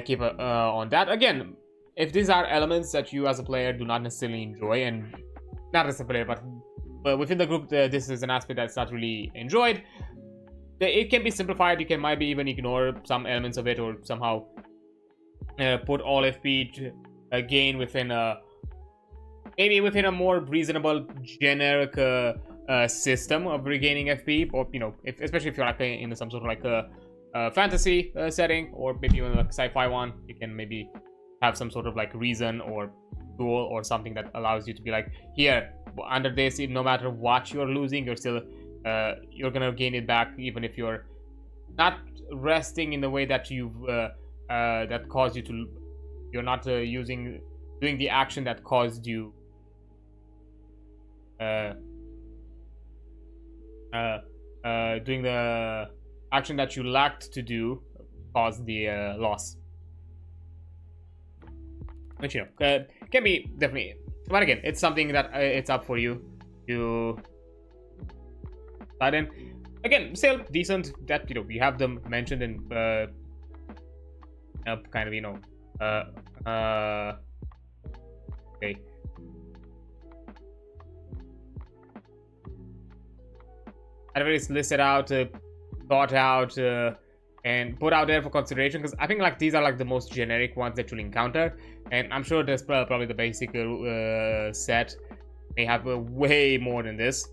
keep on that. Again, if these are elements that you as a player do not necessarily enjoy, and not as a player, but within the group, this is an aspect that's not really enjoyed. It can be simplified. You can maybe even ignore some elements of it, or somehow put all FP gain within maybe within a more reasonable generic system of regaining FP, or you know, especially if you're like in some sort of like a fantasy setting, or maybe even like sci-fi one, you can maybe have some sort of like reason or tool or something that allows you to be like, here, under this, no matter what you're losing, you're still you're gonna gain it back, even if you're not resting in the way that you've that caused you to, you're not doing the action that caused you doing the action that you lacked to do caused the loss. Which, you know, can be definitely, but again, it's something that it's up for you to start in. Again, still decent that, you know, you have them mentioned in kind of, you know, okay. It's listed out, thought out, and put out there for consideration, because I think like these are like the most generic ones that you'll encounter, and I'm sure there's probably the basic set may have way more than this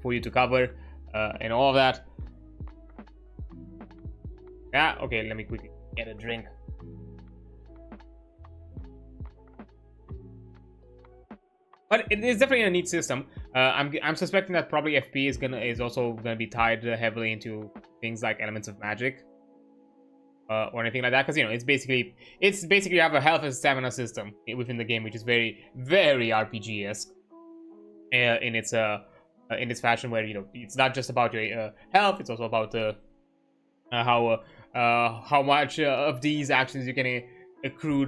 for you to cover, and all of that. Yeah, okay, let me quickly get a drink. But it is definitely a neat system. I'm suspecting that probably FP is also gonna be tied heavily into things like elements of magic, or anything like that. Because, you know, it's basically you have a health and stamina system within the game, which is very, very RPG-esque in its fashion, where, you know, it's not just about your health; it's also about how much of these actions you can accrue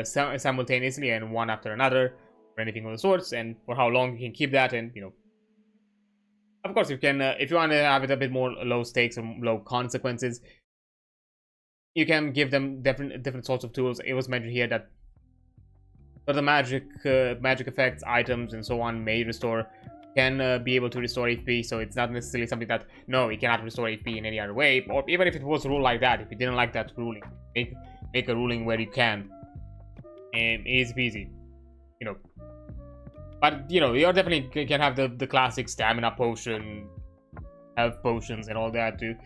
simultaneously and one after another, or anything of the sorts, and for how long you can keep that. And, you know, of course, you can if you want to have it a bit more low stakes and low consequences, you can give them different sorts of tools. It was mentioned here that the magic effects, items, and so on may can be able to restore HP. So it's not necessarily something that, no, you cannot restore HP in any other way. Or even if it was a rule like that, if you didn't like that ruling, make a ruling where you can, and easy peasy, you know. But, you know, you definitely can have the classic stamina potion, health potions, and all that to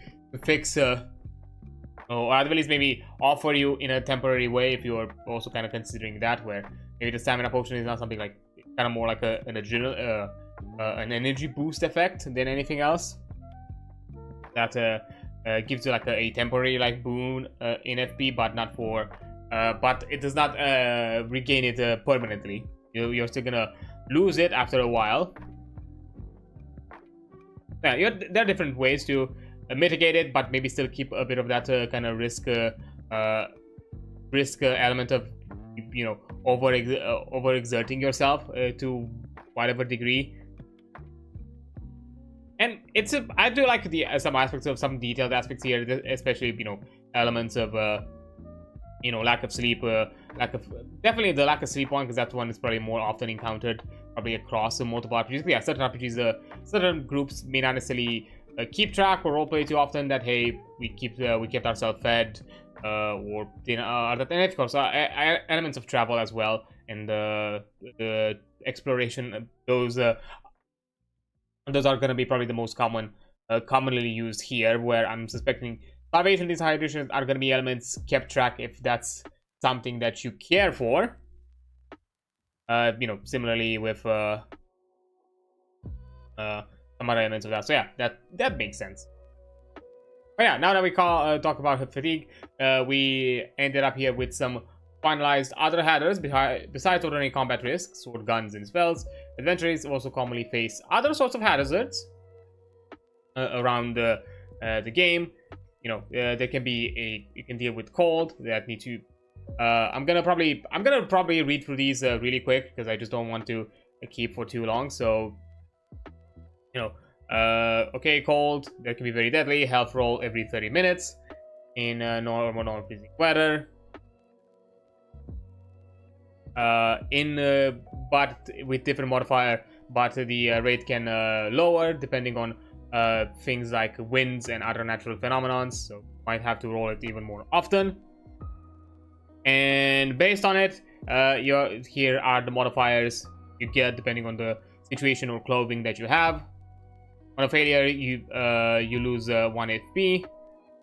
fix, or at least maybe offer you in a temporary way, if you're also kind of considering that, where maybe the stamina potion is not something like, kind of more like an energy boost effect than anything else. That gives you like a temporary like boon in FP, but not for, but it does not regain it permanently. You're still gonna lose it after a while. Yeah, there are different ways to mitigate it, but maybe still keep a bit of that kind of risk element of, you know, overexerting yourself to whatever degree. And I do like some aspects of some detailed aspects here, especially, you know, elements of you know, lack of sleep, definitely the lack of sleep one, because that one is probably more often encountered probably across multiple RPGs. But yeah, certain RPGs, certain groups may not necessarily keep track or roleplay too often that, hey, we kept ourselves fed, or and of course elements of travel as well, and the exploration. Those are going to be probably the most commonly used here, where I'm suspecting starvation, dehydration are going to be elements kept track if that's something that you care for. You know, similarly with some other elements of that. So yeah, that makes sense. But yeah, now that we talk about fatigue, we ended up here with some finalized other hazards besides ordinary combat risks, sword, guns, and spells. Adventurers also commonly face other sorts of hazards around the game. You know, there can be you can deal with cold that need to. I'm gonna probably read through these really quick, because I just don't want to keep for too long. So, you know, okay, cold that can be very deadly. Health roll every 30 minutes in normal freezing weather. But with different modifier, but the rate can lower depending on things like winds and other natural phenomenons, so might have to roll it even more often. And based on it, here are the modifiers you get depending on the situation or clothing that you have. On a failure, you lose 1 FP.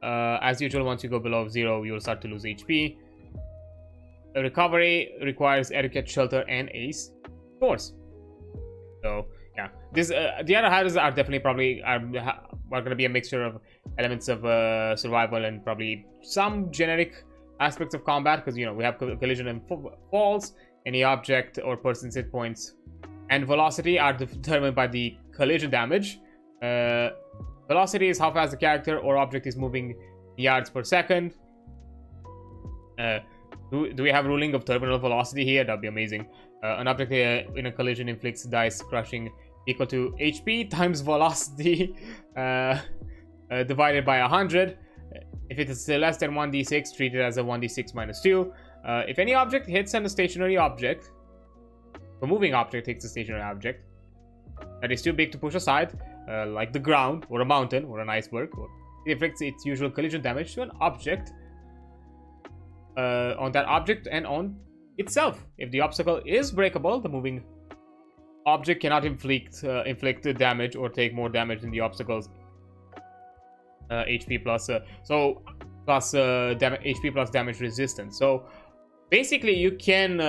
As usual, once you go below 0, you'll start to lose HP. The recovery requires adequate shelter and ace scores. So yeah, this the other hazards are definitely probably are going to be a mixture of elements of survival and probably some generic aspects of combat, because, you know, we have collision and falls. Any object or person's hit points and velocity are determined by the collision damage. Velocity is how fast the character or object is moving in yards per second. Do we have ruling of terminal velocity here? That'd be amazing. An object in a collision inflicts dice crushing equal to HP times velocity divided by 100. If it is less than 1d6, treat it as a 1d6 minus 2. If any object hits a stationary object, a moving object hits a stationary object that is too big to push aside, like the ground, or a mountain, or an iceberg, or it inflicts its usual collision damage to an object, on that object and on itself. If the obstacle is breakable, the moving object cannot inflict damage or take more damage than the obstacle's HP plus HP plus damage resistance. So basically, you can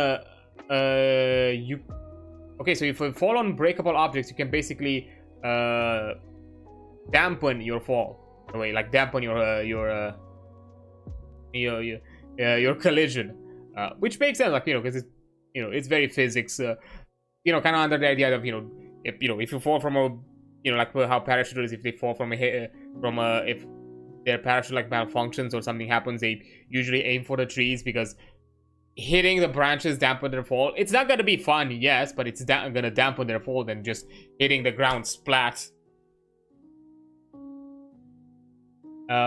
okay. So if you fall on breakable objects, you can basically dampen your fall. In a way, like dampen your collision, which makes sense, like, because it's, it's very physics, kind of under the idea of, if you fall from a, like how parachuters, if they fall from if their parachute like malfunctions or something happens, they usually aim for the trees because hitting the branches dampen their fall. It's not going to be fun, yes, but it's going to dampen their fall than just hitting the ground splat.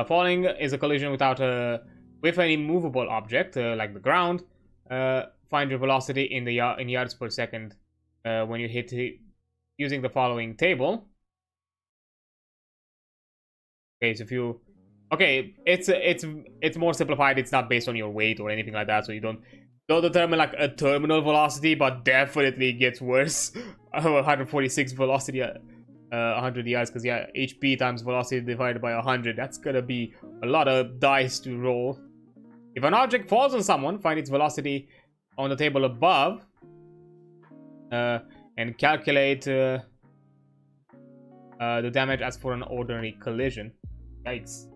Falling is a collision with any movable object, like the ground. Find your velocity in yards per second when you hit it using the following table. Okay, so if you... Okay, it's more simplified. It's not based on your weight or anything like that, so you don't determine like a terminal velocity, but definitely gets worse. 146 velocity, 100 yards, because yeah, HP times velocity divided by 100. That's gonna be a lot of dice to roll. If an object falls on someone, find its velocity on the table above, and calculate the damage as for an ordinary collision. Yikes.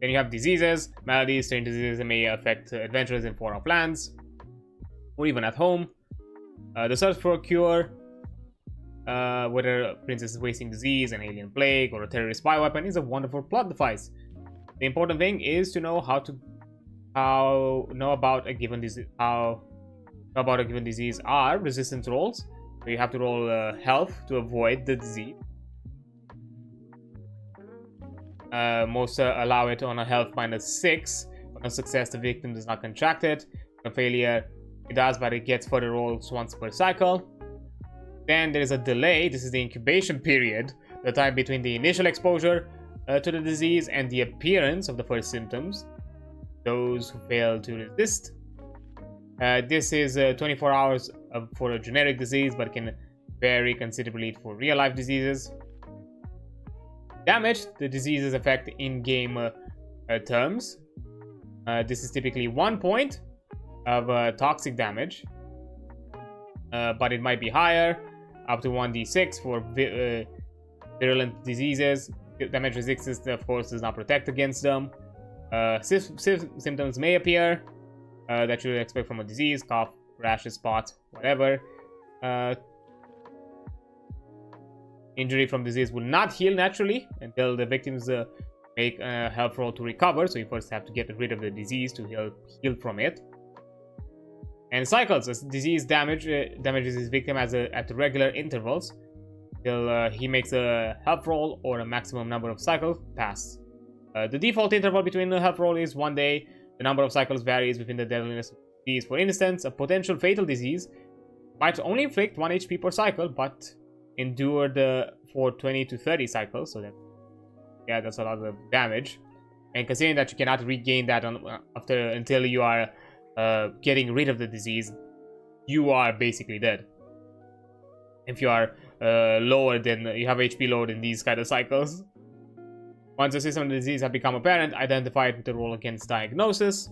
Then you have diseases, maladies. Strange diseases may affect adventurers in far-off lands, or even at home. The search for a cure, whether a princess is wasting disease, an alien plague, or a terrorist spy weapon, is a wonderful plot device. The important thing is to know about a given disease. Are resistance rolls. So you have to roll health to avoid the disease. Most allow it on a health -6. On a success, the victim does not contract it. On a failure, it does, but it gets further rolls once per cycle. Then there is a delay. This is the incubation period, the time between the initial exposure to the disease and the appearance of the first symptoms. Those who fail to resist. This is 24 hours for a generic disease, but can vary considerably for real-life diseases. Damage. The diseases affect in-game terms. This is typically 1 point of toxic damage, but it might be higher, up to 1d6 for virulent diseases. Damage resistance, of course, does not protect against them. Symptoms may appear that you would expect from a disease: cough, rashes, spots, whatever. Injury from disease will not heal naturally until the victims make a health roll to recover. So you first have to get rid of the disease to heal from it. And cycles. As disease damages his victim at regular intervals till he makes a health roll or a maximum number of cycles pass. The default interval between the health roll is 1 day. The number of cycles varies within the deadliness of the disease. For instance, a potential fatal disease might only inflict 1 HP per cycle, but endured for 20 to 30 cycles. So that's a lot of damage. And considering that you cannot regain that until you are getting rid of the disease, you are basically dead. If you are lower than you have HP lower than these kind of cycles. Once the symptoms of the disease have become apparent, identify it with a roll against diagnosis.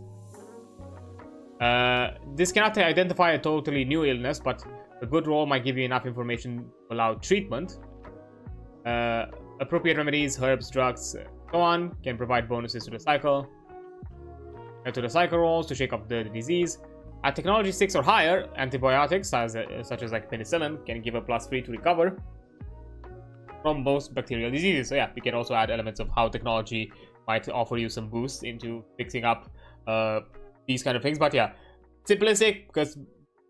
This cannot identify a totally new illness, but a good roll might give you enough information to allow treatment. Appropriate remedies, herbs, drugs, so on, can provide bonuses to the cycle. To the cycle rolls to shake up the disease. At technology 6 or higher, antibiotics such as like penicillin can give a +3 to recover from most bacterial diseases. So yeah, we can also add elements of how technology might offer you some boosts into fixing up these kind of things. But yeah, simplistic, because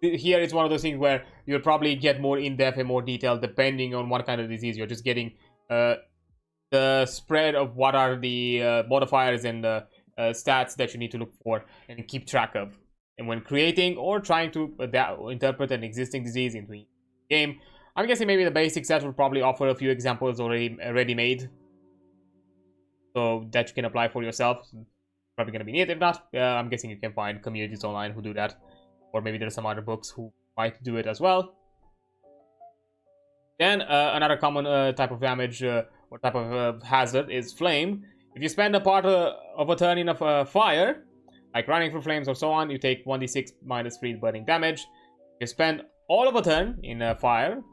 here it's one of those things where you'll probably get more in-depth and more detailed depending on what kind of disease. You're just getting the spread of what are the modifiers and stats that you need to look for and keep track of. And when creating or trying to interpret an existing disease into a game, I'm guessing maybe the basic set will probably offer a few examples already ready-made, so that you can apply for yourself. Probably going to be neat. If not, I'm guessing you can find communities online who do that, or maybe there's some other books who might do it as well. Then another common type of damage or type of hazard is flame. If you spend a part of a turn in a fire, like running through flames or so on, you take 1d6 minus 3 burning damage. If you spend all of a turn in a fire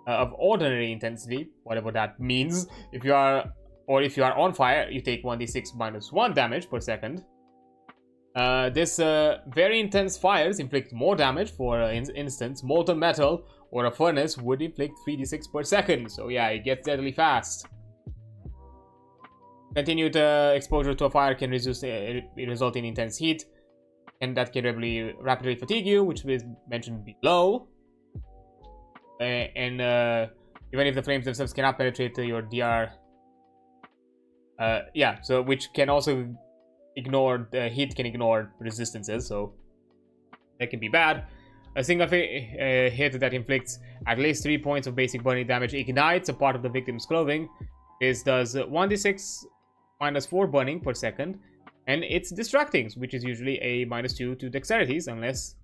of ordinary intensity, whatever that means, if you are on fire, you take 1d6 minus 1 damage per second. This very intense fires inflict more damage. For instance, molten metal or a furnace would inflict 3d6 per second. So yeah, it gets deadly fast. Continued exposure to a fire can result in intense heat, and that can rapidly fatigue you, which was mentioned below. And even if the flames themselves cannot penetrate your DR, yeah, so which can also ignore the heat, can ignore resistances, so that can be bad. A single hit that inflicts at least 3 points of basic burning damage ignites a part of the victim's clothing. This does 1d6 minus 4 burning per second, and it's distracting, which is usually a -2 to dexterities, unless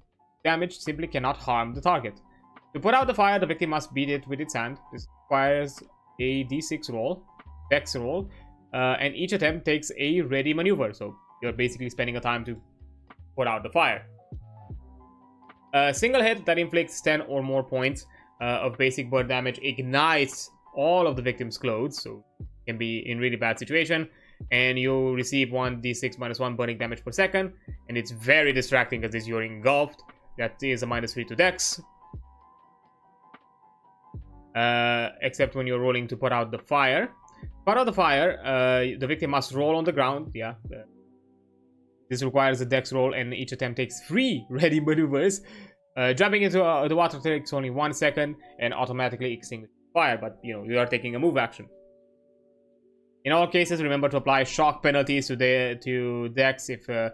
damage simply cannot harm the target. To put out the fire, the victim must beat it with its hand. This requires a d6 roll, dex roll, and each attempt takes a ready maneuver, so you're basically spending a time to put out the fire. A single hit that inflicts 10 or more points of basic burn damage ignites all of the victim's clothes, so it can be in really bad situation, and you receive 1d6 minus 1 burning damage per second, and it's very distracting because you're engulfed. That is a -3 to dex. Except when you're rolling to put out the fire. Put out the fire, the victim must roll on the ground. Yeah, this requires a dex roll, and each attempt takes 3 ready maneuvers. Jumping into the water takes only 1 second and automatically extinguishes fire, but you are taking a move action. In all cases, remember to apply shock penalties to dex if the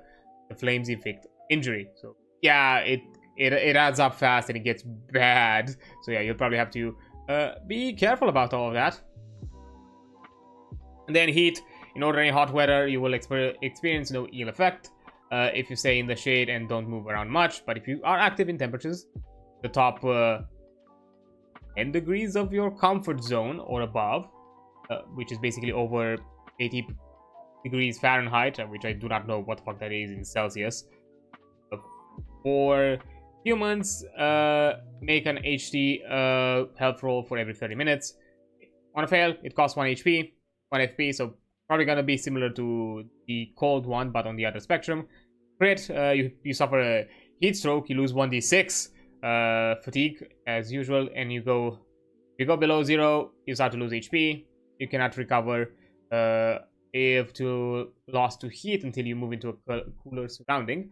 flames inflict injury. So yeah, it adds up fast and it gets bad. So yeah, you'll probably have to be careful about all of that. And then heat. In ordinary hot weather, you will experience no ill effect if you stay in the shade and don't move around much. But if you are active in temperatures, the top 10 degrees of your comfort zone or above, which is basically over 80 degrees Fahrenheit, which I do not know what the fuck that is in Celsius. For humans, make an HD health roll for every 30 minutes. On a fail, it costs 1 HP, 1 FP, so probably gonna be similar to the cold one, but on the other spectrum. Crit, you suffer a heat stroke, you lose 1d6 fatigue as usual, and if you go below 0, you start to lose HP. You cannot recover if lost to heat until you move into a cooler surrounding.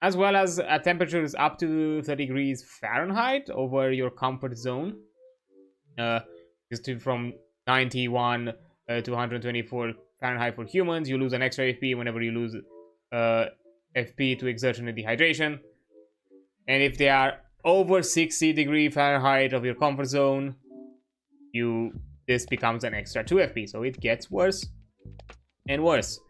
As well as at temperatures up to 30 degrees Fahrenheit over your comfort zone. From 91 to 124 Fahrenheit for humans, you lose an extra FP whenever you lose FP to exertion and dehydration. And if they are over 60 degrees Fahrenheit of your comfort zone, this becomes an extra 2 FP, so it gets worse and worse.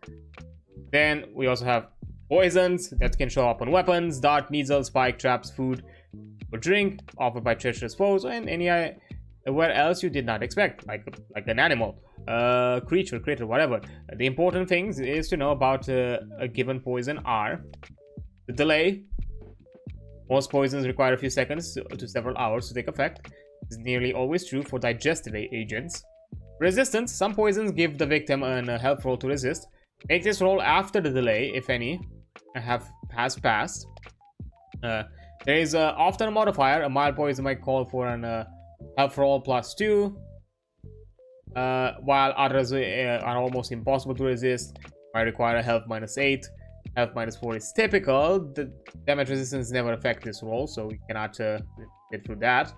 Then we also have poisons that can show up on weapons, dart, needle, spike, traps, food, or drink offered by treacherous foes, and anywhere else you did not expect, like an animal, creature, critter, whatever. The important things is to know about a given poison are the delay. Most poisons require a few seconds to several hours to take effect. This is nearly always true for digestive agents. Resistance. Some poisons give the victim a health roll to resist. Make this roll after the delay, if any, has passed. There is often a modifier. A mild poison might call for an health roll +2, while others are almost impossible to resist. Might require a health -8. Health -4 is typical. The damage resistance never affects this roll, so we cannot get through that.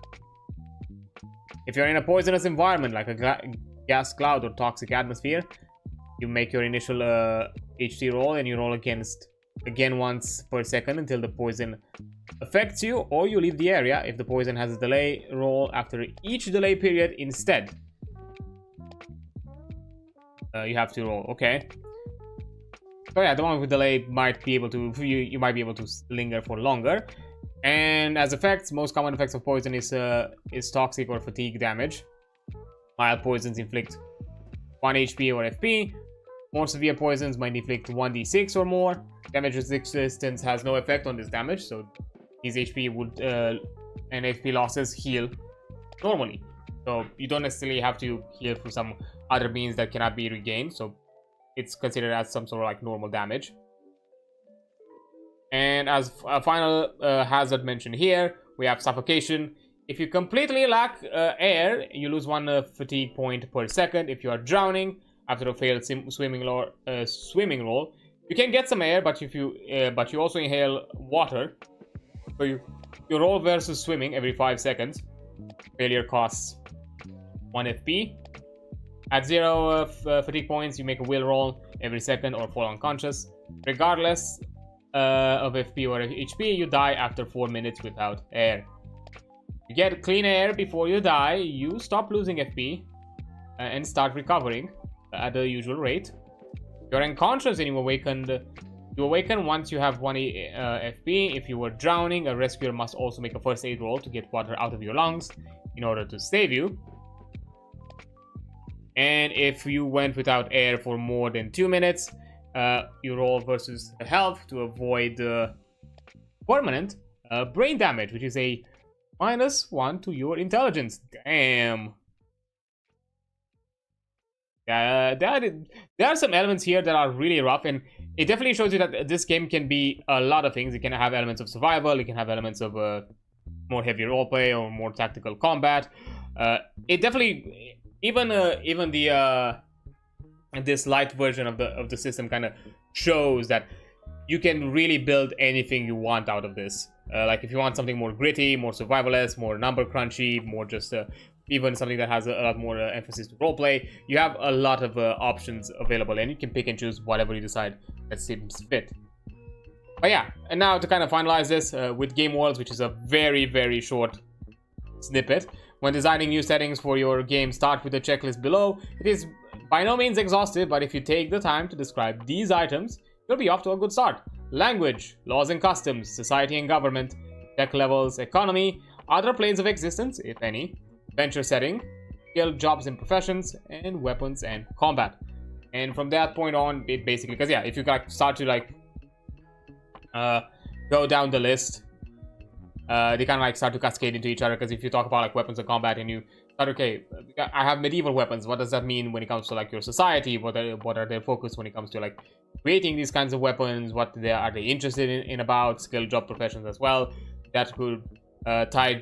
If you're in a poisonous environment like a gas cloud or toxic atmosphere, you make your initial HT roll and you roll again once per second until the poison affects you, or you leave the area. If the poison has a delay, roll after each delay period instead. You have to roll. Okay. So yeah, the one with delay might be able to you might be able to linger for longer. And as effects, most common effects of poison is toxic or fatigue damage. Mild poisons inflict 1 HP or FP. More severe poisons might inflict 1d6 or more. Damage resistance has no effect on this damage, so these HP would and FP losses heal normally. So you don't necessarily have to heal through some other means that cannot be regained. So it's considered as some sort of like normal damage. And as a final hazard mentioned here, we have suffocation. If you completely lack air, you lose 1 fatigue point per second. If you are drowning after a failed swimming roll, you can get some air, but you also inhale water. So you roll versus swimming every 5 seconds. Failure costs 1 FP. At 0 fatigue points, you make a will roll every second or fall unconscious. Regardless of FP or HP, you die after 4 minutes without air. You get clean air before you die, you stop losing FP and start recovering at the usual rate. You're unconscious and you awaken once you have 1 FP. If you were drowning, a rescuer must also make a first aid roll to get water out of your lungs in order to save you. And if you went without air for more than 2 minutes, you roll versus health to avoid permanent brain damage, which is a -1 to your intelligence. Damn. There are some elements here that are really rough, and it definitely shows you that this game can be a lot of things. It can have elements of survival, it can have elements of more heavy roleplay or more tactical combat. It definitely, even the this light version of the system kind of shows that you can really build anything you want out of this. Like if you want something more gritty, more survivalist, more number crunchy, more just even something that has a lot more emphasis to roleplay, you have a lot of options available, and you can pick and choose whatever you decide that seems fit. But yeah, and now to kind of finalize this with Game Worlds, which is a very, very short snippet. When designing new settings for your game, start with the checklist below. It is by no means exhaustive, but if you take the time to describe these items, you'll be off to a good start. Language, laws and customs, society and government, tech levels, economy, other planes of existence, if any, venture setting, skill, jobs and professions, and weapons and combat. And from that point on, it basically, because yeah, if you start to like go down the list, they kind of like start to cascade into each other. Because if you talk about like weapons and combat, and you start, okay, I have medieval weapons, what does that mean when it comes to like your society? What are their focus when it comes to like creating these kinds of weapons? What are they interested in about? Skill, job, professions as well. That could tie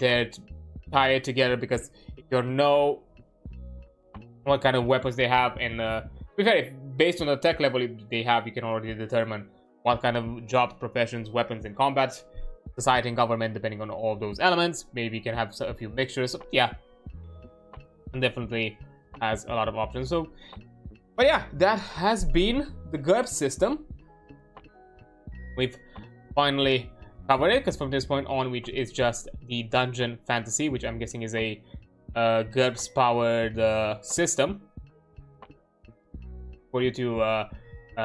it together, because if you know what kind of weapons they have, and based on the tech level they have, you can already determine what kind of jobs, professions, weapons, and combat, society and government, depending on all those elements. Maybe you can have a few mixtures. So, yeah, and definitely has a lot of options. So, but yeah, that has been the GURPS system. We've finally covered it, because from this point on, which is just the dungeon fantasy, which I'm guessing is a GURPS powered system for you to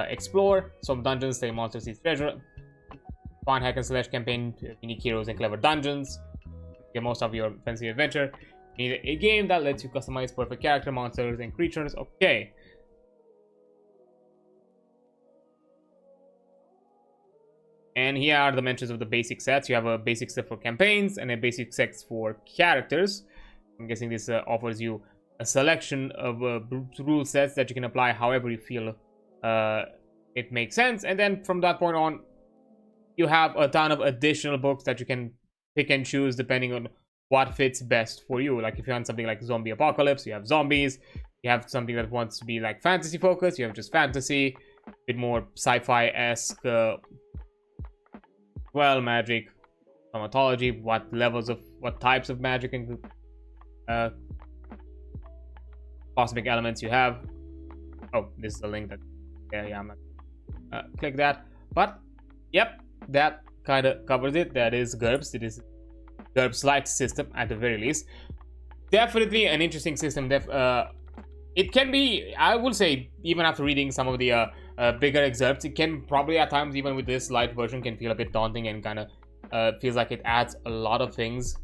explore some dungeons, say monster seeds treasure, fun hack and slash campaign, unique heroes and clever dungeons. Get most of your fantasy adventure. You need a game that lets you customize perfect character, monsters, and creatures. Okay. And here are the mentions of the basic sets. You have a basic set for campaigns and a basic set for characters. I'm guessing this offers you a selection of rule sets that you can apply however you feel it makes sense. And then from that point on, you have a ton of additional books that you can pick and choose depending on what fits best for you. Like if you want something like zombie apocalypse, you have zombies. You have something that wants to be like fantasy focused, you have just fantasy, a bit more sci-fi-esque, well, magic, mythology, what types of magic and cosmic elements you have. Oh, this is the link that, yeah, I'm not click that. But yep, that kind of covers it. That is GURPS. It is GURPS Lite system at the very least. Definitely an interesting system. It can be, I will say, even after reading some of the bigger excerpts, it can probably at times, even with this light version, can feel a bit daunting and kind of feels like it adds a lot of things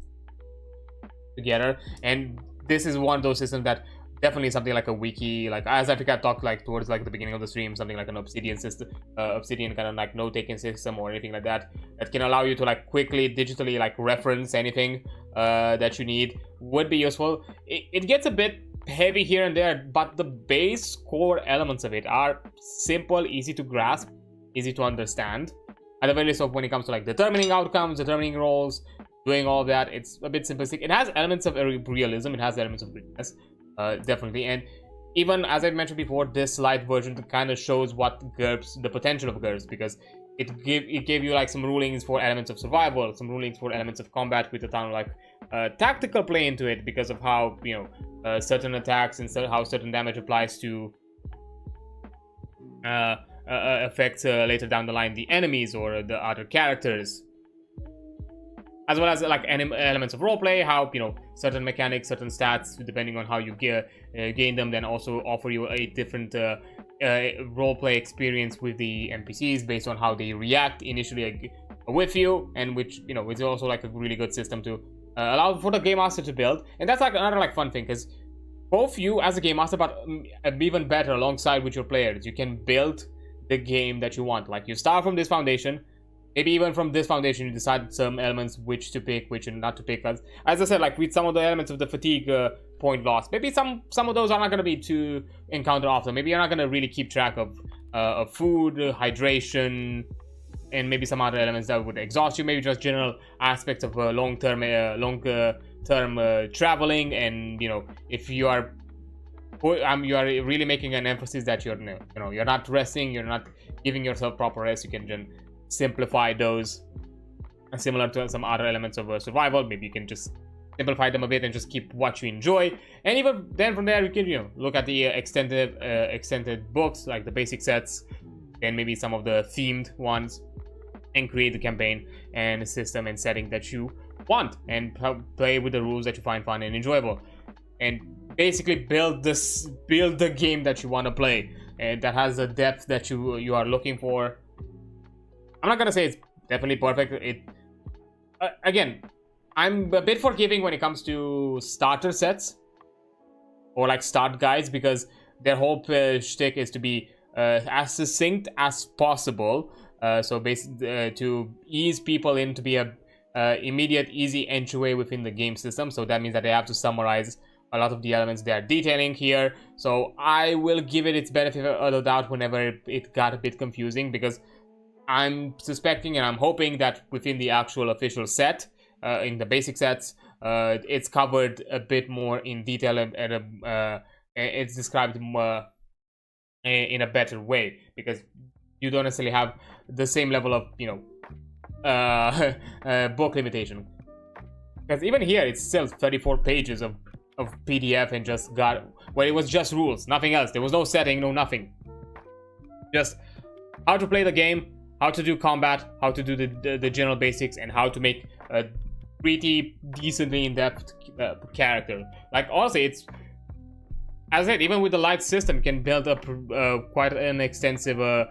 together. And this is one of those systems that definitely something like a wiki, like as I think I talked like towards like the beginning of the stream, something like an Obsidian system, Obsidian kind of like note-taking system or anything like that, that can allow you to like quickly digitally like reference anything that you need would be useful. It gets a bit heavy here and there, but the base core elements of it are simple, easy to grasp, easy to understand. At the very least, of when it comes to like determining outcomes, determining roles, doing all of that, it's a bit simplistic. It has elements of realism, it has elements of grittiness, definitely. And even as I mentioned before, this light version kind of shows what GURPS, the potential of GURPS, because it gave you like some rulings for elements of survival, some rulings for elements of combat with a ton of like tactical play into it, because of how, you know, certain attacks and how certain damage applies to affect later down the line the enemies or the other characters, as well as like elements of roleplay, how, you know, certain mechanics, certain stats, depending on how you gain them, then also offer you a different roleplay experience with the NPCs based on how they react initially with you, and which, you know, is also like a really good system to allow for the game master to build. And that's like another like fun thing, because both you as a game master, but even better alongside with your players, you can build the game that you want. Like you start from this foundation, maybe even from this foundation you decide some elements which to pick, which not to pick. As I said, like with some of the elements of the fatigue point loss, maybe some of those are not going to be to encounter often. Maybe you're not going to really keep track of food, hydration, and maybe some other elements that would exhaust you. Maybe just general aspects of long-term traveling. And, you know, if you are really making an emphasis that you're not resting, you're not giving yourself proper rest, you can just simplify those, similar to some other elements of survival. Maybe you can just simplify them a bit and just keep what you enjoy. And even then from there you can, you know, look at the extended books, like the basic sets, and maybe some of the themed ones, and create the campaign and the system and setting that you want, and play with the rules that you find fun and enjoyable, and basically build the game that you want to play, and that has the depth that you are looking for. I'm not gonna say it's definitely perfect. Again, I'm a bit forgiving when it comes to starter sets or like start guides, because their whole shtick is to be as succinct as possible. So basically, to ease people in, to be a immediate, easy entryway within the game system. So that means that they have to summarize a lot of the elements they are detailing here. So I will give it its benefit of the doubt whenever it got a bit confusing, because I'm suspecting and I'm hoping that within the actual official set, in the basic sets, it's covered a bit more in detail, and it's described more in a better way, because you don't necessarily have the same level of, you know, book limitation. Because even here, it's still 34 pages of PDF, and just it was just rules, nothing else. There was no setting, no nothing. Just how to play the game, how to do combat, how to do the general basics, and how to make a pretty decently in-depth character. Like, honestly, it's, as I said, even with the light system, you can build up quite an extensive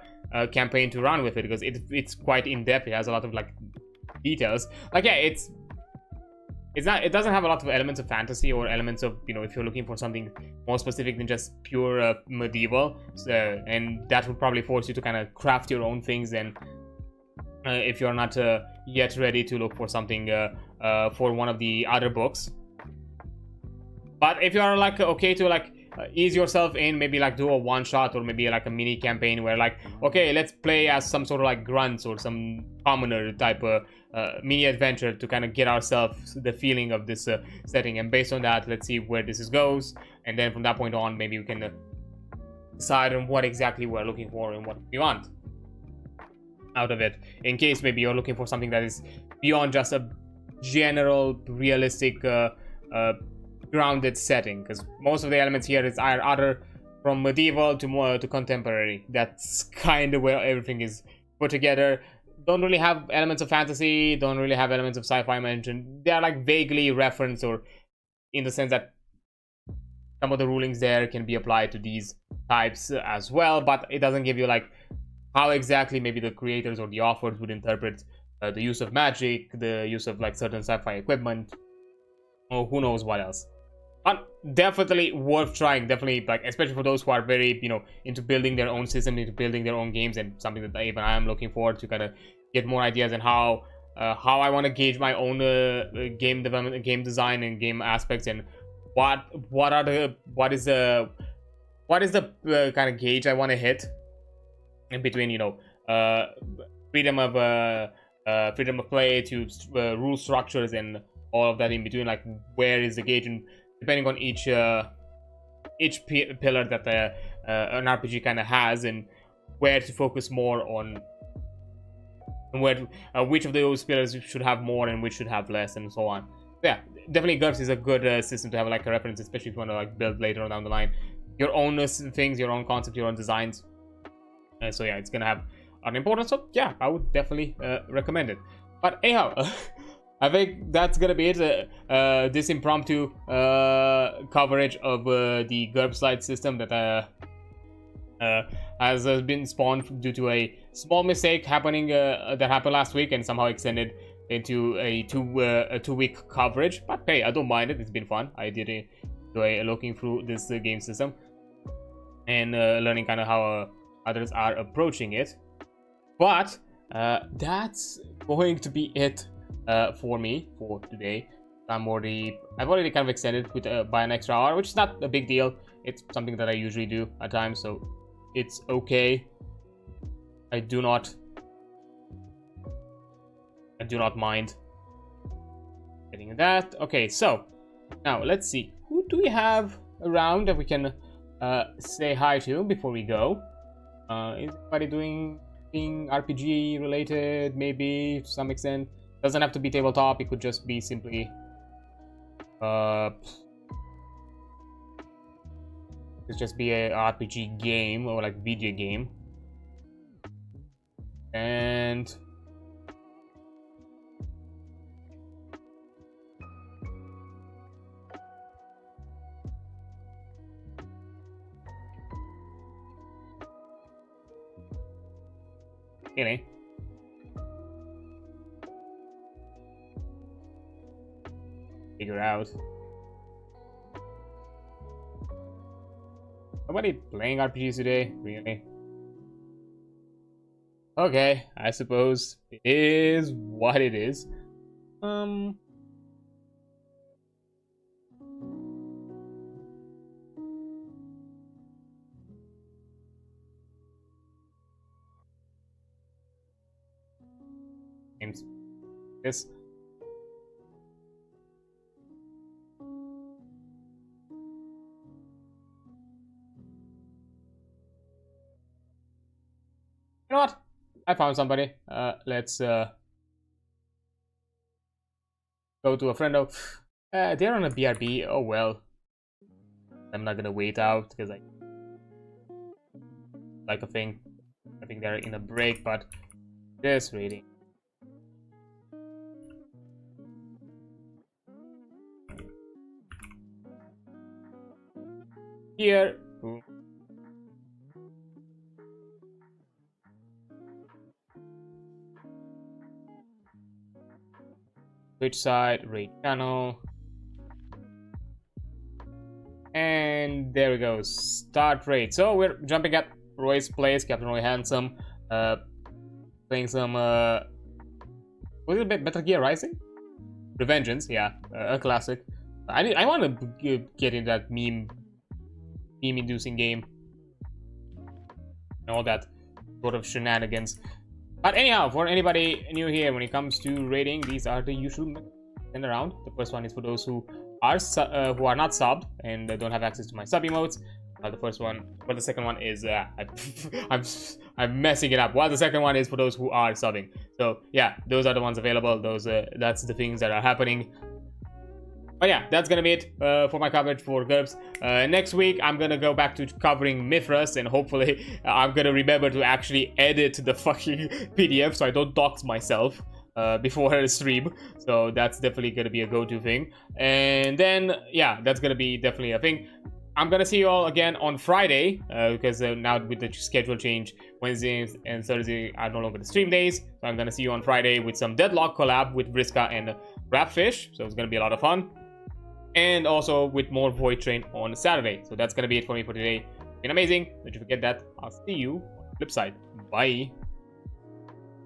campaign to run with it, because it's quite in-depth. It has a lot of like details. Like, yeah, it doesn't have a lot of elements of fantasy or elements of, you know, if you're looking for something more specific than just pure medieval, and that would probably force you to kind of craft your own things. And if you're not yet ready to look for something for one of the other books, but if you are like okay to like ease yourself in, maybe like do a one shot or maybe like a mini campaign where like, okay, let's play as some sort of like grunts or some commoner type of mini adventure to kind of get ourselves the feeling of this setting, and based on that, let's see where this goes, and then from that point on, maybe we can decide on what exactly we're looking for and what we want out of it, in case maybe you're looking for something that is beyond just a general realistic grounded setting, because most of the elements here is either from medieval to contemporary. That's kind of where everything is put together. Don't really have elements of fantasy, don't really have elements of sci-fi mentioned. They are like vaguely referenced, or in the sense that some of the rulings there can be applied to these types as well, but it doesn't give you like how exactly maybe the creators or the authors would interpret the use of magic, the use of like certain sci-fi equipment, or who knows what else. But definitely worth trying, definitely, like, especially for those who are very, you know, into building their own system, into building their own games, and something that even I am looking forward to kind of get more ideas and how I want to gauge my own game development, game design, and game aspects, and what is the kind of gauge I want to hit in between, you know, freedom of play to rule structures and all of that in between. Like, where is the gauge, and depending on each pillar that an RPG kind of has, and where to focus more on, and where which of those pillars should have more and which should have less, and so on. Yeah, definitely GURPS is a good system to have like a reference, especially if you want to like build later on down the line your own things, your own concepts, your own designs. So yeah, it's gonna have an importance. So yeah, I would definitely recommend it. But anyhow, I think that's gonna be it. This impromptu coverage of the GURPS Lite system that has been spawned due to a small mistake happening that happened last week and somehow extended into a two-week coverage. But hey, I don't mind it. It's been fun. I did enjoy looking through this game system and learning kind of how others are approaching it. But that's going to be it for me for today. I've already kind of extended with by an extra hour, which is not a big deal. It's something that I usually do at times, so it's okay. I do not mind getting that. Okay, so now let's see, who do we have around that we can say hi to before we go? Is anybody doing anything RPG related? Maybe to some extent. Doesn't have to be tabletop. It could just be simply it's just be a RPG game or like video game. And really, figure out. Nobody playing RPGs today, really? Okay, I suppose it is what it is. Games. This. You know what? I found somebody. Let's go to a friend of. They're on a BRB. Oh well. I'm not gonna wait out because I like a thing. I think they're in a break, but just reading. Here. Ooh. Twitch side, raid channel, and there we go. Start raid. So we're jumping at Roy's place, Captain Roy Handsome, playing some was it Metal Gear Rising? Revengeance, yeah, a classic. I want to get in that meme meme-inducing game, and all that sort of shenanigans. But anyhow, for anybody new here, when it comes to rating, these are the usual and around. The first one is for those who are not subbed and don't have access to my sub emotes. The first one, but the second one is I'm messing it up. While the second one is for those who are subbing. So yeah, those are the ones available. Those that's the things that are happening. But yeah, that's gonna be it for my coverage for GURPS. Next week, I'm gonna go back to covering Mithras, and hopefully I'm gonna remember to actually edit the fucking PDF so I don't dox myself before the stream. So that's definitely gonna be a go-to thing. And then, yeah, that's gonna be definitely a thing. I'm gonna see you all again on Friday, because now with the schedule change, Wednesdays and Thursday are no longer the stream days. So I'm gonna see you on Friday with some Deadlock collab with Vriska and Rapfish. So it's gonna be a lot of fun. And also with more Void Train on Saturday. So that's gonna be it for me for today. It's been amazing. Don't you forget that. I'll see you on the flip side. Bye.